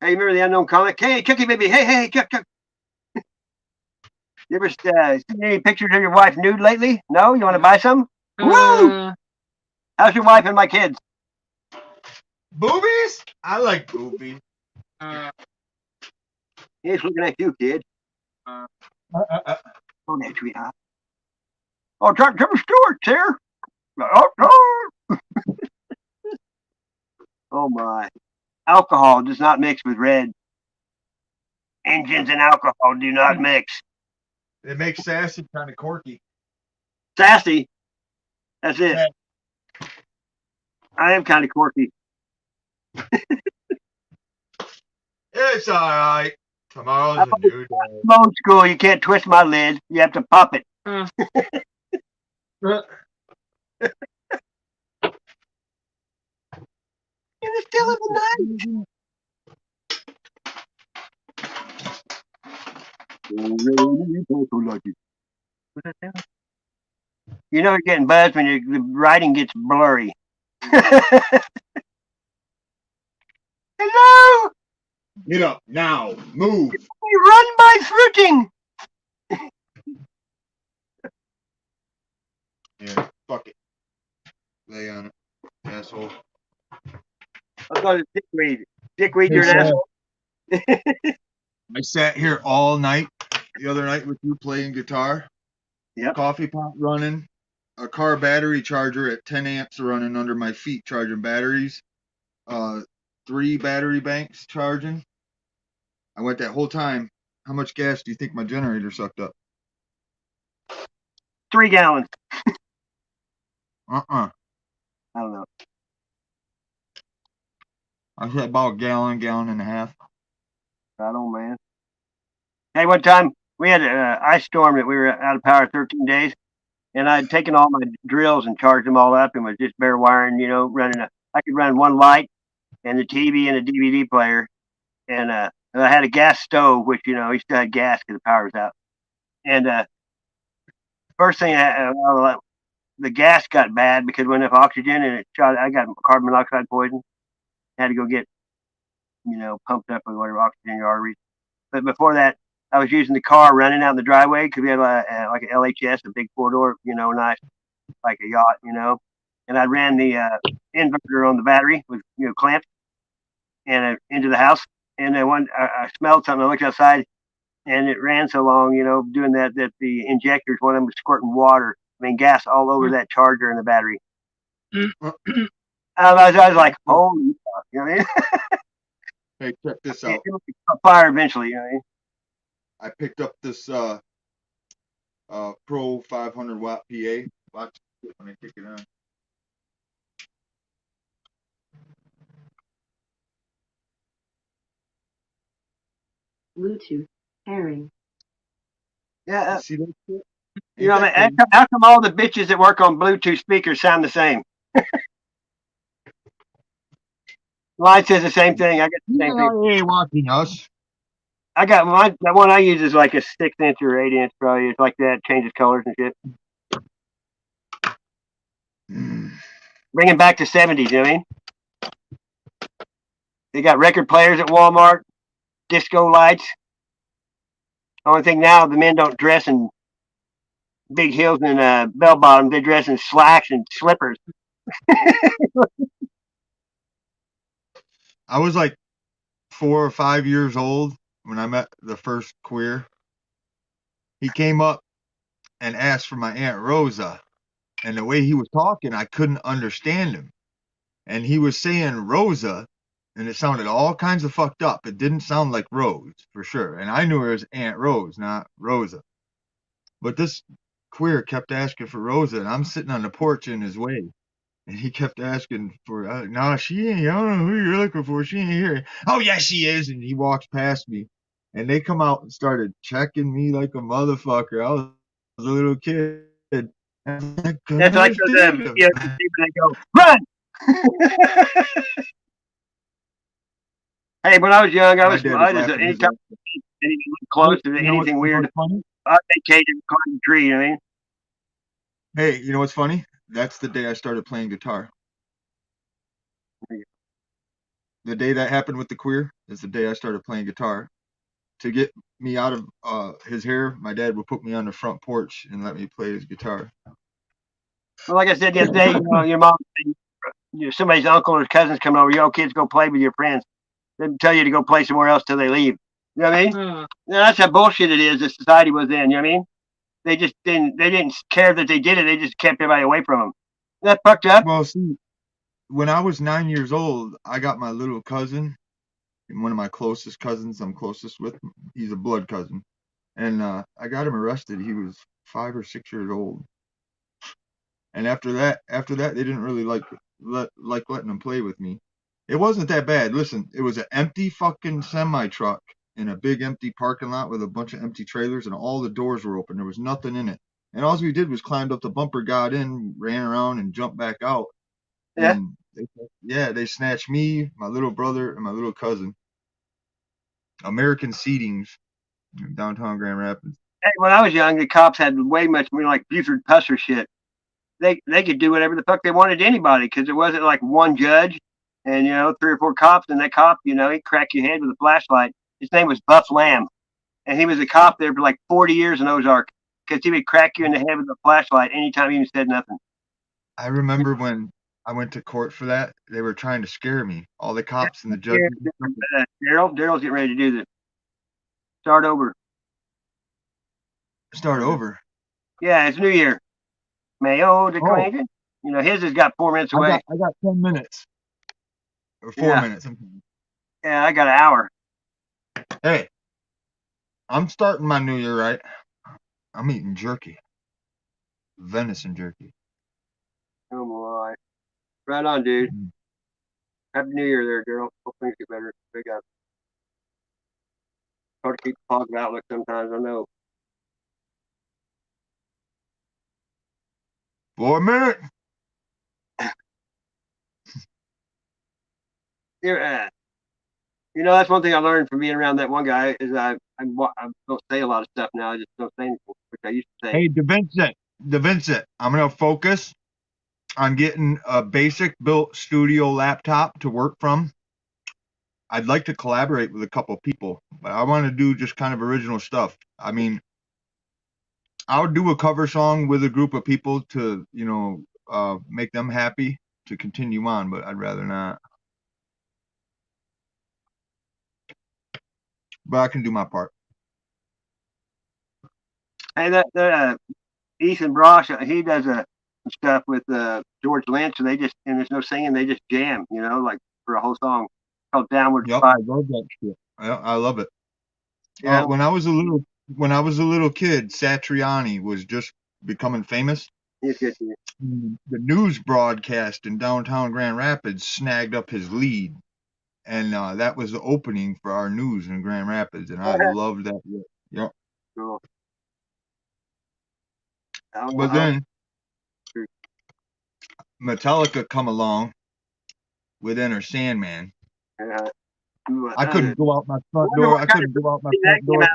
Hey, remember the Unknown Comic? Hey, Cookie Baby. Hey, Cook. You ever seen any pictures of your wife nude lately? No? You want to buy some? Woo! How's your wife and my kids? Boobies? I like boobies. He's looking at you, kid. Oh, that sweetheart. Oh, Trevor Stewart's here. Oh, my. alcohol does not mix with red. Engines and alcohol do not mix. It makes sassy kind of quirky. Sassy. That's it. I am kind of quirky. It's all right. Tomorrow's a new day. I'm old school. You can't twist my lid. You have to pop it. In the still of the night. You know you're getting buzzed when the writing gets blurry. Hello! Get up now. Move. Run by fruiting. Yeah, fuck it. Lay on it, asshole. I'll go to dickweed. Dickweed, you're an asshole. I sat here all night the other night with you playing guitar. Yep. Coffee pot running. A car battery charger at 10 amps running under my feet charging batteries. 3 battery banks charging. I went that whole time. How much gas do you think my generator sucked up? 3 gallons. I don't know. I said about a gallon and a half. Right on, man. Hey, one time we had an ice storm that we were out of power 13 days, and I'd taken all my drills and charged them all up and was just bare wiring, running I could run one light and the TV and a DVD player, and I had a gas stove, which, he still had gas because the power was out. And first thing, the gas got bad because when enough oxygen and I got carbon monoxide poison. Had to go get, pumped up with whatever oxygen in your arteries. But before that, I was using the car running out in the driveway because we had like an LHS, a big 4-door, nice, like a yacht, And I ran the inverter on the battery with, clamps and into the house. And then I smelled something. I looked outside, and it ran so long, doing that the injectors, one of them was squirting water, gas all over that charger and the battery. I was like, holy fuck, you know what I mean? Hey, check this out. It'll fire eventually, you know what I mean? I picked up this Pro 500 watt PA. Watch it when I kick it on. Bluetooth pairing. Yeah. See that shit? How come all the bitches that work on Bluetooth speakers sound the same? Mine says the same thing. I got the same thing. You ain't watching us. I got mine. The one I use is like a 6-inch or 8-inch, probably. It's like that. Changes colors and shit. Bring it back to 70s. You know what I mean? They got record players at Walmart, disco lights. Only thing now, the men don't dress in big heels and bell bottoms. They dress in slacks and slippers. I was like 4 or 5 years old when I met the first queer. He came up and asked for my Aunt Rosa. And the way he was talking, I couldn't understand him. And he was saying Rosa, and it sounded all kinds of fucked up. It didn't sound like Rose, for sure. And I knew her as Aunt Rose, not Rosa. But this queer kept asking for Rosa, and I'm sitting on the porch in his way. And he kept asking for, no, she ain't, I don't know who you're looking for. She ain't here. Oh, yes, she is. And he walks past me. And they come out and started checking me like a motherfucker. I was a little kid. That's like the they go, run! Hey, when I was young, I was anytime anything close to anything weird, I'd take Kate and climb the tree, you know what I mean? Hey, you know what's funny? That's the day I started playing guitar. The day that happened with the queer is the day I started playing guitar. To get me out of his hair, my dad would put me on the front porch and let me play his guitar. Well, like I said the other day, your mom, somebody's uncle or cousins coming over, yo, kids, go play with your friends. They tell you to go play somewhere else till they leave. You know what I mean? Now, that's how bullshit it is that society was in, you know what I mean? They just didn't care that they did it, they just kept everybody away from them. Isn't that fucked up? Well, see, when I was 9 years old, I got my little cousin, one of my closest cousins I'm closest with. He's a blood cousin. And I got him arrested. He was 5 or 6 years old. And after that, they didn't really like letting him play with me. It wasn't that bad. Listen, it was an empty fucking semi truck in a big empty parking lot with a bunch of empty trailers, and all the doors were open. There was nothing in it. And all we did was climbed up the bumper, got in, ran around, and jumped back out. Yeah. And they snatched me, my little brother, and my little cousin. American Seedings in downtown Grand Rapids. Hey, when I was young, the cops had way much more like Buford Pusser shit. They could do whatever the fuck they wanted to anybody because there wasn't like one judge and 3 or 4 cops, and that cop, he'd crack your head with a flashlight. His name was Buff Lamb, and he was a cop there for like 40 years in Ozark because he would crack you in the head with a flashlight anytime you even said nothing. I remember when I went to court for that, they were trying to scare me. All the cops and the judges. Daryl's getting ready to do this. Start over. Start over. Yeah, it's New Year. Mayo de Clancy. His has got 4 minutes away. I got 10 minutes. Or 4 minutes. Yeah, I got an hour. Hey, I'm starting my new year right. I'm eating jerky. Venison jerky. Oh my. Right on, dude. Happy New Year there, girl. Hope things get better. Big up. Hard to keep the positive outlook sometimes, I know. 4 minutes. That's one thing I learned from being around that one guy is I don't say a lot of stuff now. I just don't say anything, which I used to say. Hey, DeVincent, I'm going to focus on getting a basic built studio laptop to work from. I'd like to collaborate with a couple people, but I want to do just kind of original stuff. I mean, I'll do a cover song with a group of people to, make them happy to continue on, but I'd rather not. But I can do my part. Hey, that Ethan Brosh, he does stuff with George Lynch, and there's no singing, they just jam, like for a whole song called Downward Yep, Spiral. I love that shit. I love it. Yeah. When I was a little kid, Satriani was just becoming famous. He's good to you. The news broadcast in downtown Grand Rapids snagged up his lead, and that was the opening for our news in Grand Rapids, and I loved that. Yep. Cool. But then Metallica come along with Enter Sandman. I couldn't go out my front door. I couldn't go out my front door.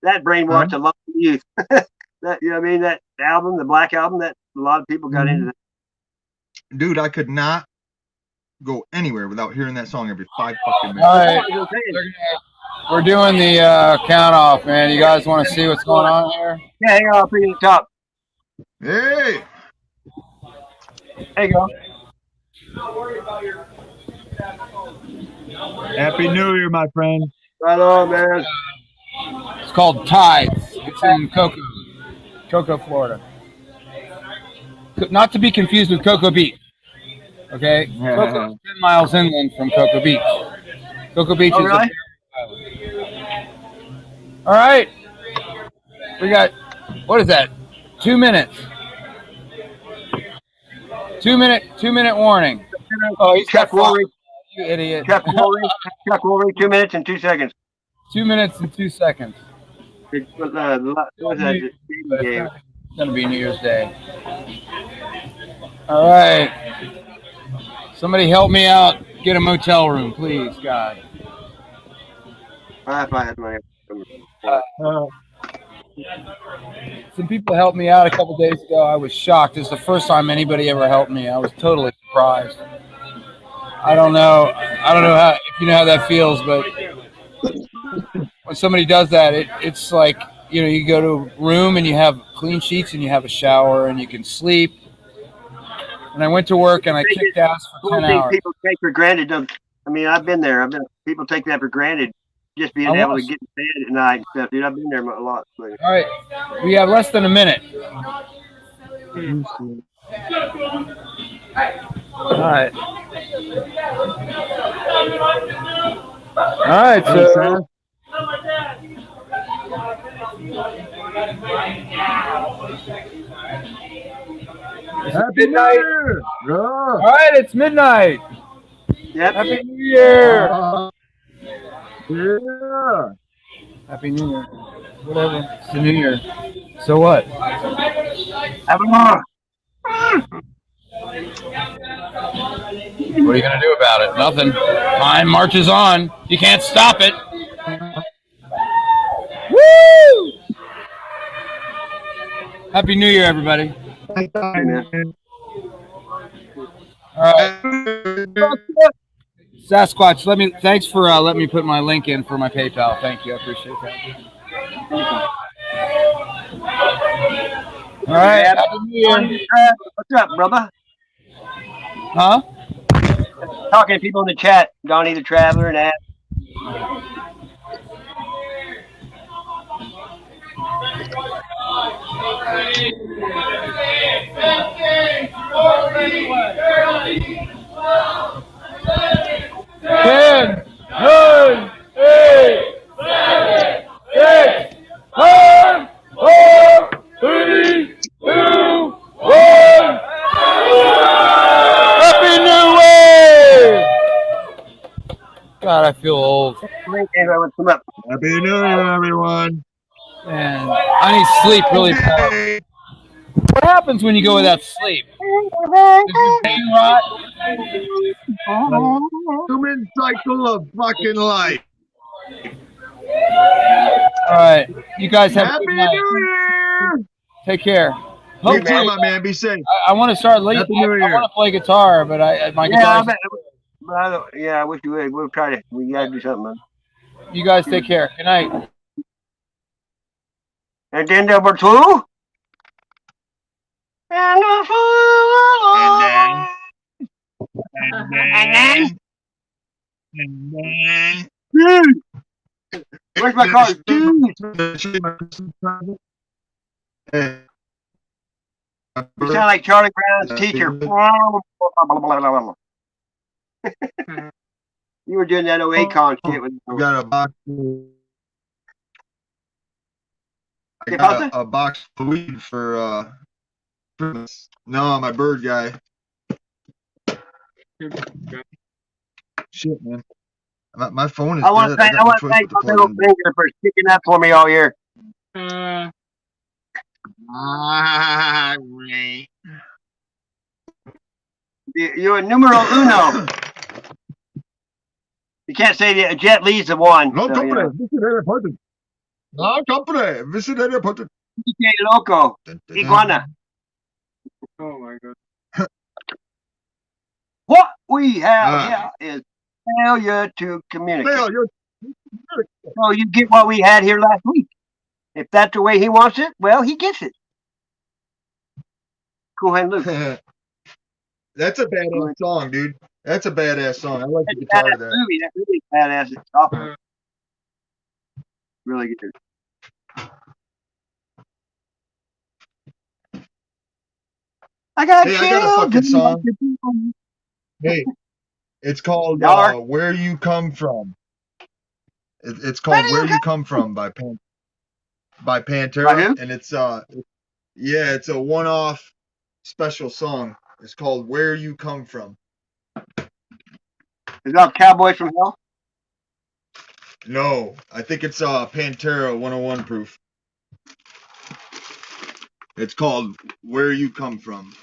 That brainwashed a lot of youth. That that album, the Black Album, that a lot of people got into that. Dude, I could not go anywhere without hearing that song every 5 fucking minutes. All right, we're doing the count off, man. You guys want to see what's going on here? Yeah, hang on, I'll put you at the top. Hey! There you go. Happy New Year, my friend. Right on, man. It's called Tides. It's in Cocoa, Florida. Not to be confused with Cocoa Beach. Okay? Cocoa is 10 miles inland from Cocoa Beach. Cocoa Beach is really? All right. We got, what is that? 2 minutes. 2 minute warning. Oh, he's Chuck Woolery. You idiot. Chuck Woolery, 2 minutes and 2 seconds. 2 minutes and 2 seconds. What was that? It's going to be New Year's Day. All right. Somebody help me out. Get a motel room, please, God. If I had money. Some people helped me out a couple days ago. I was shocked. It's the first time anybody ever helped me. I was totally surprised. I don't know how, if you know how that feels, but when somebody does that, it's like, you go to a room and you have clean sheets and you have a shower and you can sleep. And I went to work and I kicked ass for 10 hours. People take for granted. I've been there. People take that for granted, just being able to get in bed at night and stuff, dude. I've been there a lot. All right, we have less than a minute. All right. All right. Hey, So. Sam. Happy New Midnight. Year! Yeah. All right, it's midnight. Yep. Happy New Year. Yeah. Happy New Year. Whatever. It's the New Year. So what? Have a more. What are you gonna do about it? Nothing. Time marches on. You can't stop it. Woo! Happy New Year, everybody. Hey, man. All right. Sasquatch, thanks for letting me put my link in for my PayPal. Thank you. I appreciate that. All right. Happy New Year. What's up, brother? Huh? Talking to people in the chat. Donnie the Traveler and Ad. Ten, nine, 8, 7, 6, 5, 4, 3, 2, 1. Happy New Year! God, I feel old. Happy New Year, everyone. Man, I need sleep really bad. What happens when you go without sleep? Does your brain rot? Human cycle of fucking life. All right, you guys have a Happy good night. New Year! Take care. You too, my man. Be safe. I want to start late. Happy I New Year. want to play guitar, but my Yeah, guitar. I bet. Yeah, I wish you would. We'll try to. We gotta do something, man. You guys take care. Good night. And then number 2. And then. Where's my car? Dude. You sound like Charlie Brown's teacher. You were doing that Akon shit with. I got a box. I got a box of weed for no, my bird guy. Shit, man. My phone is I want to dead. thank my little finger for sticking up for me all year. You're numero uno. You can't say that Jet Li's the one. No so, company. you know. Visit airport. No company. Visit airport. DJ Loco. Iguana. Oh my god. What we have here is failure to communicate. So you get what we had here last week. If that's the way he wants it, well, he gets it. Go ahead, Luke. That's a badass song, dude. That's a badass song. I like the guitar of that. Movie. That movie's badass. It's awesome. Really good. I got a fucking song. Hey, it's called "Where You Come From." It's called "Where You Come From" by Pantera, and it's it's a one-off special song. It's called "Where You Come From." Is that Cowboys from Hell? No, I think it's Pantera 101 proof. It's called "Where You Come From."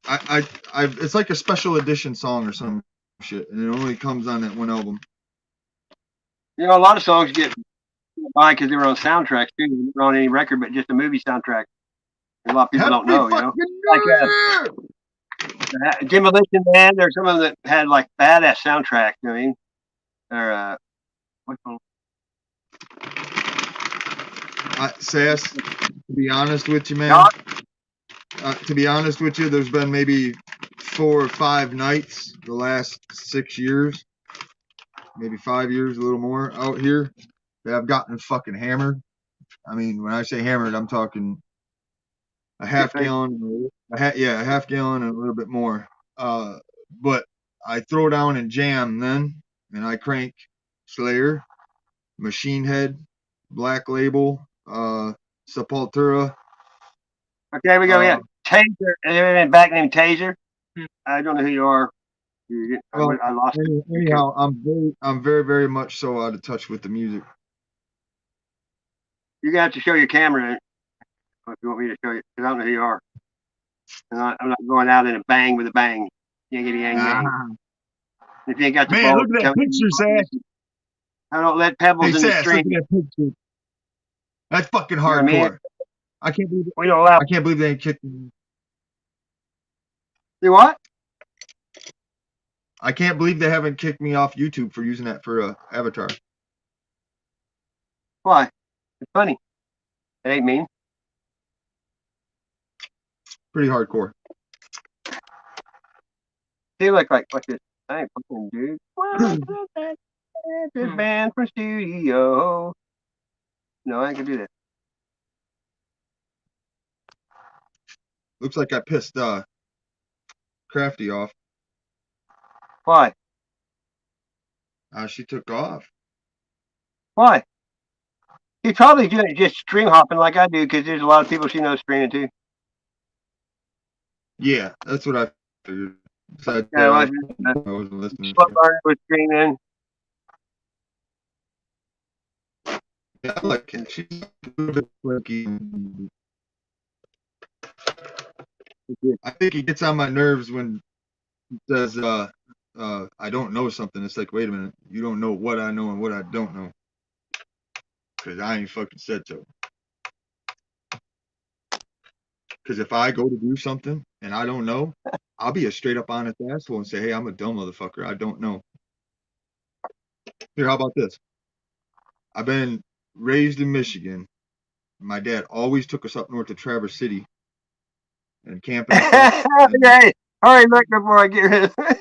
It's like a special edition song or some shit, and it only comes on that one album. You know, a lot of songs get by because they were on soundtracks too. They were on any record, but just a movie soundtrack. A lot of people don't know, you know. Like Demolition Man, there's some of them that had like badass soundtracks. You know what I mean? Or what's one? Sass, to be honest with you, man. To be honest with you, there's been maybe 4 or 5 nights the last 6 years, maybe 5 years, a little more out here that I've gotten fucking hammered. I mean, when I say hammered, I'm talking a half gallon, a half gallon and a little bit more. But I throw down and jam then, and I crank Slayer, Machine Head, Black Label, Sepultura. Okay, we go. Yeah, Taser. And back name Taser. I don't know who you are. Well, I lost it. anyhow, I'm very, very much so out of touch with the music. You're gonna have to show your camera if you want me to show you, because I don't know who you are. I'm not going out in a bang with a bang. Yiggity yang bang. If you ain't got the Man, balls, look at that picture, Sass. I don't let pebbles Hey, in the Sass, stream. look at that picture. That's fucking You know what I mean? hardcore. I can't believe We don't allow. I can't believe they ain't kicked me. You what? I can't believe they haven't kicked me off YouTube for using that for a avatar. Why? It's funny. It ain't mean. Pretty hardcore. They look like this. I ain't fucking dude. This band from studio. No, I can do that. Looks like I pissed Crafty off. Why? She took off. Why? He's probably doing it just stream hopping like I do, because there's a lot of people she knows streaming too. Yeah, that's what I figured. Besides Yeah, that, I wasn't listening. Was streaming. Yeah, I like it. She's a little bit flaky. I think he gets on my nerves when he says, I don't know something. It's like, wait a minute, you don't know what I know and what I don't know. Because I ain't fucking said so. Because if I go to do something and I don't know, I'll be a straight up honest asshole and say, hey, I'm a dumb motherfucker. I don't know. Here, how about this? I've been raised in Michigan. My dad always took us up north to Traverse City and camping. Okay. All right, look before I get rid of it.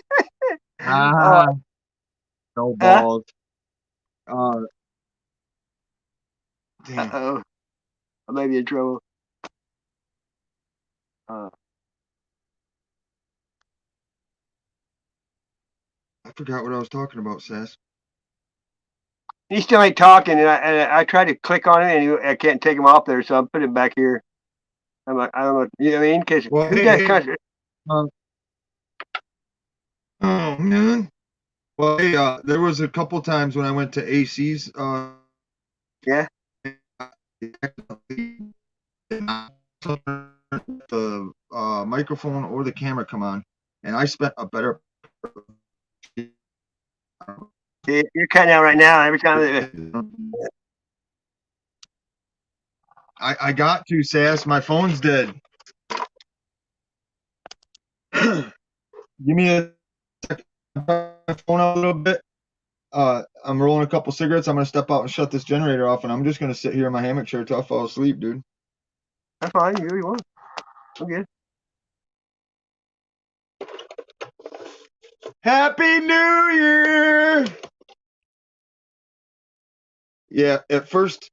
No balls. Damn. Uh-oh. I may be in trouble. I forgot what I was talking about, Sass. He still ain't talking, and I tried to click on it, and I can't take him off there, so I'm putting it back here. I'm like, I don't know, you know what I mean? Because Well, who does country? oh man. Well, hey, there was a couple times when I went to AC's. Yeah. The microphone or the camera come on, and I spent a better. You're cutting out right now. Every time. I got to, Sass. My phone's dead. Give me a second. My phone out a little bit. I'm rolling a couple cigarettes. I'm gonna step out and shut this generator off, and I'm just gonna sit here in my hammock chair till I fall asleep, dude. That's fine. You really want. I'm good. Happy New Year! Yeah, at first,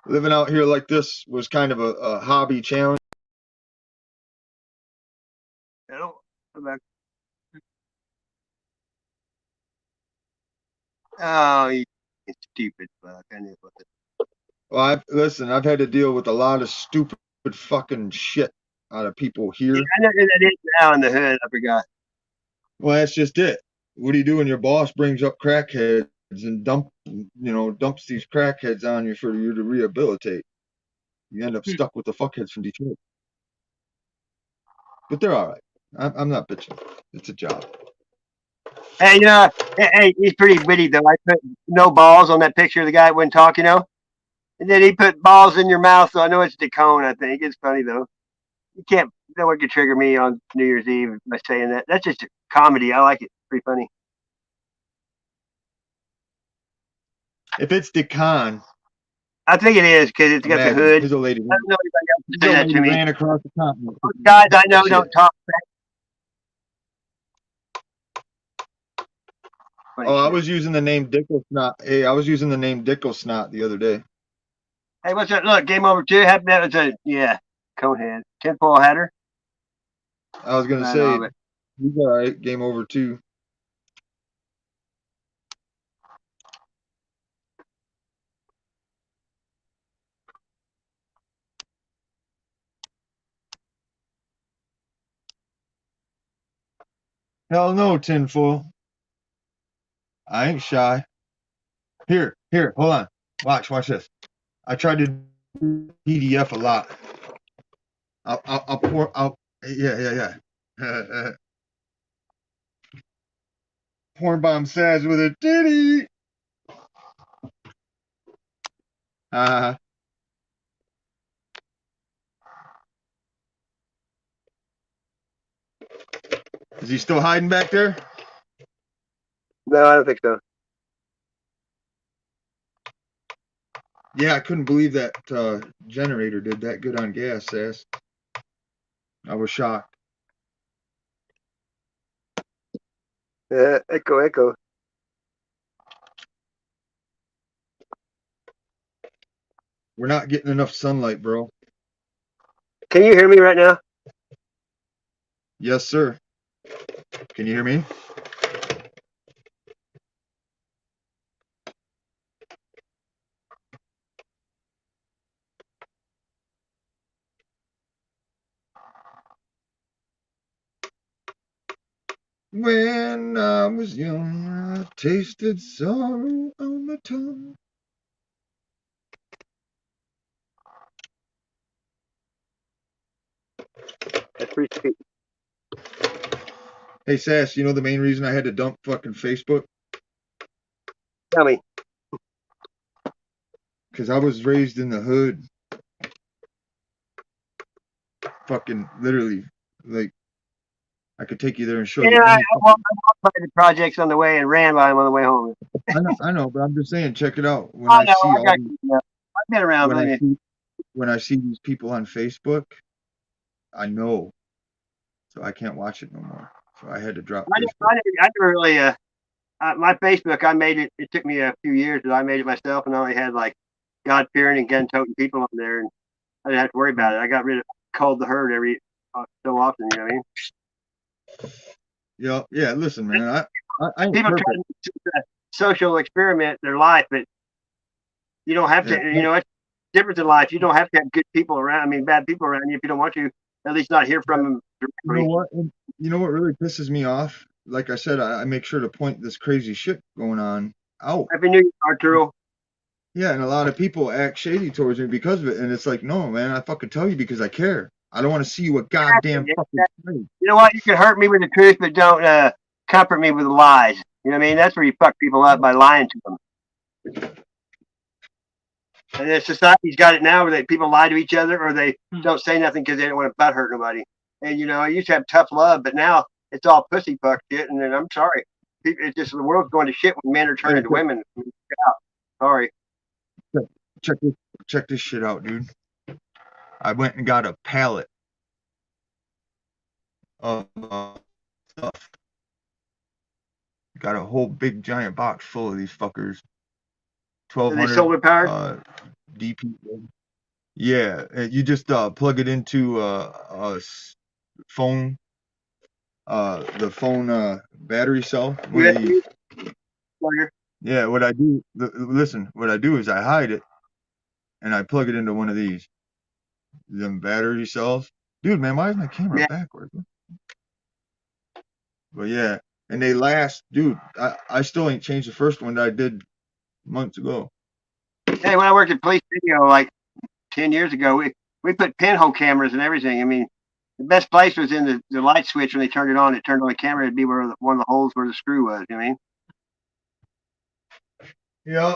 living out here like this was kind of a hobby challenge. Hello. I'm back. Oh, you stupid fuck. I knew it. Well, I've had to deal with a lot of stupid fucking shit out of people here. Yeah, I know who that is now in the hood. I forgot. Well, that's just it. What do you do when your boss brings up crackheads and dumps these crackheads on you for you to rehabilitate? You end up stuck with the fuckheads from Detroit. But they're all right. I'm not bitching. It's a job. Hey, hey, he's pretty witty though. I put no balls on that picture of the guy that wouldn't talk, and then he put balls in your mouth, so I know it's DeCone, I think. It's funny though. No one can trigger me on New Year's Eve by saying that. That's just a comedy. I like it. Pretty funny. If it's DeCon, I think it is because it's got the hood. There's a lady. I don't know anybody else to say that to me. Ran across the continent. Guys I know don't talk back. I was using the name Dicklesnot. Hey, I was using the name Dicklesnot the other day. Hey, what's that? Look, game over 2. Yeah. Conehead. Tinfoil Hatter. I was gonna Not say, all of it. he's all right. Game over too. Hell no, tinfoil. I ain't shy. Here, hold on. Watch this. I tried to do PDF a lot. I'll pour out. Yeah. Porn bomb says with a titty. Uh, is he still hiding back there? No, I don't think so. Yeah, I couldn't believe that generator did that good on gas, Sass. I was shocked. Echo. We're not getting enough sunlight, bro. Can you hear me right now? Yes, sir. Can you hear me? When I was young, I tasted sorrow on my tongue. That's pretty sweet. Hey, Sass, you know the main reason I had to dump fucking Facebook? Tell me. Because I was raised in the hood. Fucking literally. Like, I could take you there and show you. I walked by the projects on the way and ran by them on the way home. I know, but I'm just saying, check it out. When I see all these, I've been around, believe me. when I see these people on Facebook, I know. So I can't watch it no more. So I had to drop Facebook. I never really, my Facebook, I made it took me a few years, but I made it myself, and I only had like God-fearing and gun-toting people on there, and I didn't have to worry about it. I got rid of Called the Herd every so often, you know what I mean? Yeah, listen, man, I ain't people perfect. try to social experiment their life, but you don't have to, you know, it's different in life. You don't have to have good people around, bad people around you if you don't want to, at least not hear from them directly. You know what? You know what really pisses me off? Like I said, I make sure to point this crazy shit going on out. Happy New Year, Arturo. Yeah, and a lot of people act shady towards me because of it, and it's like, no, man, I fucking tell you because I care. I don't want to see you a goddamn fucking thing. You know what? You can hurt me with the truth, but don't comfort me with lies. You know what I mean? That's where you fuck people up, by lying to them. And the society's got it now where people lie to each other, or they don't say nothing because they don't want to butt hurt nobody. And you know, I used to have tough love, but now it's all pussy fuck shit. And then I'm sorry, it's just the world's going to shit when men are turning to women. Sorry. Check this shit out, dude. I went and got a pallet of stuff. Got a whole big giant box full of these fuckers. 1200. Are they solar powered? DP. Yeah, you just plug it into a phone, the phone battery cell. Yeah, what I do, listen, what I do is I hide it and I plug it into one of these, them battery cells. Dude, man, why is my camera backwards? But yeah, and they last, dude. I still ain't changed the first one that I did months ago. Hey, when I worked at Police Video like 10 years ago, we put pinhole cameras and everything. I mean, the best place was in the light switch. When they turned it on the camera. It'd be where one of the holes where the screw was. You know what I mean? Yeah.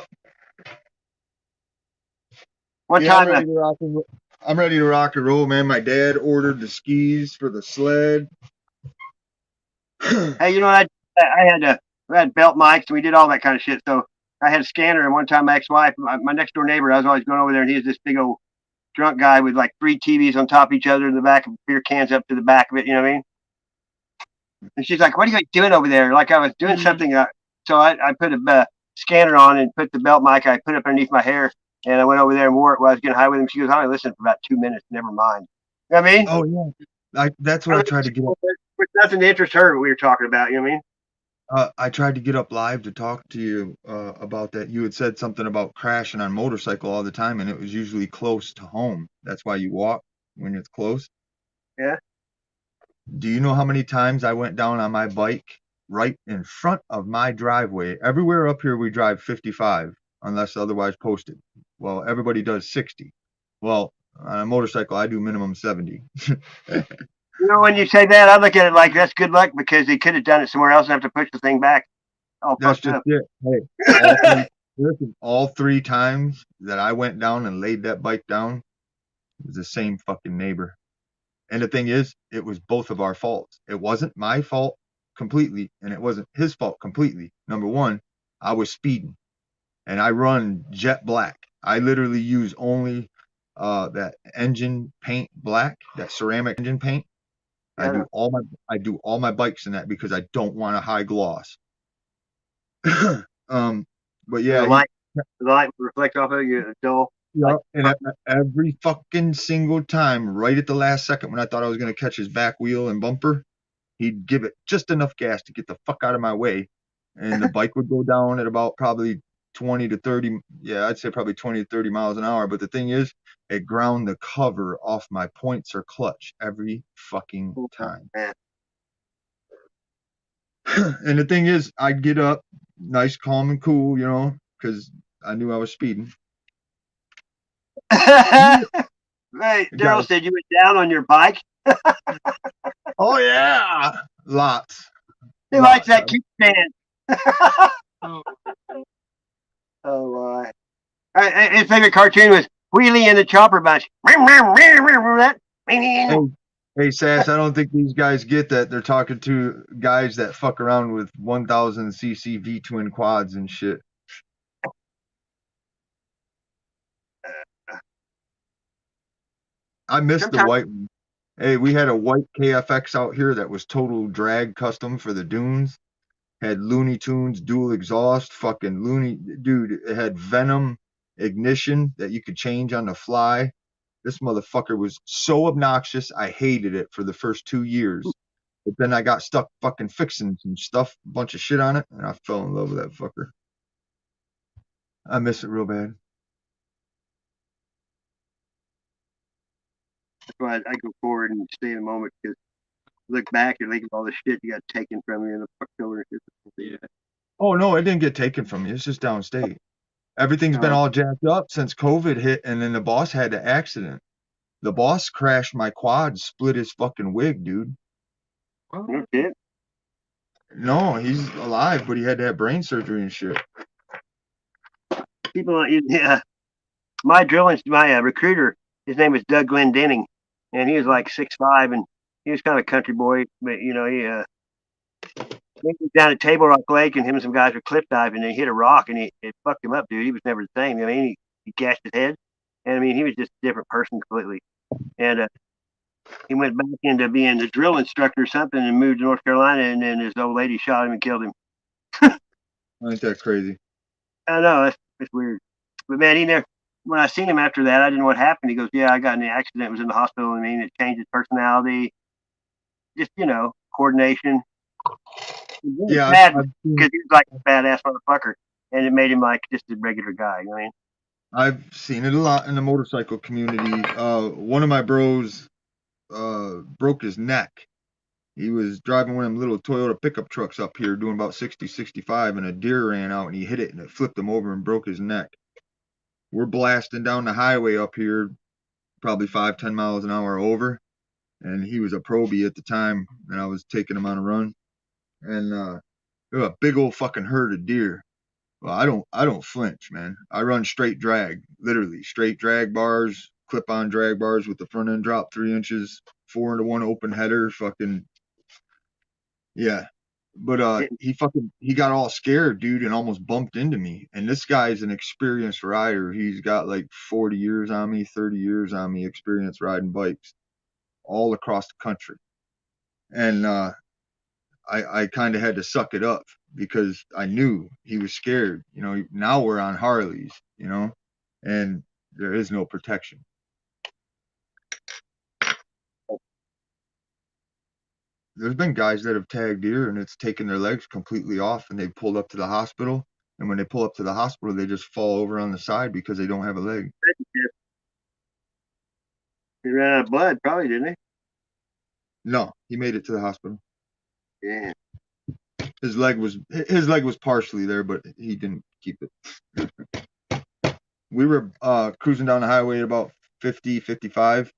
One time, I'm ready to rock and roll, man. My dad ordered the skis for the sled. Hey, you know what? We had belt mics and we did all that kind of shit. So I had a scanner, and one time my ex-wife, my next door neighbor, I was always going over there, and he was this big old drunk guy with like 3 TVs on top of each other in the back of beer cans up to the back of it. You know what I mean? And she's like, "What are you doing over there?" Like I was doing something. So I put a scanner on and put the belt mic. I put it underneath my hair, and I went over there and wore it while I was getting high with him. She goes, "I only listened for about 2 minutes. Never mind." I mean, Oh yeah, that's what I tried to get. With nothing to interest her, we were talking about. You know what I mean? I tried to get up live to talk to you about that. You had said something about crashing on motorcycle all the time, and it was usually close to home. That's why you walk when it's close. Yeah. Do you know how many times I went down on my bike right in front of my driveway? Everywhere up here we drive 55 unless otherwise posted. Well, everybody does 60. Well, on a motorcycle I do minimum 70. You know, when you say that, I look at it like that's good luck because he could have done it somewhere else and have to push the thing back. All That's fucked just up. it. Hey, all three times that I went down and laid that bike down, it was the same fucking neighbor. And the thing is, it was both of our faults. It wasn't my fault completely, and it wasn't his fault completely. Number one, I was speeding, and I run jet black. I literally use only that engine paint black, that ceramic engine paint. I Yeah. do all my bikes in that because I don't want a high gloss. But yeah, The light would reflect off of you, dull. yeah, and every fucking single time, right at the last second when I thought I was gonna catch his back wheel and bumper, he'd give it just enough gas to get the fuck out of my way, and the bike would go down at about probably 20 to 30. Yeah, I'd say probably 20 to 30 miles an hour. But the thing is, it ground the cover off my points or clutch every fucking time. Man. And the thing is, I'd get up, nice, calm, and cool, because I knew I was speeding. Hey, Daryl said you went down on your bike. Oh yeah, lots. He likes that kickstand. Oh my! His favorite cartoon was Wheelie and the Chopper Bunch. Remember that? Hey, Sass, I don't think these guys get that. They're talking to guys that fuck around with 1000cc V-twin quads and shit. I missed the white one. Hey, we had a white KFX out here that was total drag custom for the dunes. Had Looney Tunes dual exhaust, fucking Looney, dude. It had Venom ignition that you could change on the fly. This motherfucker was so obnoxious. I hated it for the first 2 years. But then I got stuck fucking fixing some stuff, a bunch of shit on it, and I fell in love with that fucker. I miss it real bad. That's why I go forward and stay in the moment because look back and think of all the shit you got taken from you in the fuck over. Yeah. Oh no, it didn't get taken from me. It's just downstate. Everything's been all jacked up since COVID hit, and then the boss had the accident. The boss crashed my quad, split his fucking wig, dude. No shit. No, he's alive, but he had to have brain surgery and shit. People, yeah. My recruiter, his name was Doug Glendenning, and he was like 6'5", and he was kind of a country boy, but he was down at Table Rock Lake, and him and some guys were cliff diving, and he hit a rock, and it fucked him up, dude. He was never the same. I mean, he gashed his head, and I mean, he was just a different person completely. And he went back into being a drill instructor or something, and moved to North Carolina, and then his old lady shot him and killed him. Ain't that crazy? I know, it's weird. But man, when I seen him after that, I didn't know what happened. He goes, yeah, I got in the accident, was in the hospital. I mean, it changed his personality, just, coordination. Yeah, mad because he was like a badass motherfucker, and it made him like just a regular guy. You know what I mean? I've seen it a lot in the motorcycle community. One of my bros broke his neck. He was driving one of them little Toyota pickup trucks up here doing about 60, 65, and a deer ran out and he hit it and it flipped him over and broke his neck. We're blasting down the highway up here, probably 5-10 miles an hour over, and he was a probie at the time, and I was taking him on a run, and there was a big old fucking herd of deer. Well, I don't flinch, man. I run straight drag, literally straight drag bars, clip-on drag bars with the front end drop 3 inches, 4-into-1 open header, fucking yeah. But he got all scared, dude, and almost bumped into me. And this guy's an experienced rider. He's got like 40 years on me, 30 years on me, experience riding bikes all across the country. And I kind of had to suck it up because I knew he was scared. Now we're on Harleys, and there is no protection. there's been guys that have tagged deer and it's taken their legs completely off and they pulled up to the hospital. And when they pull up to the hospital, they just fall over on the side because they don't have a leg. He ran out of blood, probably, didn't he? No, he made it to the hospital. Yeah. His leg was partially there, but he didn't keep it. We were cruising down the highway at about 50, 55,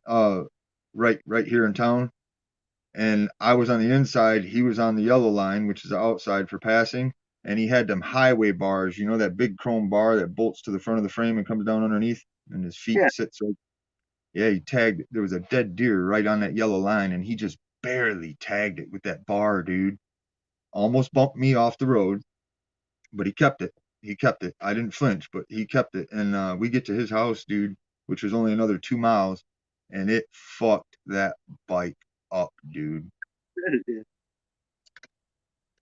right here in town. And I was on the inside, he was on the yellow line, which is the outside for passing. And he had them highway bars, you know, that big chrome bar that bolts to the front of the frame and comes down underneath, and his feet sits right. Yeah, he tagged. There was a dead deer right on that yellow line, and he just barely tagged it with that bar, dude. Almost bumped me off the road, but he kept it. He kept it. I didn't flinch, but he kept it. And we get to his house, dude, which was only another 2 miles, and it fucked that bike up, dude.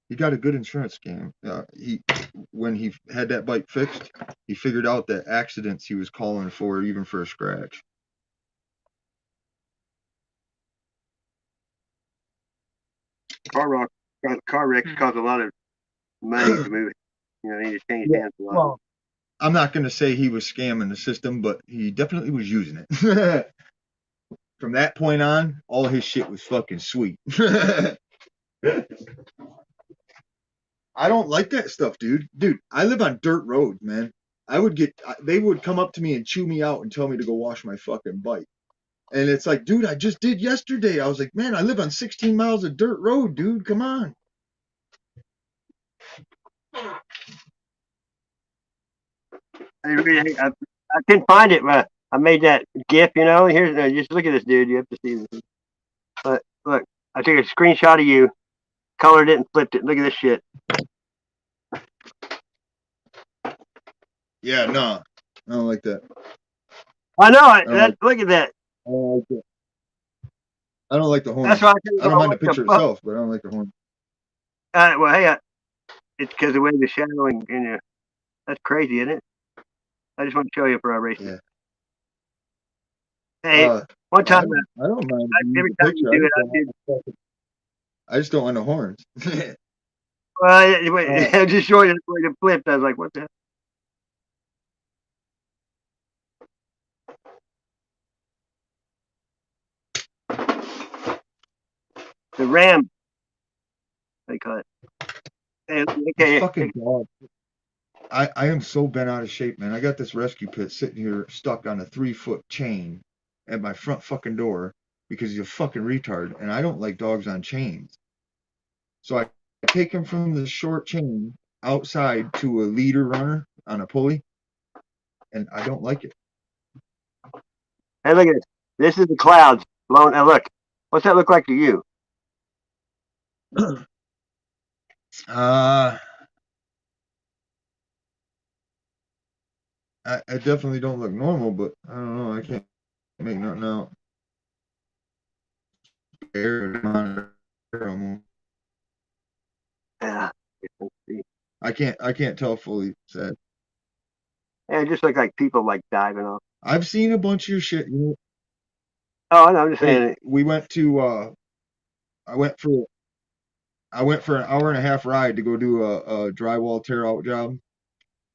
He got a good insurance scam. When he had that bike fixed, he figured out that accidents he was calling for, even for a scratch. Car wrecks cost a lot of money to move. You know, he just changed hands a lot. Well, I'm not going to say he was scamming the system, but he definitely was using it. From that point on, all his shit was fucking sweet. I don't like that stuff, dude. Dude, I live on dirt roads, man. They would come up to me and chew me out and tell me to go wash my fucking bike. And it's like, dude, I just did yesterday. I was like, man, I live on 16 miles of dirt road, dude. Come on. I couldn't find it. I made that GIF, you know. Here's just look at this, dude. You have to see this. But look, I took a screenshot of you, colored it, and flipped it. Look at this shit. Yeah, no, I don't like that. I know. Look at that. I don't like that. I don't like the horn. That's why I don't mind the picture itself, but I don't like the horn. Well, hey, it's because of the way the shadowing in you. That's crazy, isn't it? I just want to show you for our race. Yeah. Hey, one time. I don't mind. Every time you do it, I just don't want the horns. Well, I just showed you the way it flipped. I was like, what the hell? The ram. They call it. Hey, okay. Fucking dog. I am so bent out of shape, man. I got this rescue pit sitting here stuck on a 3-foot chain at my front fucking door because he's a fucking retard, and I don't like dogs on chains. So I take him from the short chain outside to a leader runner on a pulley, and I don't like it. Hey, look at this. This is the clouds blowing. Now look, what's that look like to you? I definitely don't look normal, but I don't know. I can't make nothing out. Yeah. I can't tell fully. Sad. Yeah, it just look like people like diving off. I've seen a bunch of your shit. You know? Oh, no, I'm just saying. We went to. I went for an hour and a half ride to go do a drywall tear out job,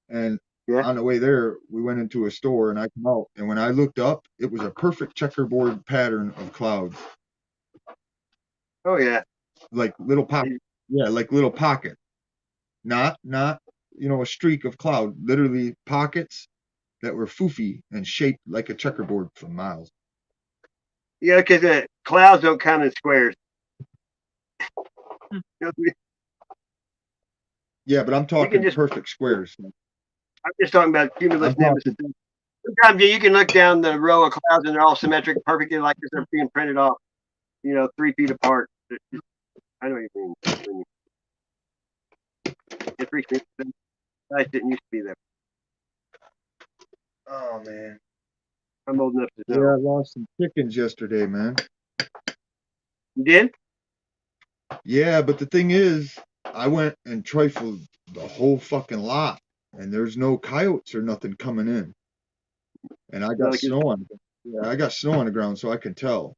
and on the way there, we went into a store and I come out, and when I looked up, it was a perfect checkerboard pattern of clouds. Oh yeah, like little pocket. Yeah, like little pocket. Not a streak of cloud. Literally pockets that were foofy and shaped like a checkerboard for miles. Yeah, because the clouds don't count in squares. Yeah, but I'm talking perfect squares. I'm just talking about cumulus nimbus. Sometimes you can look down the row of clouds and they're all symmetric, perfectly like they're being printed off, 3 feet apart. I know what you mean. It freaks me. Guys didn't used to be there. Oh man. I'm old enough to know. Yeah, I lost some chickens yesterday, man. You did? Yeah, but the thing is, I went and trifled the whole fucking lot, and there's no coyotes or nothing coming in. And I got snow on. Yeah, I got snow on the ground, so I can tell.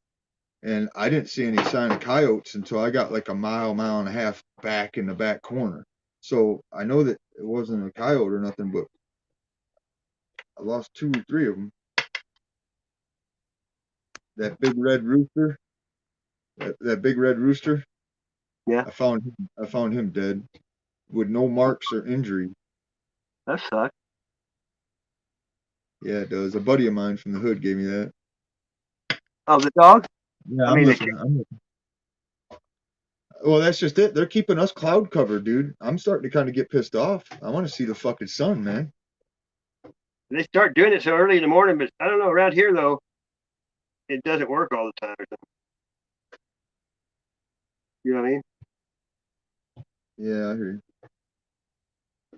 and I didn't see any sign of coyotes until I got like a mile and a half back in the back corner. So I know that it wasn't a coyote or nothing, but I lost 2 or 3 of them. That big red rooster, that big red rooster. Yeah. I found him dead with no marks or injury. That sucks. Yeah, it does. A buddy of mine from the hood gave me that. Oh, the dog? Yeah, I mean, I'm looking. Well, that's just it. They're keeping us cloud covered, dude. I'm starting to kind of get pissed off. I want to see the fucking sun, man. they start doing it so early in the morning, but I don't know. Around here, though, it doesn't work all the time or something. You know what I mean? Yeah, I hear you.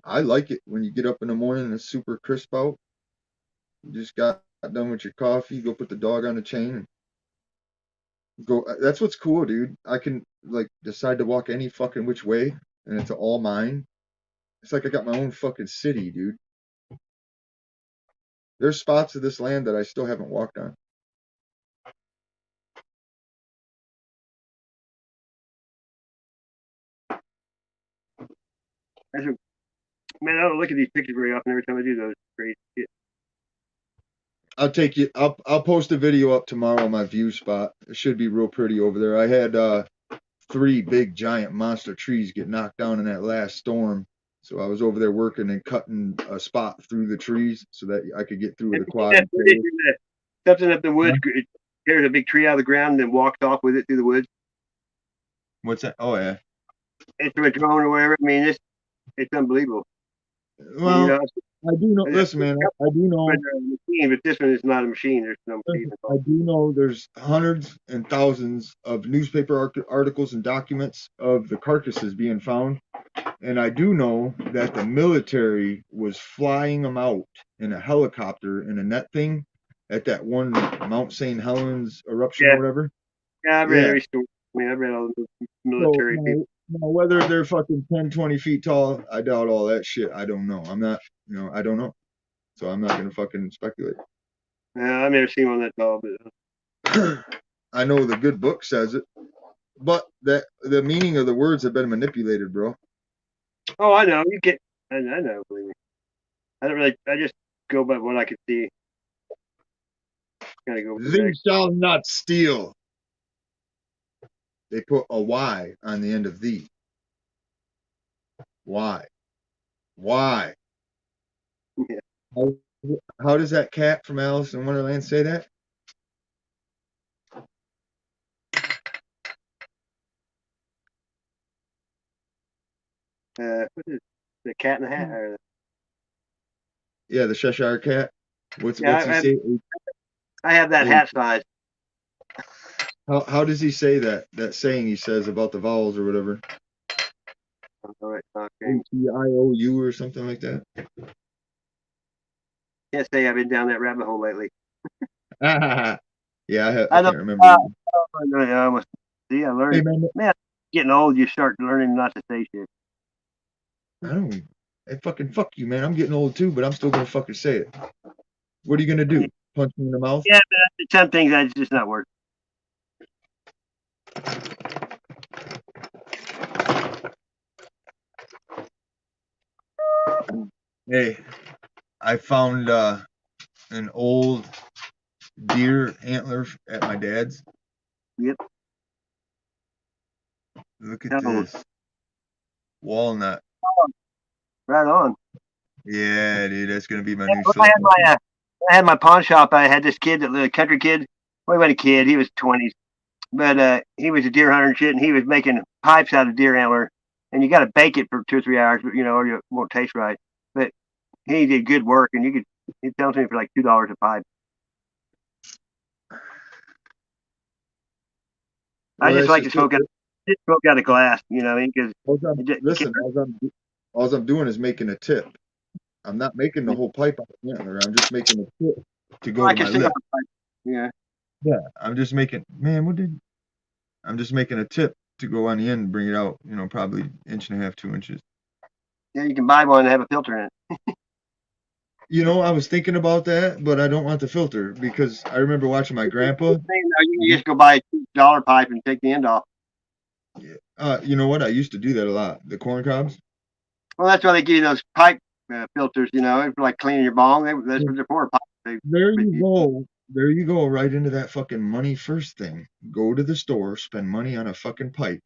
I like it when you get up in the morning and it's super crisp out. You just got done with your coffee, go put the dog on the chain and go. That's what's cool, dude. I can like decide to walk any fucking which way and it's all mine. It's like I got my own fucking city, dude. There's spots of this land that I still haven't walked on. Man, I don't look at these pictures very often. Every time I do those, crazy shit. I'll take you. I'll post a video up tomorrow on my view spot. It should be real pretty over there. I had 3 big giant monster trees get knocked down in that last storm. So I was over there working and cutting a spot through the trees so that I could get through with a quad. Something up the woods, it tears a big tree out of the ground and then walks off with it through the woods. What's that? Oh yeah. It's from a drone or whatever. I mean, it's unbelievable. Well, you know, I do know. Listen, man, I do know. Machine, but this one is not a machine. There's no machine I do know there's hundreds and thousands of newspaper articles and documents of the carcasses being found. And I do know that the military was flying them out in a helicopter in a net thing at that one Mount St. Helens eruption or whatever. Yeah, I've read every story. I mean, I've read all the military people. Now, whether they're fucking 10, 20 feet tall, I doubt all that shit. I don't know. I'm not, I don't know. So I'm not going to fucking speculate. Yeah, I've never seen one that tall, but I know the good book says it, but that the meaning of the words have been manipulated, bro. Oh, I know. I know. Believe me. I don't really. I just go by what I can see. Gotta go. Thou shalt not steal. They put a Y on the end of thee. Why? Why? Yeah. How does that cat from Alice in Wonderland say that? What is the Cat in the Hat? Or Yeah, the Cheshire Cat. What's he say? I have that hat size. How does he say that? That saying he says about the vowels or whatever. H-E-I-O-U or something like that. Can't say I've been down that rabbit hole lately. Yeah, I can't remember. I learned. Hey, man, getting old, you start learning not to say shit. I don't. Hey, fucking fuck you, man. I'm getting old too, but I'm still gonna fucking say it. What are you gonna do? Punch me in the mouth? Yeah, but some things it's just not worth. Hey, I found an old deer antler at my dad's. Yep. Look at this. Walnut. Right on. Yeah, dude, that's gonna be my new I had my pawn shop. I had this kid, a country kid. Well, he wasn't a kid. He was 20s. But he was a deer hunter and shit, and he was making pipes out of deer antler. And you got to bake it for 2 or 3 hours, or it won't taste right. But he did good work, and he sells me for like $2 a pipe. Well, I just like to smoke out of glass, what I mean? Because listen, all I'm doing is making a tip. I'm not making the whole pipe out of antler. I'm just making a tip to go to my lip. Yeah. Yeah, I'm just making. Man, I'm just making a tip to go on the end and bring it out. Probably 1.5 inches, 2 inches. Yeah, you can buy one and have a filter in it. You know, I was thinking about that, but I don't want the filter because I remember watching my grandpa. You can just go buy a $2 pipe and take the end off. You know what? I used to do that a lot. The corn cobs. Well, that's why they give you those pipe filters, you know, for like cleaning your bong. That's what they're for. There you go. There you go. Right into that fucking money first thing. Go to the store, spend money on a fucking pipe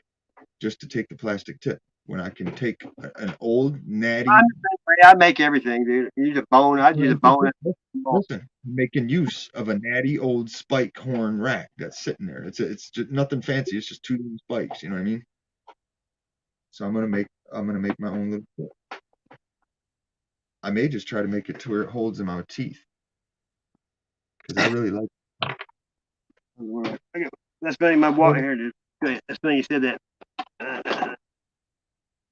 just to take the plastic tip. When I can take an old natty. I make everything, dude. Use a bone. I'd use a bone. Listen, making use of a natty old spike horn rack that's sitting there. It's just nothing fancy. It's just two little spikes. You know what I mean? So I'm gonna make my own little tip. I may just try to make it to where it holds in my teeth because I really like it. That's funny. My water here, dude. That's funny you said that.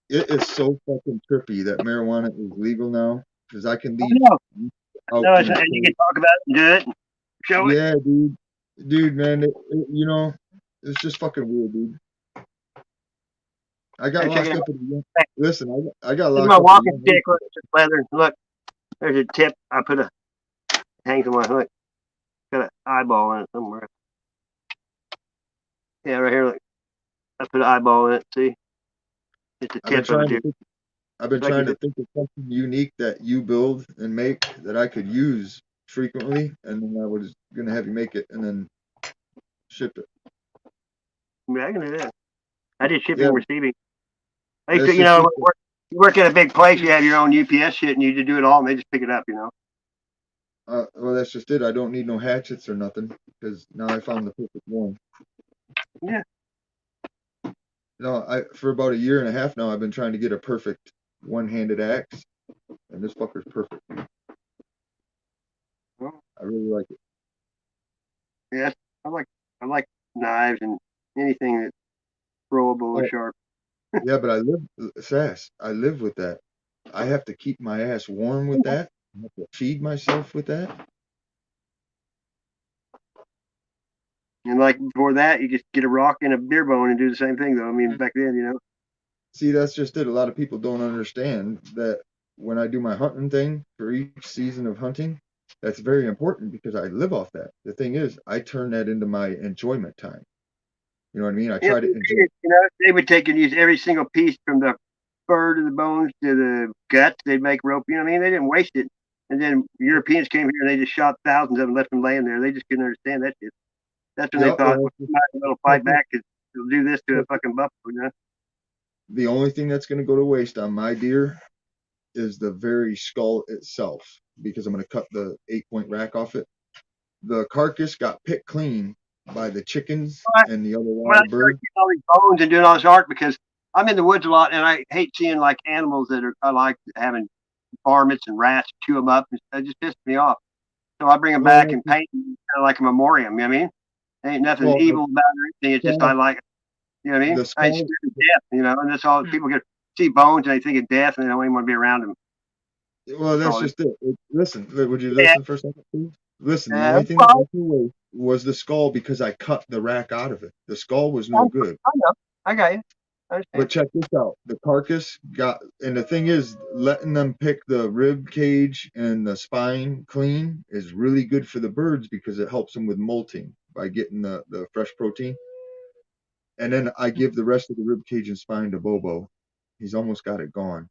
It is so fucking trippy that marijuana is legal now because I can leave. And you can talk about it and do it. Show it. Yeah, dude, man. You know, it's just fucking weird, dude. I got locked up in the listen. I got locked up. My walking in stick. Look, it's leather. Look, there's a tip. I put a hangs on my hook. Got an eyeball in it somewhere. Yeah, right here. Look, I put an eyeball in it. See, it's a tip of it. I've been trying to think of something unique that you build and make that I could use frequently, and then I was gonna have you make it and then ship it. Yeah, I can do that. I did shipping and receiving. I used to, you know, you work at a big place, you have your own UPS shit, and you just do it all, and they just pick it up, you know. Well, that's just it. I don't need no hatchets or nothing because now I found the perfect one. Yeah. No, for about a year and a half now, I've been trying to get a perfect one-handed axe, and this fucker's perfect. Well, I really like it. Yeah, I like knives and anything that's throwable or sharp. Yeah, but I live with that. I have to keep my ass warm with that. I have to feed myself with that. And like before that, you just get a rock and a beer bone and do the same thing, though. I mean, back then, you know. See, that's just it. A lot of people don't understand that when I do my hunting thing for each season of hunting, that's very important because I live off that. The thing is, I turn that into my enjoyment time. You know what I mean? I try to enjoy. You know, they would take and use every single piece from the fur to the bones to the guts. They'd make rope. You know what I mean? They didn't waste it. And then Europeans came here and they just shot thousands of them, left them laying there. They just couldn't understand that shit. That's when they thought, well, we might as well fight back because they'll do this to a fucking buffalo, you know? The only thing that's going to go to waste on my deer is the very skull itself because I'm going to cut the 8-point rack off it. The carcass got picked clean by the chickens and the other wild birds. All these bones and doing all this art because I'm in the woods a lot and I hate seeing like animals that I like having varmints and rats chew them up. It just pisses me off. So I bring them back and paint them kind of like a memoriam. You know what I mean? There ain't nothing evil about it. It's just I like it. You know what I mean? I ain't scared of death, you know, and that's all people get see bones and they think of death and they don't even want to be around them. Well, that's just it. Listen, would you listen for a second, please? Listen, the only thing that went away was the skull because I cut the rack out of it. The skull was no good. I know. I got you. But check this out. The carcass got, and the thing is, letting them pick the rib cage and the spine clean is really good for the birds because it helps them with molting by getting the fresh protein. And then I give the rest of the rib cage and spine to Bobo. He's almost got it gone.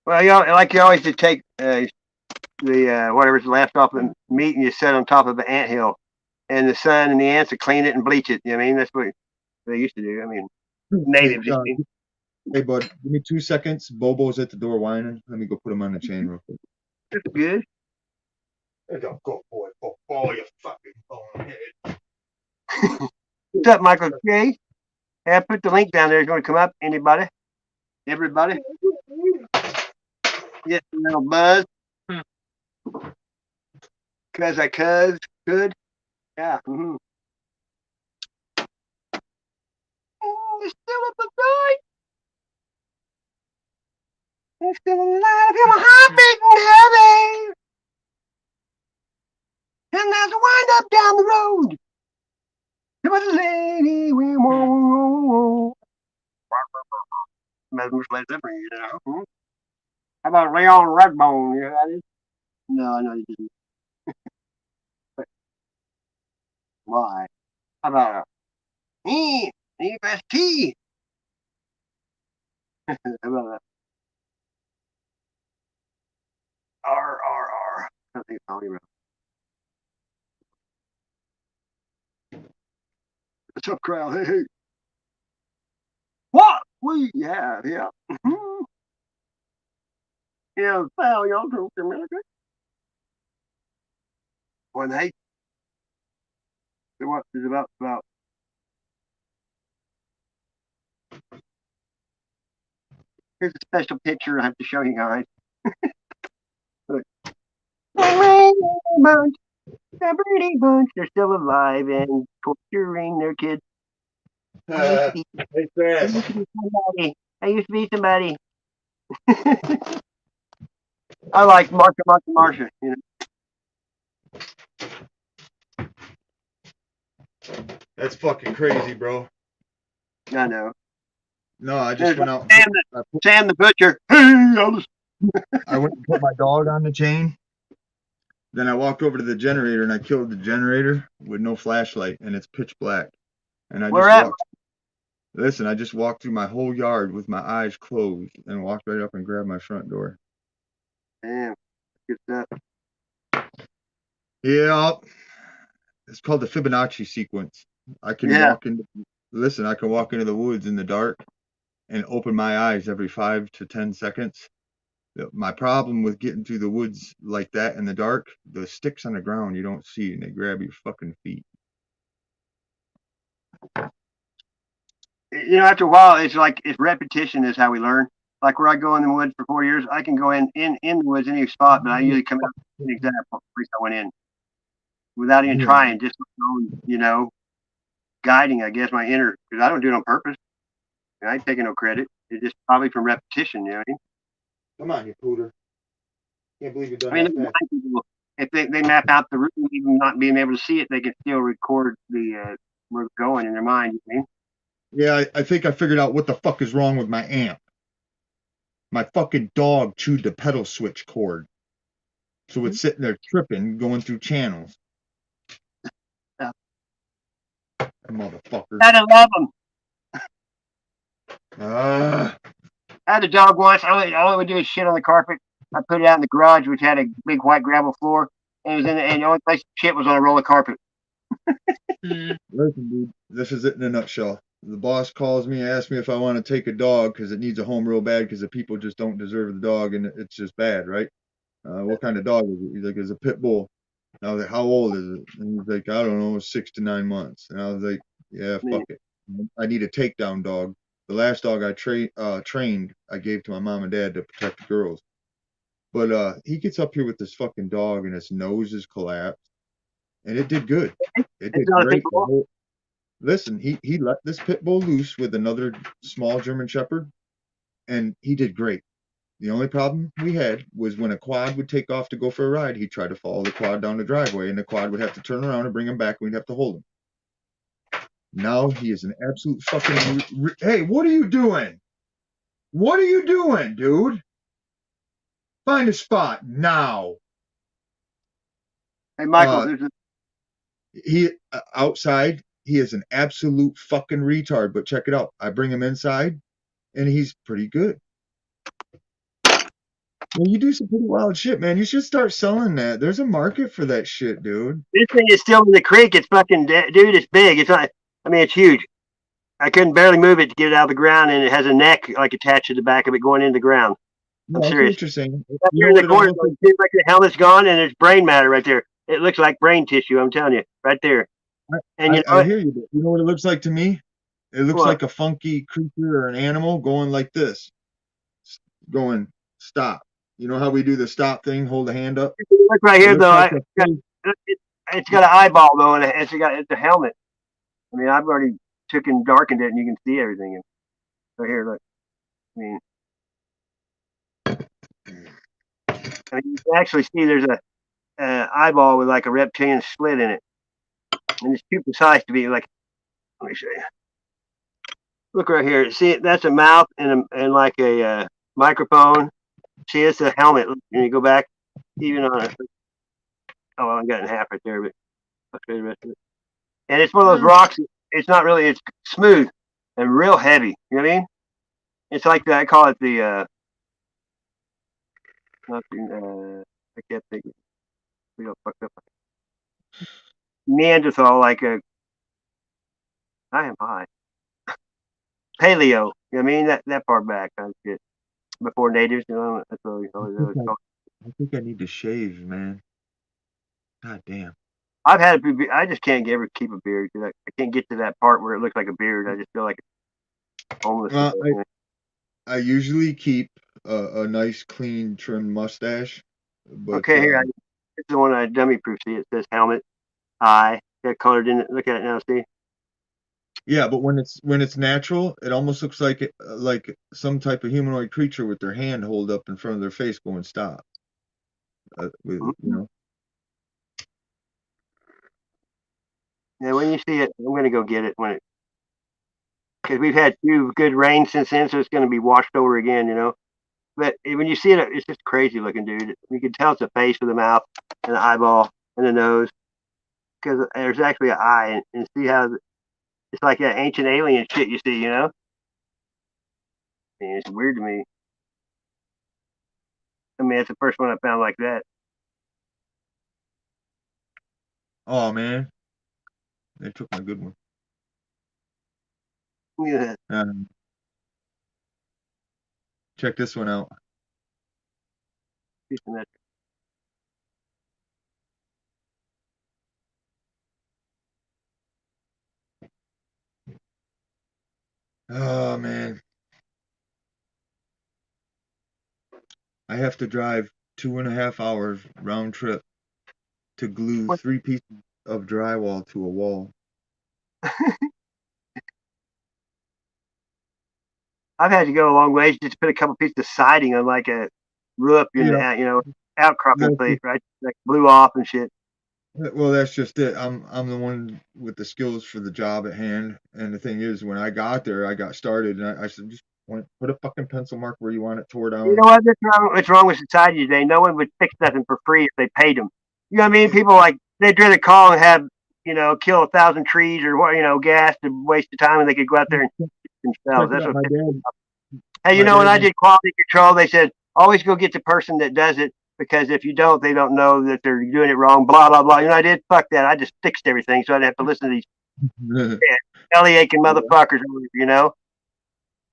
Well, you know, like you always just take the whatever's left off the meat and you set it on top of an anthill, and the sun and the ants will clean it and bleach it. You know what I mean? That's what they used to do. I mean, natives. Hey, bud, give me 2 seconds. Bobo's at the door whining. Let me go put him on the chain real quick. That's good. There you go, boy. Oh, you fucking bonehead. What's up, Michael J? Hey, I put the link down there. It's going to come up. Anybody? Everybody? Yes, a little buzz. Cause I could. Yeah. Mm-hmm. It's still up at night. It's still alive. I feel my heart beating heavy. And there's a wind up down the road. There was a lady we won't. Led Zeppelin, you know. How about Leon Redbone? You know that is? No, I know you didn't. But why? How about EFT? How about that? R. I think it's talking about. What's up, crowd? Hey. What we have here? Yeah, foul y'all to America. When they what is about here's a special picture I have to show you guys. Look. Bunch, the Brady Bunch, they're still alive and torturing their kids. I used to be somebody. I like Marsha. You know. That's fucking crazy, bro. I know. No, I just went out. Sam the Butcher. I went and put my dog on the chain. Then I walked over to the generator and I killed the generator with no flashlight, and it's pitch black. And I I just walked through my whole yard with my eyes closed and walked right up and grabbed my front door. Damn, good stuff. Yeah, it's called the Fibonacci sequence. I can walk into the woods in the dark and open my eyes every 5 to 10 seconds. My problem with getting through the woods like that in the dark, the sticks on the ground you don't see, and they grab your fucking feet. You know, after a while, it's repetition is how we learn. Like where I go in the woods for 4 years, I can go in the woods any spot, but I usually come out the exact place I went in without even trying, just guiding, I guess, my inner, because I don't do it on purpose. I ain't taking no credit. It's just probably from repetition, you know what I mean? Come on, you pooter. Can't believe you've done that fast. If they map out the route, even not being able to see it, they can still record the where it's going in their mind, you know? Yeah, I think I figured out what the fuck is wrong with my amp. My fucking dog chewed the pedal switch cord. So it's sitting there tripping, going through channels. Yeah. Motherfucker. Gotta love them. I had a dog once. All it would do is shit on the carpet. I put it out in the garage, which had a big white gravel floor. And the only place shit was on a roll of carpet. Listen, dude, this is it in a nutshell. The boss calls me, asks me if I want to take a dog because it needs a home real bad because the people just don't deserve the dog and it's just bad, right? What kind of dog is it? He's like, it's a pit bull. And I was like, how old is it? And he's like, I don't know, 6 to 9 months. And I was like, yeah, fuck it. I need a takedown dog. The last dog I trained, I gave to my mom and dad to protect the girls. But he gets up here with this fucking dog and his nose is collapsed. And it did good. It did great. Listen, he let this pit bull loose with another small German Shepherd, and he did great. The only problem we had was when a quad would take off to go for a ride, he'd try to follow the quad down the driveway, and the quad would have to turn around and bring him back, and we'd have to hold him. Now he is an absolute fucking... Hey, what are you doing? What are you doing, dude? Find a spot now. Hey, Michael, outside, he is an absolute fucking retard, but check it out. I bring him inside, and he's pretty good. Well, you do some pretty wild shit, man. You should start selling that. There's a market for that shit, dude. This thing is still in the creek. It's fucking, dude, it's big. It's not, I mean, it's huge. I couldn't barely move it to get it out of the ground, and it has a neck like attached to the back of it going into the ground. I'm serious. Interesting. Here in the corner, like the helmet's gone, and there's brain matter right there. It looks like brain tissue. I'm telling you, right there. And I hear you. But you know what it looks like to me? It looks like a funky creature or an animal going like this, going stop. You know how we do the stop thing? Hold the hand up. Look right here, though. It's got an eyeball though, and it's a helmet. I mean, I've already darkened it, and you can see everything. Right here, look. I mean, you can actually see there's a eyeball with like a reptilian slit in it, and it's too precise to be like. Let me show you. Look right here. See, that's a mouth and like a microphone. See, it's a helmet. Look, and you go back, even on a. Oh, well, I got it in half right there, but let's go to the rest of it. And it's one of those rocks. It's not really. It's smooth and real heavy. You know what I mean? It's like I call it the. Not the. I can't think. We got fucked up. Neanderthal, like a. I am high. Paleo. You know what I mean? That far back kind of shit. Before natives, you know. That's what we always called. I think I need to shave, man. God damn. I've had a I just can't ever keep a beard because I can't get to that part where it looks like a beard. I just feel like it's homeless. Well, I usually keep a nice, clean, trimmed mustache, but Okay, here this is the one I dummy proof. See, it says helmet, eye, got colored in it. Look at it now. See, yeah, but when it's natural, it almost looks like some type of humanoid creature with their hand hold up in front of their face, going stop. You know. yeah. When you see it, I'm gonna go get it because we've had 2 good rains since then, so it's gonna be washed over again. You know. But when you see it, it's just crazy looking, dude. You can tell it's a face with a mouth and an eyeball and a nose because there's actually an eye, and see how it's like that ancient alien shit you see, you know? I mean, it's weird to me. I mean, it's the first one I found like that. Oh man, they took my good one. Yeah. Check this one out. Oh man, I have to drive 2.5 hours round trip to glue 3 pieces of drywall to a wall. I've had to go a long ways just to put a couple pieces of siding on like a roof in Yeah. the outcropping plate, right? Like blew off and shit. Well, that's just it. I'm the one with the skills for the job at hand. And the thing is, when I got there, I got started, and I said, just put a fucking pencil mark where you want it tore down. You know what? What's wrong with society today? No one would fix nothing for free if they paid them. You know what I mean? People like they'd rather call and have kill 1,000 trees or what gas to waste of time, and they could go out there and themselves. That's what. Hey, when I did quality control, they said always go get the person that does it because if you don't, they don't know that they're doing it wrong. Blah blah blah. I did fuck that. I just fixed everything, so I didn't have to listen to these belly aching motherfuckers.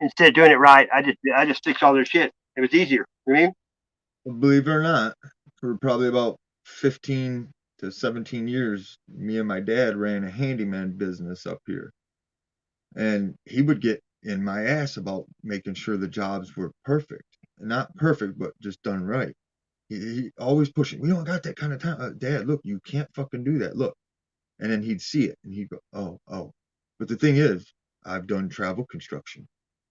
Instead of doing it right, I just fixed all their shit. It was easier. You know what I mean? Believe it or not, for probably about 15 to 17 years, me and my dad ran a handyman business up here. And he would get in my ass about making sure the jobs were perfect. Not perfect, but just done right. He always pushing, we don't got that kind of time. Dad, look, you can't fucking do that. Look. And then he'd see it and he'd go, oh. But the thing is, I've done travel construction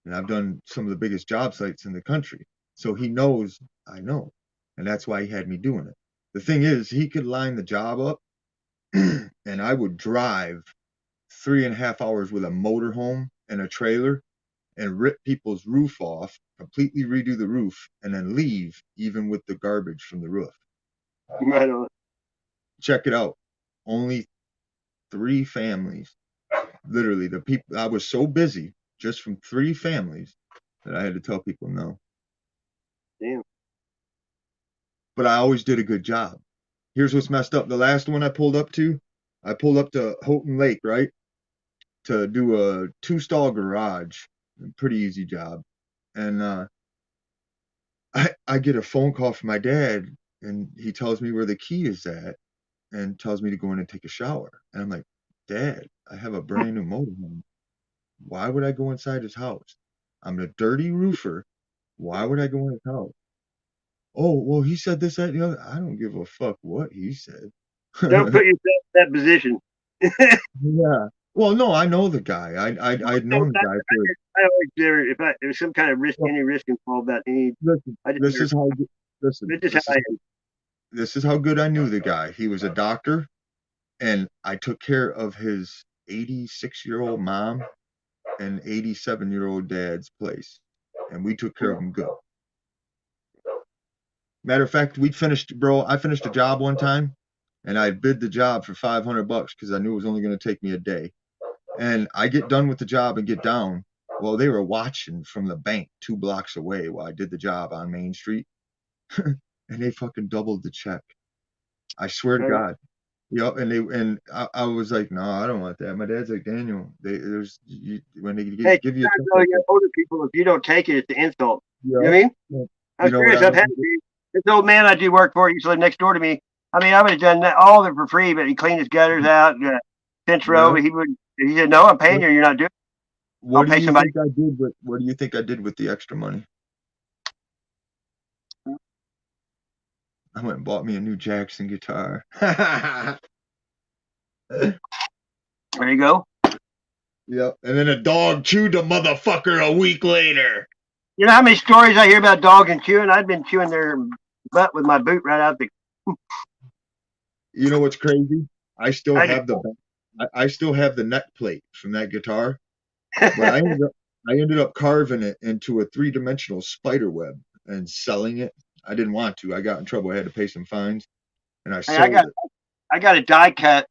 and I've done some of the biggest job sites in the country. So he knows I know. And that's why he had me doing it. The thing is, he could line the job up and I would drive 3.5 hours with a motorhome and a trailer and rip people's roof off, completely redo the roof, and then leave, even with the garbage from the roof. Right on. Check it out. Only 3 families. Literally, the people, I was so busy just from 3 families that I had to tell people no. Damn. But I always did a good job. Here's what's messed up. The last one I pulled up to Houghton Lake, right? To do a 2-stall garage. Pretty easy job. And I get a phone call from my dad, and he tells me where the key is at and tells me to go in and take a shower. And I'm like, Dad, I have a brand new motorhome. Why would I go inside his house? I'm a dirty roofer. Why would I go in his house? Oh, well, he said this, that, and the other. I don't give a fuck what he said. Don't put yourself in that position. Yeah. Well, no, I know the guy. I'd known the guy for. I always do. If there's some kind of risk, any risk involved, that This is how. Listen. This is how good I knew the guy. He was a doctor, and I took care of his 86-year-old mom and 87-year-old dad's place, and we took care of them good. Matter of fact, I finished a job one time, and I bid the job for $500 because I knew it was only going to take me a day. And I get done with the job and get down. Well, they were watching from the bank 2 blocks away while I did the job on Main Street, and they fucking doubled the check. I swear to God. Yep, and I was like, no, I don't want that. My dad's like, Daniel, when they give you older people, if you don't take it, it's an insult. Yeah. You know what I mean? I'm serious. I've had this old man I do work for. He used to live next door to me. I mean, I would have done all of it for free, but he cleaned his gutters out, fence row. But he said, no, I'm paying you. You're not doing it. What do you think I did with the extra money? I went and bought me a new Jackson guitar. There you go. Yep. And then a dog chewed the motherfucker a week later. You know how many stories I hear about dogs and chewing? I've been chewing their butt with my boot right out the. You know what's crazy? I still have the neck plate from that guitar, but I ended up carving it into a 3-dimensional spider web and selling it. I didn't want to. I got in trouble. I had to pay some fines, and I sold it. I got a die cut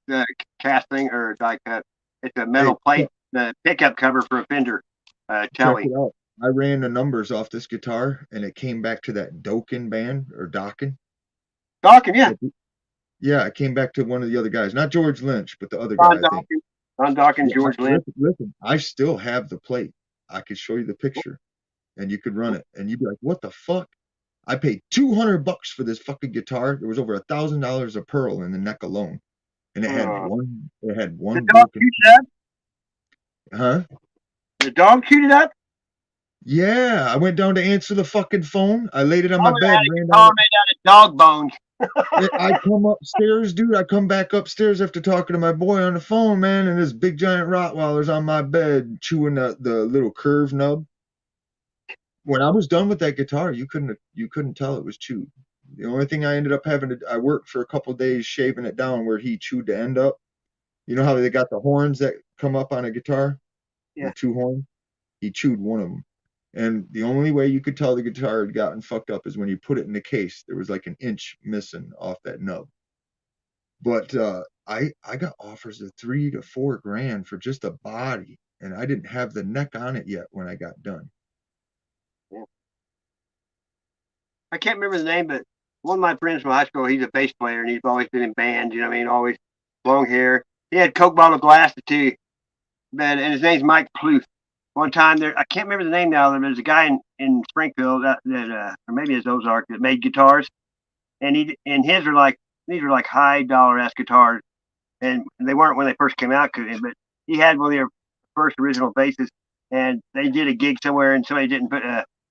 casting or a die cut. It's a metal plate, the pickup cover for a Fender Telly. Check it out. I ran the numbers off this guitar, and it came back to that Dokken band or Dokken. Dokken, yeah. Yeah, it came back to one of the other guys, not George Lynch, but the other guy. Don Dokken, George Lynch. Listen, I still have the plate. I could show you the picture, and you could run it, and you'd be like, "What the fuck?" I paid $200 for this fucking guitar. There was over $1,000 of pearl in the neck alone, and it had one. It had one. The dog chewed it up? Huh? The dog chewed it up? Yeah, I went down to answer the fucking phone. I laid it on my bed. Made out of dog bones. I come upstairs, dude. I come back upstairs after talking to my boy on the phone, man, and this big giant Rottweiler's on my bed chewing the little curve nub. When I was done with that guitar, you couldn't tell it was chewed. The only thing I ended up I worked for a couple of days shaving it down where he chewed the end up. You know how they got the horns that come up on a guitar? Yeah. The 2 horns? He chewed one of them. And the only way you could tell the guitar had gotten fucked up is when you put it in the case. There was like an inch missing off that nub. But I got offers of $3 to $4 grand for just a body, and I didn't have the neck on it yet when I got done. Yeah. I can't remember the name, but one of my friends from high school, he's a bass player, and he's always been in bands. You know what I mean? Always long hair. He had Coke bottle glasses too, and his name's Mike Pluth. One time there, I can't remember the name now. There was a guy in Springfield that or maybe it's Ozark, that made guitars, and these were like high dollar ass guitars, and they weren't when they first came out. But he had one of their first original basses, and they did a gig somewhere, and somebody didn't put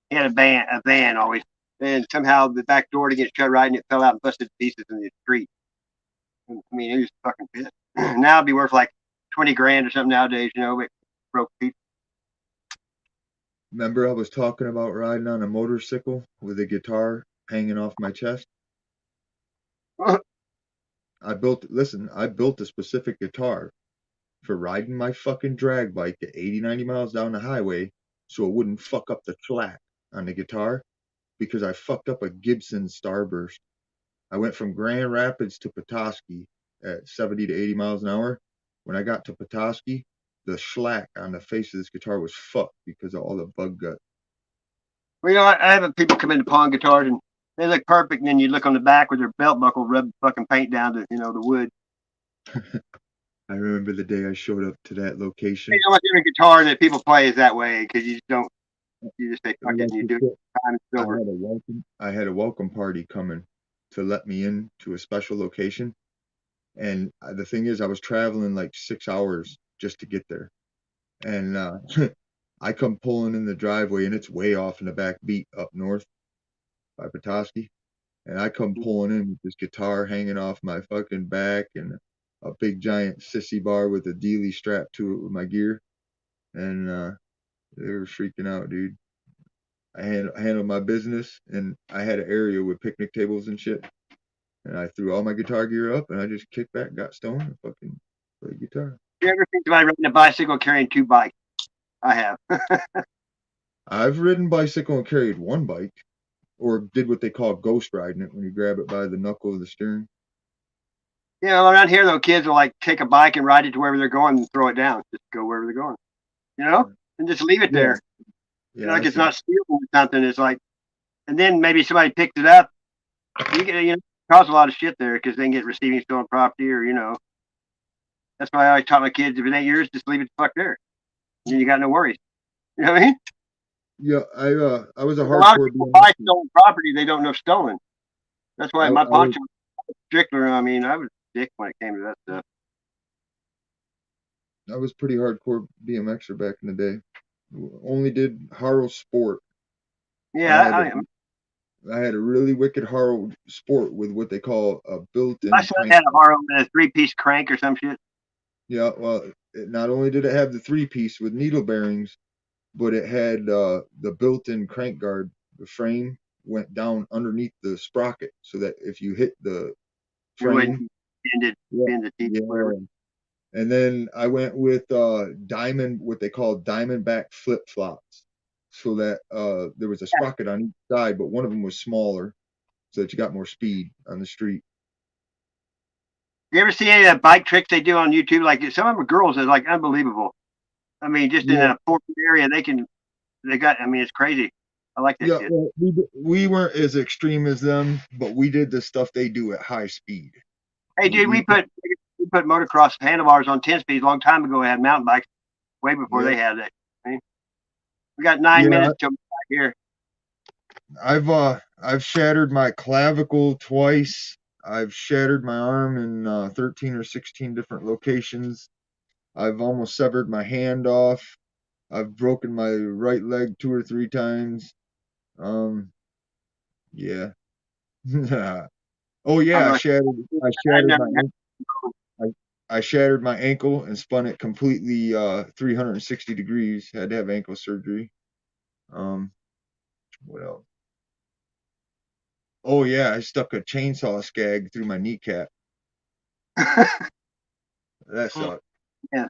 he had a van always, and somehow the back door to get shut right, and it fell out and busted to pieces in the street. I mean, it was fucking pissed. Now it'd be worth like 20 grand or something nowadays, you know, but broke pieces. Remember I was talking about riding on a motorcycle with a guitar hanging off my chest? I built a specific guitar for riding my fucking drag bike at 80, 90 miles down the highway so it wouldn't fuck up the track on the guitar, because I fucked up a Gibson Starburst. I went from Grand Rapids to Petoskey at 70 to 80 miles an hour. When I got to Petoskey, the shellac on the face of this guitar was fucked because of all the bug gut. Well, you know, I have people come in to pawn guitars, and they look perfect, and then you look on the back with their belt buckle, rub fucking paint down to, the wood. I remember the day I showed up to that location. You know, every guitar that people play is that way, because you just say, fuck it, and you do it. Time is over. I had a welcome party coming to let me in to a special location. And the thing is, I was traveling like 6 hours just to get there. And I come pulling in the driveway, and it's way off in the back beat up north by Petoskey. And I come pulling in with this guitar hanging off my fucking back and a big giant sissy bar with a dealie strapped to it with my gear. And they were freaking out, dude. I handled my business, and I had an area with picnic tables and shit. And I threw all my guitar gear up, and I just kicked back, got stoned, and fucking played guitar. You ever think about riding a bicycle carrying 2 bikes? I have. I've ridden bicycle and carried 1 bike. or did what they call ghost riding it, when you grab it by the knuckle of the steering. Yeah, around here though, kids will like take a bike and ride it to wherever they're going and throw it down. Just go wherever they're going, and just leave it there. Yeah, Like it's not stealing or something. It's like, and then maybe somebody picks it up. You can, cause a lot of shit there because they can get receiving stolen property, or. That's why I always taught my kids, if it ain't yours, just leave it the fuck there. And then you got no worries. You know what I mean? Yeah, I was a lot of hardcore people BMX. buy stolen property they don't know stolen. That's why my I was- poncho was stricter. I mean, I was a dick when it came to that stuff. I was pretty hardcore BMXer back in the day. Only did Haro Sport. Yeah, I had a really wicked Haro Sport with what they call a built-in my son crank. had a Haro with a 3-piece crank or some shit. Yeah, well, not only did it have the 3-piece with needle bearings, but it had the built-in crank guard. The frame went down underneath the sprocket, so that if you hit the frame, bend the teeth, whatever. And then I went with diamond, what they call diamondback flip flops, so that there was a sprocket on each side, but one of them was smaller, so that you got more speed on the street. You ever see any of the bike tricks they do on YouTube? Like some of them are girls are like unbelievable. I mean, just in a poor area, I mean, it's crazy. I like that shit. Well, we weren't as extreme as them, but we did the stuff they do at high speed. Hey, dude, we put motocross handlebars on 10-speed a long time ago. We had mountain bikes way before they had that. I mean, we got 9 minutes till here. I've shattered my clavicle twice. I've shattered my arm in 13 or 16 different locations. I've almost severed my hand off. I've broken my right leg 2 or 3 times. Yeah. Oh yeah, I shattered my ankle and spun it completely 360 degrees. Had to have ankle surgery. What else? Oh yeah, I stuck a chainsaw scag through my kneecap. That sucked. Yeah.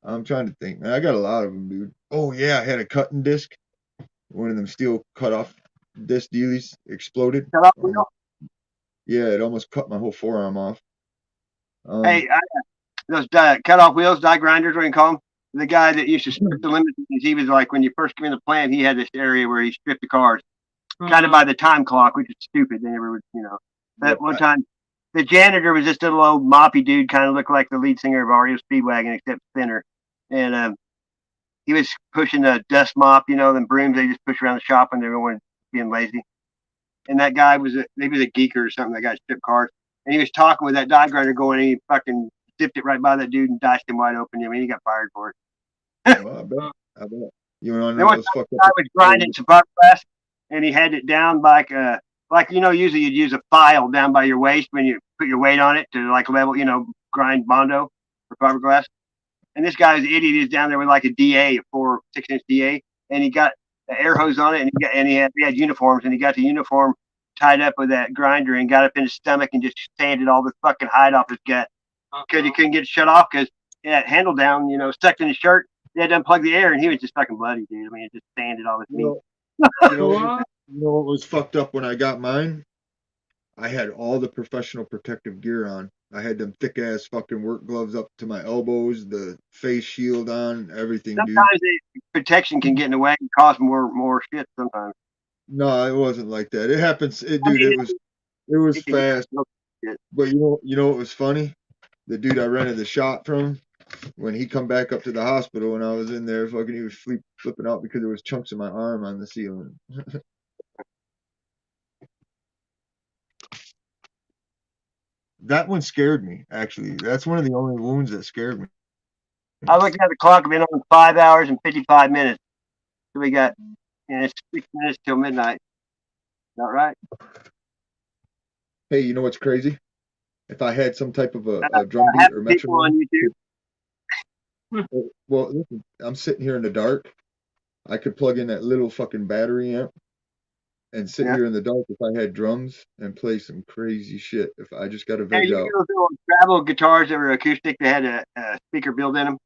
I'm trying to think, man. I got a lot of them, dude. Oh yeah, I had a cutting disc. One of them steel cut off disc dealies exploded. Yeah, it almost cut my whole forearm off. Hey, those cut-off wheels, die grinders, what do you call them? The guy that used to strip the limousines, he was like, when you first came in the plant, he had this area where he stripped the cars, kind of by the time clock, which is stupid. They never would, But one time, the janitor was this little old moppy dude, kind of looked like the lead singer of REO Speedwagon, except thinner. And he was pushing a dust mop, them brooms they just push around the shop when they're going being lazy. And that guy was maybe a geeker or something. That guy stripped cars, and he was talking with that die grinder going, and he fucking zipped it right by that dude and diced him wide open. I mean, he got fired for it. Well, I bet. You want to know what's fucked up? I was grinding some fiberglass, and he had it down like usually you'd use a file down by your waist when you put your weight on it to like level, grind Bondo for fiberglass. And this guy was an idiot. He was down there with like a DA, a 6-inch DA, and he got the air hose on it, and he had uniforms, and he got the uniform tied up with that grinder and got up in his stomach and just sanded all the fucking hide off his gut because he couldn't get it shut off because that handle down, stuck in his shirt. They had to unplug the air, and he was just fucking bloody, dude. I mean, it just sanded all his meat. You know what was fucked up when I got mine? I had all the professional protective gear on. I had them thick ass fucking work gloves up to my elbows, the face shield on, everything. Sometimes protection can get in the way and cause more shit. Sometimes. No, it wasn't like that. It happens, dude. It was fast. But you know what was funny? The dude I rented the shop from, when he come back up to the hospital when I was in there, fucking, he was flipping out because there was chunks of my arm on the ceiling. That one scared me, actually. That's one of the only wounds that scared me. I looked at the clock. We've been on 5 hours and 55 minutes. So we got, it's 6 minutes till midnight. Not right. Hey, you know what's crazy? If I had some type of a drum beat or metronome on YouTube. Well, listen, I'm sitting here in the dark. I could plug in that little fucking battery amp and sit here in the dark if I had drums and play some crazy shit. If I just got to veg out. Those little travel guitars that were acoustic, they had a speaker built in them.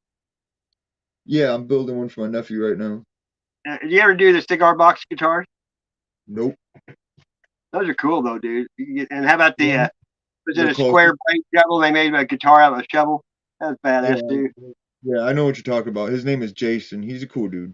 Yeah, I'm building one for my nephew right now. Did you ever do the cigar box guitars? Nope. Those are cool though, dude. And how about the was it The a closest. square blade shovel? They made a guitar out of a shovel. That was badass, Yeah, dude. yeah, I know what you're talking about. His name is Jason. He's a cool dude.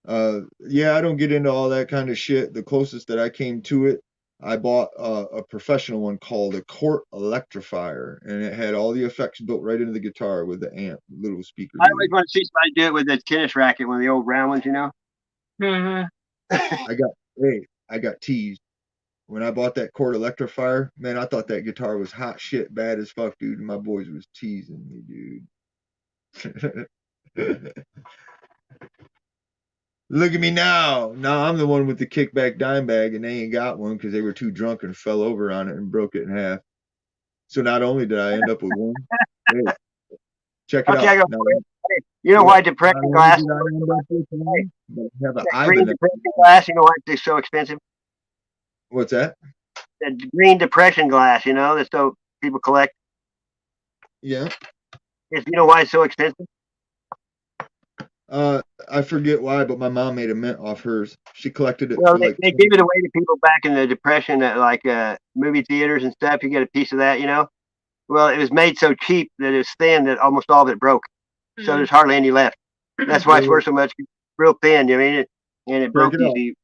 Yeah, I don't get into all that kind of shit. The closest that I came to it, I bought a professional one called a Court Electrifier, and it had all the effects built right into the guitar with the amp, little speaker. I always want to see somebody do it with that tennis racket, one of the old round ones, you know. Mm-hmm. I got teased. When I bought that Court Electrifier, man, I thought that guitar was hot shit, bad as fuck, dude. And my boys was teasing me, dude. Look at me now. Now I'm the one with the kickback dime bag, and they ain't got one because they were too drunk and fell over on it and broke it in half. So not only did I end up with one, hey, check it Okay, I out. go. Now, Hey, you know why depression not only glass? did I end up with one, but I have an That green Ivan. depression glass. You know why it's so expensive? What's that? That green depression glass. You know, that's so people collect. Yeah. You know why it's so expensive? I forget why, but my mom made a mint off hers. She collected it Well, for like they gave it away to people back in the depression at like movie theaters and stuff. You get a piece of that, you know. Well, it was made so cheap that it's thin that almost all of it broke. So there's hardly any left. That's why it's worth so much. Real thin, you know what I mean? And it broke easy.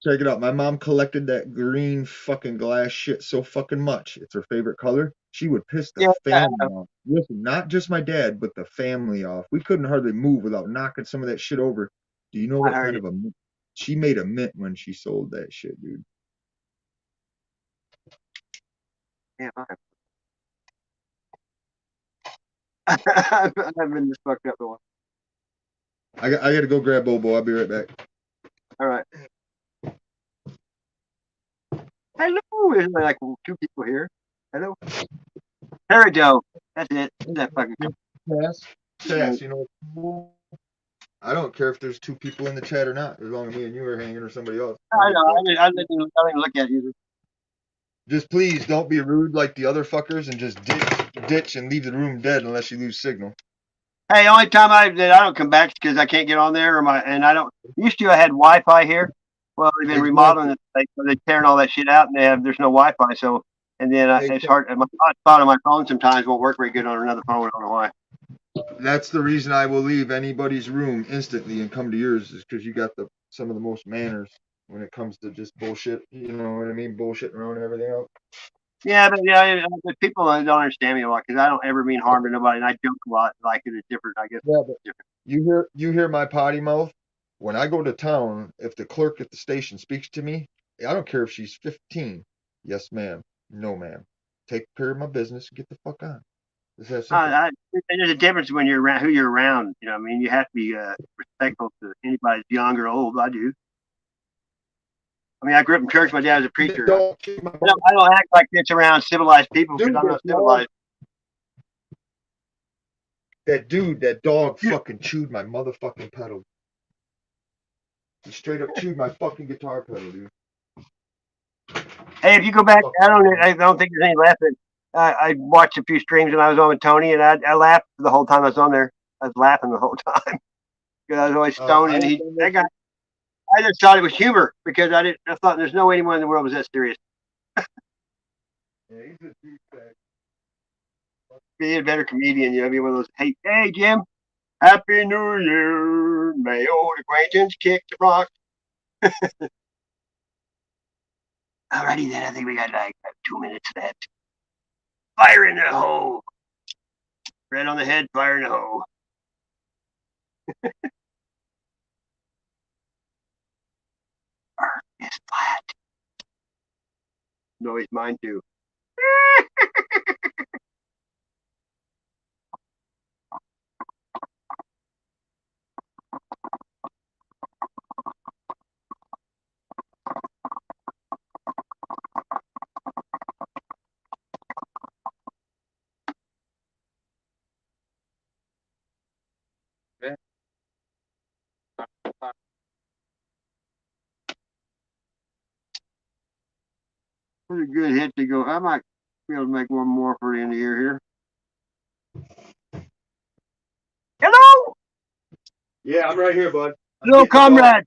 Check it out. My mom collected that green fucking glass shit so fucking much. It's her favorite color. She would piss the family off. Listen, not just my dad, but the family off. We couldn't hardly move without knocking some of that shit over. Do you know what kind of a mint? She made a mint when she sold that shit, dude. Yeah, I've been this fucked up one. I got to go grab Bobo. I'll be right back. All right. Hello. There's like 2 people here. Hello. There we go. That's it. That fucking. Sass, you know, I don't care if there's 2 people in the chat or not, as long as me and you are hanging or somebody else. I know. I didn't even look at you. Just please don't be rude like the other fuckers and just ditch and leave the room dead unless you lose signal. Hey, only time I don't come back because I can't get on there, and I don't. Used to I had Wi-Fi here. Well, they've been remodeling it. They're tearing all that shit out, and there's no Wi-Fi. So, and then it's hard. My hotspot on my phone sometimes won't work very good on another phone. I don't know why. That's the reason I will leave anybody's room instantly and come to yours, is because you got some of the most manners when it comes to just bullshit. You know what I mean? Bullshitting around and everything else. Yeah, but people don't understand me a lot because I don't ever mean harm to nobody, and I joke a lot. Like it's different, I guess. Yeah, but you hear my potty mouth. When I go to town, if the clerk at the station speaks to me, I don't care if she's 15. Yes, ma'am. No, ma'am. Take care of my business and get the fuck on. There's a difference when you're around who you're around. You know, I mean, you have to be respectful to anybody young or old. I do. I mean, I grew up in church. My dad was a preacher. I don't act like this around civilized people because I'm not civilized. That dog fucking chewed my motherfucking pedal. He straight up chewed my fucking guitar pedal, dude. Hey, if you go back, I don't think there's any left. I watched a few streams when I was on with Tony, and I laughed the whole time I was on there. I was laughing the whole time because I was always stoned, and that guy. I just thought it was humor because I thought there's no way anyone in the world was that serious. Yeah, he's a douchebag. Be a better comedian, you know, be one of those. Hey, Jim, Happy New Year. May old acquaintance kick the rock. Alrighty then, I think we got like 2 minutes left. Fire in the hole. Red on the head, fire in the hole. Earth is flat. No, it's mine too. Pretty good hit to go. I might be able to make one more for the end of the year here. Hello? Yeah, I'm right here, bud. Hello, comrade.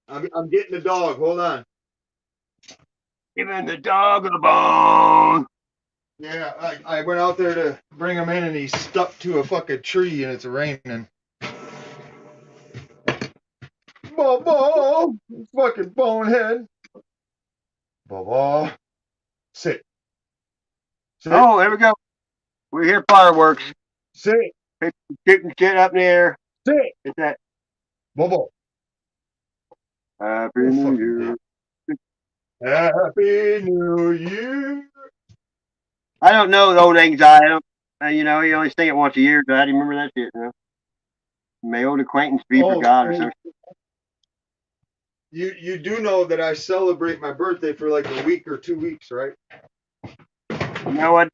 I'm getting the dog. Hold on. Giving the dog a bone. Yeah, I went out there to bring him in, and he's stuck to a fucking tree, and it's raining. Bubba, fucking bonehead. Bubba, sit. Sit. Oh, there we go. We hear fireworks. Sit. People shooting shit up in the air. Sit. It's that. Bubba. Happy New Year. Happy New Year. I don't know the old anxiety. I don't, you know, you only sing it once a year. Do I remember that shit? You know? May old acquaintance be forgot or something. You do know that I celebrate my birthday for like a week or 2 weeks, right? You know what?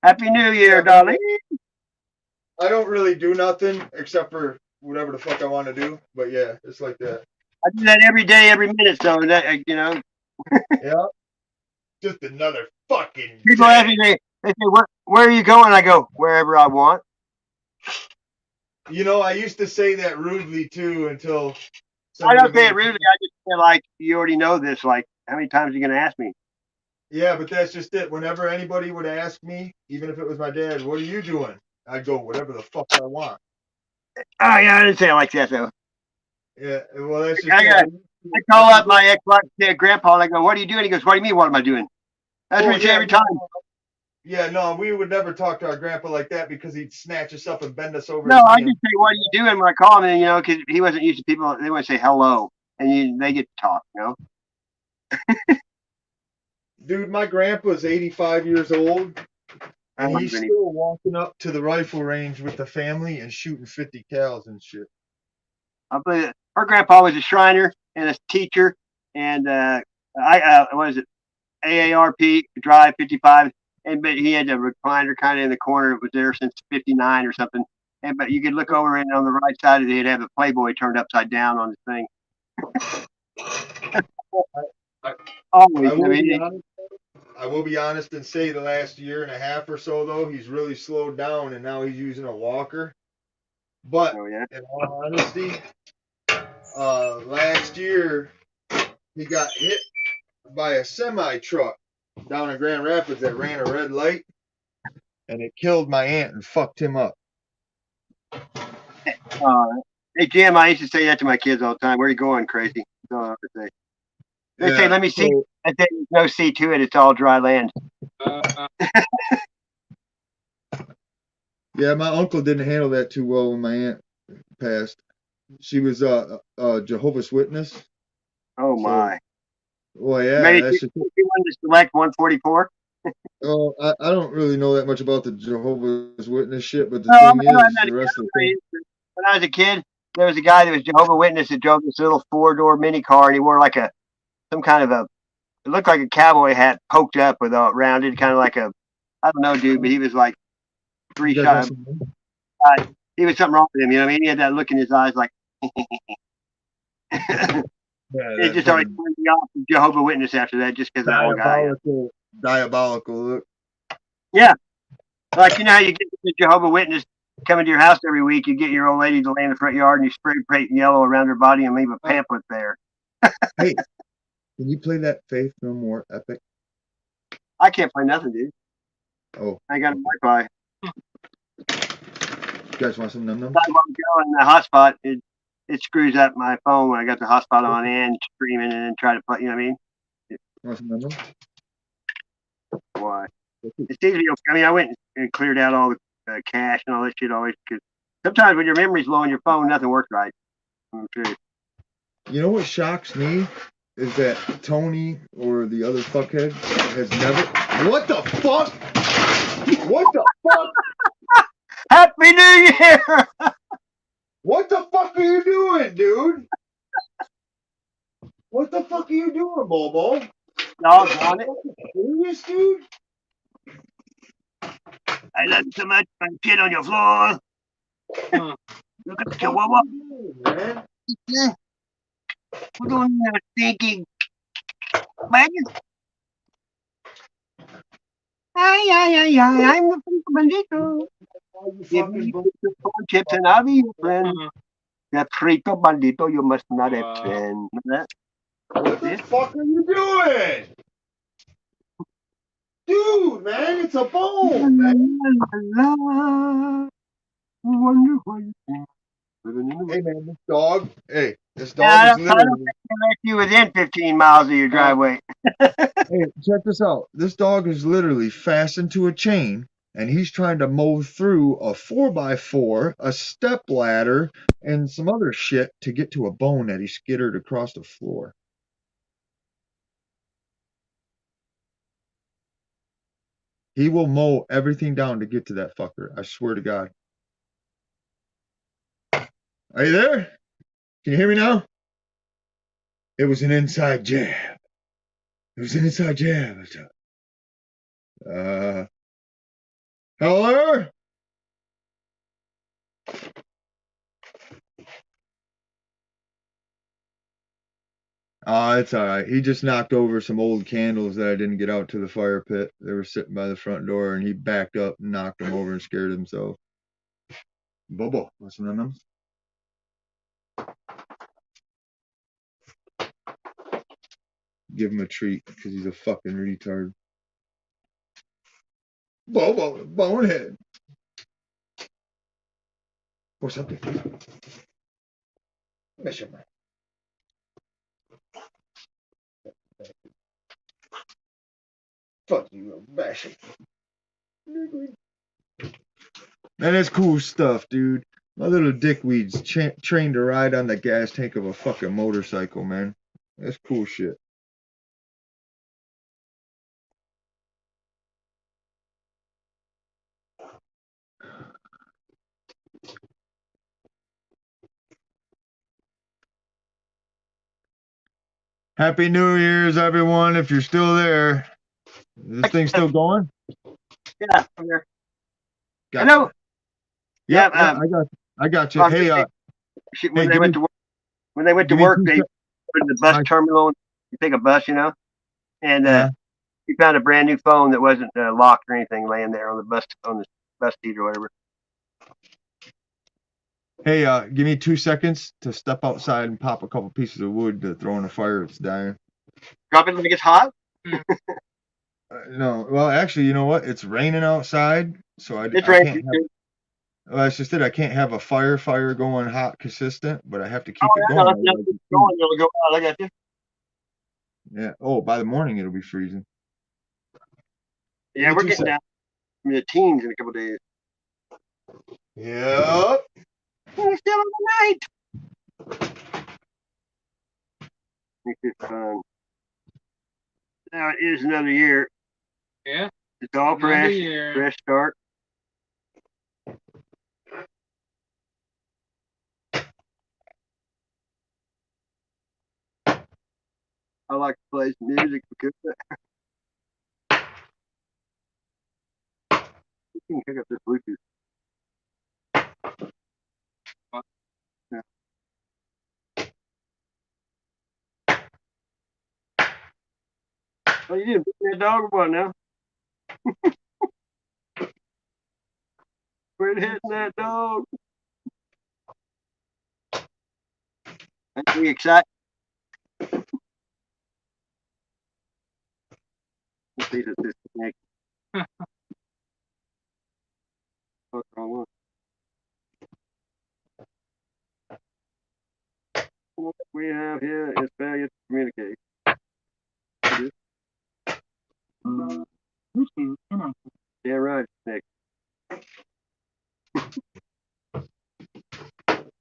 Happy New Year, darling. I don't really do nothing except for whatever the fuck I want to do. But yeah, it's like that. I do that every day, every minute. So that you know. Yeah. Just another fucking. People ask me, they say, where are you going? I go wherever I want. You know, I used to say that rudely too until. I don't say it rudely. I just feel like you already know this. Like, how many times are you going to ask me? Yeah, but that's just it. Whenever anybody would ask me, even if it was my dad, what are you doing? I'd go whatever the fuck I want. Oh yeah, I didn't say it like that though. Yeah, well that's just. I call up my grandpa and I go, "What are you doing?" He goes, "What do you mean? What am I doing?" That's what he say every time. Yeah, no, we would never talk to our grandpa like that because he'd snatch us up and bend us over. No, I just say, "What are you doing?" when I call him, and you know, because he wasn't used to people. They want to say hello, and they get to talk, you know. Dude, my grandpa's 85 years old, and he's still walking up to the rifle range with the family and shooting 50 cals and shit. I believe it. Her grandpa was a Shriner and a teacher, and what is it? AARP Drive 55, but he had a recliner kind of in the corner. It was there since 59 or something. But you could look over and on the right side of it, he'd have a Playboy turned upside down on his thing. Always. I will be honest and say the last year and a half or so, though, he's really slowed down and now he's using a walker. But in all honesty, last year he got hit by a semi truck down in Grand Rapids that ran a red light, and it killed my aunt and fucked him up. Hey Jim, I used to say that to my kids all the time. Where are you going, crazy? They say, "Let me see." I say, "There's no sea to it. It's all dry land." Yeah, my uncle didn't handle that too well when my aunt passed. She was a Jehovah's Witness. Oh my. Well, yeah. Maybe you wanted to select 144. Oh, I don't really know that much about the Jehovah's Witness shit, but the thing is, the rest of the thing. When I was a kid, there was a guy that was Jehovah's Witness that drove this little 4-door mini car, and he wore like some kind of it looked like a cowboy hat poked up with a rounded, kind of like I don't know, dude, but he was like 3 shots. He was something wrong with him, you know what I mean? He had that look in his eyes like, it just always turned me off from Jehovah's Witness after that, just because that old guy. Diabolical look. Yeah. Like, you know how you get the Jehovah's Witness coming to your house every week, you get your old lady to lay in the front yard and you spray paint yellow around her body and leave a pamphlet there. Hey, can you play that Faith No More Epic? I can't play nothing, dude. Oh. I got a Wi-Fi. You guys want some num-nums? And the hotspot, it screws up my phone when I got the hotspot on and streaming and then try to play, you know what I mean? You want some num-nums? Why? It seems to be okay. I mean, I went and cleared out all the cache and all that shit always, because sometimes when your memory's low on your phone, nothing works right. I'm serious. You know what shocks me is that Tony or the other fuckhead has never. What the fuck? What the fuck? Happy New Year! What the fuck are you doing, dude? What the fuck are you doing, Bobo? Doggone it. Serious, dude? I love you so much. I'm shit on your floor. Look at the Chihuahua. Man. We're doing that thinking. Man. Ay, I'm the bandito. Give me the phone chips and I'll be your friend. That frito bandito, you must not have friend. What the fuck are you doing? Dude, man, it's a bone, man. La, wonder why you think living in the Hey, man, this dog. Hey, this Yeah, dog I is don't think literally. they let you within 15 miles of your driveway. Hey, check this out. This dog is literally fastened to a chain, and he's trying to mow through a 4x4, a step ladder, and some other shit to get to a bone that he skittered across the floor. He will mow everything down to get to that fucker. I swear to God. Are you there? Can you hear me now? It was an inside jab. It was an inside jab. Hello? It's all right. He just knocked over some old candles that I didn't get out to the fire pit. They were sitting by the front door, and he backed up and knocked them over and scared himself. Bobo, what's the name? Give him a treat because he's a fucking retard. Bobo, bonehead. What's up, dude? Measure, man. Fuck you, bash it. Man, that's cool stuff, dude. My little dickweed's trained to ride on the gas tank of a fucking motorcycle, man. That's cool shit. Happy New Year's, everyone, if you're still there. Is this thing still going? Yeah, I'm here. Gotcha. Hello. Yeah, Yeah, I got you. Hey, when they went to work, they went to the bus terminal. You take a bus, and he found a brand new phone that wasn't locked or anything laying there on the bus seat or whatever. Hey, give me 2 seconds to step outside and pop a couple pieces of wood to throw in the fire. It's dying. Drop it when it gets hot. No, well, actually, you know what? It's raining outside, so I It's can't raining. Well, that's just it. I can't have a fire going hot consistent, but I have to keep it Yeah, going. it's going. It'll go out. I got you. Yeah. Oh, by the morning it'll be freezing. Yeah, we're getting down in the teens in a couple days. Yep. We're still in the night. Make this fun. Now it is another year. Yeah. It's all fresh start. I like to play some music because you can pick up this Bluetooth. Yeah. Oh, you didn't beat that dog or what now? Quit hitting that dog. That's pretty exciting. Let's see this next. What's wrong with what we have here is failure to communicate. Yeah, right, Nick.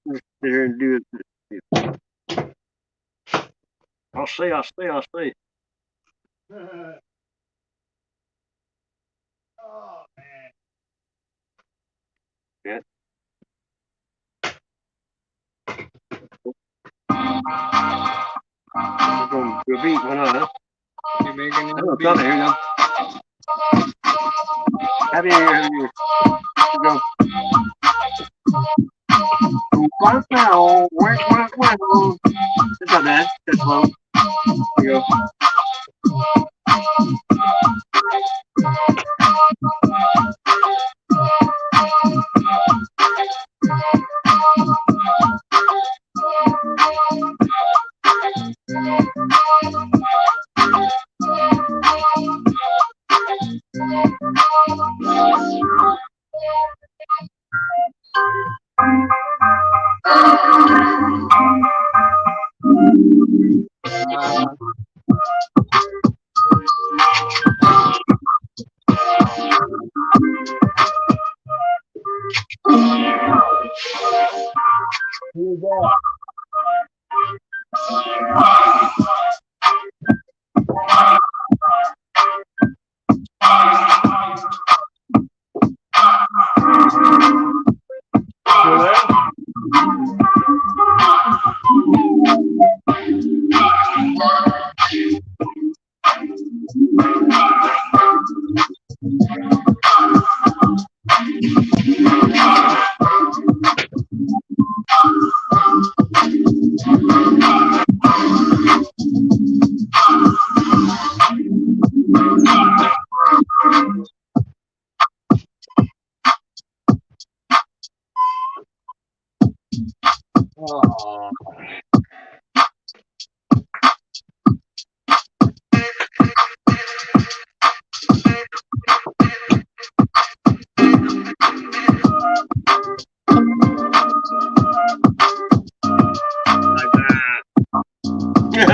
Sit here and do it. I'll see. Oh man. Yeah. We're going to a beat, why not, huh? You're making Oh, it's on there, here you go. Happy New Year, Here we go. It's not bad. That's slow. Here you go.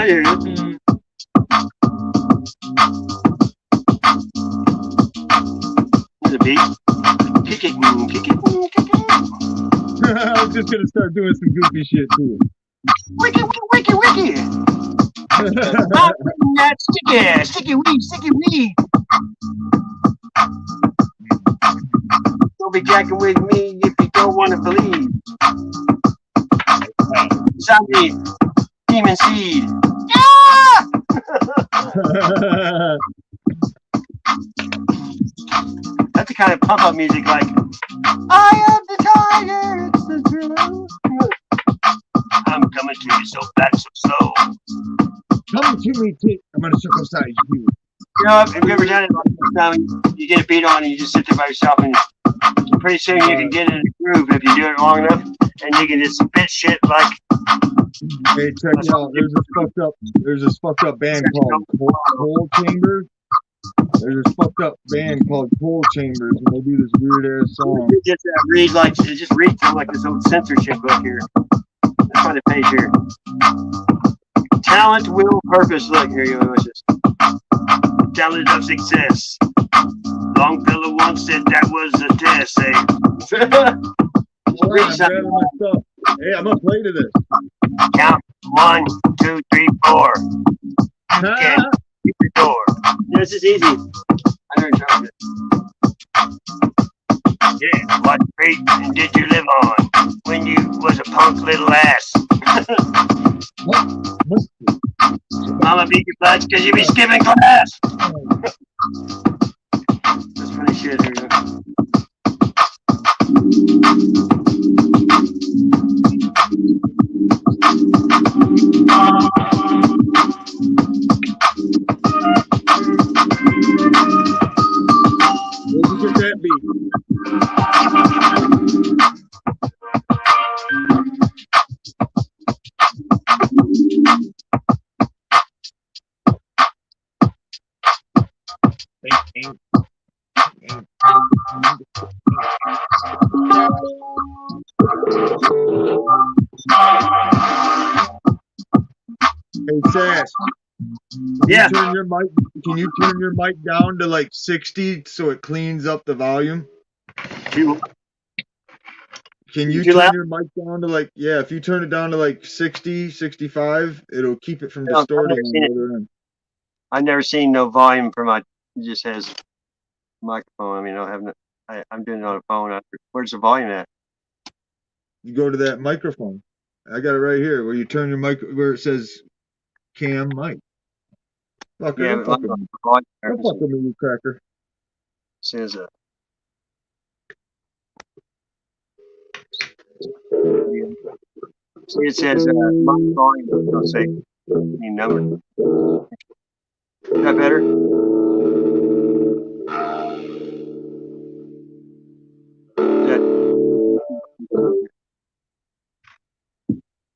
tired. The beat. Kick it, kick it, kick it. I was just gonna start doing some goofy shit too. Wiki, wiki, wiki. I'm that sticky weed. Don't be jacking with me if you don't want to believe. Zombie, demon seed. Yeah! That's the kind of pump up music like, I am the tiger, it's the truth. I'm coming to you so fast, so slow. Come to me, Tick. I'm gonna circumcise you. You know, have you ever done it like you get a beat on and you just sit there by yourself and pretty soon you can get in a groove if you do it long enough and you can just spit shit like. Hey, check it out. There's this fucked up band called Coal Chambers. There's this fucked up band called Coal Chambers, and they do this weird ass song. Just read from like this old censorship book here. That's why the page here. Talent, will, purpose. Look, here you go. What's this? Talent of success. Longfellow once said that was a test. Say. I'm grabbing my stuff. Hey, I'm gonna play to this. Count 1, 2, 3, 4. Again, keep the door. This is easy. I never tried it. Yeah. What street did you live on when you was a punk little ass? Mama beat your butt because you be skipping class. That's funny shit here. Look at that beat. Hey, Sash. Yeah. Can you turn your mic down to like 60 so it cleans up the volume? Can you turn your mic down to like, yeah, if you turn it down to like 60, 65, it'll keep it from distorting on the other end. I've never seen no volume for my, it just has microphone. I mean, I don't have I'm doing it on a phone. Where's the volume at? You go to that microphone. I got it right here where you turn your mic, where it says cam mic. Fucker, Yeah, don't fuck with me. Don't fuck with me, you cracker. Says see, it says my volume. I'll say any number. Is that better?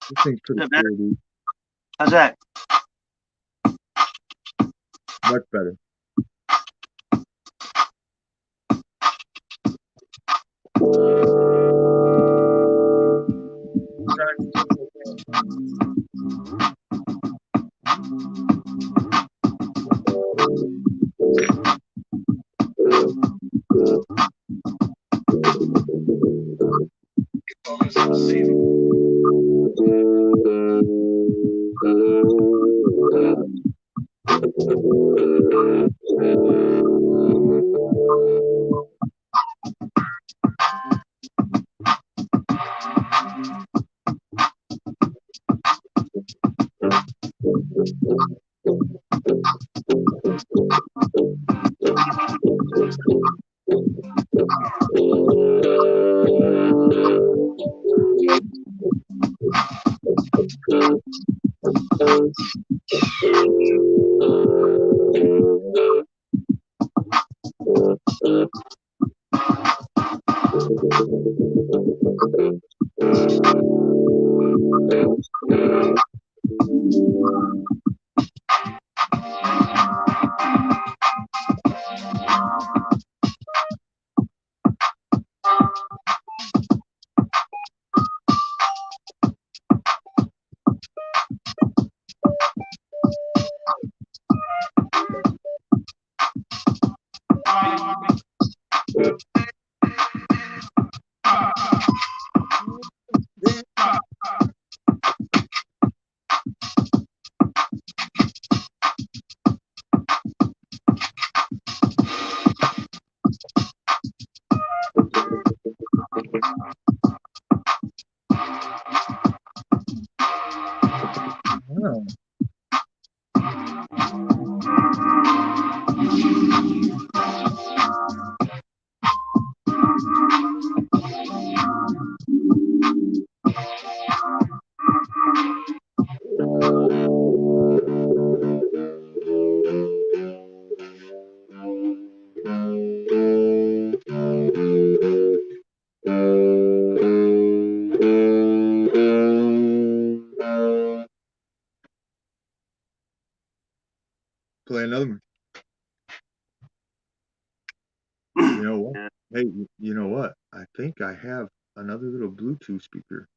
This thing's pretty cool, dude. How's that? Much better. Oh. Play another one. You know what? Hey, you know what? I think I have another little Bluetooth speaker.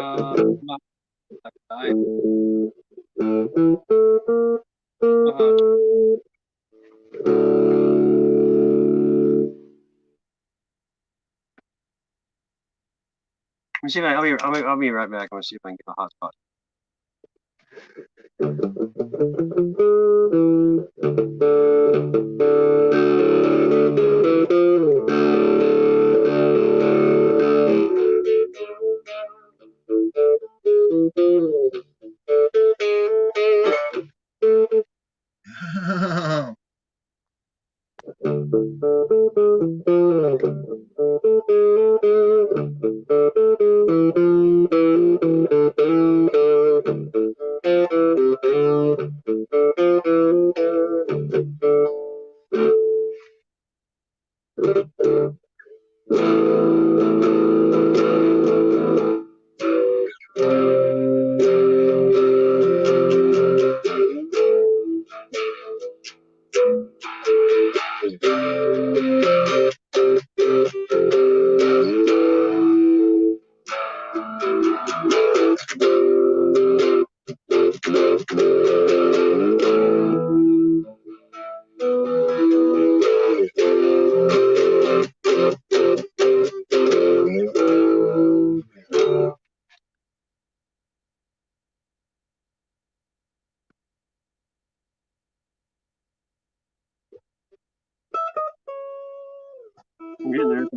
My- Let me see if I'll be right back. I want to see if I can get a hotspot. I'm getting there.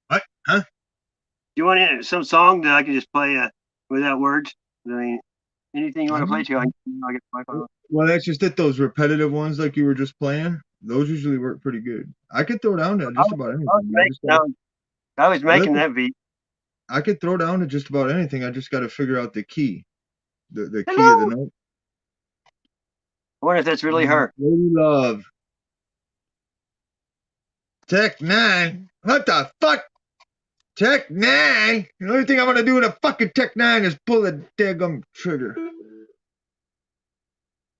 What? Huh? Do you want some song that I can just play without words? I mean, anything you want to play to, I'll get my phone. Well, that's just it. Those repetitive ones, like you were just playing, those usually work pretty good. I could throw down to just about anything. I was making that beat. I could throw down to just about anything. I just got to figure out the key, the key Hello? of the note. I wonder if that's really her. Lady Love. Tech 9. What the fuck? Tech 9? The only thing I'm going to do with a fucking Tech 9 is pull the daggum trigger.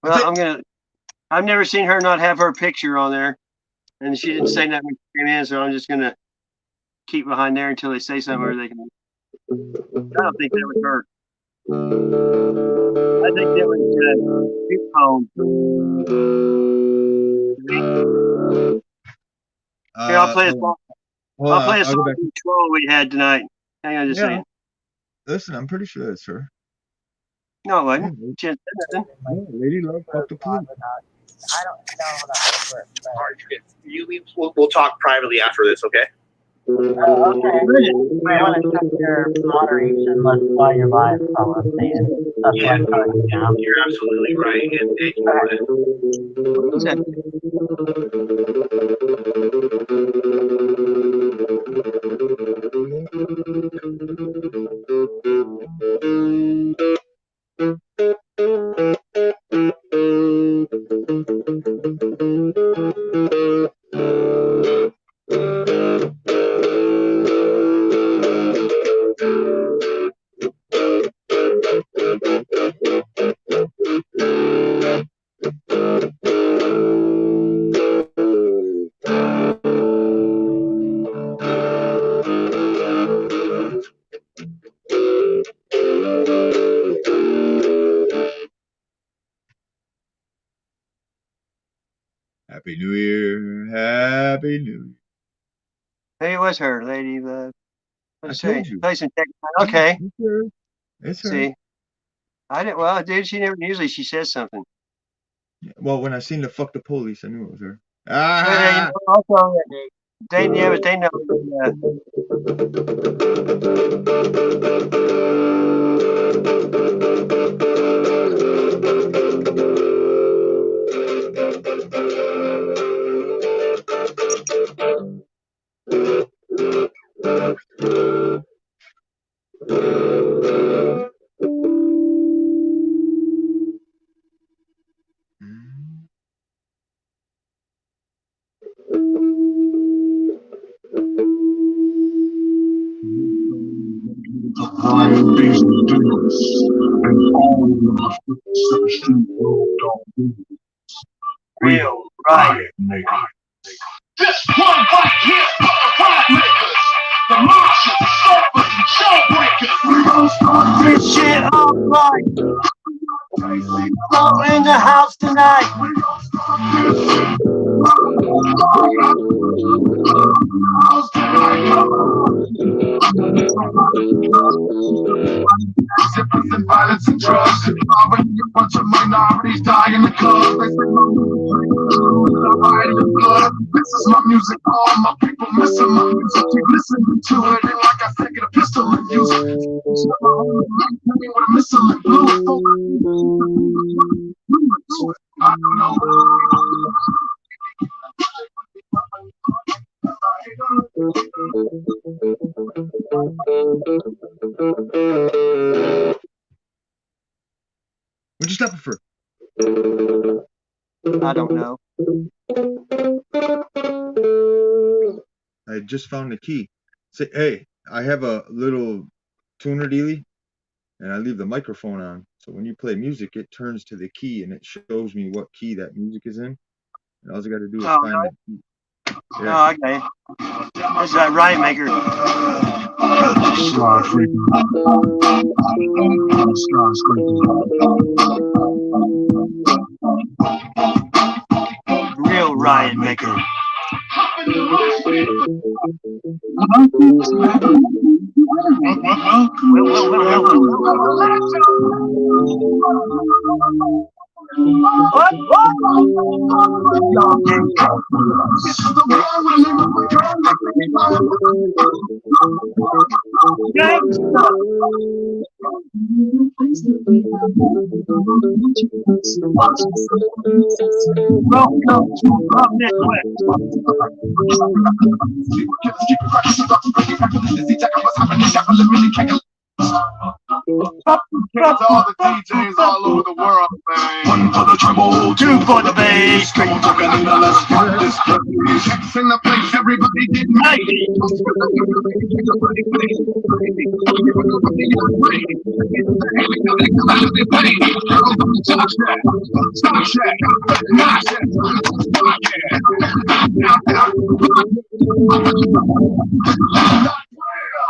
Well, I've never seen her not have her picture on there. And she didn't say nothing when she came in, so I'm just going to keep behind there until they say something or they can. I don't think that was her. I think that was Big Home. Here, I'll play a song. I'll play a I'll go song back. control we had tonight. Hang on just a Yeah. second. Listen, I'm pretty sure that's her. No, it wasn't. Yeah, She had said nothing. Lady Love, fuck the police. I don't know how that works. All right, we'll talk privately after this, okay? Okay. I want to check your moderation while you're live. That's all I'm saying. That's Yeah, what I'm telling you now. you're absolutely right. What is that? Happy New Year. Happy New Year. Hey, it was her, Lady Love. Let's I see. told you. Play some tech. Okay. It's her. It's her. See. I didn't. Well, dude, she never. Usually, she says something. Well, when I seen the fuck the police, I knew it was her. But, also, they know. Real riot maker. This one right here for the riot makers, the marshals, the stoppers, and showbreakers. We gon' start This shit off right. All in the house tonight. We gon' start this shit. And violence and drugs. Already a bunch of minorities die in the club. They say my music in blood. This is my music. All my people missing my music. Keep listening to it. Ain't like I said, get a pistol and use it. With a missile and blue. I don't know. What'd you stop it for? I don't know. I just found the key. Say, hey, I have a little tuner dealie, and I leave the microphone on. So when you play music, it turns to the key, and it shows me what key that music is in. And all I got to do is find that key. Yeah. Oh, okay. That's that riot maker. Real riot maker. What? All the DJs all over the world, man. One for the treble, two for the bass. Come on, together, let's rock this place. Next in the place, everybody get ready.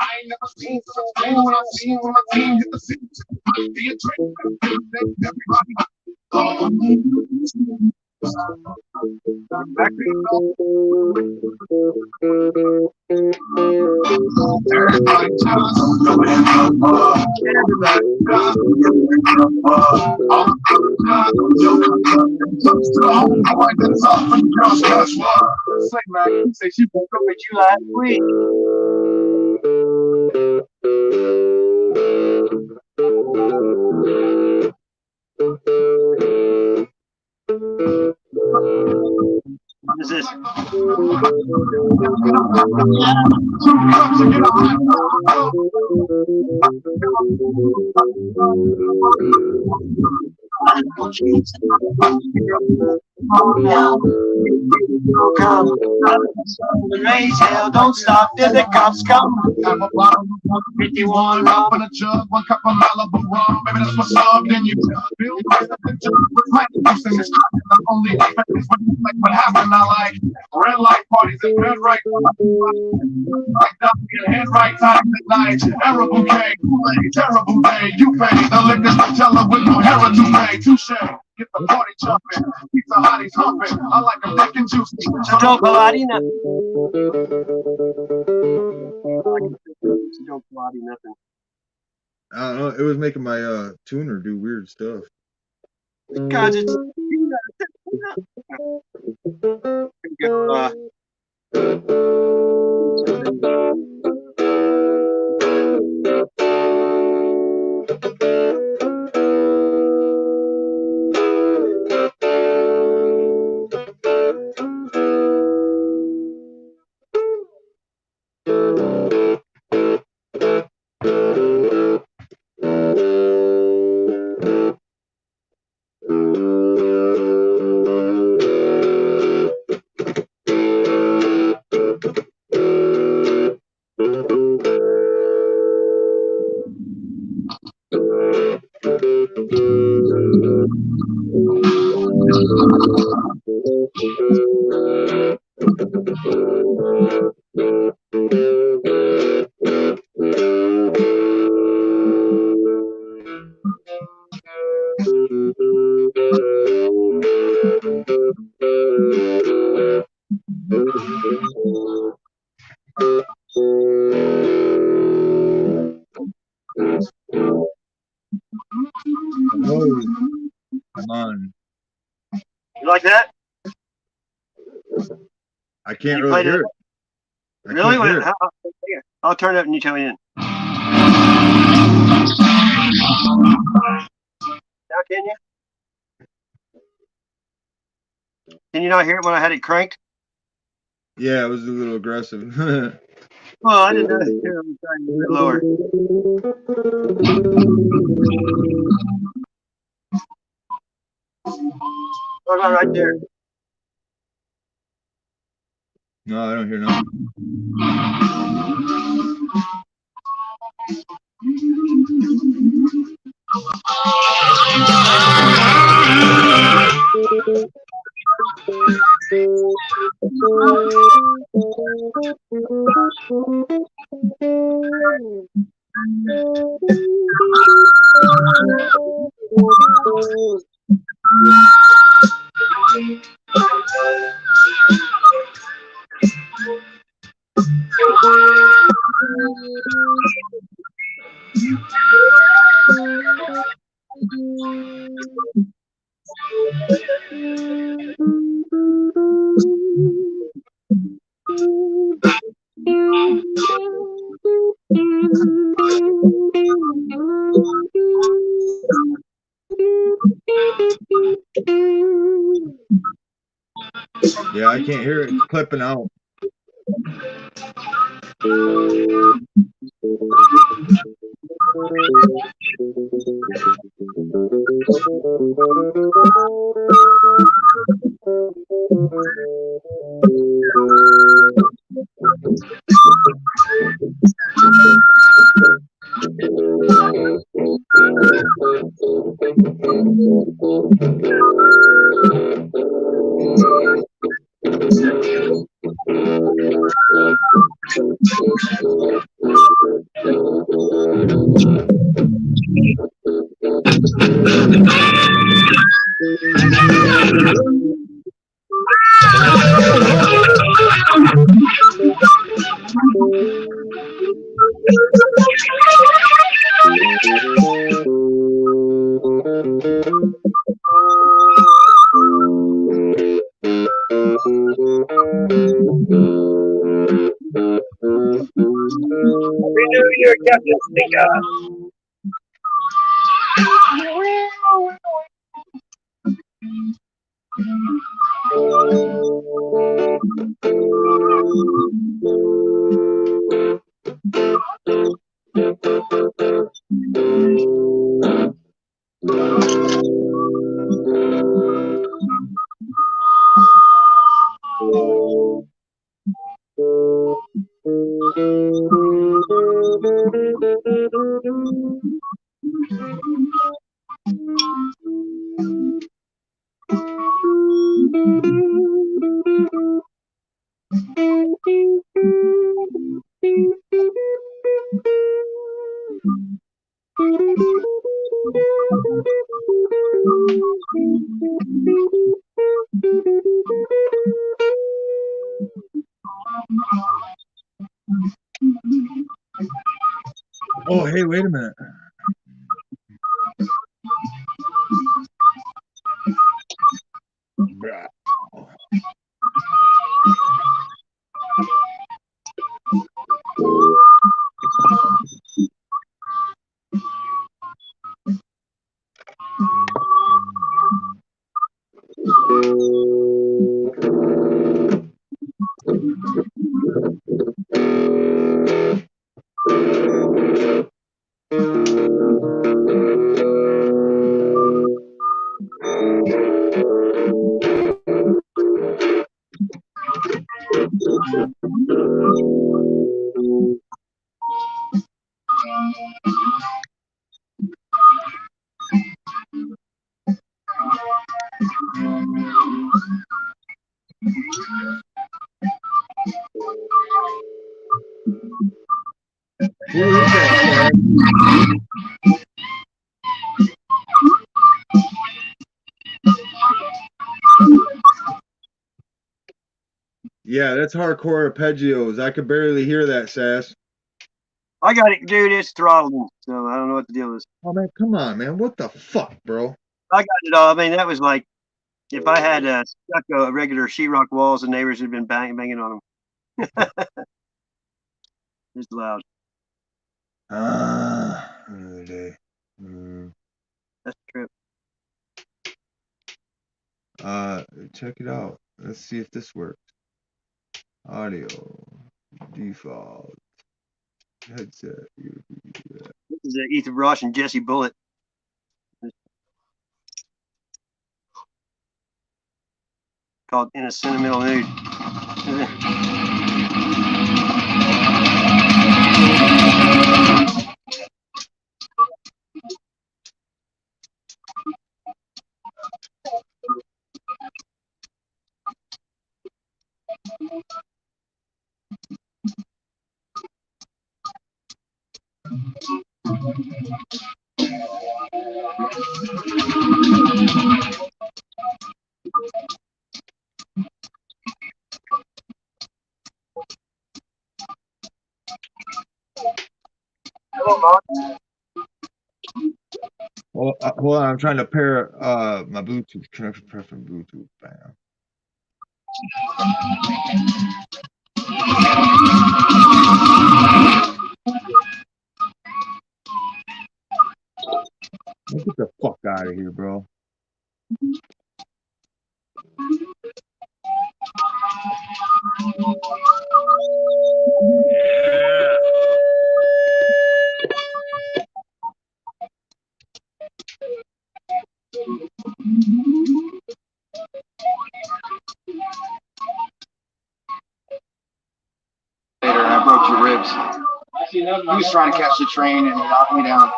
I ain't never When I see when my team hit the scene, be a trick. Everybody. Everybody jealous. Say, man, say she broke up with you last week. What is this? Raise hell, don't stop till the cops come. Have a bottle of 51 rum in a jug, 1 cup of Malibu rum. Maybe that's what's up. Then you build the picture with my using this. Not only like what happened, I like red light parties and red right. Like that, your head right time at night. Arrow bouquet, Kool-Aid, terrible day. You pay the liquor teller with no hair to pay. Touche. Get the party jumping, pizza hotties humping. I like them thick and juicy. So don't Pilates nothing. Don't Pilates nothing. I don't know. It was making my tuner do weird stuff. Because it's Oh, come on. You like that? I can't You really played hear it? it. I Really? can't hear it. I'll turn it up and you tell me in. Now can you? Can you not hear it when I had it cranked? Yeah, it was a little aggressive. Well, I didn't know. Here, I'm trying to move it lower. What about right there? No, I don't hear nothing. Yeah, I can't hear it. It's clipping out. New Year, Captain Stinker. Oh, hey, wait a minute. Bruh. Who is that, Chad? Yeah, that's hardcore arpeggios. I could barely hear that, Sass. I got it, dude. It's throttling, so I don't know what the deal is. Oh, man, come on, man. What the fuck, bro? I got it all. I mean, that was like if I had stuck regular sheetrock walls, the neighbors had been banging on them. It's loud. That's the trip. Check it out. Let's see if this works. Audio default headset. This is Ethan Ross and Jesse Bullitt. Called In a Sentimental Mood. Well, hold on. I'm trying to pair my Bluetooth connection. Pair from Bluetooth. Bam. Get the fuck out of here, bro. Yeah. And I broke your ribs. He was trying to catch the train and he knocked me down.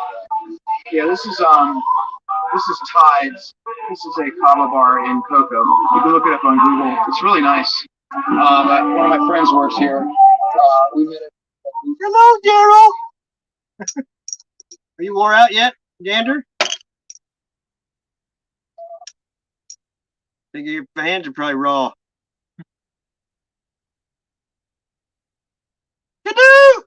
Yeah, this is Tides. This is a kava bar in Cocoa. You can look it up on Google. It's really nice. One of my friends works here. We met at Hello, Daryl. Are you wore out yet, Dander? think your hands are probably raw. Kadoo!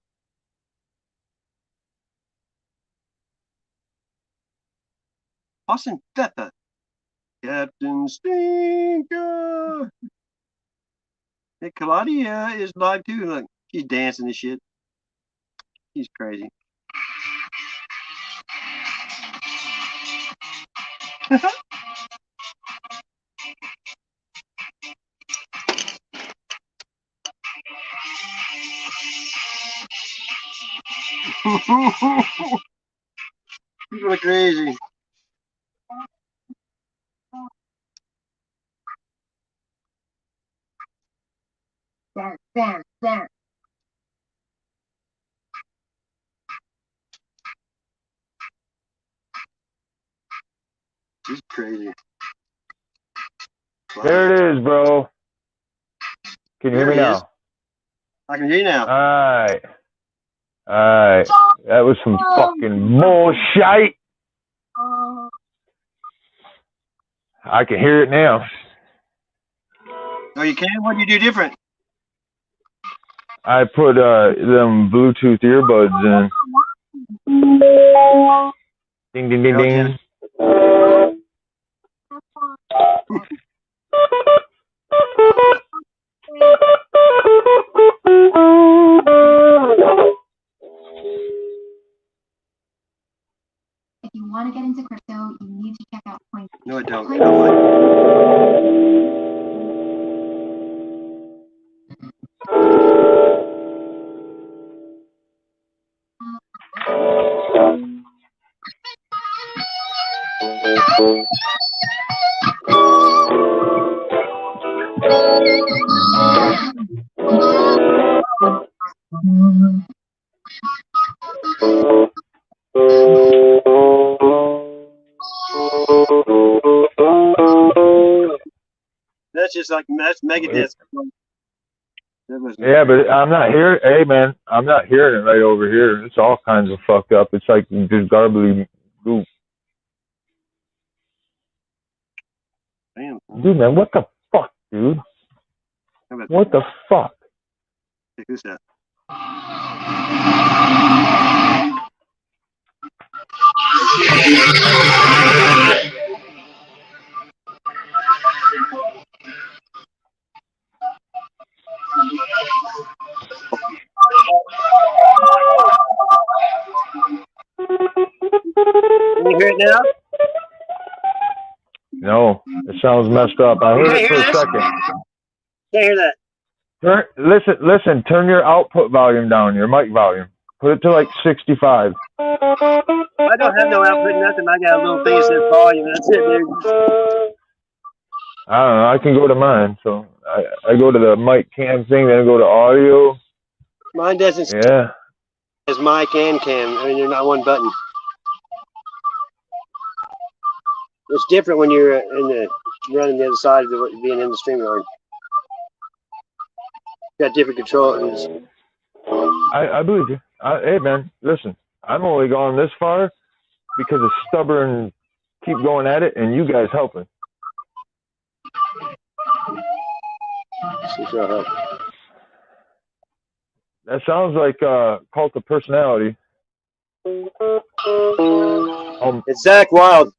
Austin Pepper. Captain Stinker. Hey, Claudia is live too. Look, she's dancing and shit. She's crazy. People are crazy. Dance. She's crazy. There it is, bro. Can you hear me now? I can hear you now. Alright. That was some fucking bullshit. I can hear it now. Oh, you can? What do you do different? I put them Bluetooth earbuds in. Ding, ding, ding, ding. If you want to get into crypto, you need to check out Coin. No, I don't. That's just like that's Megadeth. Yeah, but I'm not hearing. Hey, man, I'm not hearing it right over here. It's all kinds of fucked up. It's like just garbly goop. Damn. Dude, man, what the fuck, dude? What the fuck? Check this out. Can you hear it now? No, it sounds messed up. I heard it for a second. Can't hear that. Listen. Turn your output volume down, your mic volume. Put it to like 65. I don't have no output, nothing. I got a little thing that says volume. That's it, dude. I don't know. I can go to mine. So I go to the mic cam thing, then I go to audio. Mine doesn't. Yeah. It's mic and cam. I mean, they're not one button. It's different when you're running the other side of being in the StreamYard. Got different controls. I believe you. Hey, man, listen. I'm only gone this far because of stubborn keep going at it and you guys helping. That sounds like cult of personality. It's Zach Wild.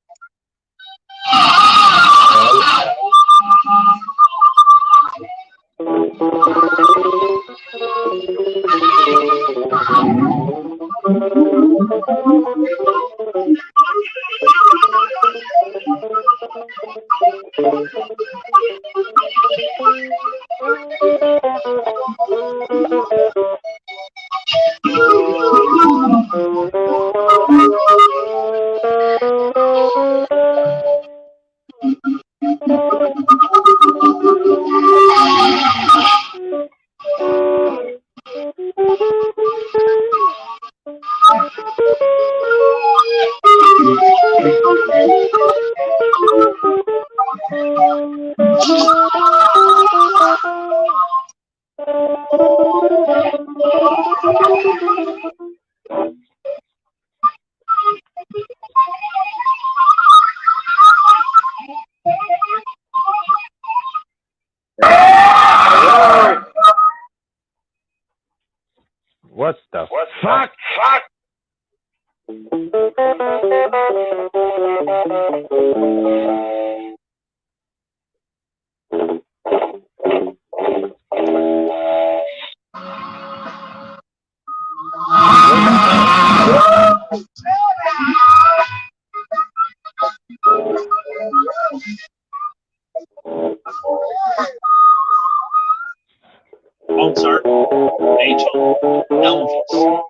Mozart, Beethoven, Elvis.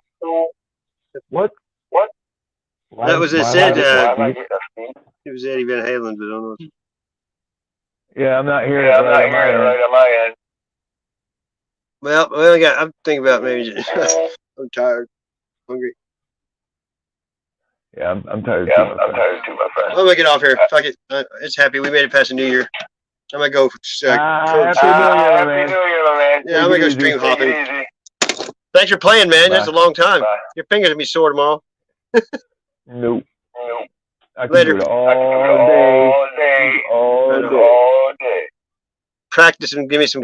What? That was it. Said it was Eddie Van Halen, but I don't know. Yeah, I'm not hearing it right on my end. Well, I'm thinking about maybe. I'm tired, hungry. Yeah, I'm tired too. I'm tired too, my friend. I'm gonna get off here. Fuck it. It's happy. We made it past the New Year. I'm gonna go. Happy New Year, man. Yeah, I'm gonna go stream hopping. Thanks for playing, man. Bye. That's a long time. Bye. Your fingers gonna be sore tomorrow. Nope. I can Later. do it all day. Practice and give me some,